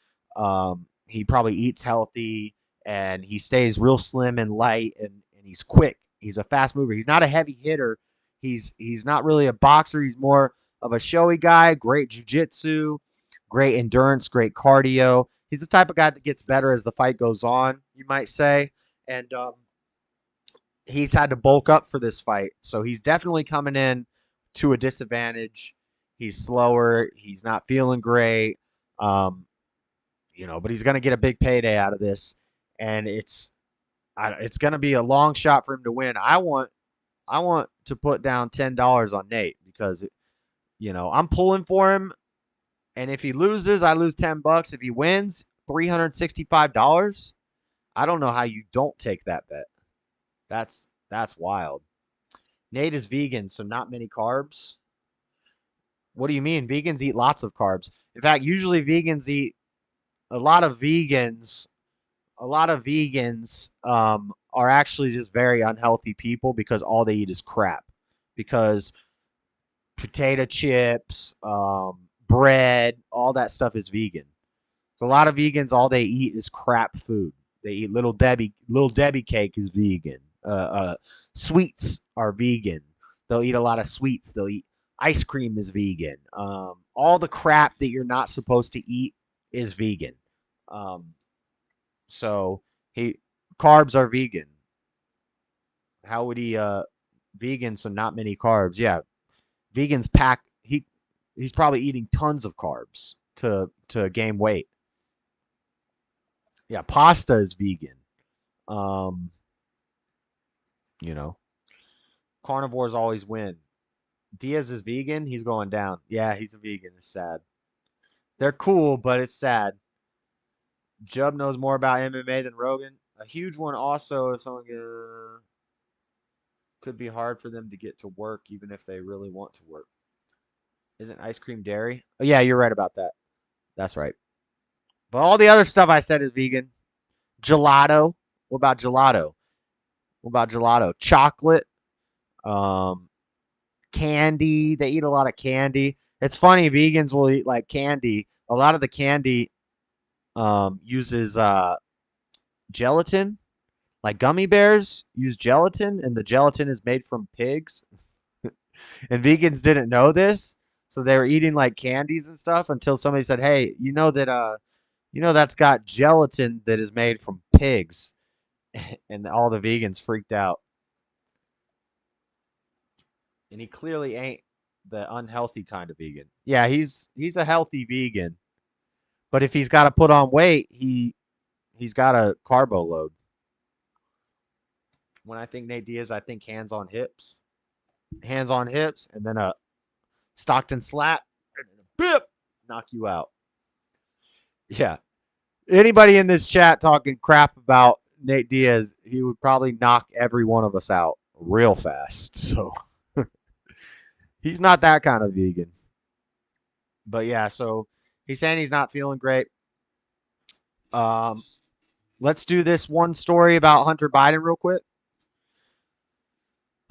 He probably eats healthy, and he stays real slim and light, and he's quick. He's a fast mover. He's not a heavy hitter. He's not really a boxer. He's more of a showy guy, great jiu-jitsu, great endurance, great cardio. He's the type of guy that gets better as the fight goes on, you might say. And he's had to bulk up for this fight. So he's definitely coming in to a disadvantage. He's slower. He's not feeling great. But he's going to get a big payday out of this. And it's going to be a long shot for him to win. I want to put down $10 on Nate because, I'm pulling for him. And if he loses, I lose $10. If he wins, $365. I don't know how you don't take that bet. That's wild. Nate is vegan, so not many carbs. What do you mean? Vegans eat lots of carbs. In fact, usually vegans eat a lot of vegans are actually just very unhealthy people because all they eat is crap. Because potato chips, bread, all that stuff is vegan. So a lot of vegans, all they eat is crap food. They eat Little Debbie cake is vegan. Sweets are vegan. They'll eat a lot of sweets. They'll eat ice cream is vegan. All the crap that you're not supposed to eat is vegan. So carbs are vegan. How would he vegan so not many carbs? Yeah. Vegans pack he's probably eating tons of carbs to gain weight. Yeah, pasta is vegan. Carnivores always win. Diaz is vegan, he's going down. Yeah, he's a vegan. It's sad. They're cool, but it's sad. Jub knows more about MMA than Rogan. A huge one also, if someone could be hard for them to get to work even if they really want to work. Isn't ice cream dairy? Oh, yeah, you're right about that. That's right. But all the other stuff I said is vegan. Gelato. What about gelato? Chocolate. Candy. They eat a lot of candy. It's funny. Vegans will eat like candy. A lot of the candy uses gelatin. Like gummy bears use gelatin, and the gelatin is made from pigs. And vegans didn't know this, so they were eating like candies and stuff until somebody said, "Hey, that's got gelatin that is made from pigs," and all the vegans freaked out. And he clearly ain't the unhealthy kind of vegan. Yeah, he's a healthy vegan, but if he's got to put on weight, he's got a carbo load. When I think Nate Diaz, I think hands on hips, and then a Stockton slap, and then a bip, knock you out. Yeah. Anybody in this chat talking crap about Nate Diaz, he would probably knock every one of us out real fast. So he's not that kind of vegan. But yeah, so he's saying he's not feeling great. Let's do this one story about Hunter Biden real quick.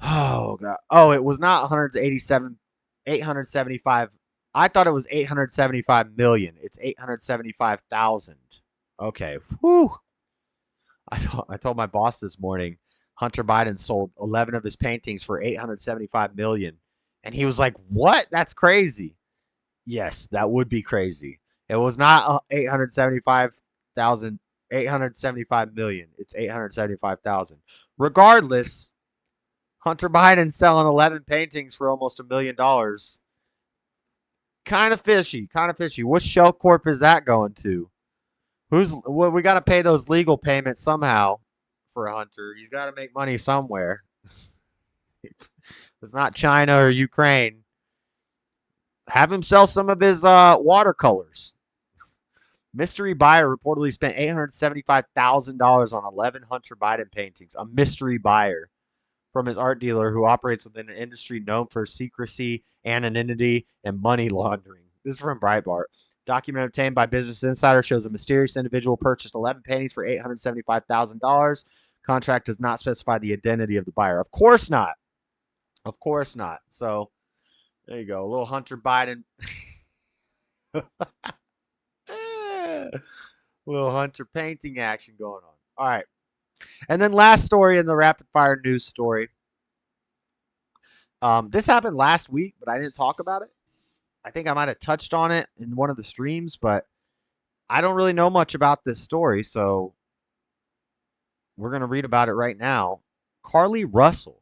Oh, God. Oh, it was not 875. I thought it was 875 million. It's 875,000. Okay. Whew. I told my boss this morning, Hunter Biden sold 11 of his paintings for $875 million. And he was like, what? That's crazy. Yes, that would be crazy. It was not 875 million. It's 875,000. Regardless, Hunter Biden selling 11 paintings for almost $1 million. Kind of fishy. Kind of fishy. What shell corp is that going to? We got to pay those legal payments somehow for Hunter. He's got to make money somewhere. It's not China or Ukraine. Have him sell some of his watercolors. Mystery buyer reportedly spent $875,000 on 11 Hunter Biden paintings. A mystery buyer from his art dealer who operates within an industry known for secrecy, anonymity, and money laundering. This is from Breitbart. Document obtained by Business Insider shows a mysterious individual purchased 11 paintings for $875,000. Contract does not specify the identity of the buyer. Of course not. Of course not. So there you go. A little Hunter Biden. Little Hunter painting action going on. All right. And then last story in the rapid fire news story. This happened last week, but I didn't talk about it. I think I might have touched on it in one of the streams, but I don't really know much about this story, so we're going to read about it right now. Carly Russell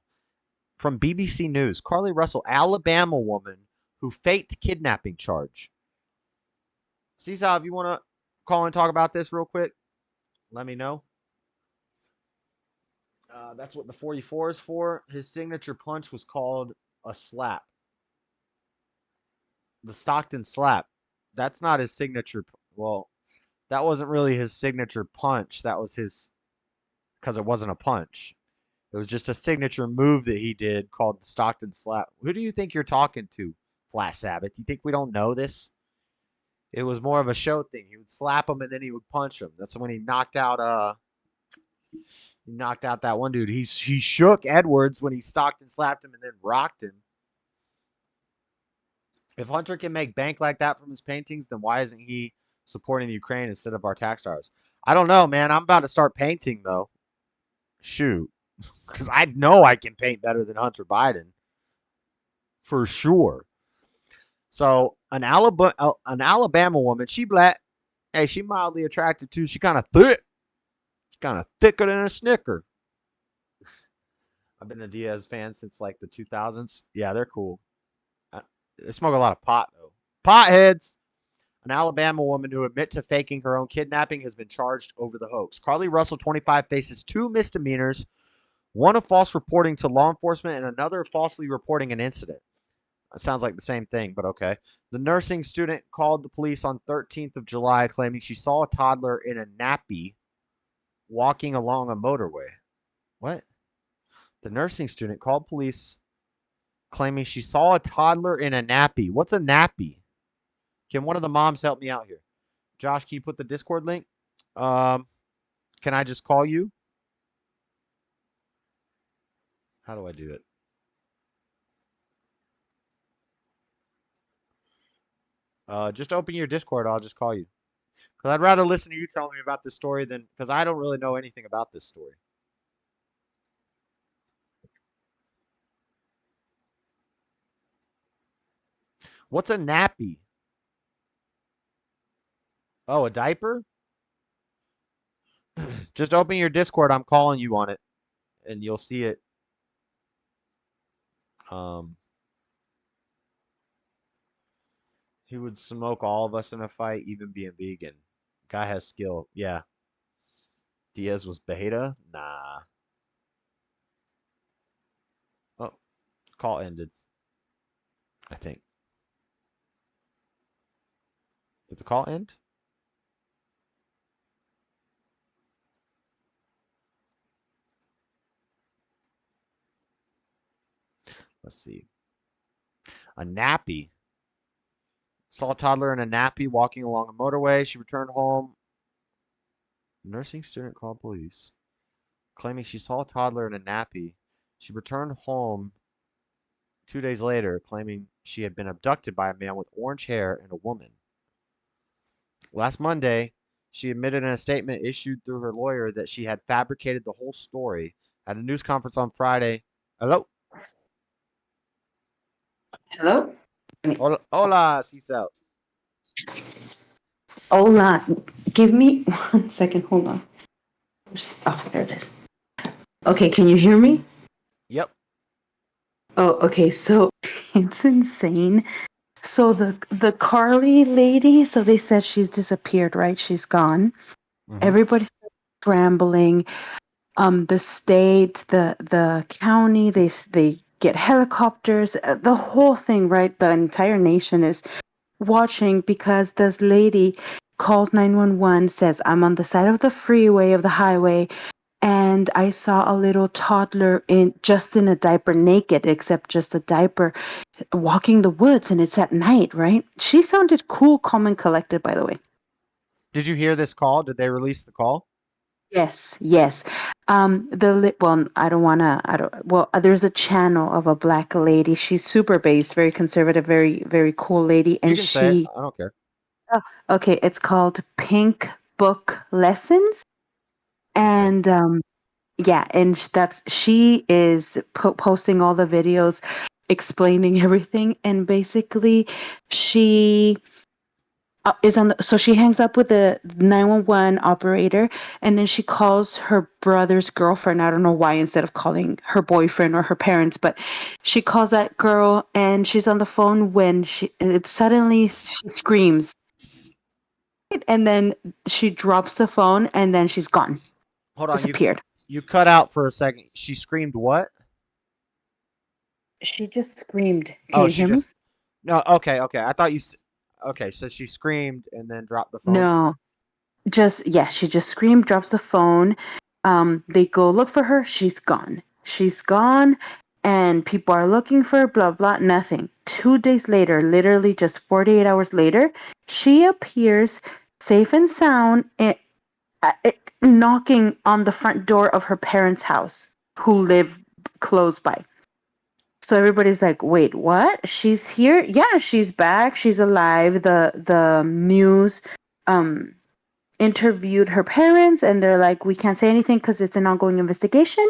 from BBC News. Carly Russell, Alabama woman who faked kidnapping charge. Seesaw, if you want to call and talk about this real quick, let me know. That's what the 44 is for. His signature punch was called a slap. The Stockton slap. That's not his signature. Well, that wasn't really his signature punch. That was his, because it wasn't a punch. It was just a signature move that he did called the Stockton slap. Who do you think you're talking to, Flat Sabbath? You think we don't know this? It was more of a show thing. He would slap him and then he would punch him. That's when he knocked out that one dude. He shook Edwards when he stalked and slapped him and then rocked him. If Hunter can make bank like that from his paintings, then why isn't he supporting Ukraine instead of our tax dollars? I don't know, man. I'm about to start painting, though. Shoot. Because I know I can paint better than Hunter Biden. For sure. So, an Alabama woman, she black. Hey, she mildly attractive, too. She kind of thick. She's kind of thicker than a Snicker. I've been a Diaz fan since, like, the 2000s. Yeah, they're cool. They smoke a lot of pot, though. Potheads! An Alabama woman who admits to faking her own kidnapping has been charged over the hoax. Carly Russell, 25, faces 2 misdemeanors, one of false reporting to law enforcement and another falsely reporting an incident. It sounds like the same thing, but okay. The nursing student called the police on 13th of July, claiming she saw a toddler in a nappy walking along a motorway. What? The nursing student called police claiming she saw a toddler in a nappy. What's a nappy? Can one of the moms help me out here? Josh, can you put the Discord link? Can I just call you? How do I do it? Just open your Discord. I'll just call you. Because I'd rather listen to you tell me about this story than... Because I don't really know anything about this story. What's a nappy? Oh, a diaper? Just open your Discord. I'm calling you on it. And you'll see it. He would smoke all of us in a fight, even being vegan. Guy has skill. Yeah. Diaz was beta? Nah. Oh, call ended. I think. Did the call end? Let's see. A nappy. Saw a toddler in a nappy walking along a motorway. She returned home. Nursing student called police, claiming she saw a toddler in a nappy. She returned home 2 days later, claiming she had been abducted by a man with orange hair and a woman. Last Monday, She admitted in a statement issued through her lawyer that she had fabricated the whole story at a news conference on Friday. Hello? Hello? Hola, Cecil. Hola. Give me 1 second. Hold on. Oh, there it is. Okay, can you hear me? Yep. Oh, okay. So it's insane. So the Carly lady, so they said she's disappeared, right? She's gone. Everybody's scrambling. The state, the county, they get helicopters, the whole thing, right? The entire nation is watching because this lady called 911, says, I'm on the side of the freeway, of the highway, and I saw a little toddler just in a diaper, naked, except just a diaper, walking the woods, and it's at night, right? She sounded cool, calm, and collected, by the way. Did you hear this call? Did they release the call? Yes. Well, I don't want to. There's a channel of a black lady. She's super based, very conservative, very very cool lady, and You can say it. I don't care. Oh, okay, it's called Pink Book Lessons, and yeah, and she is posting all the videos, explaining everything, and basically she is on so she hangs up with the 911 operator, and then she calls her brother's girlfriend. I don't know why, instead of calling her boyfriend or her parents, but she calls that girl, and she's on the phone when suddenly she screams, and then she drops the phone, and then she's gone. Hold on, disappeared. You cut out for a second. She screamed what? She just screamed. Can you hear me? No, okay. I thought you. Okay, so she screamed and then dropped the phone. No, she just screamed, drops the phone. They go look for her. She's gone. And people are looking for her, blah, blah, nothing. 2 days later, literally just 48 hours later, she appears safe and sound, knocking on the front door of her parents' house, who live close by. So everybody's like, wait, what? She's here? Yeah, she's back. She's alive. The news interviewed her parents, and they're like, we can't say anything because it's an ongoing investigation,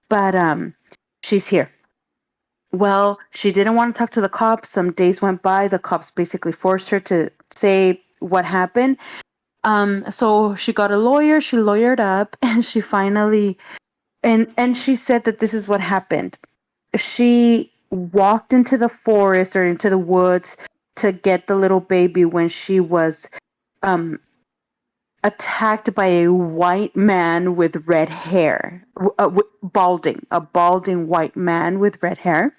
but she's here. Well, she didn't want to talk to the cops. Some days went by. The cops basically forced her to say what happened. So she got a lawyer. She lawyered up, and she finally, and she said that this is what happened. She walked into the forest or into the woods to get the little baby when she was attacked by a white man with red hair, a balding white man with red hair.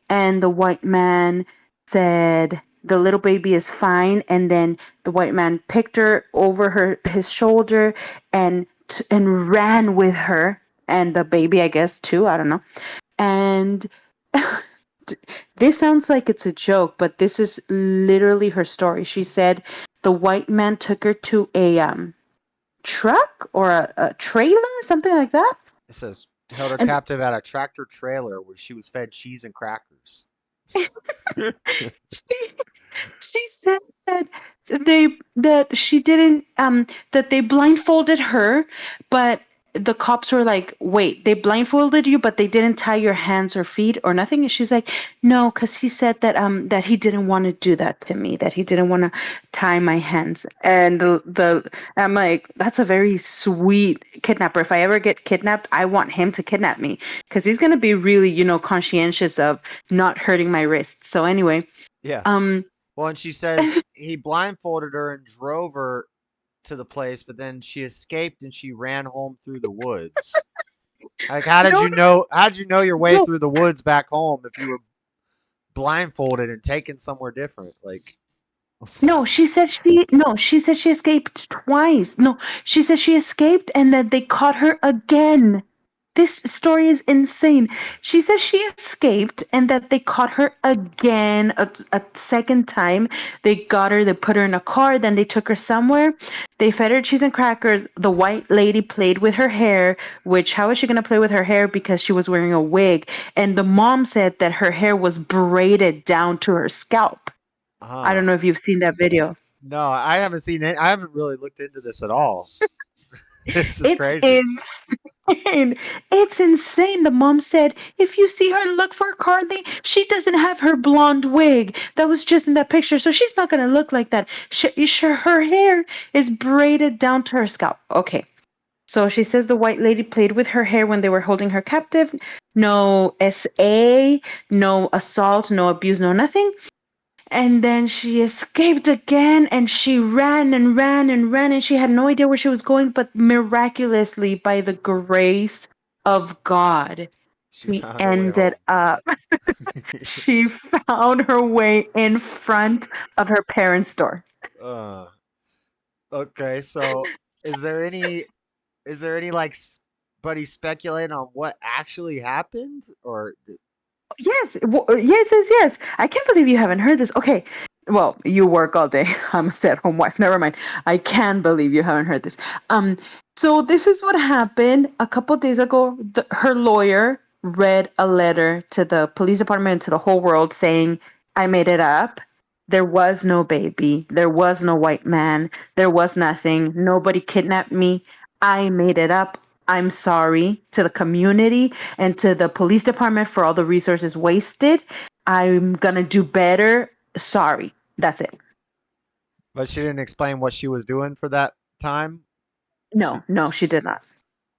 And the white man said the little baby is fine, and then the white man picked her over his shoulder and ran with her and the baby, I guess, too. I don't know. And this sounds like it's a joke, but this is literally her story. She said the white man took her to a truck or a trailer, something like that. It says held her captive at a tractor trailer where she was fed cheese and crackers. She said that she didn't that they blindfolded her, but the cops were like, wait, they blindfolded you, but they didn't tie your hands or feet or nothing? And she's like, no, because he said that that he didn't want to do that to me, that he didn't want to tie my hands. And I'm like, that's a very sweet kidnapper. If I ever get kidnapped, I want him to kidnap me, because he's going to be really, conscientious of not hurting my wrists. So anyway. Yeah. Well, and she says he blindfolded her and drove her to the place, but then she escaped and she ran home through the woods. Like, how did you know your way through the woods back home if you were blindfolded and taken somewhere different? Like, she said she escaped twice. No, she said she escaped and that they caught her again. This story is insane. She says she escaped and that they caught her again a second time. They got her, they put her in a car, then they took her somewhere. They fed her cheese and crackers. The white lady played with her hair, which, how is she going to play with her hair? Because she was wearing a wig. And the mom said that her hair was braided down to her scalp. I don't know if you've seen that video. No, I haven't seen it. I haven't really looked into this at all. This is It's crazy. insane. It's insane. The mom said, if you see her, look for Carly. She doesn't have her blonde wig that was just in that picture, so she's not going to look like that. Her hair is braided down to her scalp. Okay. So she says the white lady played with her hair when they were holding her captive. No SA, no assault, no abuse, no nothing. And then she escaped again, and she ran and ran and ran, and she had no idea where she was going, but miraculously, by the grace of God, She she found her way ended up. She found her way in front of her parents' door. Okay, so is there any like buddy speculating on what actually happened, or Yes, yes, yes, yes. I can't believe you haven't heard this. Okay, well, you work all day. I'm a stay-at-home wife. Never mind. I can believe you haven't heard this. So this is what happened a couple days ago. Her lawyer read a letter to the police department and to the whole world saying, "I made it up. There was no baby. There was no white man. There was nothing. Nobody kidnapped me. I made it up. I'm sorry to the community and to the police department for all the resources wasted. I'm gonna do better. Sorry." That's it. but she didn't explain what she was doing for that time? No, she did not.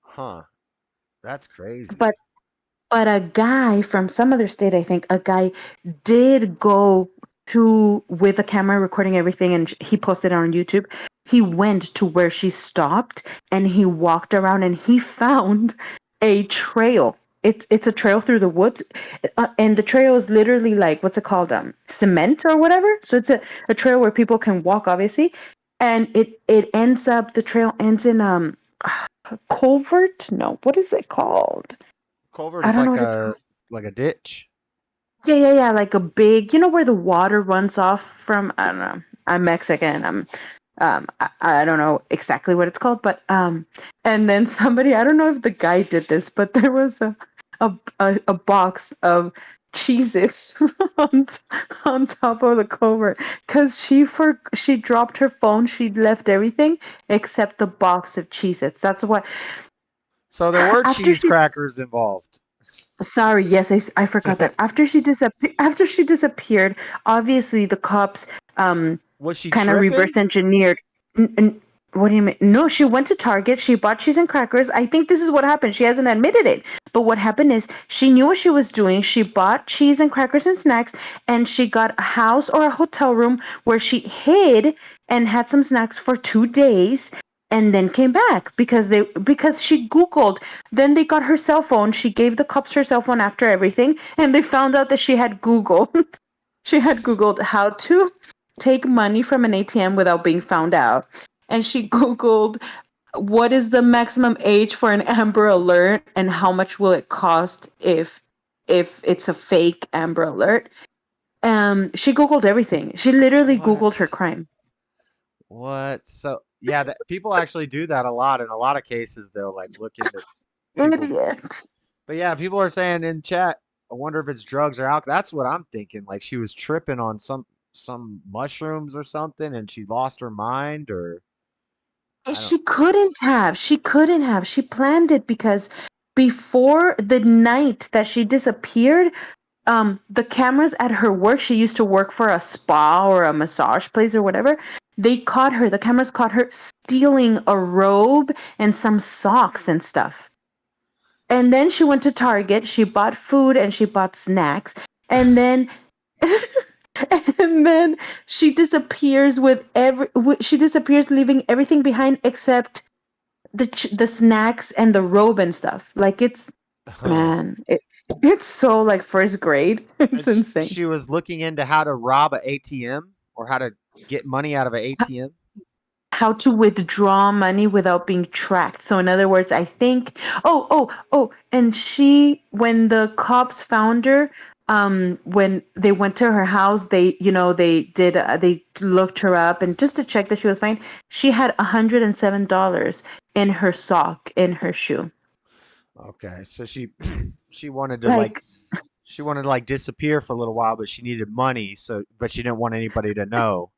Huh. That's crazy. But a guy from some other state, I think, a guy did go to with a camera recording everything, and he posted it on YouTube. He went to where she stopped, and he walked around, and he found a trail. It's a trail through the woods, and the trail is literally like, what's it called, cement or whatever. So it's a trail where people can walk, obviously, and the trail ends in culvert. No, what is it called? Culvert I is don't know like what it's called. a ditch. Yeah, like a big, where the water runs off from. I don't know. I'm Mexican. I don't know exactly what it's called, but and then somebody, I don't know if the guy did this, but there was a box of Cheez-Its on top of the culvert because she dropped her phone. She left everything except the box of Cheez-Its. That's what. So there were After cheese she crackers involved. Sorry, yes, I forgot that. After she disappeared, obviously the cops Was she kind of tripping? reverse engineered. What do you mean? No, she went to Target. She bought cheese and crackers. I think this is what happened. She hasn't admitted it. But what happened is she knew what she was doing. She bought cheese and crackers and snacks, and she got a house or a hotel room where she hid and had some snacks for 2 days, and then came back because she Googled. Then they got her cell phone. She gave the cops her cell phone after everything, and they found out that she had Googled. She had Googled how to take money from an ATM without being found out. And she Googled what is the maximum age for an Amber Alert and how much will it cost if it's a fake Amber Alert. She Googled everything. She literally Googled her crime. What? So yeah, people actually do that a lot. In a lot of cases, they'll like look into people. Idiots. But yeah, people are saying in chat, I wonder if it's drugs or alcohol. That's what I'm thinking. Like she was tripping on some mushrooms or something, and she lost her mind, or She couldn't have. She couldn't have. She planned it because before the night that she disappeared, the cameras at her work, she used to work for a spa or a massage place or whatever. They caught her. The cameras caught her stealing a robe and some socks and stuff. And then she went to Target. She bought food and she bought snacks. And then she disappears she disappears, leaving everything behind except the snacks and the robe and stuff. Like it's so like first grade. It's insane. she was looking into how to rob an ATM or how to get money out of an ATM. How to withdraw money without being tracked. So in other words, I think and when the cops found her, when they went to her house, they looked her up, and just to check that she was fine, she had $107 in her sock, in her shoe. Okay, so she wanted to disappear for a little while, but she needed money, but she didn't want anybody to know.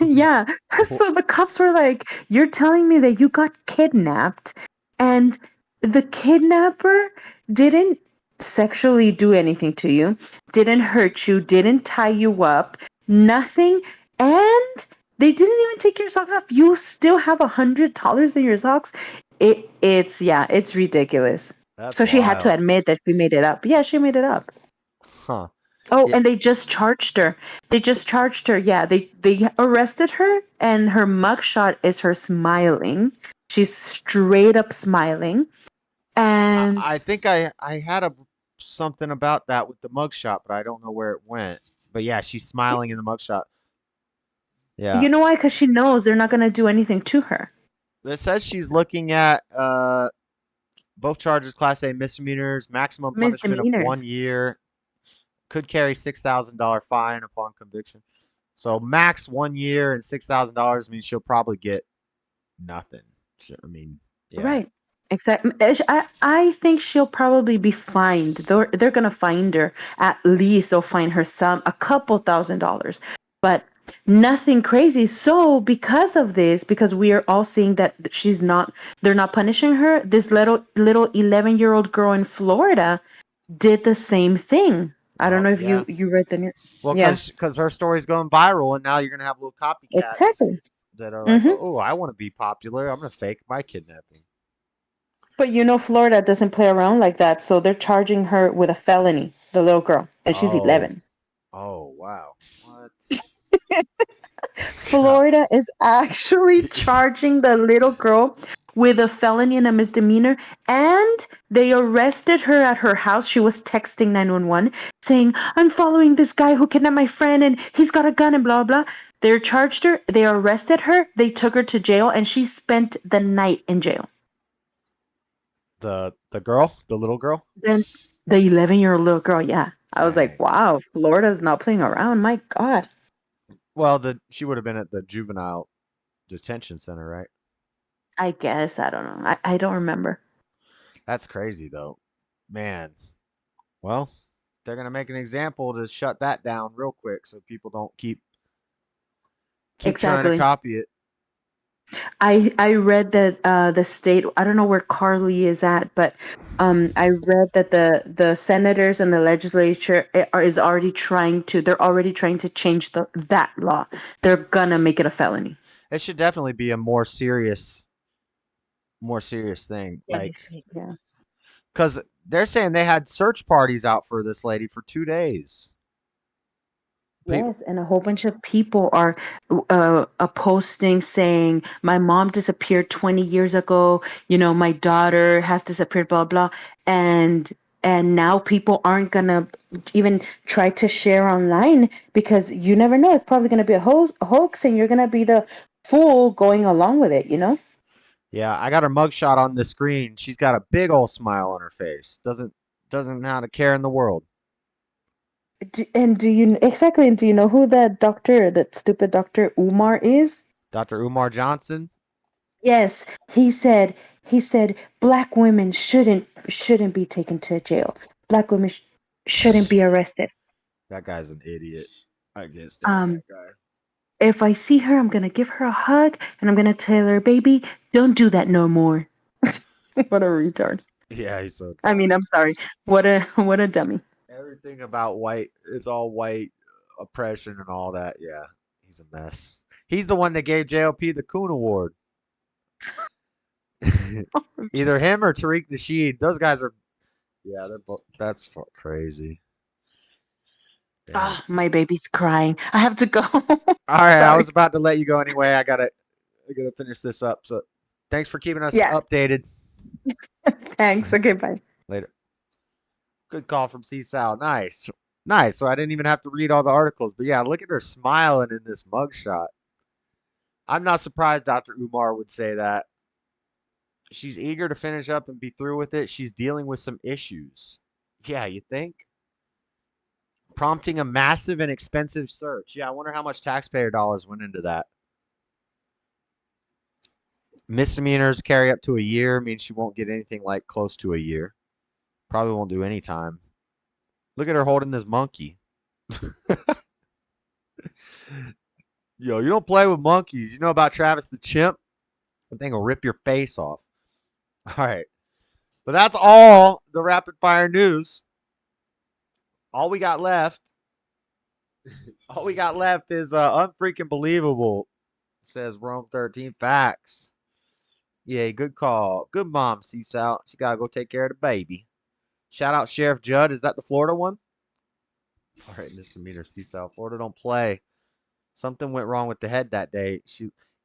Yeah. So the cops were like, "You're telling me that you got kidnapped and the kidnapper didn't sexually do anything to you, didn't hurt you, didn't tie you up, nothing, and they didn't even take your socks off. You still have $100 in your socks." It's ridiculous. That's So she had to wild. admit that she made it up. Yeah, she made it up. Huh. Oh, Yeah. and they just charged her. They just charged her. Yeah, they arrested her, and her mugshot is her smiling. She's straight up smiling. And I think I had something about that with the mugshot, but I don't know where it went. But yeah, she's smiling in the mugshot. Yeah. you know why? Because she knows they're not gonna do anything to her. It says she's looking at both charges, Class A misdemeanors, maximum punishment of 1 Misdemeanors. year, could carry $6,000 fine upon conviction. So max 1 year and $6,000 means she'll probably get nothing. I mean, yeah. Right. Exactly. I think she'll probably be fined. They're gonna find her. At least they'll fine her a couple $1,000s, but nothing crazy. So because of this, because we are all seeing that they're not punishing her. This little 11-year-old girl in Florida did the same thing. I don't know if yeah. you read the news. Well, Yeah. because her story's going viral, and now you're gonna have little copycats Exactly. that are like, Mhm. oh, I want to be popular. I'm gonna fake my kidnapping. But Florida doesn't play around like that, so they're charging her with a felony, the little girl, and she's 11. Oh, wow. What? Florida is actually charging the little girl with a felony and a misdemeanor, and they arrested her at her house. She was texting 911 saying, "I'm following this guy who kidnapped my friend, and he's got a gun and blah blah." They charged her, they arrested her, they took her to jail, and she spent the night in jail. The girl, the little girl. Then the 11-year-old little girl, yeah. I was like, wow, Florida's not playing around. My God. Well, she would have been at the juvenile detention center, right? I guess. I don't know. I don't remember. That's crazy, though. Man. Well, they're going to make an example to shut that down real quick so people don't keep trying to copy it. I read that the state, I don't know where Carly is at, but I read that the senators and the legislature is already they're already trying to change that law. They're gonna make it a felony. It should definitely be a more serious thing. Like, yeah. Because they're saying they had search parties out for this lady for 2 days. Yes, and a whole bunch of people are posting saying, "My mom disappeared 20 years ago. My daughter has disappeared, blah blah." And now people aren't gonna even try to share online because you never know. It's probably gonna be a hoax, and you're gonna be the fool going along with it. Yeah, I got her mugshot on the screen. She's got a big old smile on her face. Doesn't have a care in the world. Do you know who that stupid Dr. Umar is? Dr. Umar Johnson? Yes, he said black women shouldn't be taken to jail. Black women shouldn't be arrested. That guy's an idiot. I can't stand that guy. If I see her, I'm gonna give her a hug and I'm gonna tell her, "Baby, don't do that no more." What a retard. Yeah, he's so dumb. I mean, I'm sorry. What a dummy. Everything about white is all white oppression and all that. Yeah, he's a mess. He's the one that gave J.O.P. the Coon Award. Either him or Tariq Nasheed. Those guys are. Yeah, that's crazy. Yeah. Oh, my baby's crying. I have to go. All right, I was about to let you go anyway. I gotta finish this up. So, thanks for keeping us updated. Thanks. Okay, bye. Later. Good call from C Sal. Nice. So I didn't even have to read all the articles. But yeah, look at her smiling in this mugshot. I'm not surprised Dr. Umar would say that. She's eager to finish up and be through with it. She's dealing with some issues. Yeah, you think? Prompting a massive and expensive search. Yeah, I wonder how much taxpayer dollars went into that. Misdemeanors carry up to a year. Means she won't get anything like close to a year. Probably won't do any time. Look at her holding this monkey. Yo, you don't play with monkeys. You know about Travis the chimp? The thing will rip your face off. All right. But that's all the rapid fire news. All we got left. All we got left is unfreaking believable. Says Rome 13 facts. Yeah, good call. Good mom, Cease out. She gotta go take care of the baby. Shout out Sheriff Judd. Is that the Florida one? All right, misdemeanor, Cease out. Florida don't play. Something went wrong with the head that day.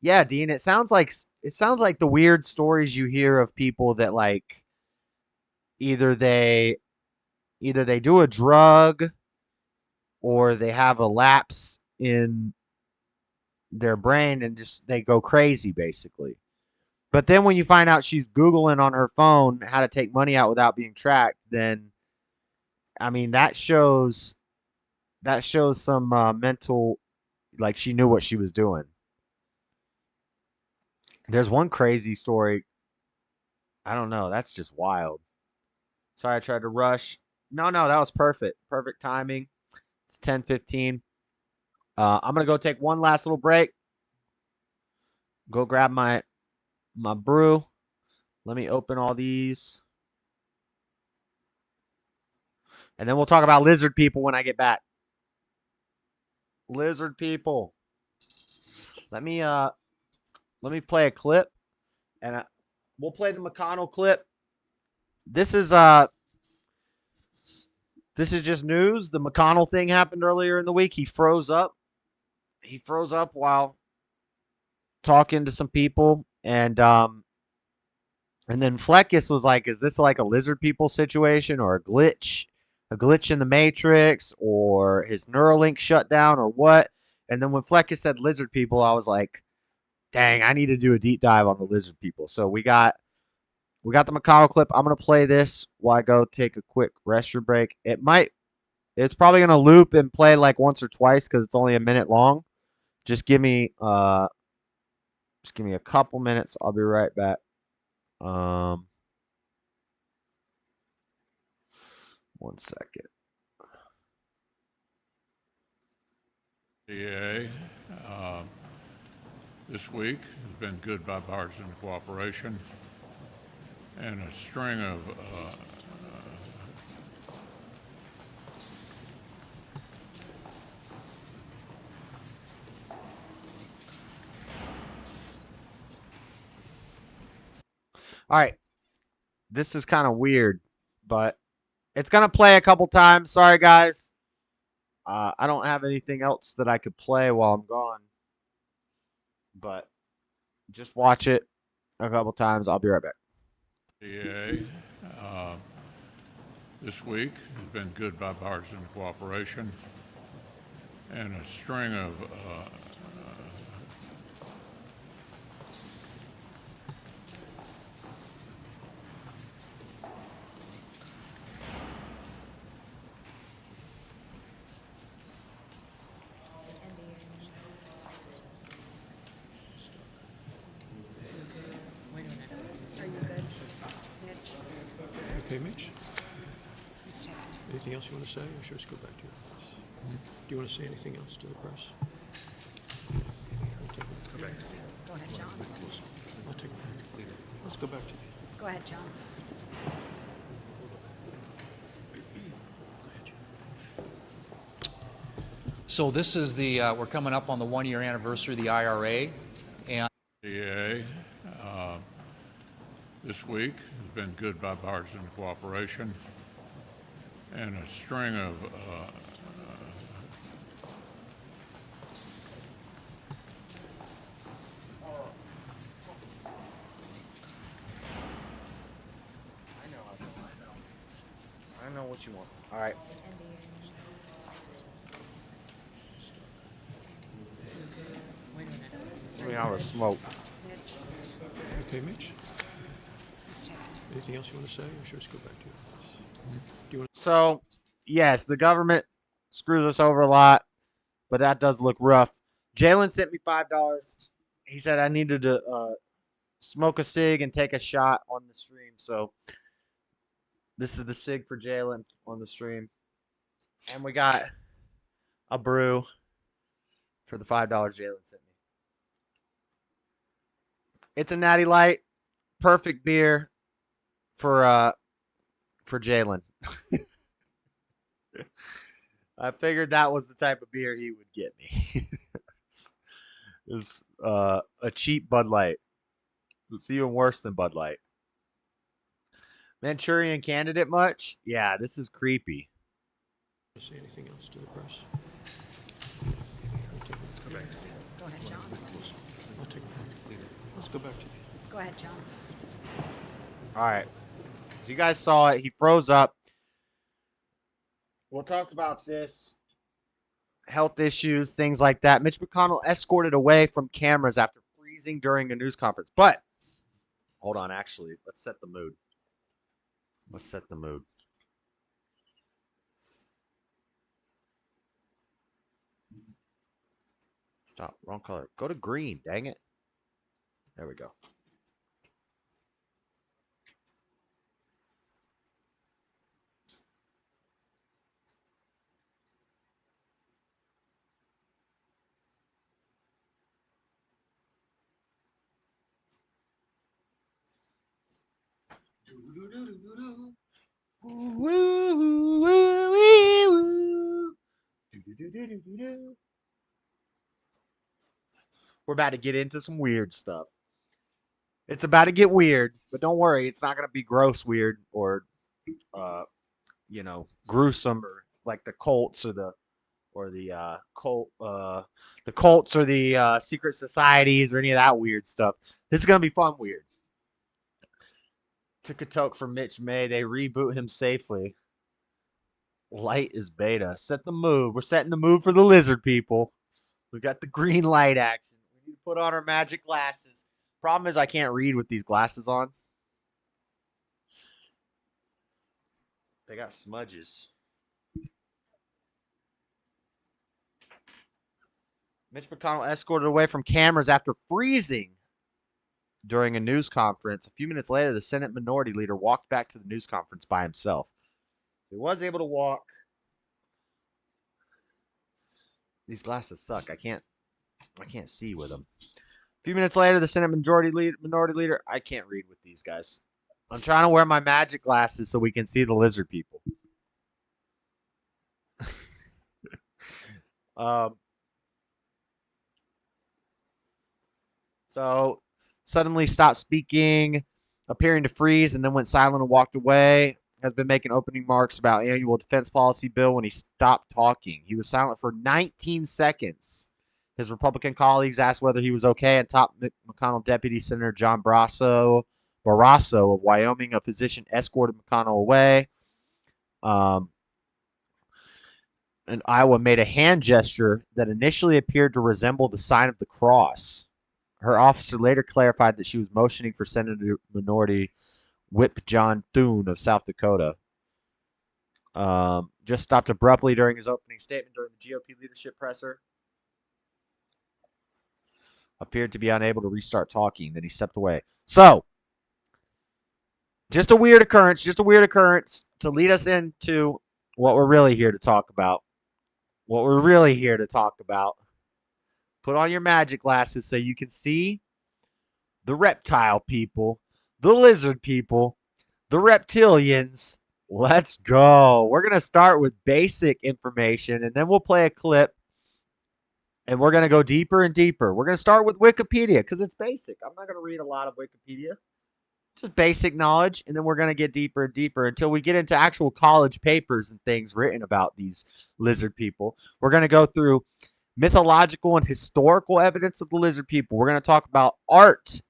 Yeah, Dean. It sounds like the weird stories you hear of people that like either they do a drug or they have a lapse in their brain and just they go crazy basically. But then when you find out she's Googling on her phone how to take money out without being tracked, then I mean that shows some mental, like she knew what she was doing. There's one crazy story. I don't know. That's just wild. Sorry, I tried to rush. No, that was perfect. Perfect timing. It's 10:15. I'm gonna go take one last little break. Go grab my brew. Let me open all these. And then we'll talk about lizard people when I get back. Lizard people. Let me play a clip, and we'll play the McConnell clip. This is just news. The McConnell thing happened earlier in the week. He froze up. He froze up while talking to some people, and then Fleckis was like, "Is this like a lizard people situation or a glitch in the Matrix, or his Neuralink shut down, or what?" And then when Fleckis said lizard people, I was like, "Dang, I need to do a deep dive on the lizard people." So we got the McConnell clip. I'm gonna play this while I go take a quick restroom break. It's probably gonna loop and play like once or twice because it's only a minute long. Just give me a couple minutes. I'll be right back. One second. DA this week has been good bipartisan cooperation and a string of All right. This is kind of weird, but it's going to play a couple times. Sorry, guys. I don't have anything else that I could play while I'm gone. But just watch it a couple times. I'll be right back. DA this week has been good bipartisan cooperation and a string of Okay, Mitch? Anything else you want to say, or should we just go back to your office? Do you want to say anything else to the press? Go back. Go ahead, John. I'll take a break. Let's go back to you. Go ahead, John. So this is we're coming up on the 1-year anniversary of the IRA, and DA this week has been good bipartisan cooperation and a string of I know what you want. All right. Give me out of smoke. Okay, Mitch? Anything else you want to say, or should we just go back to your office? Do you want So, yes, the government screws us over a lot, but that does look rough. Jalen sent me $5. He said I needed to smoke a cig and take a shot on the stream. So, this is the cig for Jalen on the stream. And we got a brew for the $5 Jalen sent me. It's a Natty Light, perfect beer for Jalen. I figured that was the type of beer he would get me. It's a cheap Bud Light. It's even worse than Bud Light. Manchurian Candidate much? Yeah, this is creepy. Say anything else to the press? Go ahead, John. I'll take it. Let's go back to you. Go ahead, John. All right. So you guys saw it. He froze up. We'll talk about this. Health issues, things like that. Mitch McConnell escorted away from cameras after freezing during a news conference. But, hold on, actually. Let's set the mood. Let's set the mood. Stop. Wrong color. Go to green. Dang it. There we go. We're about to get into some weird stuff. It's about to get weird, but don't worry, it's not going to be gross weird or gruesome or like the cults or the cults or the secret societies or any of that weird stuff. This is going to be fun weird. Took a toke from Mitch May. They reboot him safely. Light is beta. Set the mood. We're setting the mood for the lizard people. We got the green light action. We need to put on our magic glasses. Problem is I can't read with these glasses on. They got smudges. Mitch McConnell escorted away from cameras after freezing during a news conference. A few minutes later, the Senate Minority Leader walked back to the news conference by himself. He was able to walk. These glasses suck. I can't see with them. A few minutes later, the Senate Minority Leader. I can't read with these guys. I'm trying to wear my magic glasses so we can see the lizard people. So suddenly stopped speaking, appearing to freeze, and then went silent and walked away. Has been making opening remarks about annual defense policy bill when he stopped talking. He was silent for 19 seconds. His Republican colleagues asked whether he was okay, and top McConnell Deputy Senator John Barrasso of Wyoming, a physician, escorted McConnell away. And Iowa made a hand gesture that initially appeared to resemble the sign of the cross. Her officer later clarified that she was motioning for Senator Minority Whip John Thune of South Dakota. Just stopped abruptly during his opening statement during the GOP leadership presser. Appeared to be unable to restart talking. Then he stepped away. So, just a weird occurrence to lead us into what we're really here to talk about. Put on your magic glasses so you can see the reptile people, the lizard people, the reptilians. Let's go. We're going to start with basic information, and then we'll play a clip, and we're going to go deeper and deeper. We're going to start with Wikipedia because it's basic. I'm not going to read a lot of Wikipedia. Just basic knowledge, and then we're going to get deeper and deeper until we get into actual college papers and things written about these lizard people. We're going to go through mythological and historical evidence of the lizard people. We're going to talk about art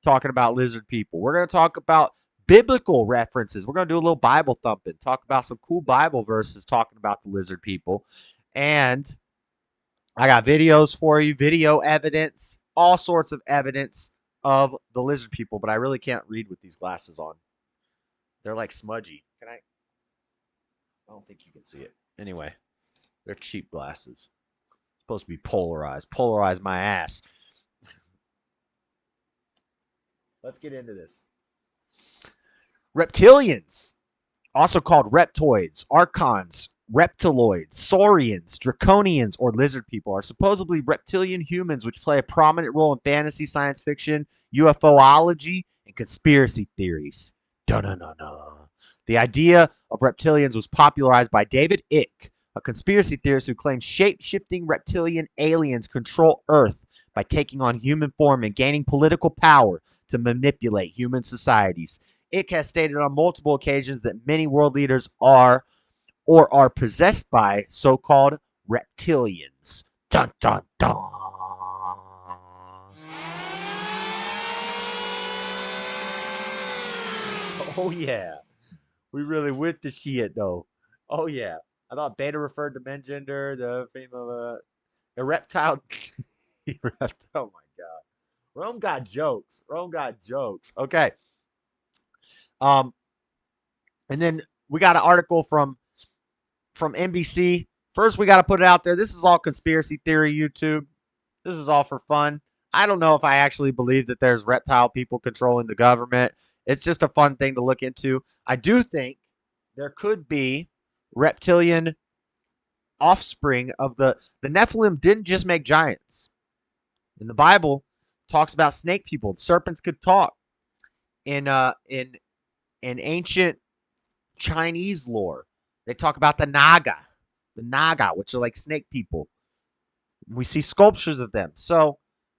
talking about lizard people. We're going to talk about biblical references. We're going to do a little Bible thumping, talk about some cool Bible verses talking about the lizard people. And I got videos for you, video evidence, all sorts of evidence of the lizard people, but I really can't read with these glasses on. They're like smudgy. I don't think you can see it. Anyway, they're cheap glasses. Supposed to be polarized. Polarize my ass. Let's get into this. Reptilians, also called reptoids, archons, reptiloids, saurians, draconians, or lizard people are supposedly reptilian humans which play a prominent role in fantasy, science fiction, UFOlogy, and conspiracy theories. Dun-dun-dun-dun. The idea of reptilians was popularized by David Icke, a conspiracy theorist who claims shape-shifting reptilian aliens control Earth by taking on human form and gaining political power to manipulate human societies. Icke has stated on multiple occasions that many world leaders are or are possessed by so-called reptilians. Dun, dun, dun. Oh, yeah. We really with the shit, though. Oh, yeah. I thought beta referred to men gender, the female, a reptile. Oh, my God. Rome got jokes. Okay. And then we got an article from NBC. First, we got to put it out there. This is all conspiracy theory, YouTube. This is all for fun. I don't know if I actually believe that there's reptile people controlling the government. It's just a fun thing to look into. I do think there could be reptilian offspring of the Nephilim didn't just make giants. In the Bible, it talks about snake people. Serpents could talk. In ancient Chinese lore, they talk about the Naga, which are like snake people. We see sculptures of them. So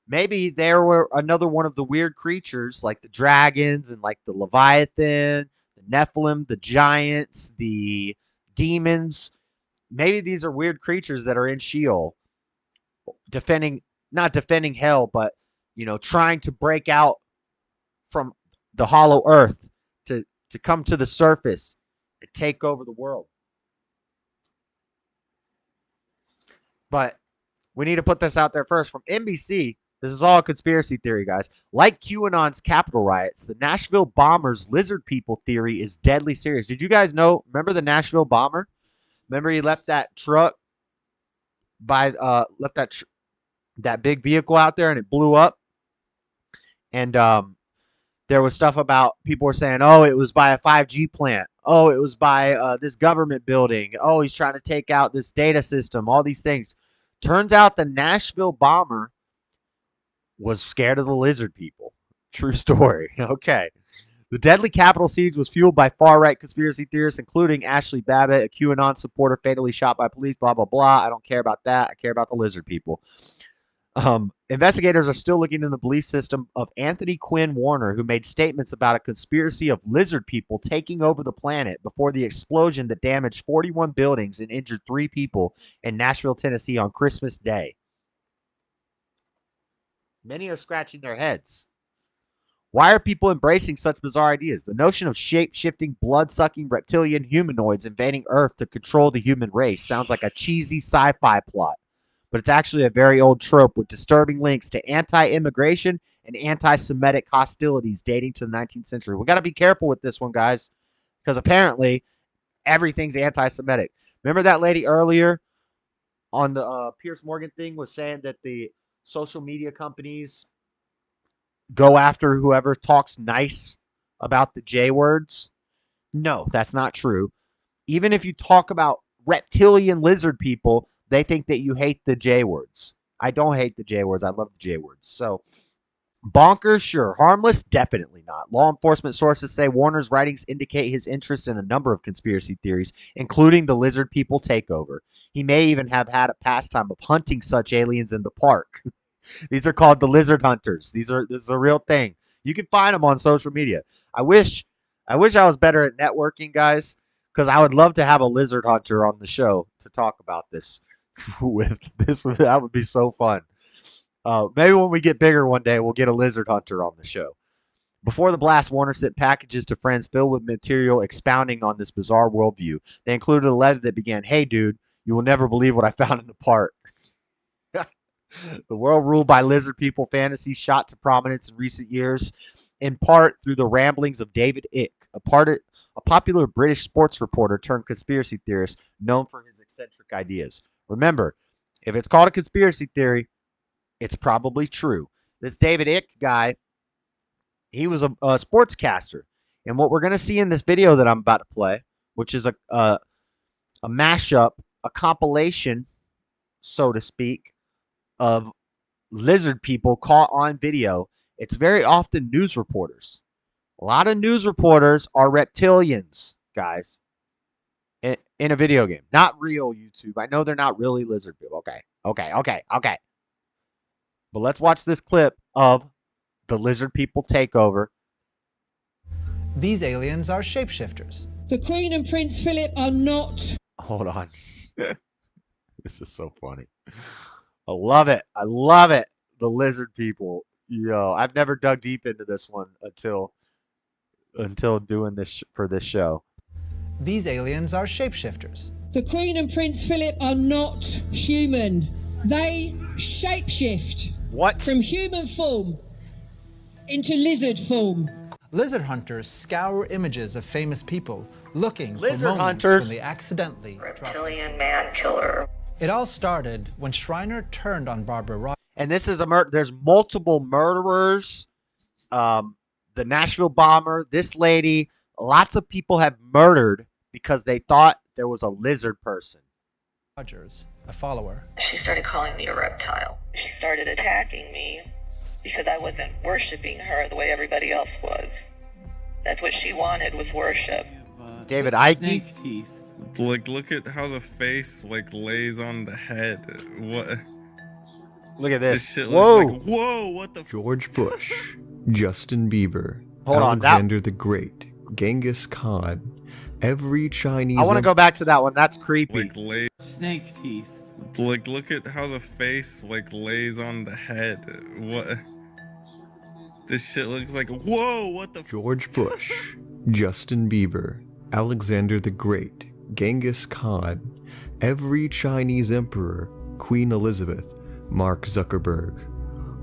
maybe there were another one of the weird creatures like the dragons and like the Leviathan, the Nephilim, the giants, the demons. Maybe these are weird creatures that are in Sheol, not defending hell, but, trying to break out from the hollow earth to come to the surface and take over the world. But we need to put this out there first. From NBC, this is all a conspiracy theory, guys. Like QAnon's Capitol riots, the Nashville bombers' lizard people theory is deadly serious. Did you guys know? Remember the Nashville bomber? Remember he left that truck that big vehicle out there and it blew up? And there was stuff about people were saying, oh, it was by a 5G plant. Oh, it was by this government building. Oh, he's trying to take out this data system, all these things. Turns out the Nashville bomber was scared of the lizard people. True story. Okay. The deadly Capitol siege was fueled by far-right conspiracy theorists, including Ashley Babbitt, a QAnon supporter fatally shot by police, blah, blah, blah. I don't care about that. I care about the lizard people. Investigators are still looking into the belief system of Anthony Quinn Warner, who made statements about a conspiracy of lizard people taking over the planet before the explosion that damaged 41 buildings and injured 3 people in Nashville, Tennessee on Christmas Day. Many are scratching their heads. Why are people embracing such bizarre ideas? The notion of shape-shifting, blood-sucking reptilian humanoids invading Earth to control the human race sounds like a cheesy sci-fi plot, but it's actually a very old trope with disturbing links to anti-immigration and anti-Semitic hostilities dating to the 19th century. We got to be careful with this one, guys, because apparently everything's anti-Semitic. Remember that lady earlier on the Piers Morgan thing was saying that the social media companies go after whoever talks nice about the J words? No, that's not true. Even if you talk about reptilian lizard people, they think that you hate the J words. I don't hate the J words. I love the J words. So, bonkers, sure. Harmless, definitely not. Law enforcement sources say Warner's writings indicate his interest in a number of conspiracy theories, including the lizard people takeover. He may even have had a pastime of hunting such aliens in the park. These are called the lizard hunters. This is a real thing. You can find them on social media. I wish I was better at networking, guys, because I would love to have a lizard hunter on the show to talk about this with this. That would be so fun. Maybe when we get bigger one day, we'll get a lizard hunter on the show. Before the blast, Warner sent packages to friends filled with material expounding on this bizarre worldview. They included a letter that began, "Hey, dude, you will never believe what I found in the park." The world ruled by lizard people fantasy shot to prominence in recent years, in part through the ramblings of David Icke, a popular British sports reporter turned conspiracy theorist known for his eccentric ideas. Remember, if it's called a conspiracy theory, it's probably true. This David Icke guy, he was a sportscaster. And what we're going to see in this video that I'm about to play, which is a mashup, a compilation, so to speak, of lizard people caught on video. It's very often news reporters. A lot of news reporters are reptilians, guys, in a video game. Not real YouTube. I know they're not really lizard people. Okay. But let's watch this clip of the lizard people takeover. These aliens are shapeshifters. The Queen and Prince Philip are not. Hold on. This is so funny. I love it. I love it. The lizard people. Yo, I've never dug deep into this one until doing this for this show. These aliens are shapeshifters. The Queen and Prince Philip are not human. They shapeshift. What? From human form into lizard form. Lizard hunters scour images of famous people looking Lizard for moments hunters. when they accidentally Reptilian man killer. It all started when Schreiner turned on Barbara Ross. And this is a murder. There's multiple murderers. The Nashville bomber, this lady, lots of people have murdered because they thought there was a lizard person. Rogers, a follower. She started calling me a reptile. She started attacking me because I wasn't worshiping her the way everybody else was. That's what she wanted, was worship. David Icke. Snake teeth. Like, look at how the face lays on the head. What? Look at this. Shit Whoa. looks like, whoa, what the George Bush, Justin Bieber, Hold on, Alexander the Great, Genghis Khan, every Chinese... I want to go back to that one. That's creepy. Snake teeth. Like, look at how the face lays on the head. What? This shit looks like, whoa, what the... George Bush, Justin Bieber, Alexander the Great, Genghis Khan, every Chinese emperor, Queen Elizabeth, Mark Zuckerberg.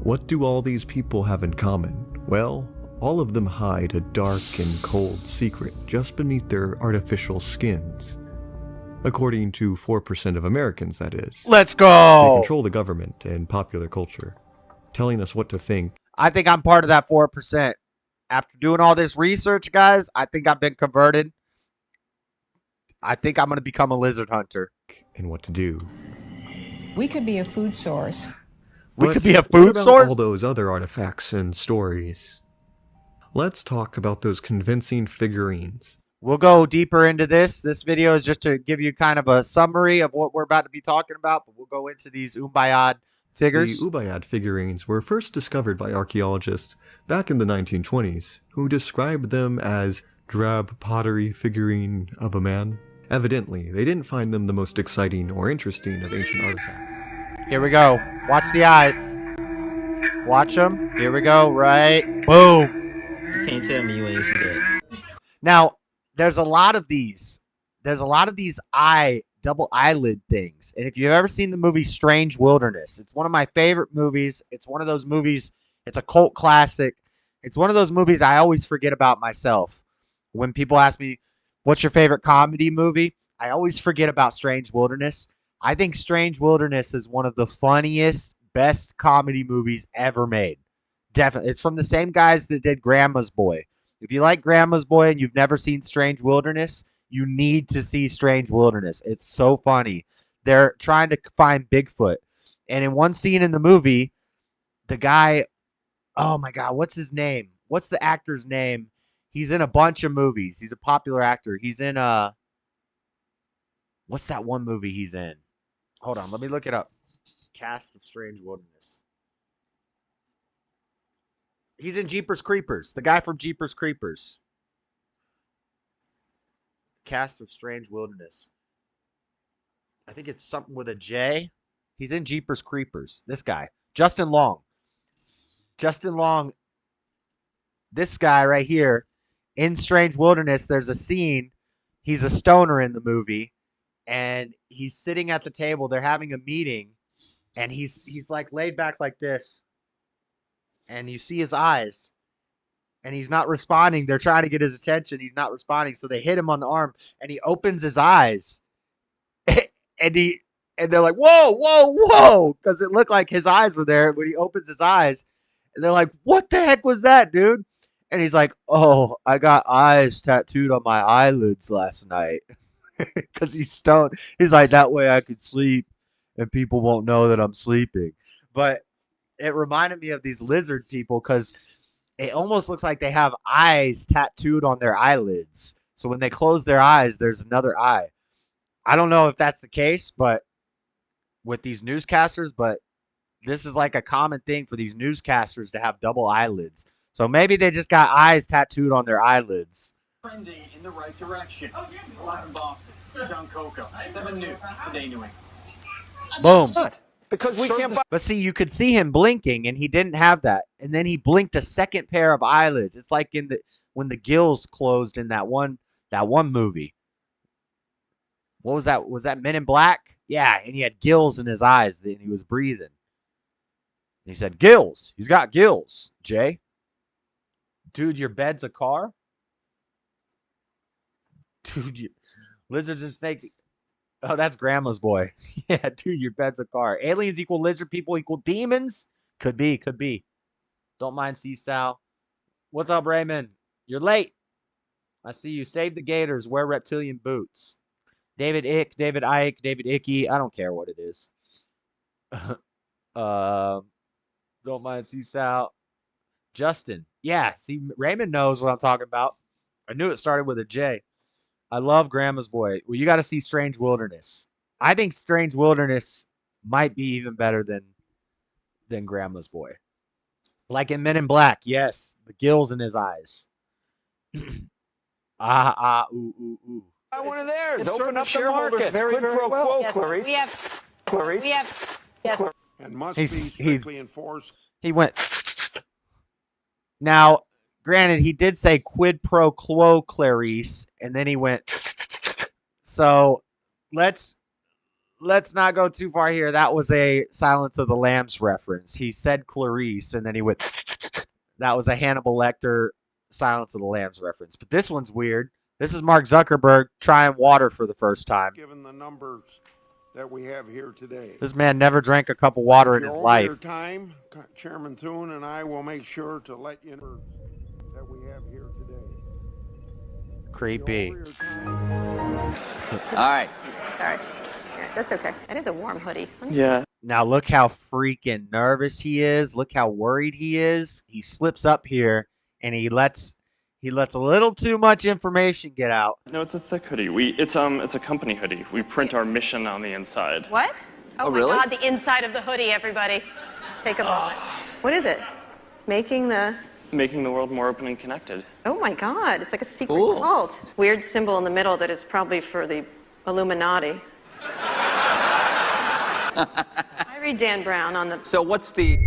What do all these people have in common? Well, all of them hide a dark and cold secret just beneath their artificial skins. According to 4% of Americans, that is. Let's go! They control the government and popular culture, telling us what to think. I think I'm part of that 4%. After doing all this research, guys, I think I've been converted. I think I'm going to become a lizard hunter. And what to do. We could be a food source. We could be a food what about source? All those other artifacts and stories. Let's talk about those convincing figurines. We'll go deeper into this. This video is just to give you kind of a summary of what we're about to be talking about, but we'll go into these Ubayad figures. The Ubayad figurines were first discovered by archaeologists back in the 1920s, who described them as drab pottery figurine of a man. Evidently, they didn't find them the most exciting or interesting of ancient artifacts. Here we go. Watch the eyes. Watch them. Here we go. Right. Boom. You can't tell me you ain't see that. Now, there's a lot of these. There's a lot of these double eyelid things. And if you've ever seen the movie Strange Wilderness, it's one of my favorite movies. It's one of those movies. It's a cult classic. It's one of those movies I always forget about myself. When people ask me, what's your favorite comedy movie? I always forget about Strange Wilderness. I think Strange Wilderness is one of the funniest, best comedy movies ever made. Definitely. It's from the same guys that did Grandma's Boy. If you like Grandma's Boy and you've never seen Strange Wilderness, you need to see Strange Wilderness. It's so funny. They're trying to find Bigfoot. And in one scene in the movie, the guy, oh my God, what's his name? What's the actor's name? He's in a bunch of movies. He's a popular actor. He's in what's that one movie he's in? Hold on, let me look it up. Cast of Strange Wilderness. He's in Jeepers Creepers. The guy from Jeepers Creepers. Cast of Strange Wilderness. I think it's something with a J. He's in Jeepers Creepers. This guy. Justin Long. Justin Long. This guy right here. In Strange Wilderness, there's a scene. He's a stoner in the movie. And he's sitting at the table. They're having a meeting. And he's like laid back like this. And you see his eyes. And he's not responding. They're trying to get his attention. He's not responding. So they hit him on the arm. And he opens his eyes. And they're like, whoa, whoa, whoa. Because it looked like his eyes were there when he opens his eyes. And they're like, what the heck was that, dude? And he's like, oh, I got eyes tattooed on my eyelids last night. because he's stoned. He's like, that way I could sleep and people won't know that I'm sleeping. But it reminded me of these lizard people because it almost looks like they have eyes tattooed on their eyelids. So when they close their eyes, there's another eye. I don't know if that's the case, but with these newscasters, but this is like a common thing for these newscasters to have double eyelids. So maybe they just got eyes tattooed on their eyelids. Trending in the right direction. Live in Boston, John Coco, 7 News, Today New England. Boom. Because we can't buy. But see, you could see him blinking, and he didn't have that. And then he blinked a second pair of eyelids. It's like in the when the gills closed in that one movie. What was that? Was that Men in Black? Yeah, and he had gills in his eyes, and he was breathing. He said, "Gills. He's got gills." Jay, dude, your bed's a car. Dude, lizards and snakes. Oh, that's Grandma's boy. Yeah, dude, your bed's a car. Aliens equal lizard people equal demons? Could be. Don't mind C-Sal. What's up, Raymond? You're late. I see you. Save the gators. Wear reptilian boots. David Ick, David Ike, David Icky. I don't care what it is. Don't mind C-Sal. Justin. Yeah, see, Raymond knows what I'm talking about. I knew it started with a J. I love Grandma's Boy. Well, you got to see Strange Wilderness. I think Strange Wilderness might be even better than Grandma's Boy. Like in Men in Black, yes, the gills in his eyes. Ooh. Buy one of theirs. Open up the market. Very, very well. Yes, Clarice. we have. Clarice. We have. Yes. And must be strictly enforced. He went. Now, granted, he did say quid pro quo, Clarice, and then he went. So let's not go too far here. That was a Silence of the Lambs reference. He said Clarice, and then he went. That was a Hannibal Lecter Silence of the Lambs reference. But this one's weird. This is Mark Zuckerberg trying water for the first time. Given the numbers that we have here today. This man never drank a cup of water in his life. Your time, Chairman Thune and I will make sure to let you know that we have here today. Creepy. All right. Yeah, that's okay. That is a warm hoodie. Yeah. Now look how freaking nervous he is. Look how worried he is. He slips up here and he lets a little too much information get out. No, it's a thick hoodie. It's a company hoodie. We print our mission on the inside. What? Oh my really? God, the inside of the hoodie, everybody. Take a moment. What is it? Making the world more open and connected. Oh my God, it's like a secret cult. Weird symbol in the middle that is probably for the Illuminati. I read Dan Brown on the... So what's the...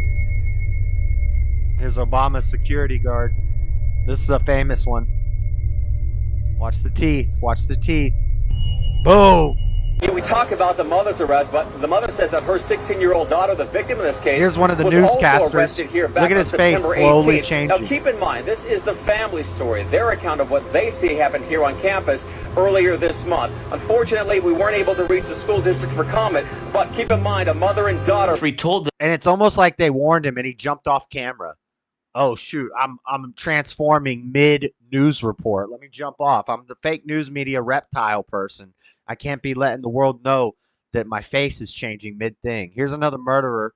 Here's Obama's security guard. This is a famous one. Watch the teeth. Watch the teeth. Boom. We talk about the mother's arrest, but the mother says that her 16-year-old daughter, the victim in this case, here's one of the was newscasters. also arrested here back Look at on his face September slowly 18th. changing. Now keep in mind, this is the family story, their account of what they see happened here on campus earlier this month. Unfortunately, we weren't able to reach the school district for comment, but keep in mind, a mother and daughter... And it's almost like they warned him and he jumped off camera. Oh shoot, I'm transforming mid news report. Let me jump off. I'm the fake news media reptile person. I can't be letting the world know that my face is changing mid thing. Here's another murderer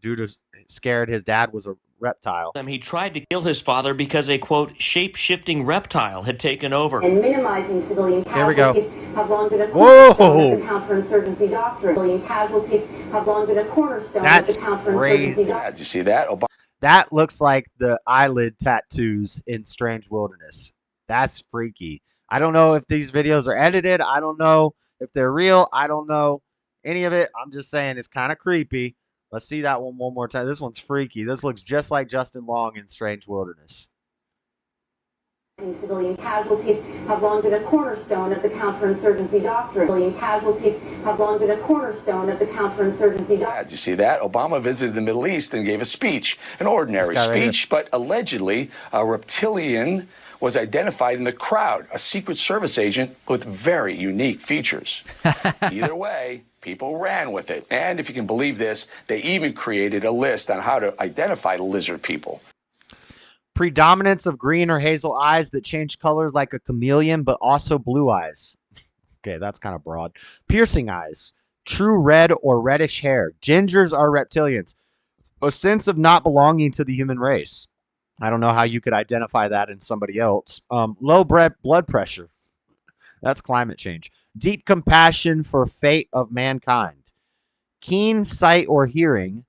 due to scared his dad was a reptile. He tried to kill his father because a quote shape-shifting reptile had taken over. And minimizing civilian casualties have long been a cornerstone of the counterinsurgency doctrine. Civilian casualties have long been a cornerstone That's of the counterinsurgency crazy. doctrine. Did you see that? That looks like the eyelid tattoos in Strange Wilderness. That's freaky. I don't know if these videos are edited. I don't know if they're real. I don't know any of it. I'm just saying it's kind of creepy. Let's see that one more time. This one's freaky. This looks just like Justin Long in Strange Wilderness. Civilian casualties have long been a cornerstone of the counterinsurgency doctrine. Civilian casualties have long been a cornerstone of the counterinsurgency doctrine. Did you see that? Obama visited the Middle East and gave a speech, an ordinary speech, but allegedly a reptilian was identified in the crowd, a Secret Service agent with very unique features. Either way, people ran with it. And if you can believe this, they even created a list on how to identify the lizard people. Predominance of green or hazel eyes that change colors like a chameleon, but also blue eyes. Okay, that's kind of broad. Piercing eyes, true red or reddish hair. Gingers are reptilians. A sense of not belonging to the human race. I don't know how you could identify that in somebody else. Low blood pressure. That's climate change. Deep compassion for fate of mankind. Keen sight or hearing.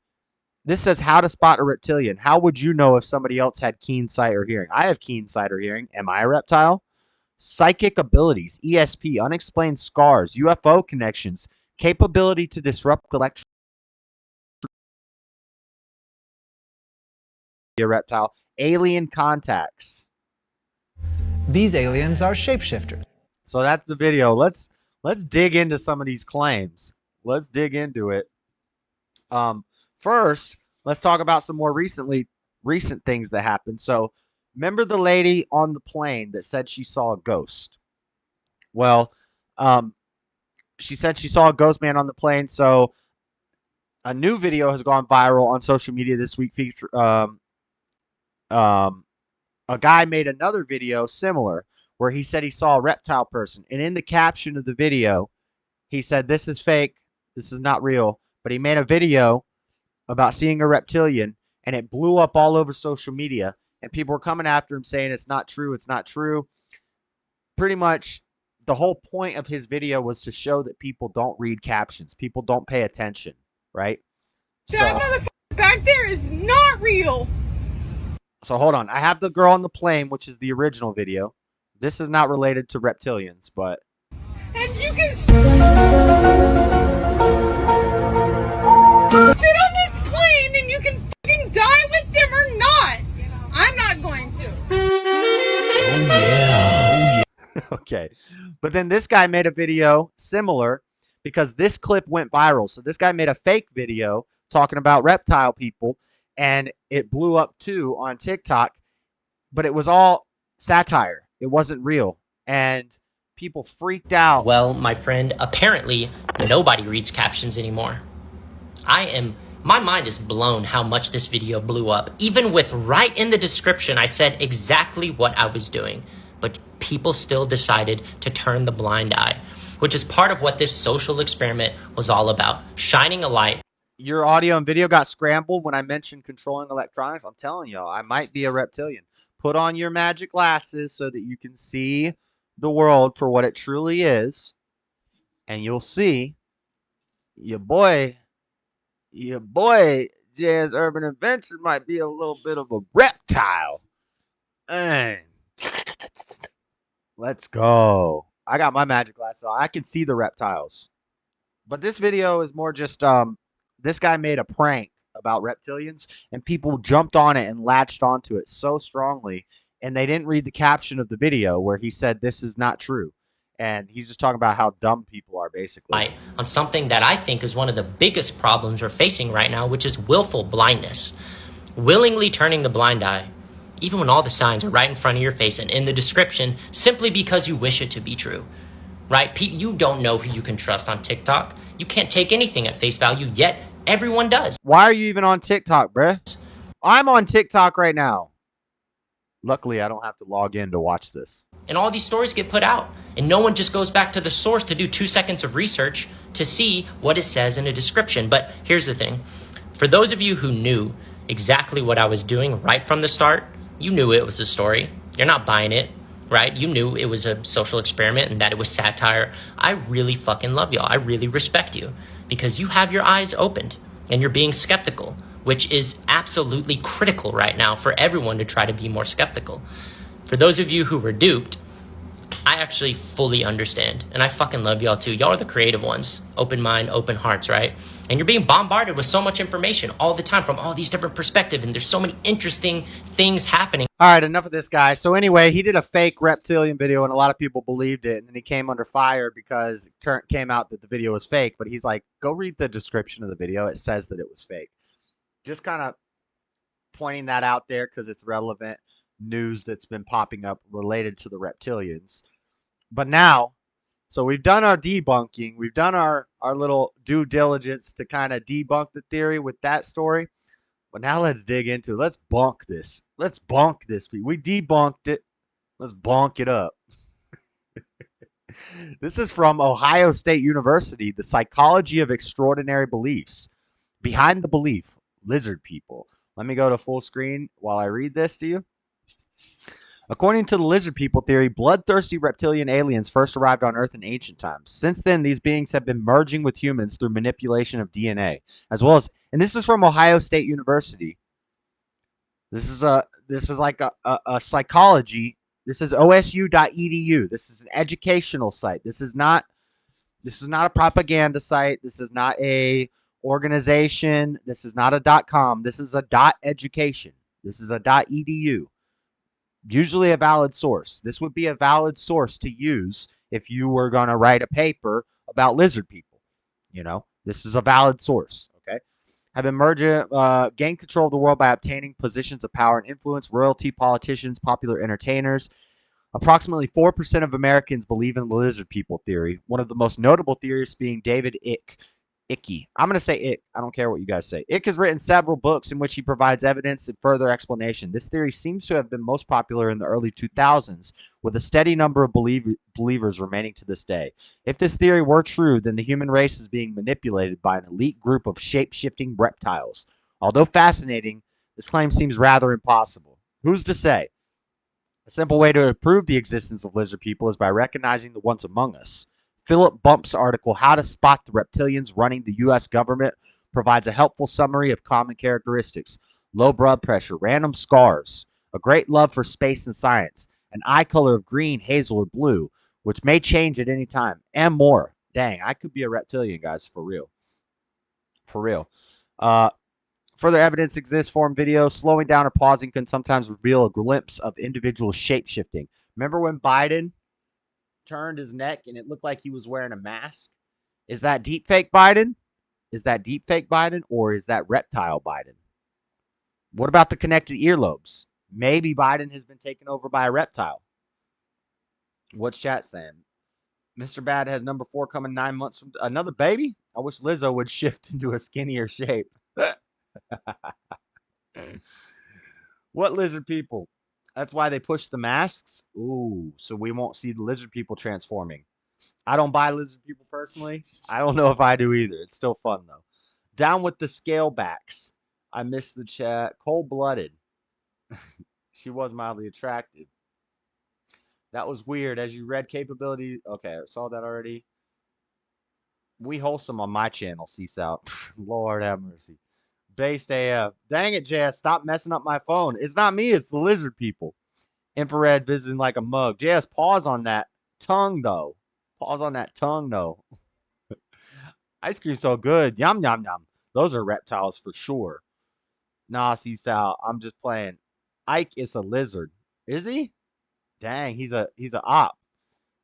This says how to spot a reptilian. How would you know if somebody else had keen sight or hearing? I have keen sight or hearing. Am I a reptile? Psychic abilities, ESP, unexplained scars, UFO connections, capability to disrupt electricity. A reptile. Alien contacts. These aliens are shapeshifters. So that's the video. Let's dig into some of these claims. Let's dig into it. First, let's talk about some more recent things that happened. So, remember the lady on the plane that said she saw a ghost? Well, she said she saw a ghost man on the plane. So, a new video has gone viral on social media this week. A guy made another video similar where he said he saw a reptile person. And in the caption of the video, he said, "This is fake. This is not real." But he made a video about seeing a reptilian, and it blew up all over social media. And people were coming after him saying it's not true. It's not true. Pretty much the whole point of his video was to show that people don't read captions. People don't pay attention, right? That motherfucker back there is not real. So hold on. I have the girl on the plane, which is the original video. This is not related to reptilians, but... And you can sit on this plane and you can fucking die with them or not. I'm not going to. Oh, yeah. Okay. But then this guy made a video similar because this clip went viral. So this guy made a fake video talking about reptile people, and it blew up too on TikTok, but it was all satire. It wasn't real. And people freaked out. Well, my friend, apparently nobody reads captions anymore. My mind is blown how much this video blew up. Even with right in the description, I said exactly what I was doing. But people still decided to turn the blind eye, which is part of what this social experiment was all about, shining a light. Your audio and video got scrambled when I mentioned controlling electronics. I'm telling y'all, I might be a reptilian. Put on your magic glasses so that you can see the world for what it truly is. And you'll see your boy, JSUrbanAdventures might be a little bit of a reptile. And let's go. I got my magic glasses on. I can see the reptiles. But this video is more just this guy made a prank about reptilians, and people jumped on it and latched onto it so strongly, and they didn't read the caption of the video where he said this is not true. And he's just talking about how dumb people are, basically. On something that I think is one of the biggest problems we're facing right now, which is willful blindness. Willingly turning the blind eye, even when all the signs are right in front of your face and in the description, simply because you wish it to be true. Right? You don't know who you can trust on TikTok. You can't take anything at face value, yet everyone does. Why are you even on TikTok, bruh? I'm on TikTok right now. Luckily, I don't have to log in to watch this. And all these stories get put out, and no one just goes back to the source to do 2 seconds of research to see what it says in a description. But here's the thing. For those of you who knew exactly what I was doing right from the start, you knew it was a story. You're not buying it. Right? You knew it was a social experiment and that it was satire. I really fucking love y'all. I really respect you because you have your eyes opened and you're being skeptical, which is absolutely critical right now for everyone to try to be more skeptical. For those of you who were duped, I actually fully understand. And I fucking love y'all too. Y'all are the creative ones. Open mind, open hearts, right? And you're being bombarded with so much information all the time from all these different perspectives. And there's so many interesting things happening. All right, enough of this guy. So anyway, he did a fake reptilian video and a lot of people believed it. And then he came under fire because it came out that the video was fake. But he's like, go read the description of the video. It says that it was fake. Just kind of pointing that out there because it's relevant news that's been popping up related to the reptilians. But now, so we've done our debunking. We've done our little due diligence to kind of debunk the theory with that story. But now let's dig into it. Let's bunk this. Let's bunk this. We debunked it. Let's bonk it up. This is from Ohio State University, The Psychology of Extraordinary Beliefs. Behind the belief, lizard people. Let me go to full screen while I read this to you. According to the lizard people theory, bloodthirsty reptilian aliens first arrived on Earth in ancient times. Since then, these beings have been merging with humans through manipulation of DNA, as well as, and this is from Ohio State University. This is like a psychology. This is osu.edu. This is an educational site. This is not a propaganda site. This is not a organization. This is not a .com. This is a .education. This is a .edu. Usually a valid source. This would be a valid source to use if you were going to write a paper about lizard people. You know, this is a valid source. Okay. Have emerged, gained control of the world by obtaining positions of power and influence, royalty, politicians, popular entertainers. Approximately 4% of Americans believe in the lizard people theory. One of the most notable theorists being David Icke. I'm going to say Icke. I don't care what you guys say. Icke has written several books in which he provides evidence and further explanation. This theory seems to have been most popular in the early 2000s, with a steady number of believers remaining to this day. If this theory were true, then the human race is being manipulated by an elite group of shape-shifting reptiles. Although fascinating, this claim seems rather impossible. Who's to say? A simple way to prove the existence of lizard people is by recognizing the ones among us. Philip Bump's article, How to Spot the Reptilians Running the U.S. Government, provides a helpful summary of common characteristics. Low blood pressure, random scars, a great love for space and science, an eye color of green, hazel, or blue, which may change at any time, and more. Dang, I could be a reptilian, guys, for real. For real. Further evidence exists. Form video. Slowing down or pausing can sometimes reveal a glimpse of individual shape-shifting. Remember when Biden turned his neck and it looked like he was wearing a mask? Is that deepfake Biden? Is that deepfake Biden, or is that reptile Biden? What about the connected earlobes? Maybe Biden has been taken over by a reptile. What's chat saying? Mr. Bad has number 4 coming 9 months from another baby. I wish Lizzo would shift into a skinnier shape. What lizard people? That's why they push the masks. Ooh, so we won't see the lizard people transforming. I don't buy lizard people personally. I don't know if I do either. It's still fun, though. Down with the scalebacks. I missed the chat. Cold-blooded. She was mildly attractive. That was weird. As you read capability. Okay, I saw that already. We wholesome on my channel, Seasouth. Lord have mercy. Based AF. Dang it, JS. Stop messing up my phone. It's not me. It's the lizard people. Infrared visiting like a mug. JS, pause on that tongue, though. Pause on that tongue, though. Ice cream's so good. Yum, yum, yum. Those are reptiles for sure. Nah, Seasal. I'm just playing. Ike is a lizard. Is he? Dang, he's a op.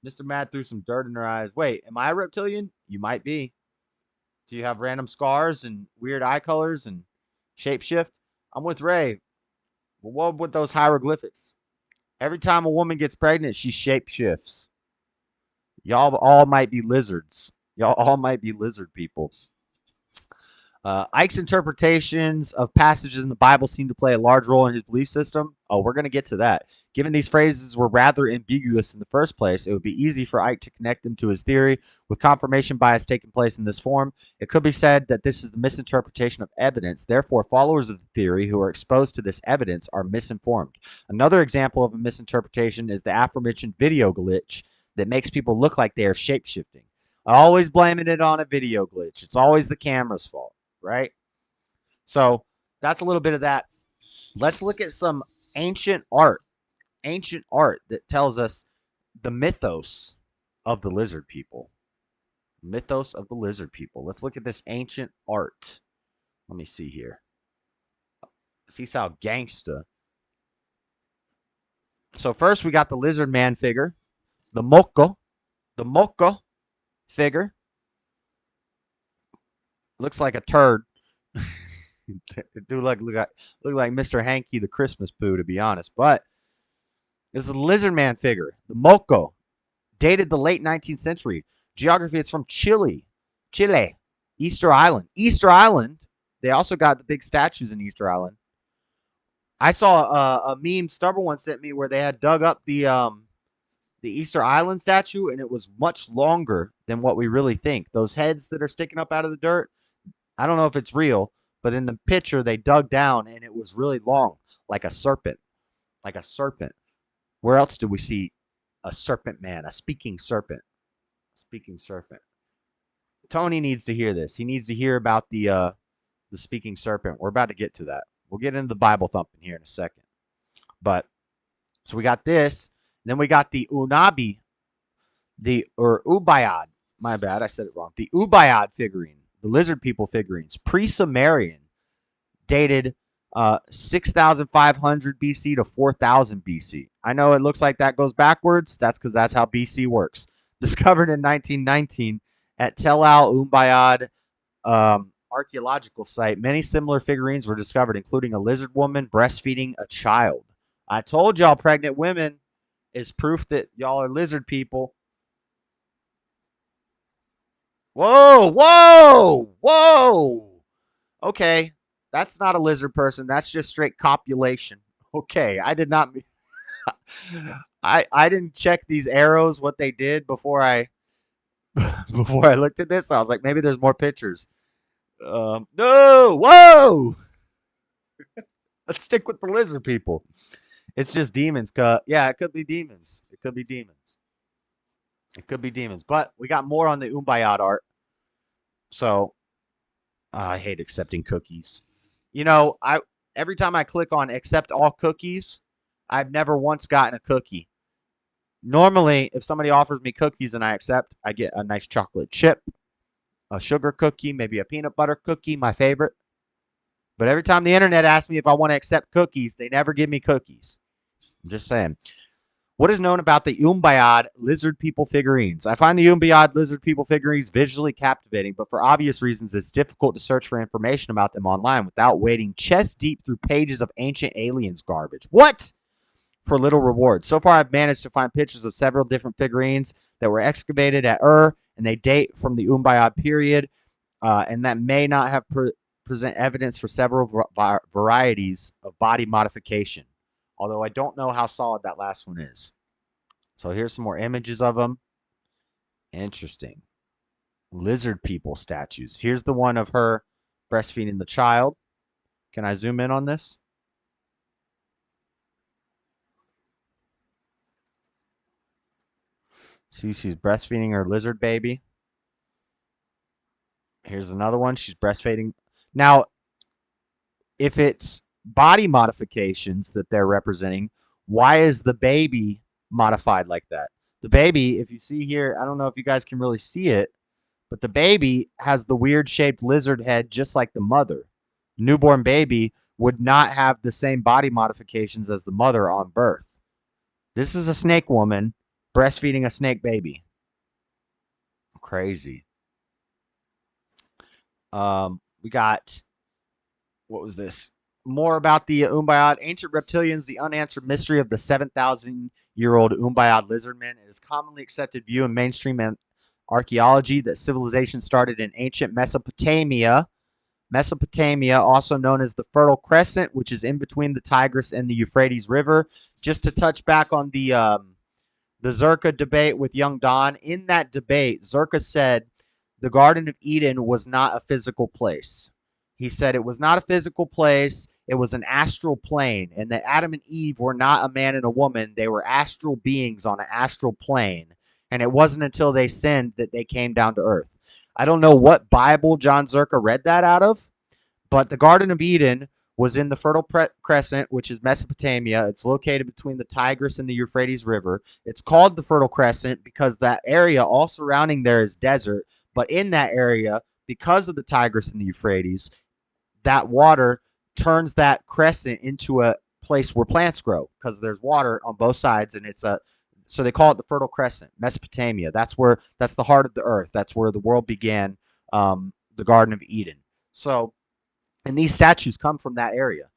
Mr. Mad threw some dirt in her eyes. Wait, am I a reptilian? You might be. Do you have random scars and weird eye colors and shapeshift? I'm with Ray. Well, what with those hieroglyphics? Every time a woman gets pregnant, she shapeshifts. Y'all all might be lizards. Y'all all might be lizard people. Ike's interpretations of passages in the Bible seem to play a large role in his belief system. Oh, we're going to get to that. Given these phrases were rather ambiguous in the first place, it would be easy for Ike to connect them to his theory. With confirmation bias taking place in this form, it could be said that this is the misinterpretation of evidence. Therefore, followers of the theory who are exposed to this evidence are misinformed. Another example of a misinterpretation is the aforementioned video glitch that makes people look like they are shape-shifting. Always blaming it on a video glitch. It's always the camera's fault. Right? So that's a little bit of that. Let's look at some ancient art that tells us the mythos of the lizard people. Mythos of the lizard people. Let's look at this ancient art. Let me see here. See how gangsta. So first we got the lizard man figure, the Moko figure. Looks like a turd. Look like Mr. Hanky the Christmas poo, to be honest. But this is a lizard man figure. The Moko. Dated the late 19th century. Geography is from Chile. Easter Island. They also got the big statues in Easter Island. I saw a meme Stubborn one sent me where they had dug up the the Easter Island statue, and it was much longer than what we really think. Those heads that are sticking up out of the dirt, I don't know if it's real, but in the picture they dug down and it was really long, like a serpent. Like a serpent. Where else do we see a serpent man, a speaking serpent? Speaking serpent. Tony needs to hear this. He needs to hear about the speaking serpent. We're about to get to that. We'll get into the Bible thumping here in a second. But so we got this. Then we got the Unabi, or Ubayad. My bad, I said it wrong. The Ubayad figurine, the lizard people figurines, pre-Sumerian, dated 6,500 BC to 4,000 BC. I know it looks like that goes backwards. That's because that's how BC works. Discovered in 1919 at Tel Al Ubayad archaeological site. Many similar figurines were discovered, including a lizard woman breastfeeding a child. I told y'all pregnant women is proof that y'all are lizard people. Whoa, whoa, whoa. Okay, that's not a lizard person. That's just straight copulation. Okay, I did not... I didn't check these arrows, what they did before I looked at this. I was like, maybe there's more pictures. No, whoa. Let's stick with the lizard people. It's just demons. Yeah, it could be demons. It could be demons. It could be demons. But we got more on the Ubayad art. So, I hate accepting cookies. You know, every time I click on accept all cookies, I've never once gotten a cookie. Normally, if somebody offers me cookies and I accept, I get a nice chocolate chip, a sugar cookie, maybe a peanut butter cookie, my favorite. But every time the internet asks me if I want to accept cookies, they never give me cookies. I'm just saying. What is known about the Ubayad lizard people figurines? I find the Ubayad lizard people figurines visually captivating, but for obvious reasons, it's difficult to search for information about them online without wading chest deep through pages of ancient aliens garbage. What? For little reward. So far, I've managed to find pictures of several different figurines that were excavated at Ur, and they date from the Ubayad period, and that may not have present evidence for several varieties of body modification. Although I don't know how solid that last one is. So here's some more images of them. Interesting. Lizard people statues. Here's the one of her breastfeeding the child. Can I zoom in on this? See, she's breastfeeding her lizard baby. Here's another one. She's breastfeeding. Now, if it's body modifications that they're representing, why is the baby modified like that? The baby, if you see here, I don't know if you guys can really see it, but the baby has the weird shaped lizard head just like the mother. Newborn baby would not have the same body modifications as the mother on birth. This is a snake woman breastfeeding a snake baby. Crazy. We got, what was this? More about the Ubayad. Ancient reptilians, the unanswered mystery of the 7,000-year-old Ubayad lizardman. It is commonly accepted view in mainstream archaeology that civilization started in ancient Mesopotamia. Mesopotamia, also known as the Fertile Crescent, which is in between the Tigris and the Euphrates River. Just to touch back on the Zherka debate with Young Don. In that debate, Zherka said the Garden of Eden was not a physical place. He said it was not a physical place. It was an astral plane, and that Adam and Eve were not a man and a woman. They were astral beings on an astral plane, and it wasn't until they sinned that they came down to earth. I don't know what Bible Jon Zherka read that out of, but the Garden of Eden was in the Fertile Crescent, which is Mesopotamia. It's located between the Tigris and the Euphrates River. It's called the Fertile Crescent because that area all surrounding there is desert, but in that area, because of the Tigris and the Euphrates, that water turns that crescent into a place where plants grow because there's water on both sides, and so they call it the Fertile Crescent, Mesopotamia. That's the heart of the earth. That's where the world began, the Garden of Eden. So, and these statues come from that area.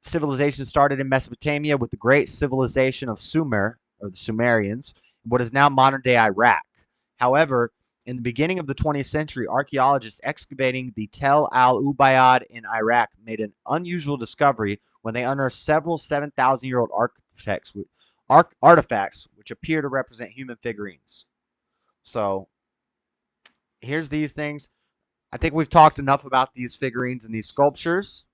Civilization started in Mesopotamia with the great civilization of Sumer, or the Sumerians, what is now modern-day Iraq. However, in the beginning of the 20th century, archaeologists excavating the Tel al-Ubayad in Iraq made an unusual discovery when they unearthed several 7,000-year-old artifacts which appear to represent human figurines. So here's these things. I think we've talked enough about these figurines and these sculptures.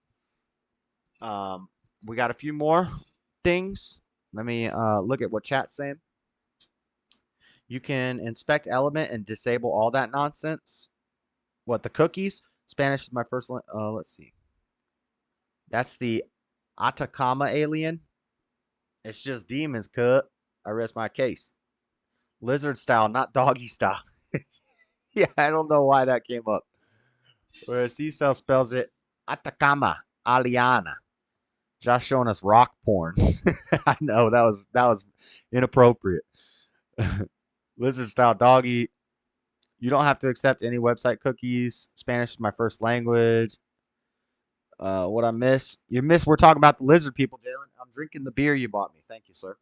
We got a few more things. Let me look at what chat's saying. You can inspect element and disable all that nonsense. What, the cookies? Spanish is my first let's see. That's the Atacama alien. It's just demons, cut. I rest my case. Lizard style, not doggy style. Yeah, I don't know why that came up. Whereas C-Cell spells it Atacama Aliana. Josh showing us rock porn. I know that was inappropriate. Lizard style doggy. You don't have to accept any website cookies. Spanish is my first language. What I miss? You miss. We're talking about the lizard people, Jalen. I'm drinking the beer you bought me. Thank you, sir.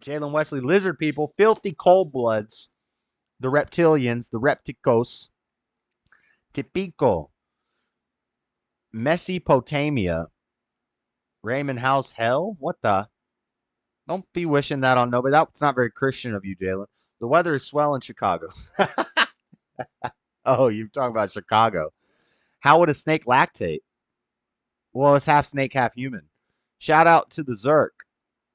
Jalen Wesley, lizard people, filthy cold bloods, the reptilians, the repticos, Tipico, Mesopotamia, Raymond House Hell. What the? Don't be wishing that on nobody. That's not very Christian of you, Jalen. The weather is swell in Chicago. Oh, you're talking about Chicago. How would a snake lactate? Well, it's half snake, half human. Shout out to the Zherka.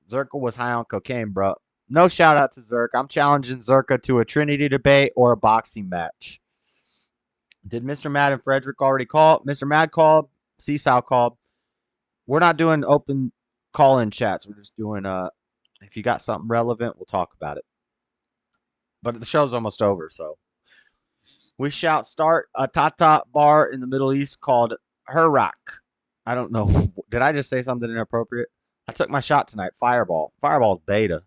Zherka was high on cocaine, bro. No shout out to Zherka. I'm challenging Zherka to a Trinity debate or a boxing match. Did Mr. Mad and Frederick already call? Mr. Mad called. Seesaw called. We're not doing open call-in chats. We're just doing, if you got something relevant, we'll talk about it. But the show's almost over, so. We shall start a Tata bar in the Middle East called Herak. I don't know. Did I just say something inappropriate? I took my shot tonight. Fireball. Fireball's beta.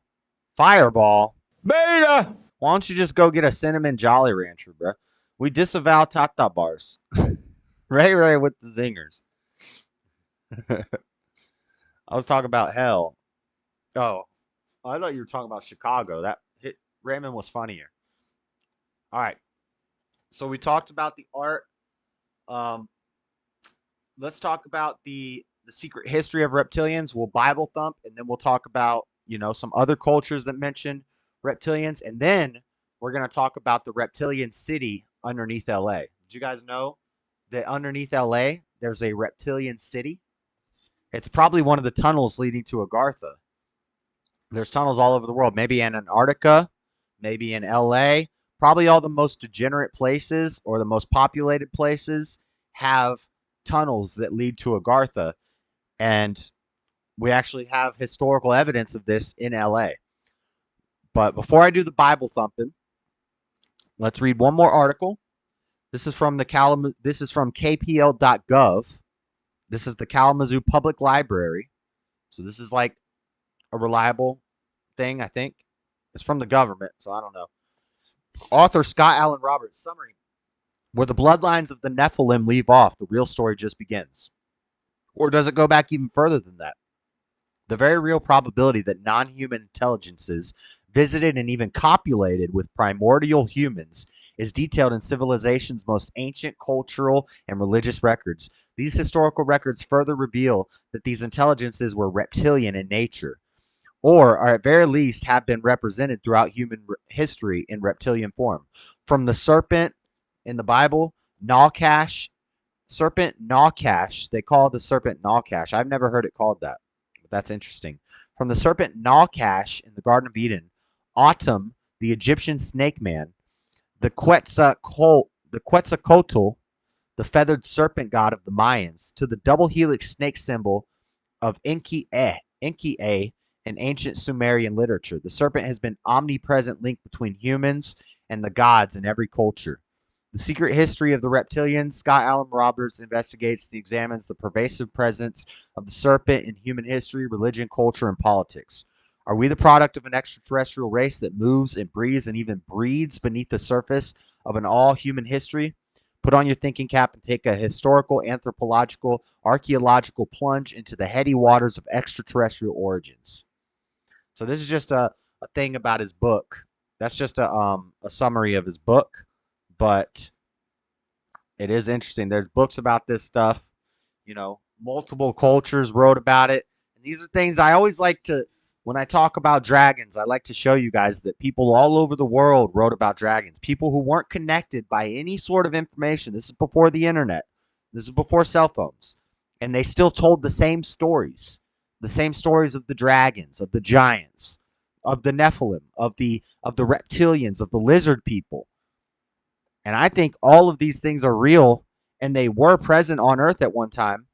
Fireball? Beta! Why don't you just go get a cinnamon Jolly Rancher, bro? We disavow Tata bars. Ray with the zingers. I was talking about hell. Oh, I thought you were talking about Chicago. That hit Raymond was funnier. All right. So we talked about the art. Let's talk about the secret history of reptilians. We'll Bible thump, and then we'll talk about, some other cultures that mention reptilians. And then we're going to talk about the reptilian city underneath LA. Did you guys know that underneath LA, there's a reptilian city? It's probably one of the tunnels leading to Agartha. There's tunnels all over the world, maybe in Antarctica, maybe in LA. Probably all the most degenerate places or the most populated places have tunnels that lead to Agartha. And we actually have historical evidence of this in LA. But before I do the Bible thumping, let's read one more article. This is from KPL.gov. This is the Kalamazoo Public Library. So this is like a reliable thing, I think. It's from the government, so I don't know. Author Scott Allen Roberts, summary. Where the bloodlines of the Nephilim leave off, the real story just begins. Or does it go back even further than that? The very real probability that non-human intelligences visited and even copulated with primordial humans is detailed in civilization's most ancient cultural and religious records. These historical records further reveal that these intelligences were reptilian in nature, or at very least have been represented throughout human history in reptilian form. From the serpent in the Bible, serpent Nakash, they call the serpent Nakash. I've never heard it called that, but that's interesting. From the serpent Nakash in the Garden of Eden, Autumn, the Egyptian snake man, the Quetzalcoatl, the feathered serpent god of the Mayans, to the double helix snake symbol of Enki-E in ancient Sumerian literature. The serpent has been omnipresent link between humans and the gods in every culture. The secret history of the reptilians, Scott Allen Roberts investigates and examines the pervasive presence of the serpent in human history, religion, culture, and politics. Are we the product of an extraterrestrial race that moves and breathes and even breeds beneath the surface of an all-human history? Put on your thinking cap and take a historical, anthropological, archaeological plunge into the heady waters of extraterrestrial origins. So this is just a thing about his book. That's just a summary of his book, but it is interesting. There's books about this stuff, multiple cultures wrote about it. And these are things I always like to, when I talk about dragons, I like to show you guys that people all over the world wrote about dragons. People who weren't connected by any sort of information. This is before the internet. This is before cell phones. And they still told the same stories. The same stories of the dragons, of the giants, of the Nephilim, of the reptilians, of the lizard people. And I think all of these things are real, and they were present on earth at one time.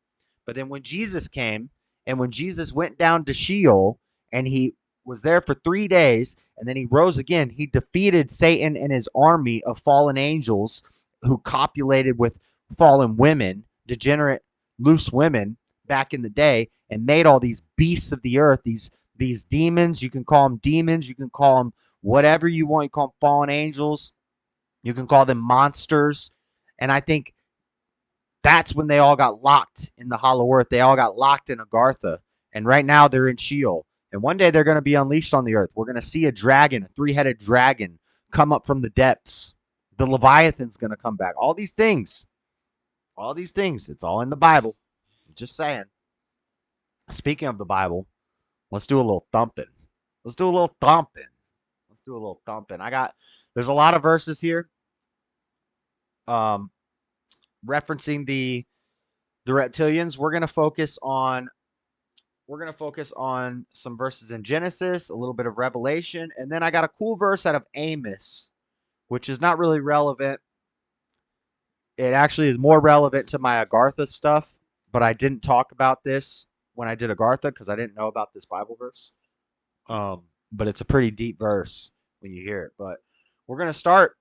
But then when Jesus came, and when Jesus went down to Sheol, and he was there for 3 days, and then he rose again, he defeated Satan and his army of fallen angels who copulated with fallen women, degenerate, loose women back in the day, and made all these beasts of the earth, these demons. You can call them demons. You can call them whatever you want. You call them fallen angels. You can call them monsters. And I think that's when they all got locked in the hollow earth. They all got locked in Agartha. And right now they're in Sheol. And one day they're going to be unleashed on the earth. We're going to see a dragon, a three-headed dragon, come up from the depths. The Leviathan's going to come back. All these things. All these things. It's all in the Bible. I'm just saying. Speaking of the Bible, let's do a little thumping. Let's do a little thumping. Let's do a little thumping. There's a lot of verses here. Referencing the reptilians. We're going to focus on some verses in Genesis, a little bit of Revelation, and then I got a cool verse out of Amos, which is not really relevant. It actually is more relevant to my Agartha stuff, but I didn't talk about this when I did Agartha because I didn't know about this Bible verse. But it's a pretty deep verse when you hear it. But we're going to start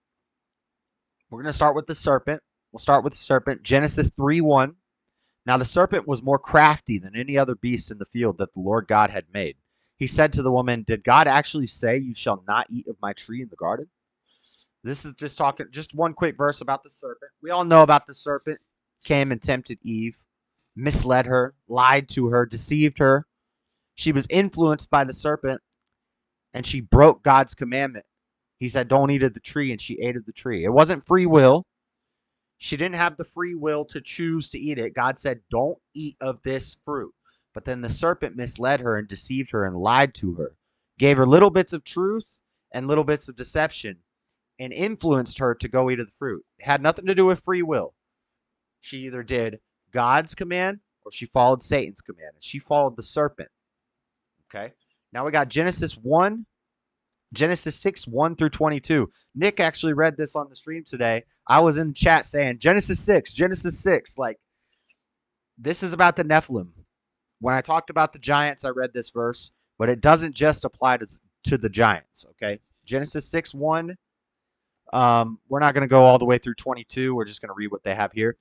with the serpent. We'll start with the serpent. Genesis 3:1. Now the serpent was more crafty than any other beast in the field that the Lord God had made. He said to the woman, "Did God actually say you shall not eat of my tree in the garden?" This is just one quick verse about the serpent. We all know about the serpent. Came and tempted Eve, misled her, lied to her, deceived her. She was influenced by the serpent, and she broke God's commandment. He said, "Don't eat of the tree," and she ate of the tree. It wasn't free will. She didn't have the free will to choose to eat it. God said, "Don't eat of this fruit." But then the serpent misled her and deceived her and lied to her, gave her little bits of truth and little bits of deception, and influenced her to go eat of the fruit. It had nothing to do with free will. She either did God's command or she followed Satan's command. And she followed the serpent. Okay. Now we got Genesis 6, 1 through 22. Nick actually read this on the stream today. I was in the chat saying, Genesis 6. Like, this is about the Nephilim. When I talked about the giants, I read this verse, but it doesn't just apply to the giants, okay? Genesis 6, 1. We're not going to go all the way through 22. We're just going to read what they have here.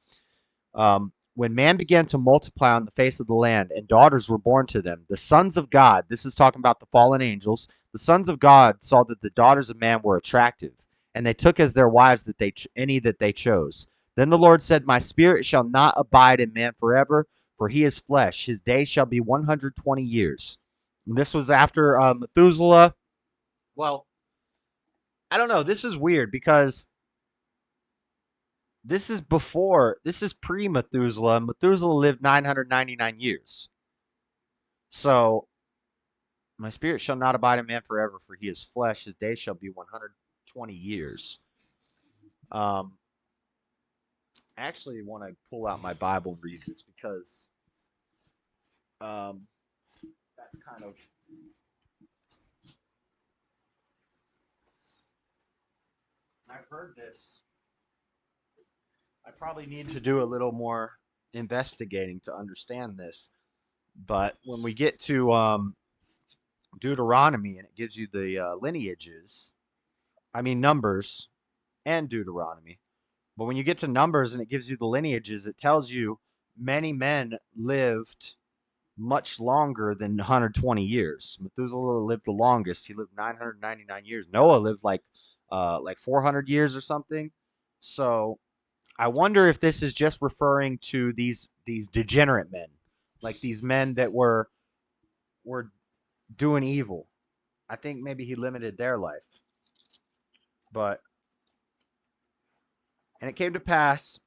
When man began to multiply on the face of the land and daughters were born to them, the sons of God, this is talking about the fallen angels, the sons of God saw that the daughters of man were attractive, and they took as their wives any that they chose. Then the Lord said, "My spirit shall not abide in man forever, for he is flesh. His days shall be 120 years. And this was after Methuselah. Well, I don't know. This is weird because this is pre-Methuselah. Methuselah lived 999 years. So, my spirit shall not abide in man forever, for he is flesh. His days shall be 120 years. I actually want to pull out my Bible and read this because that's kind of... I've heard this. I probably need to do a little more investigating to understand this. But when we get to Deuteronomy and it gives you the lineages, I mean Numbers and Deuteronomy. But when you get to Numbers and it gives you the lineages, it tells you many men lived much longer than 120 years. Methuselah lived the longest. He lived 999 years. Noah lived like 400 years or something. So I wonder if this is just referring to these degenerate men, like these men that were doing evil. I think maybe he limited their life. And it came to pass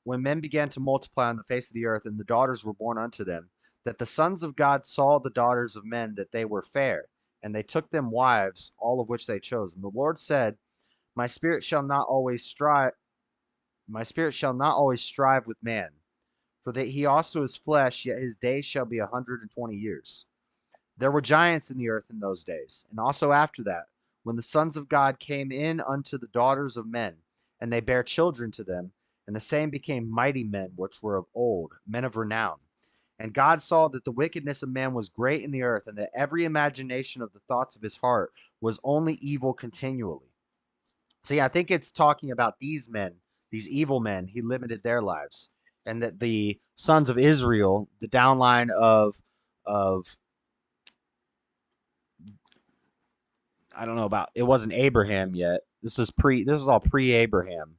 when men began to multiply on the face of the earth, and the daughters were born unto them, that the sons of God saw the daughters of men, that they were fair, and they took them wives, all of which they chose. And the Lord said, My spirit shall not always strive with man, for that he also is flesh, yet his days shall be 120 years. There were giants in the earth in those days, and also after that, when the sons of God came in unto the daughters of men, and they bare children to them, and the same became mighty men, which were of old, men of renown. And God saw that the wickedness of man was great in the earth, and that every imagination of the thoughts of his heart was only evil continually. So yeah, I think it's talking about these men, these evil men. He limited their lives, and that the sons of Israel, the downline of I don't know about, it wasn't Abraham yet. This is all pre-Abraham,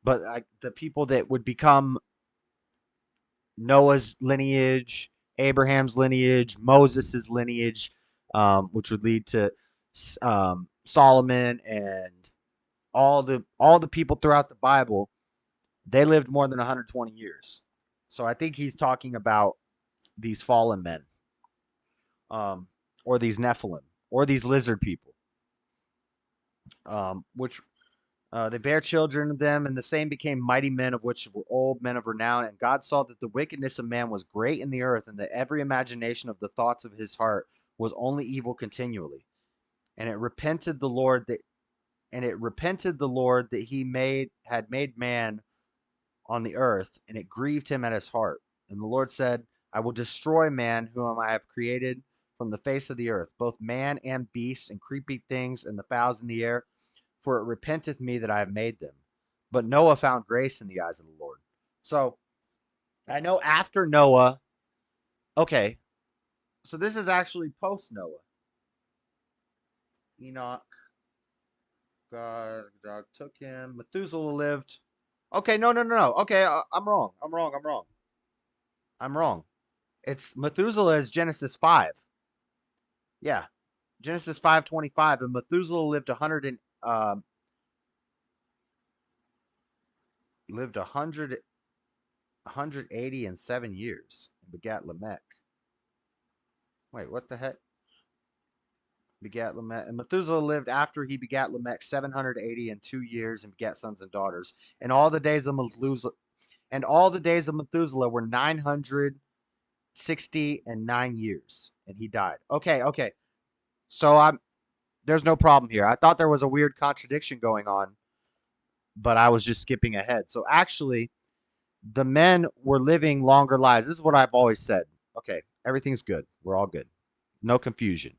but the people that would become Noah's lineage, Abraham's lineage, Moses's lineage, which would lead to Solomon and all the people throughout the Bible. They lived more than 120 years. So I think he's talking about these fallen men, or these Nephilim, or these lizard people, which they bare children of them, and the same became mighty men, of which were old, men of renown. And God saw that the wickedness of man was great in the earth, and that every imagination of the thoughts of his heart was only evil continually. And it repented the Lord that he had made man on the earth, and it grieved him at his heart. And the Lord said, I will destroy man whom I have created from the face of the earth, both man and beast, and creeping things, and the fowls in the air, for it repenteth me that I have made them. But Noah found grace in the eyes of the Lord. So I know after Noah, okay, so this is actually post Noah. Enoch, God took him. Methuselah lived. Okay, no. Okay, I'm wrong. It's Methuselah is Genesis 5. Yeah, Genesis 5:25, and Methuselah lived 180 years and begat Lamech. Wait, what the heck? Begat Lamech. And Methuselah lived after he begat Lamech 782 years and begat sons and daughters. And all the days of Methuselah were 969 years, and he died. Okay. So there's no problem here. I thought there was a weird contradiction going on, but I was just skipping ahead. So actually, the men were living longer lives. This is what I've always said. Okay, everything's good. We're all good. No confusion.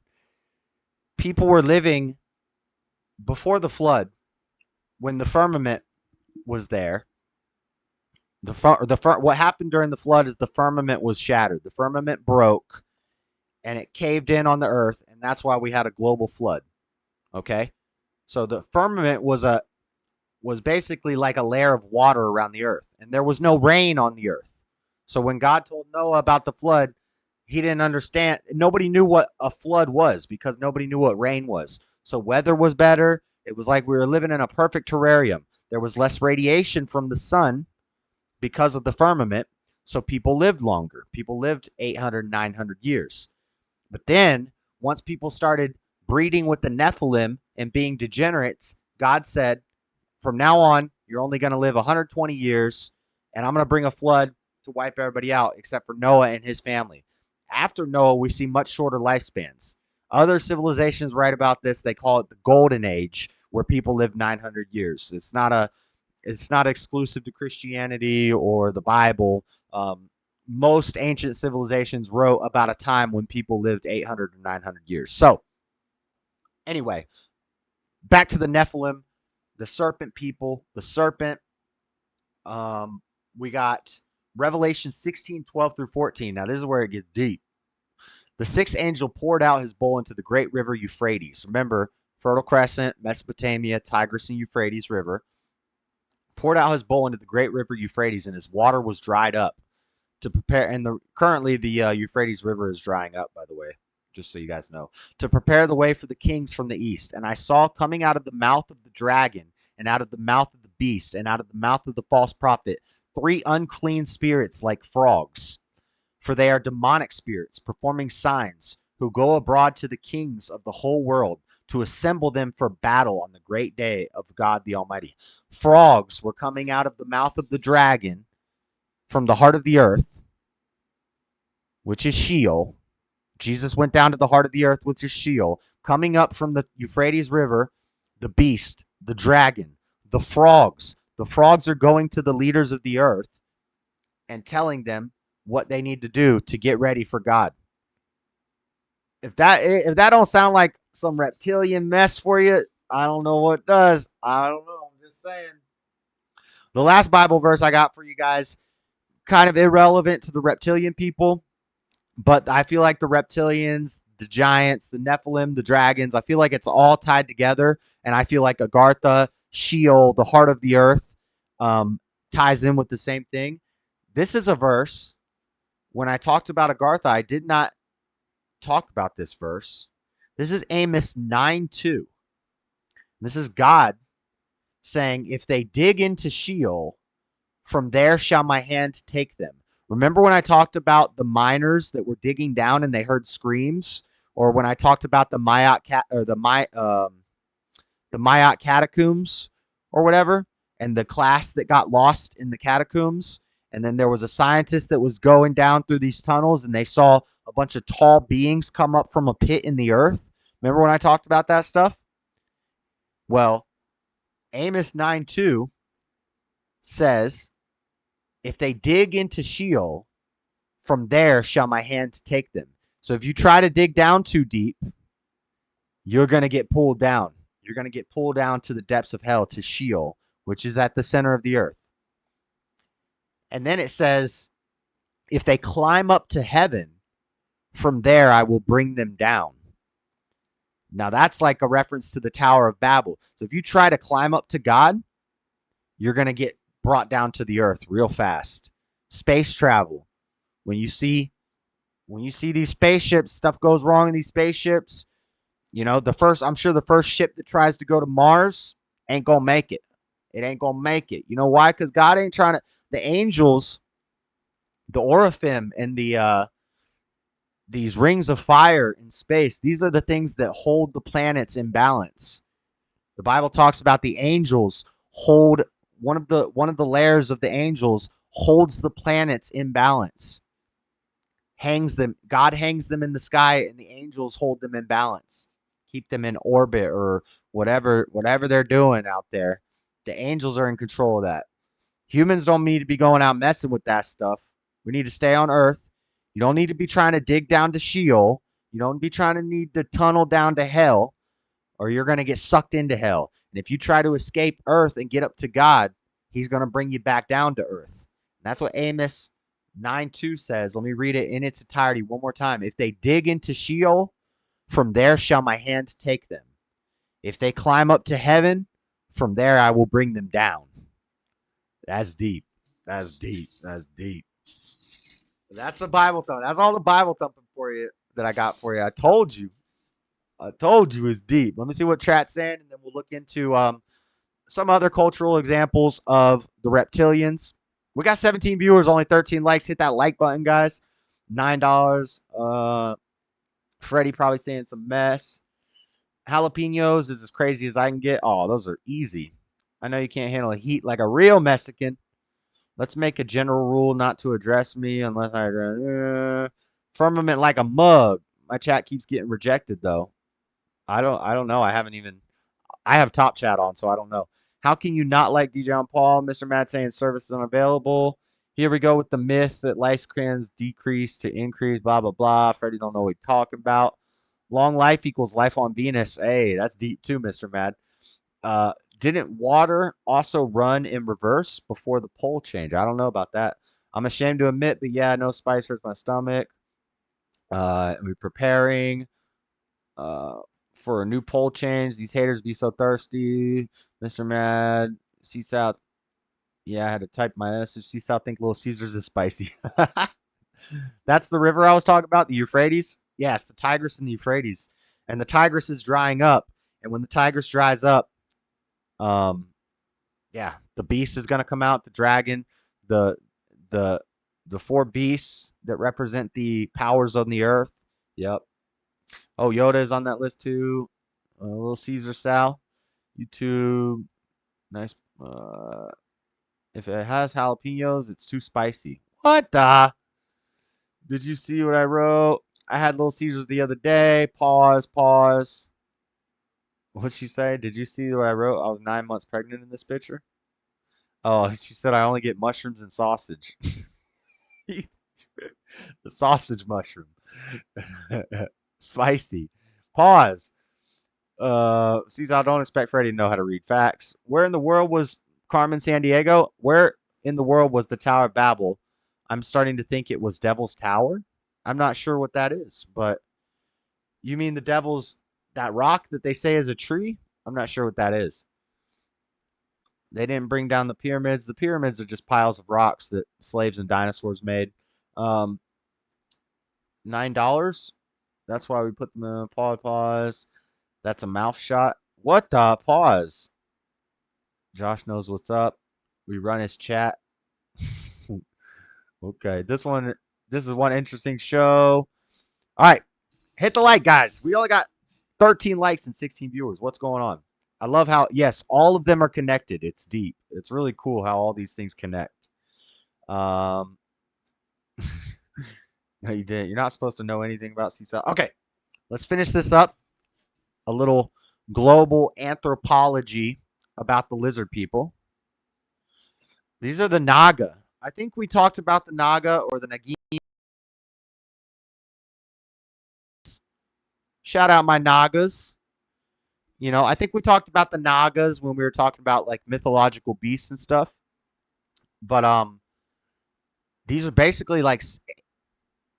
People were living before the flood, when the firmament was there. What happened during the flood is the firmament was shattered. The firmament broke, and it caved in on the earth, and that's why we had a global flood. Okay? So the firmament was basically like a layer of water around the earth, and there was no rain on the earth. So when God told Noah about the flood, he didn't understand. Nobody knew what a flood was, because nobody knew what rain was. So weather was better. It was like we were living in a perfect terrarium. There was less radiation from the sun because of the firmament, so people lived longer. People lived 800, 900 years. But then, once people started breeding with the Nephilim and being degenerates, God said, from now on, you're only going to live 120 years, and I'm going to bring a flood to wipe everybody out, except for Noah and his family. After Noah, we see much shorter lifespans. Other civilizations write about this. They call it the Golden Age, where people live 900 years. It's not exclusive to Christianity or the Bible. Most ancient civilizations wrote about a time when people lived 800 to 900 years. So, anyway, back to the Nephilim, the serpent people, the serpent. We got Revelation 16:12 through 14. Now, this is where it gets deep. The sixth angel poured out his bowl into the great river Euphrates. Remember, Fertile Crescent, Mesopotamia, Tigris and Euphrates River. Poured out his bowl into the great river Euphrates, and his water was dried up to prepare. And currently the Euphrates River is drying up, by the way, just so you guys know, to prepare the way for the kings from the east. And I saw coming out of the mouth of the dragon, and out of the mouth of the beast, and out of the mouth of the false prophet, 3 unclean spirits like frogs, for they are demonic spirits, performing signs, who go abroad to the kings of the whole world to assemble them for battle on the great day of God the Almighty. Frogs were coming out of the mouth of the dragon from the heart of the earth, which is Sheol. Jesus went down to the heart of the earth, which is Sheol, coming up from the Euphrates River, the beast, the dragon, the frogs. The frogs are going to the leaders of the earth and telling them what they need to do to get ready for God. If that don't sound like some reptilian mess for you, I don't know what does. I don't know. I'm just saying. The last Bible verse I got for you guys, kind of irrelevant to the reptilian people, but I feel like the reptilians, the giants, the Nephilim, the dragons, I feel like it's all tied together, and I feel like Agartha, Sheol, the heart of the earth, ties in with the same thing. This is a verse. When I talked about Agartha, I did not talk about this verse. This is Amos 9:2. This is God saying, if they dig into Sheol, from there shall my hand take them. Remember when I talked about the miners that were digging down and they heard screams, or when I talked about the Mayotte catacombs or whatever, and the class that got lost in the catacombs, and then there was a scientist that was going down through these tunnels and they saw a bunch of tall beings come up from a pit in the earth. Remember when I talked about that stuff? Well, Amos 9:2 says, if they dig into Sheol, from there shall my hand take them. So if you try to dig down too deep, you're going to get pulled down. You're going to get pulled down to the depths of hell, to Sheol, which is at the center of the earth. And then it says, if they climb up to heaven, from there I will bring them down. Now that's like a reference to the Tower of Babel. So if you try to climb up to God, you're going to get brought down to the earth real fast. Space travel. When you see these spaceships, stuff goes wrong in these spaceships. You know, I'm sure the first ship that tries to go to Mars ain't going to make it. It ain't going to make it. You know why? Because God ain't trying to. The angels, the Oraphim, and these rings of fire in space, these are the things that hold the planets in balance. The Bible talks about the angels hold one of the layers of the angels holds the planets in balance. God hangs them in the sky, and the angels hold them in balance. Keep them in orbit or whatever they're doing out there. The angels are in control of that. Humans don't need to be going out messing with that stuff. We need to stay on Earth. You don't need to be trying to dig down to Sheol. You don't be trying to need to tunnel down to hell, or you're going to get sucked into hell. And if you try to escape Earth and get up to God, he's going to bring you back down to Earth. And that's what Amos 9:2 says. Let me read it in its entirety one more time. If they dig into Sheol, from there shall my hand take them. If they climb up to heaven, from there I will bring them down. That's deep. That's deep. That's deep. That's the Bible thump. That's all the Bible thumping for you that I got for you. I told you it's deep. Let me see what chat's saying, and then we'll look into some other cultural examples of the reptilians. We got 17 viewers, only 13 likes. Hit that like button, guys. $9. Freddie probably saying some mess. Jalapenos is as crazy as I can get. Oh, those are easy. I know you can't handle heat like a real Mexican. Let's make a general rule not to address me unless I firmament like a mug. My chat keeps getting rejected though. I don't know. I have top chat on, so I don't know. How can you not like DJ and Paul? Mr. Matt saying service is unavailable. Here we go with the myth that lifespans decrease to increase, blah, blah, blah. Freddie don't know what he's talking about. Long life equals life on Venus. Hey, that's deep too, Mr. Mad. Didn't water also run in reverse before the pole change? I don't know about that. I'm ashamed to admit, but yeah, no spice hurts my stomach. We're preparing for a new pole change. These haters be so thirsty. Mr. Mad, C South. Yeah, I had to type my message. C South think Little Caesars is spicy. That's the river I was talking about, the Euphrates. Yes, the Tigris and the Euphrates. And the Tigris is drying up. And when the Tigris dries up, the beast is going to come out, the dragon. the four beasts that represent the powers on the earth. Yep. Oh, Yoda is on that list too. Little Caesar Sal. YouTube. Nice. If it has jalapenos, it's too spicy. What the? Did you see what I wrote? I had Little Caesars the other day. Pause. What'd she say? Did you see what I wrote? I was 9 months pregnant in this picture. Oh, she said I only get mushrooms and sausage. The sausage mushroom. Spicy. Pause. Caesar, I don't expect Freddie to know how to read facts. Where in the world was Carmen Sandiego? Where in the world was the Tower of Babel? I'm starting to think it was Devil's Tower. I'm not sure what that is, but you mean the Devil's, that rock that they say is a tree? I'm not sure what that is. They didn't bring down the pyramids. The pyramids are just piles of rocks that slaves and dinosaurs made. $9. That's why we put them in pause. That's a mouth shot. What the? Pause. Josh knows what's up. We run his chat. Okay, this is one interesting show. All right, hit the like, guys. We only got 13 likes and 16 viewers. What's going on? I love how, yes, all of them are connected. It's deep. It's really cool how all these things connect. No, you didn't. You're not supposed to know anything about Seaside. Okay, let's finish this up. A little global anthropology about the lizard people. These are the Naga. I think we talked about the Naga or the Nagini. Shout out my Nagas. You know, I think we talked about the Nagas when we were talking about like mythological beasts and stuff. But these are basically like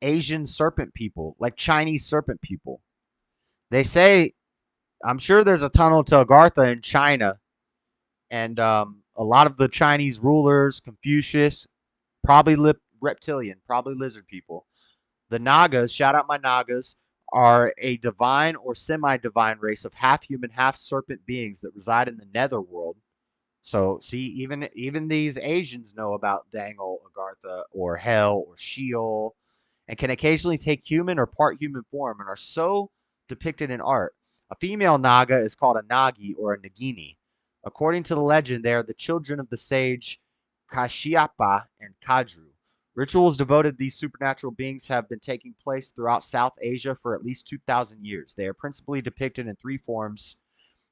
Asian serpent people, like Chinese serpent people. They say, I'm sure there's a tunnel to Agartha in China, and a lot of the Chinese rulers, Confucius, probably reptilian, probably lizard people. The Nagas, shout out my Nagas, are a divine or semi-divine race of half-human, half-serpent beings that reside in the netherworld. So, see, even these Asians know about Dangle, Agartha, or Hell, or Sheol, and can occasionally take human or part human form and are so depicted in art. A female Naga is called a Nagi or a Nagini. According to the legend, they are the children of the sage Cashapp and Kadru. Rituals devoted to these supernatural beings have been taking place throughout South Asia for at least 2,000 years. They are principally depicted in three forms: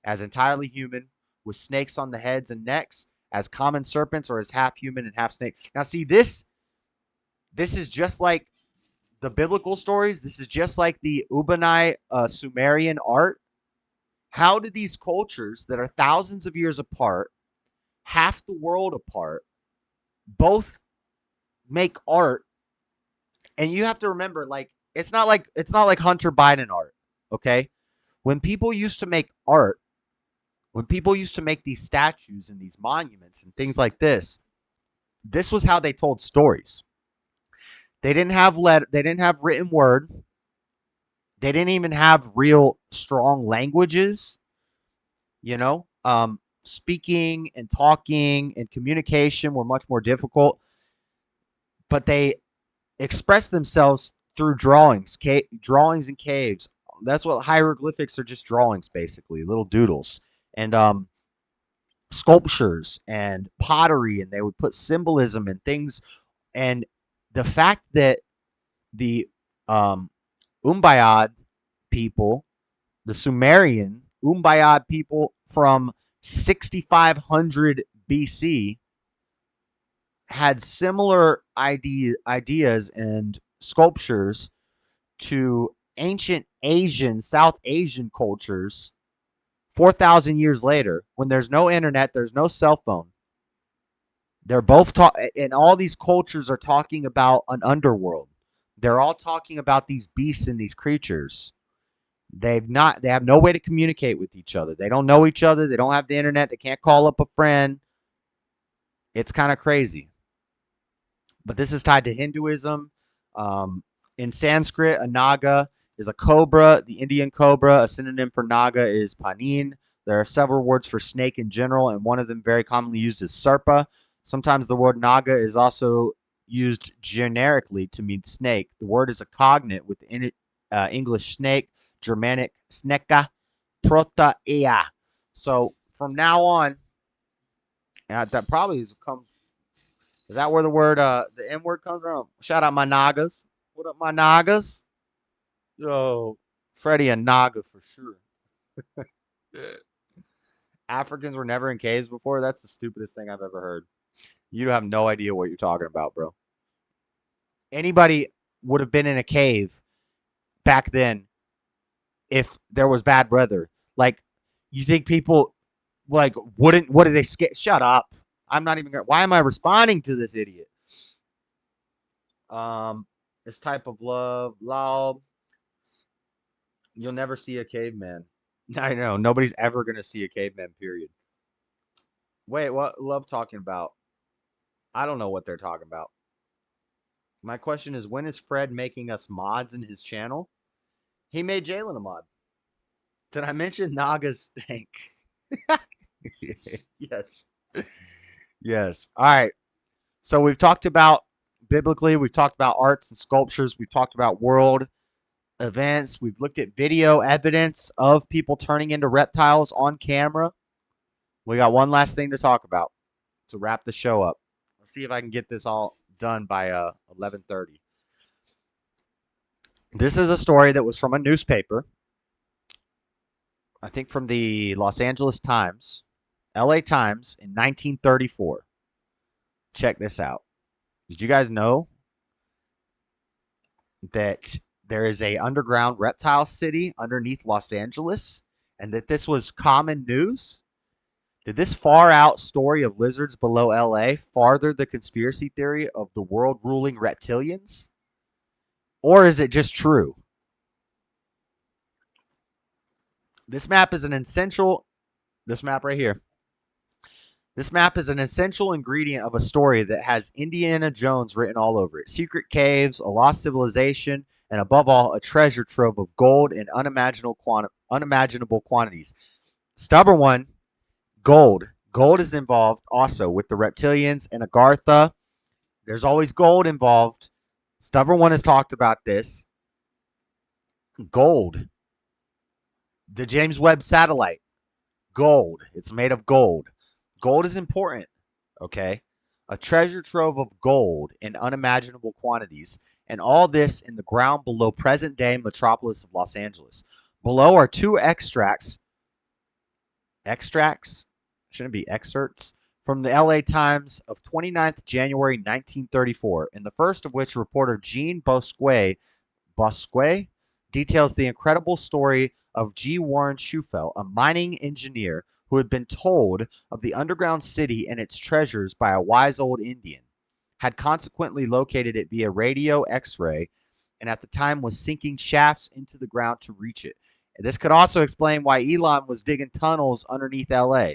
as entirely human, with snakes on the heads and necks, as common serpents, or as half human and half snake. Now, see, this is just like the biblical stories. This is just like the Ubanai Sumerian art. How did these cultures that are thousands of years apart, half the world apart, both make art? And you have to remember, like, it's not like Hunter Biden art, okay? When people used to make art, when people used to make these statues and these monuments and things like this was how they told stories. They didn't have written word. They didn't even have real strong languages. You know, speaking and talking and communication were much more difficult. But they express themselves through drawings in caves. That's what hieroglyphics are, just drawings, basically, little doodles, and sculptures and pottery, and they would put symbolism and things. And the fact that the Umayyad people, the Sumerian Umayyad people from 6500 BC, had similar ideas and sculptures to ancient Asian, South Asian cultures 4,000 years later, when there's no internet, there's no cell phone. They're both and all these cultures are talking about an underworld. They're all talking about these beasts and these creatures. They have no way to communicate with each other. They don't know each other. They don't have the internet. They can't call up a friend. It's kind of crazy. But this is tied to Hinduism. In Sanskrit, a naga is a cobra. The Indian cobra, a synonym for naga, is panin. There are several words for snake in general, and one of them very commonly used is sarpa. Sometimes the word naga is also used generically to mean snake. The word is a cognate with English snake, Germanic sneka, protaea. So from now on, that probably comes. Is that where the word, the N word comes from? Shout out my Nagas. What up, my Nagas? Yo, Freddie and Naga for sure. Africans were never in caves before. That's the stupidest thing I've ever heard. You have no idea what you're talking about, bro. Anybody would have been in a cave back then if there was bad weather. Like, you think people like wouldn't? What do they scare? Shut up. I'm not even gonna. Why am I responding to this idiot? This type of love. You'll never see a caveman. I know. Nobody's ever gonna see a caveman, period. Wait, what love talking about? I don't know what they're talking about. My question is, when is Fred making us mods in his channel? He made Jalen a mod. Did I mention Naga's stank? Yes. Yes. All right. So we've talked about biblically, we've talked about arts and sculptures, we've talked about world events, we've looked at video evidence of people turning into reptiles on camera. We got one last thing to talk about to wrap the show up. Let's see if I can get this all done by 11:30. This is a story that was from a newspaper. I think from the Los Angeles Times, LA Times in 1934. Check this out. Did you guys know that there is a underground reptile city underneath Los Angeles and that this was common news? Did this far out story of lizards below LA farther the conspiracy theory of the world ruling reptilians? Or is it just true? This map is an essential, this map right here. This map is an essential ingredient of a story that has Indiana Jones written all over it. Secret caves, a lost civilization, and above all, a treasure trove of gold in unimaginable quantities. Stubborn one, gold. Gold is involved also with the reptilians and Agartha. There's always gold involved. Stubborn one has talked about this. Gold. The James Webb satellite. Gold. It's made of gold. Gold is important, okay? A treasure trove of gold in unimaginable quantities, and all this in the ground below present-day metropolis of Los Angeles. Below are two extracts? Shouldn't be excerpts? From the LA Times of 29th January 1934, in the first of which reporter Jean Bosque details the incredible story of G. Warren Schufel, a mining engineer who had been told of the underground city and its treasures by a wise old Indian, had consequently located it via radio X-ray, and at the time was sinking shafts into the ground to reach it. And this could also explain why Elon was digging tunnels underneath LA.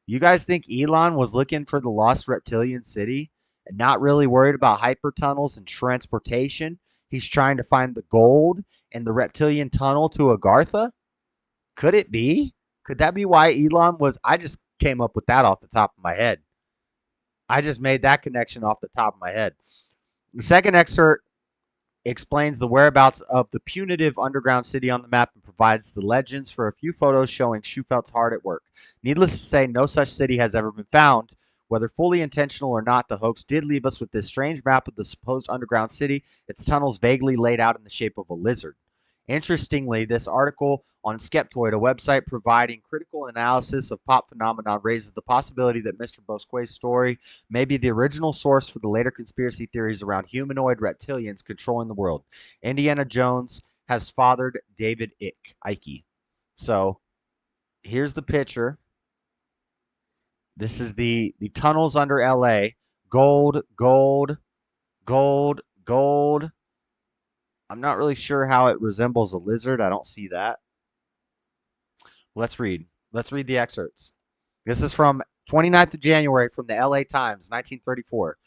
You guys think Elon was looking for the lost reptilian city and not really worried about hyper tunnels and transportation? He's trying to find the gold and the reptilian tunnel to Agartha? Could it be? Could that be why Elon was... I just came up with that off the top of my head. I just made that connection off the top of my head. The second excerpt explains the whereabouts of the punitive underground city on the map and provides the legends for a few photos showing Schufelt's hard at work. Needless to say, no such city has ever been found. Whether fully intentional or not, the hoax did leave us with this strange map of the supposed underground city, its tunnels vaguely laid out in the shape of a lizard. Interestingly, this article on Skeptoid, a website providing critical analysis of pop phenomenon, raises the possibility that Mr. Bosque's story may be the original source for the later conspiracy theories around humanoid reptilians controlling the world. Indiana Jones has fathered David Icke. So, here's the picture. This is the tunnels under LA. Gold, gold, gold, gold. I'm not really sure how it resembles a lizard. I don't see that. Let's read. Let's read the excerpts. This is from 29th of January from the LA Times, 1934.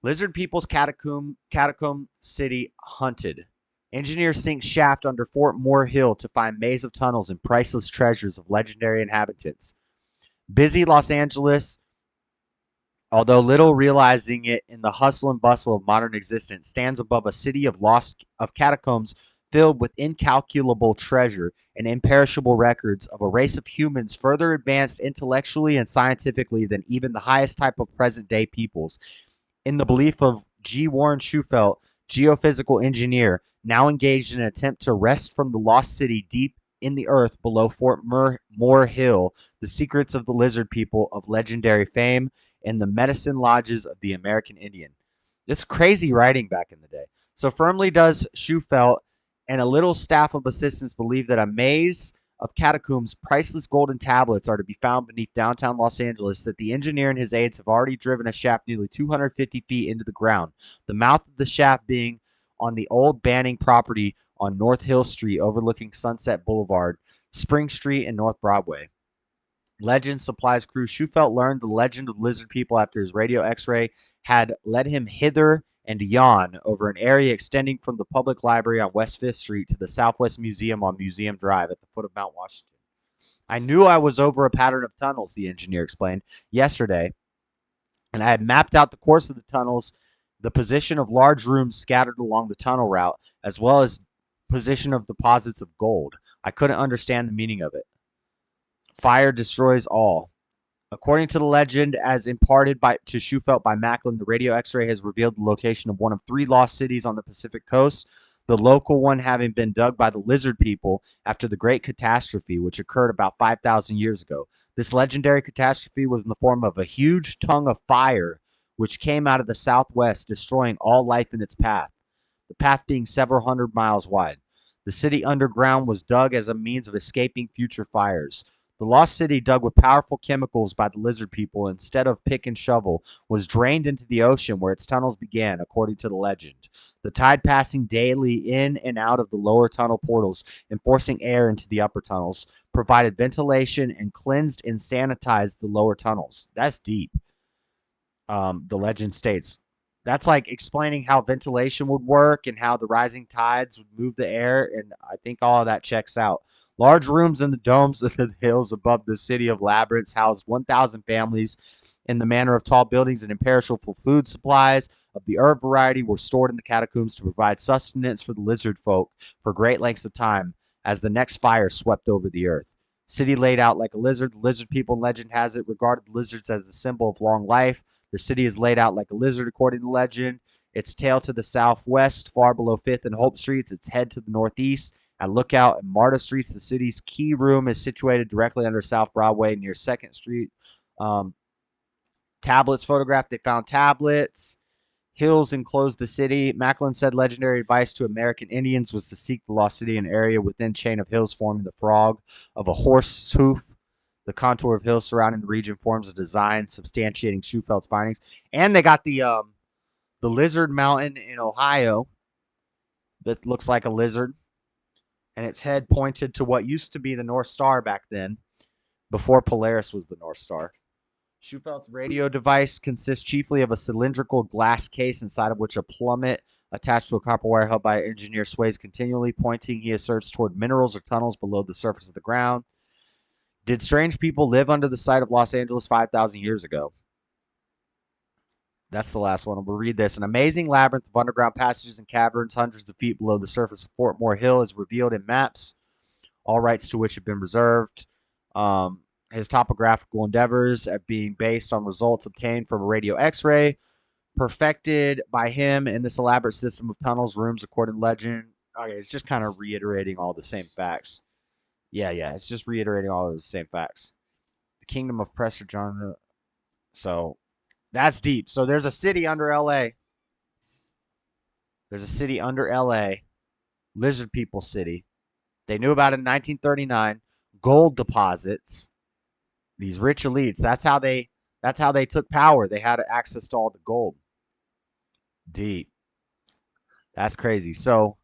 Lizard People's Catacomb City hunted. Engineers sink shaft under Fort Moore Hill to find maze of tunnels and priceless treasures of legendary inhabitants. Busy Los Angeles although little realizing it in the hustle and bustle of modern existence, stands above a city of catacombs filled with incalculable treasure and imperishable records of a race of humans further advanced intellectually and scientifically than even the highest type of present-day peoples. In the belief of G. Warren Schufelt, geophysical engineer, now engaged in an attempt to wrest from the lost city deep in the earth below Fort Moore Hill the secrets of the lizard people of legendary fame and the medicine lodges of the American Indian. It's crazy writing back in the day. So firmly does Schufelt and a little staff of assistants believe that a maze of catacombs, priceless golden tablets are to be found beneath downtown Los Angeles, that the engineer and his aides have already driven a shaft nearly 250 feet into the ground, the mouth of the shaft being on the old Banning property on North Hill Street overlooking Sunset Boulevard, Spring Street, and North Broadway. Legend supplies crew Schufelt learned the legend of lizard people after his radio x-ray had led him hither and yon over an area extending from the public library on West 5th Street to the Southwest Museum on Museum Drive at the foot of Mount Washington. I knew I was over a pattern of tunnels, the engineer explained, yesterday, and I had mapped out the course of the tunnels, the position of large rooms scattered along the tunnel route, as well as position of deposits of gold. I couldn't understand the meaning of it. Fire destroys all. According to the legend, as imparted to Schufelt by Macklin, the radio x-ray has revealed the location of one of 3 lost cities on the Pacific coast, the local one having been dug by the lizard people after the Great Catastrophe, which occurred about 5,000 years ago. This legendary catastrophe was in the form of a huge tongue of fire, which came out of the southwest, destroying all life in its path, the path being several hundred miles wide. The city underground was dug as a means of escaping future fires. The lost city, dug with powerful chemicals by the lizard people instead of pick and shovel, was drained into the ocean where its tunnels began, according to the legend. The tide passing daily in and out of the lower tunnel portals and forcing air into the upper tunnels provided ventilation and cleansed and sanitized the lower tunnels. That's deep. The legend states. That's like explaining how ventilation would work and how the rising tides would move the air, and I think all of that checks out. Large rooms in the domes of the hills above the city of Labyrinths housed 1,000 families in the manner of tall buildings, and imperishable food supplies of the herb variety were stored in the catacombs to provide sustenance for the lizard folk for great lengths of time as the next fire swept over the earth. City laid out like a lizard. The lizard people, legend has it, regarded the lizards as the symbol of long life. Their city is laid out like a lizard, according to legend. Its tail to the southwest, far below 5th and Hope Streets. Its head to the northeast. At Lookout and Marta Streets, the city's key room is situated directly under South Broadway near 2nd Street. Tablets photographed. They found tablets. Hills enclosed the city. Macklin said legendary advice to American Indians was to seek the lost city in an area within chain of hills forming the frog of a horse hoof. The contour of hills surrounding the region forms a design substantiating Schufelt's findings. And they got the lizard mountain in Ohio that looks like a lizard. And its head pointed to what used to be the North Star back then, before Polaris was the North Star. Schufelt's radio device consists chiefly of a cylindrical glass case inside of which a plummet attached to a copper wire held by an engineer sways continually, pointing, he asserts, toward minerals or tunnels below the surface of the ground. Did strange people live under the site of Los Angeles 5,000 years ago? That's the last one. We'll read this. An amazing labyrinth of underground passages and caverns hundreds of feet below the surface of Fort Moore Hill is revealed in maps, all rights to which have been reserved. His topographical endeavors at being based on results obtained from a radio x-ray, perfected by him in this elaborate system of tunnels, rooms, according to legend. Okay, it's just kind of reiterating all the same facts. Yeah, it's just reiterating all of the same facts. The Kingdom of Prester John. So that's deep. So there's a city under LA. There's a city under LA. Lizard People City. They knew about it in 1939. Gold deposits. These rich elites. That's how they took power. They had access to all the gold. Deep. That's crazy. So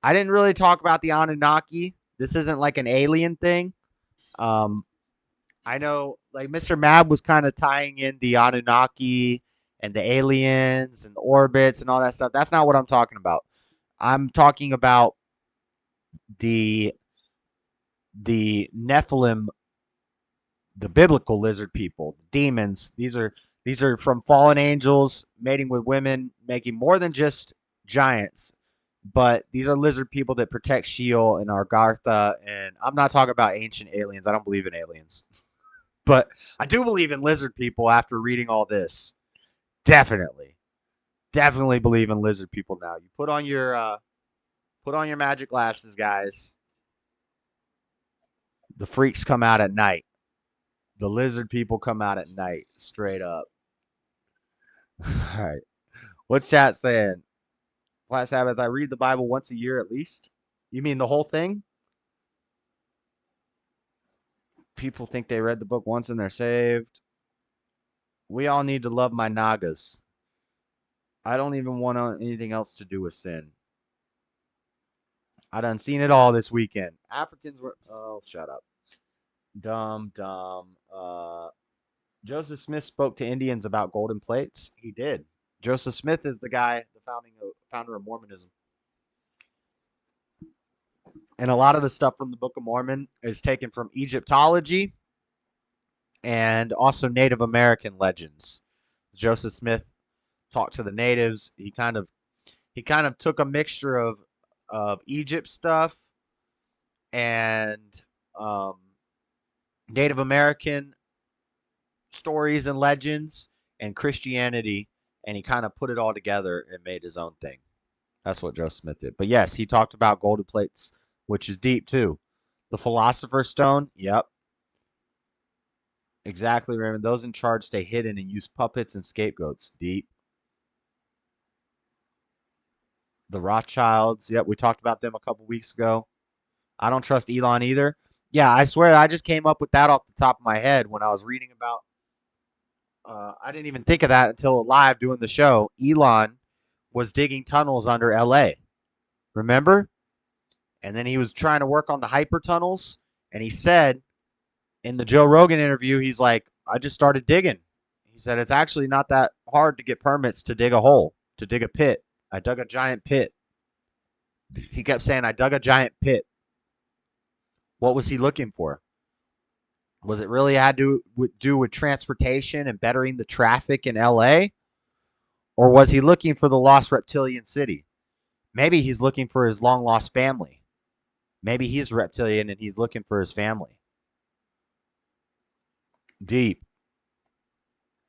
I didn't really talk about the Anunnaki. This isn't like an alien thing. I know, like, Mr. Mab was kind of tying in the Anunnaki and the aliens and the orbits and all that stuff. That's not what I'm talking about. I'm talking about the Nephilim, the biblical lizard people, demons. These are These are from fallen angels mating with women, making more than just giants. But these are lizard people that protect Sheol and Argartha. And I'm not talking about ancient aliens. I don't believe in aliens. But I do believe in lizard people after reading all this. Definitely. Definitely believe in lizard people now. You put on your magic glasses, guys. The freaks come out at night. The lizard people come out at night. Straight up. All right. What's chat saying? Black Sabbath, I read the Bible once a year at least. You mean the whole thing? People think they read the book once and they're saved. We all need to love my Nagas. I don't even want anything else to do with sin. I done seen it all this weekend. Africans were... Oh, shut up. Dumb. Joseph Smith spoke to Indians about golden plates. He did. Joseph Smith is the guy, the founder of Mormonism. And a lot of the stuff from the Book of Mormon is taken from Egyptology and also Native American legends. Joseph Smith talked to the natives. He kind of took a mixture of Egypt stuff and Native American stories and legends and Christianity, and he kind of put it all together and made his own thing. That's what Joseph Smith did. But yes, he talked about golden plates, which is deep too. The Philosopher's Stone, yep. Exactly, Raymond. Those in charge stay hidden and use puppets and scapegoats. Deep. The Rothschilds, yep, we talked about them a couple weeks ago. I don't trust Elon either. Yeah, I swear I just came up with that off the top of my head when I was reading about I didn't even think of that until live doing the show. Elon was digging tunnels under LA. Remember? And then he was trying to work on the hyper tunnels. And he said in the Joe Rogan interview, he's like, I just started digging. He said, it's actually not that hard to get permits to dig a hole, to dig a pit. I dug a giant pit. He kept saying, I dug a giant pit. What was he looking for? Was it really had to do with transportation and bettering the traffic in LA? Or was he looking for the lost reptilian city? Maybe he's looking for his long lost family. Maybe he's reptilian and he's looking for his family. Deep.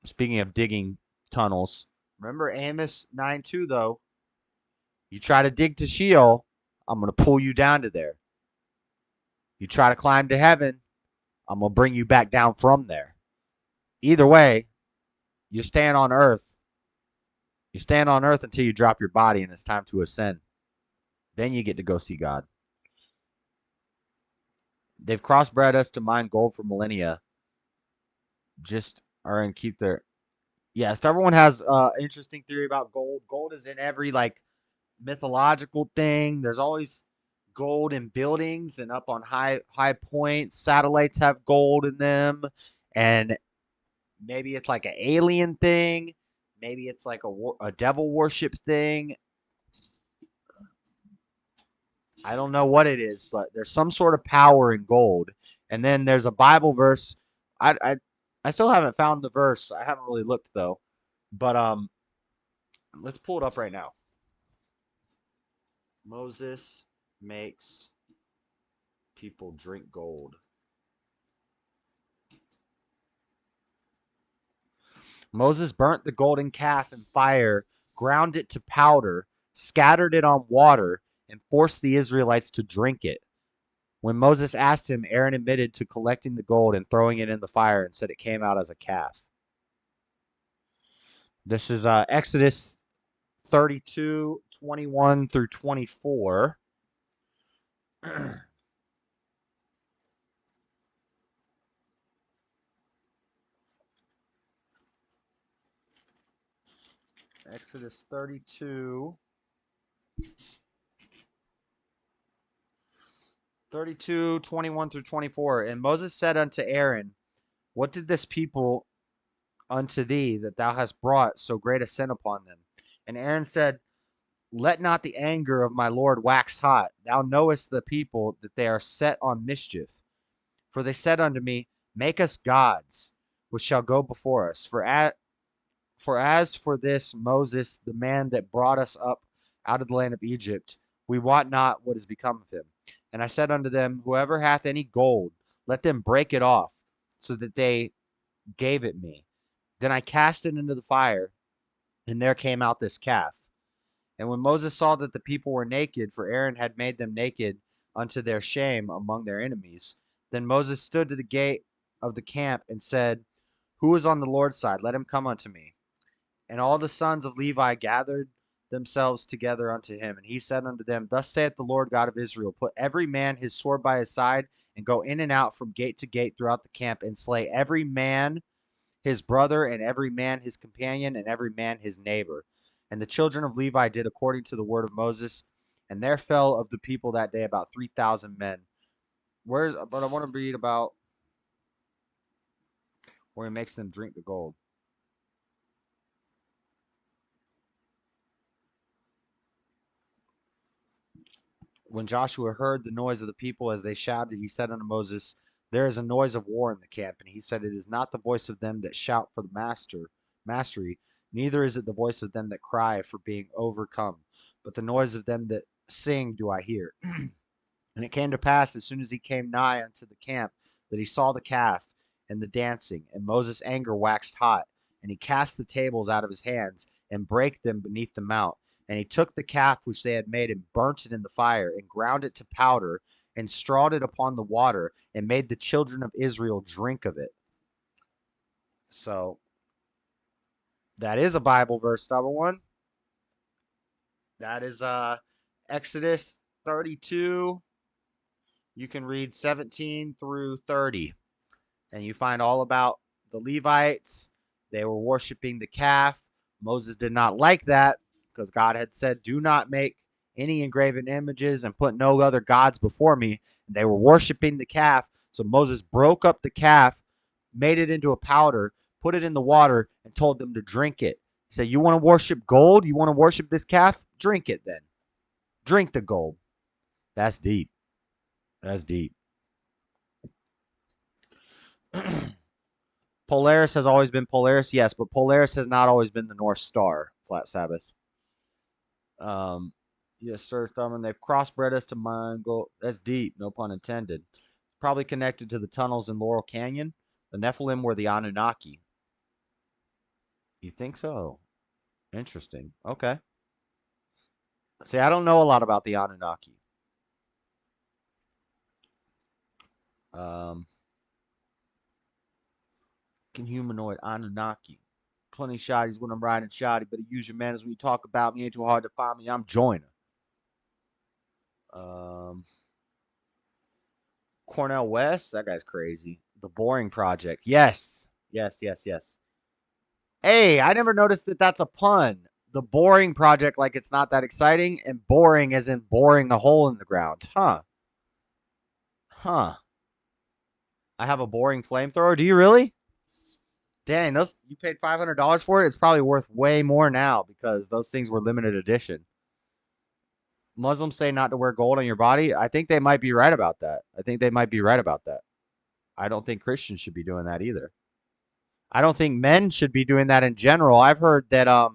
Speaking of digging tunnels, remember Amos 9:2 though. You try to dig to Sheol, I'm going to pull you down to there. You try to climb to heaven, I'm going to bring you back down from there. Either way, you're staying on earth. You stand on earth until you drop your body and it's time to ascend. Then you get to go see God. They've crossbred us to mine gold for millennia. Just are and keep their... Yes, everyone has interesting theory about gold. Gold is in every mythological thing. There's always gold in buildings and up on high points. Satellites have gold in them. And maybe it's like an alien thing. Maybe it's like a devil worship thing. I don't know what it is, but there's some sort of power in gold. And then there's a Bible verse. I still haven't found the verse. I haven't really looked though. But let's pull it up right now. Moses makes people drink gold. Moses burnt the golden calf in fire, ground it to powder, scattered it on water, and forced the Israelites to drink it. When Moses asked him, Aaron admitted to collecting the gold and throwing it in the fire and said it came out as a calf. This is Exodus 32, 21 through 24. Exodus 32. 32, 21 through 24. And Moses said unto Aaron, what did this people unto thee that thou hast brought so great a sin upon them? And Aaron said, let not the anger of my Lord wax hot. Thou knowest the people that they are set on mischief. For they said unto me, make us gods, which shall go before us. For For as for this Moses, the man that brought us up out of the land of Egypt, we wot not what is become of him. And I said unto them, whoever hath any gold, let them break it off, so that they gave it me. Then I cast it into the fire, and there came out this calf. And when Moses saw that the people were naked, for Aaron had made them naked unto their shame among their enemies, then Moses stood to the gate of the camp and said, who is on the Lord's side? Let him come unto me. And all the sons of Levi gathered themselves together unto him. And he said unto them, thus saith the Lord God of Israel, put every man his sword by his side, and go in and out from gate to gate throughout the camp, and slay every man his brother, and every man his companion, and every man his neighbor. And the children of Levi did according to the word of Moses, and there fell of the people that day about 3,000 men. But I want to read about where he makes them drink the gold. When Joshua heard the noise of the people as they shouted, he said unto Moses, there is a noise of war in the camp. And he said, it is not the voice of them that shout for the mastery, neither is it the voice of them that cry for being overcome, but the noise of them that sing do I hear. And it came to pass, as soon as he came nigh unto the camp, that he saw the calf and the dancing, and Moses' anger waxed hot, and he cast the tables out of his hands, and brake them beneath the mount. And he took the calf which they had made, and burnt it in the fire, and ground it to powder, and strawed it upon the water, and made the children of Israel drink of it. So, that is a Bible verse, stubborn one. That is Exodus 32. You can read 17 through 30. And you find all about the Levites. They were worshiping the calf. Moses did not like that, because God had said, do not make any engraven images and put no other gods before me. And they were worshiping the calf. So Moses broke up the calf, made it into a powder, put it in the water, and told them to drink it. He said, you want to worship gold? You want to worship this calf? Drink it then. Drink the gold. That's deep. That's deep. Polaris has always been Polaris, yes, but Polaris has not always been the North Star, Flat Sabbath. Yes, sir, Thurman. They've crossbred us to Mongol. That's deep, no pun intended. Probably connected to the tunnels in Laurel Canyon. The Nephilim were the Anunnaki. You think so? Interesting. Okay. See, I don't know a lot about the Anunnaki. Humanoid Anunnaki. Plenty shotties when I'm riding shoddy, but use your manners when you talk about me. Ain't too hard to find me. I'm joiner. Cornell West, that guy's crazy. The Boring Project. Yes. Yes. Hey, I never noticed that that's a pun. The Boring Project, like it's not that exciting, and boring as in boring a hole in the ground. Huh. I have a boring flamethrower. Do you really? Dang, you paid $500 for it? It's probably worth way more now, because those things were limited edition. Muslims say not to wear gold on your body. I think they might be right about that. I don't think Christians should be doing that either. I don't think men should be doing that in general. I've heard that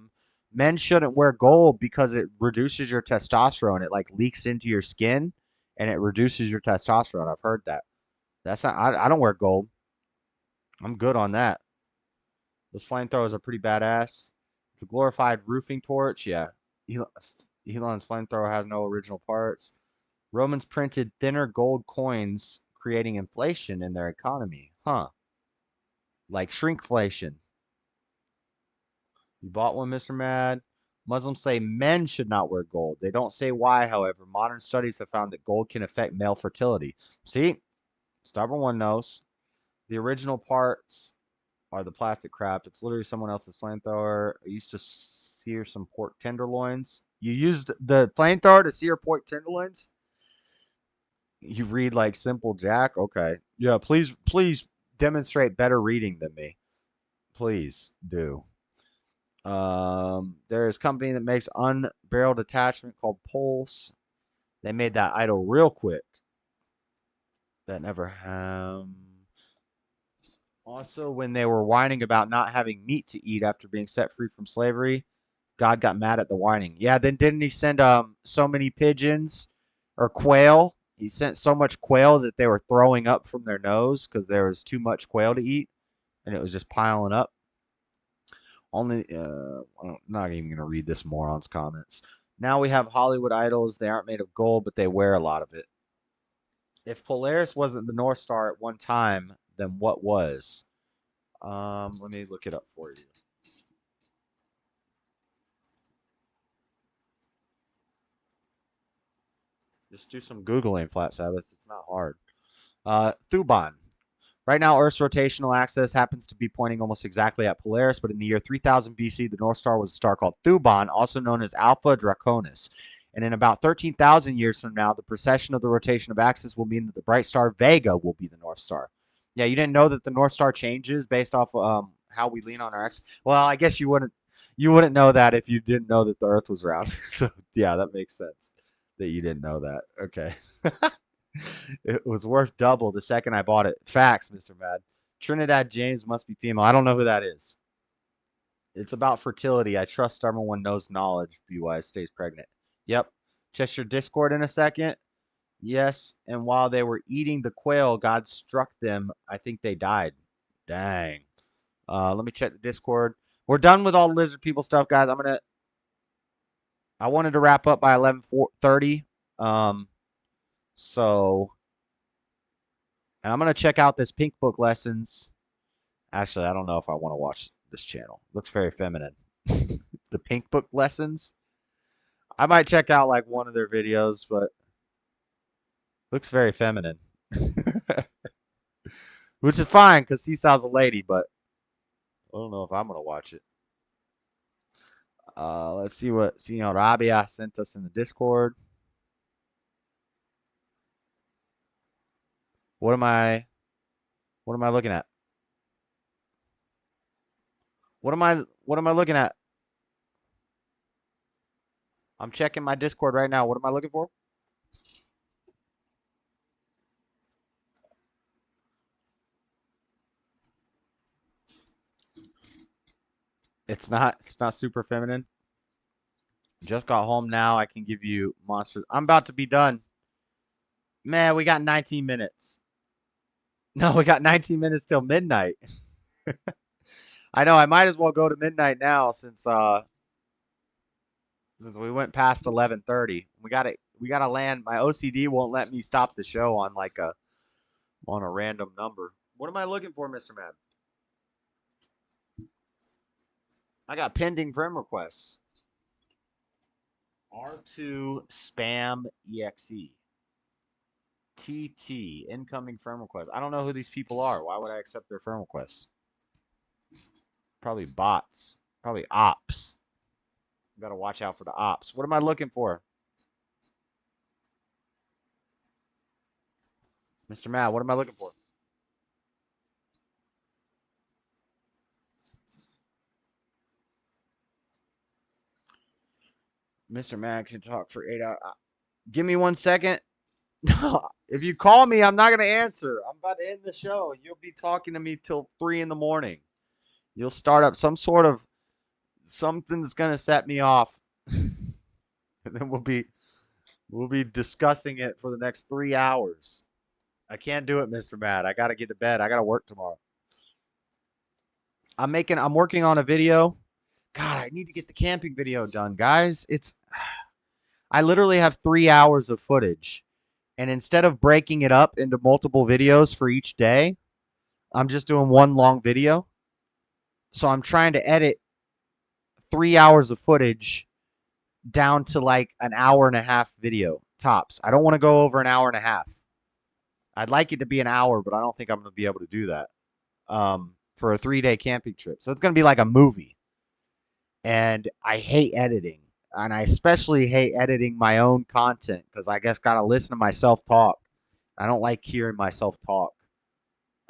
men shouldn't wear gold because it reduces your testosterone. It like leaks into your skin and it reduces your testosterone. I've heard that. That's not. I don't wear gold. I'm good on that. Those flamethrowers are pretty badass. It's a glorified roofing torch. Yeah. Elon's flamethrower has no original parts. Romans printed thinner gold coins, creating inflation in their economy. Huh. Like shrinkflation. You bought one, Mr. Mad? Muslims say men should not wear gold. They don't say why, however. Modern studies have found that gold can affect male fertility. See? Stubborn one knows. The original parts are the plastic crap. It's literally someone else's flamethrower. I used to sear some pork tenderloins. You used the flamethrower to sear pork tenderloins? You read like Simple Jack? Okay. Yeah, please demonstrate better reading than me. Please do. There's a company that makes unbarreled attachment called Pulse. They made that idol real quick. That never Also, when they were whining about not having meat to eat after being set free from slavery, God got mad at the whining. Yeah, then didn't he send so many pigeons or quail? He sent so much quail that they were throwing up from their nose because there was too much quail to eat, and it was just piling up. Only, I'm not even going to read this moron's comments. Now we have Hollywood idols. They aren't made of gold, but they wear a lot of it. If Polaris wasn't the North Star at one time, then what was? Let me look it up for you. Just do some Googling, Flat Sabbath. It's not hard. Thuban. Right now, Earth's rotational axis happens to be pointing almost exactly at Polaris, but in the year 3000 BC, the North Star was a star called Thuban, also known as Alpha Draconis. And in about 13,000 years from now, the precession of the rotation of axis will mean that the bright star Vega will be the North Star. Yeah, you didn't know that the North Star changes based off how we lean on our axis. Well, I guess you wouldn't know that if you didn't know that the Earth was round. So yeah, that makes sense that you didn't know that. Okay. It was worth double the second I bought it. Facts, Mr. Mad. Trinidad James must be female. I don't know who that is. It's about fertility. I trust everyone knows knowledge. BY stays pregnant. Yep. Check your Discord in a second. Yes. And while they were eating the quail, God struck them. I think they died. Dang. Let me check the Discord. We're done with all the lizard people stuff, guys. I wanted to wrap up by 11:30. So, and I'm going to check out this Pink Book Lessons. Actually, I don't know if I want to watch this channel. Looks very feminine. The Pink Book Lessons. I might check out like one of their videos, but looks very feminine. Which is fine because Seesaw's a lady, but I don't know if I'm going to watch it. Let's see what Senor Rabia sent us in the Discord. What am I looking at? What am I looking at? I'm checking my Discord right now. What am I looking for? It's not super feminine. Just got home now. I can give you monsters. I'm about to be done. Man, we got 19 minutes. No, we got 19 minutes till midnight. I know. I might as well go to midnight now since we went past 11:30. We gotta land. My OCD won't let me stop the show on on a random number. What am I looking for, Mr. Mad? I got pending friend requests. R2 spam exe. TT incoming friend requests. I don't know who these people are. Why would I accept their friend requests? Probably bots. Probably ops. Gotta watch out for the ops. What am I looking for? Mr. Matt, what am I looking for? Mr. Matt can talk for 8 hours. Give me 1 second. If you call me, I'm not going to answer. I'm about to end the show. You'll be talking to me till 3 in the morning. You'll start up some sort of something's going to set me off. And then we'll be discussing it for the next 3 hours. I can't do it, Mr. Matt. I got to get to bed. I got to work tomorrow. I'm working on a video. God, I need to get the camping video done, guys. I literally have 3 hours of footage. And instead of breaking it up into multiple videos for each day, I'm just doing one long video. So I'm trying to edit 3 hours of footage down to like an hour and a half video tops. I don't want to go over an hour and a half. I'd like it to be an hour, but I don't think I'm going to be able to do that for a 3-day camping trip. So it's going to be like a movie. And I hate editing. And I especially hate editing my own content because I guess got to listen to myself talk. I don't like hearing myself talk.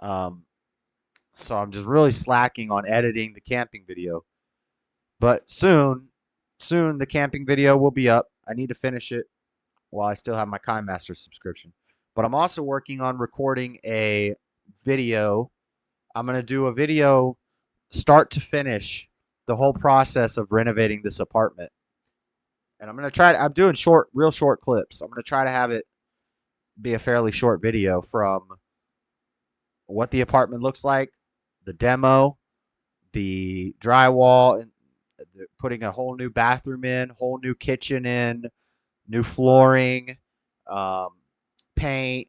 So I'm just really slacking on editing the camping video. But soon the camping video will be up. I need to finish it while I still have my KineMaster subscription. But I'm also working on recording a video I'm going to do a video start to finish, the whole process of renovating this apartment. And I'm going to try, I'm doing real short clips. I'm going to try to have it be a fairly short video from what the apartment looks like, the demo, the drywall, and putting a whole new bathroom in, whole new kitchen in, new flooring, paint,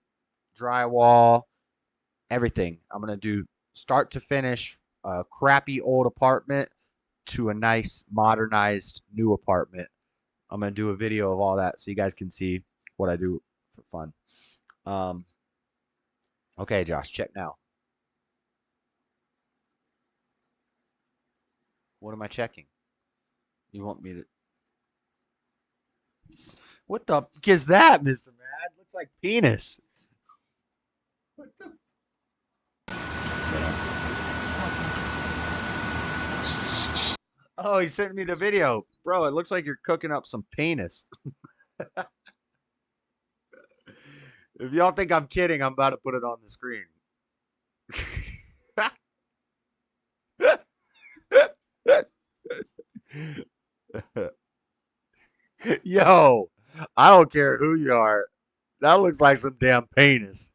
drywall, everything. I'm going to do start to finish a crappy old apartment to a nice modernized new apartment. I'm going to do a video of all that so you guys can see what I do for fun. Okay, Josh, check now. What am I checking? You want me to... What the fuck is that, Mr. Mad? Looks like penis. What the... Oh, he sent me the video. Bro, it looks like you're cooking up some penis. If y'all think I'm kidding, I'm about to put it on the screen. Yo, I don't care who you are. That looks like some damn penis.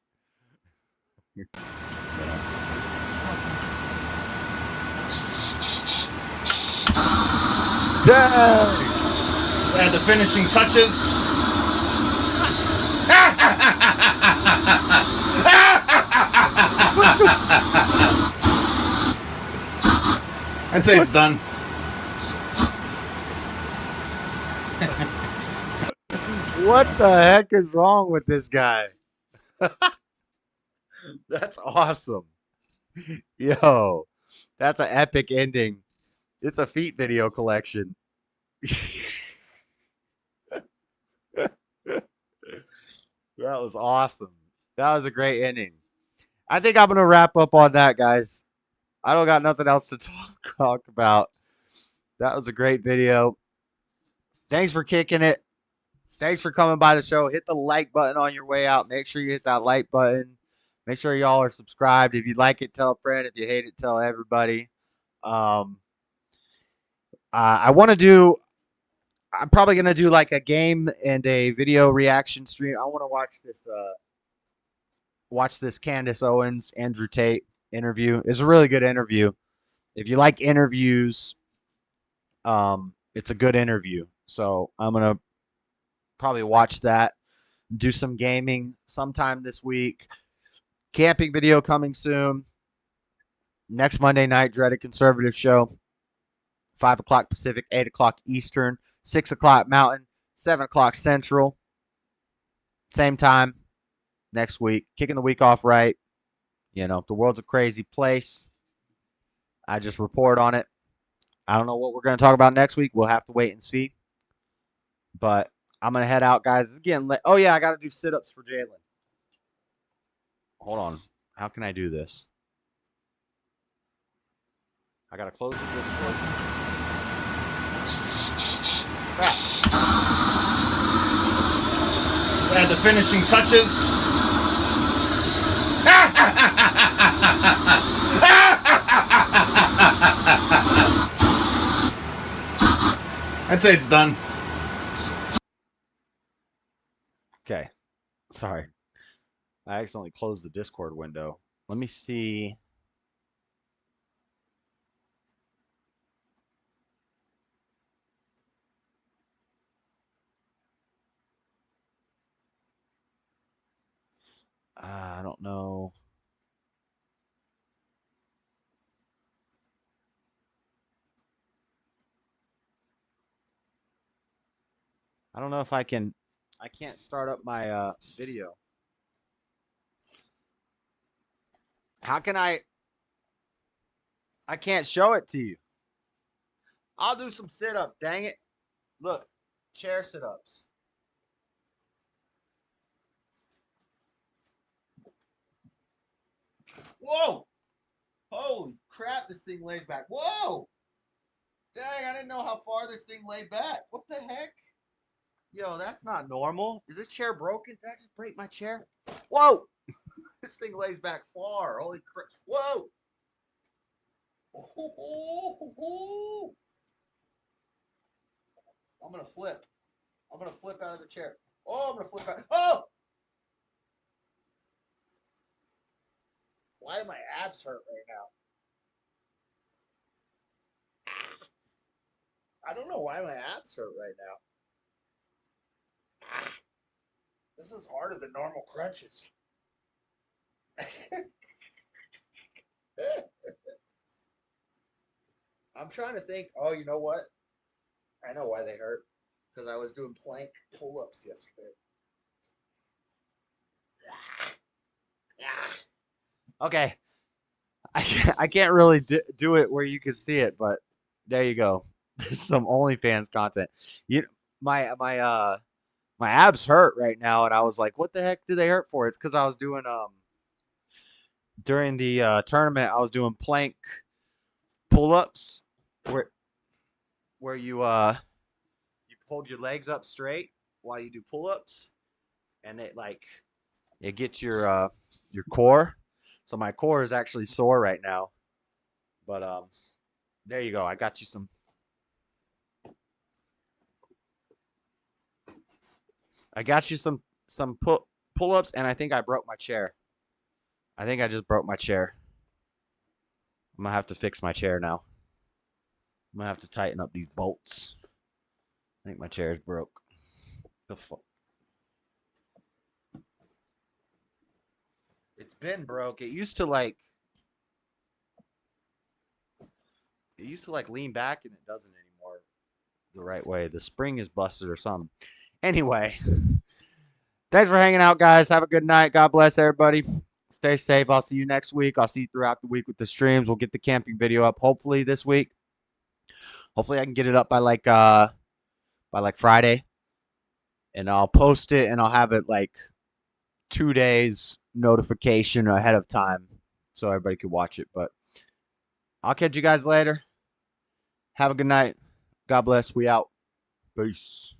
Dang! Add the finishing touches. I'd say it's done. What the heck is wrong with this guy? That's awesome. Yo, that's an epic ending. It's a feet video collection. That was awesome. That was a great ending. I think I'm going to wrap up on that, guys. I don't got nothing else to talk about. That was a great video. Thanks for kicking it. Thanks for coming by the show. Hit the like button on your way out. Make sure you hit that like button. Make sure y'all are subscribed. If you like it, tell a friend. If you hate it, tell everybody. I want to do... I'm probably going to do like a game and a video reaction stream. I want to watch this Candace Owens, Andrew Tate interview. It's a really good interview. If you like interviews, it's a good interview. So I'm going to probably watch that. Do some gaming sometime this week. Camping video coming soon. Next Monday night, Dreadedconservative show. 5 o'clock Pacific, 8 o'clock Eastern, 6 o'clock Mountain, 7 o'clock Central. Same time next week. Kicking the week off right. You know, the world's a crazy place. I just report on it. I don't know what we're going to talk about next week. We'll have to wait and see. But I'm going to head out, guys. Again, oh, yeah, I got to do sit-ups for Jalen. Hold on. How can I do this? I got to close the Discord. Add the finishing touches. I'd say it's done. Okay. Sorry. I accidentally closed the Discord window. Let me see. I don't know. I don't know if I can. I can't start up my video. How can I can't show it to you. I'll do some sit-ups, dang it. Look, chair sit-ups. Whoa! Holy crap, this thing lays back. Whoa! Dang, I didn't know how far this thing laid back. What the heck? Yo, that's not normal. Is this chair broken? Did I just break my chair? Whoa! This thing lays back far. Holy crap. Whoa! I'm gonna flip. I'm gonna flip out of the chair. Oh, I'm gonna flip out. Oh! Why do my abs hurt right now? I don't know why my abs hurt right now. This is harder than normal crunches. I'm trying to think. Oh, you know what? I know why they hurt. Because I was doing plank pull-ups yesterday. Okay. I can't really do it where you can see it, but there you go. There's some OnlyFans content. My abs hurt right now, and I was like, "What the heck do they hurt for?" It's because I was doing during the tournament, I was doing plank pull-ups where you hold your legs up straight while you do pull-ups, and it gets your core. So my core is actually sore right now, but there you go. I got you some. I got you some pull-ups, and I think I broke my chair. I think I just broke my chair. I'm gonna have to fix my chair now. I'm gonna have to tighten up these bolts. I think my chair is broke. The fuck? It's been broke. It used to lean back, and it doesn't anymore the right way. The spring is busted or something. Anyway, thanks for hanging out, guys. Have a good night. God bless everybody. Stay safe. I'll see you next week. I'll see you throughout the week with the streams. We'll get the camping video up hopefully this week. Hopefully I can get it up by like Friday. And I'll post it, and I'll have it like 2 days notification ahead of time so everybody can watch it. But I'll catch you guys later. Have a good night. God bless. We out. Peace.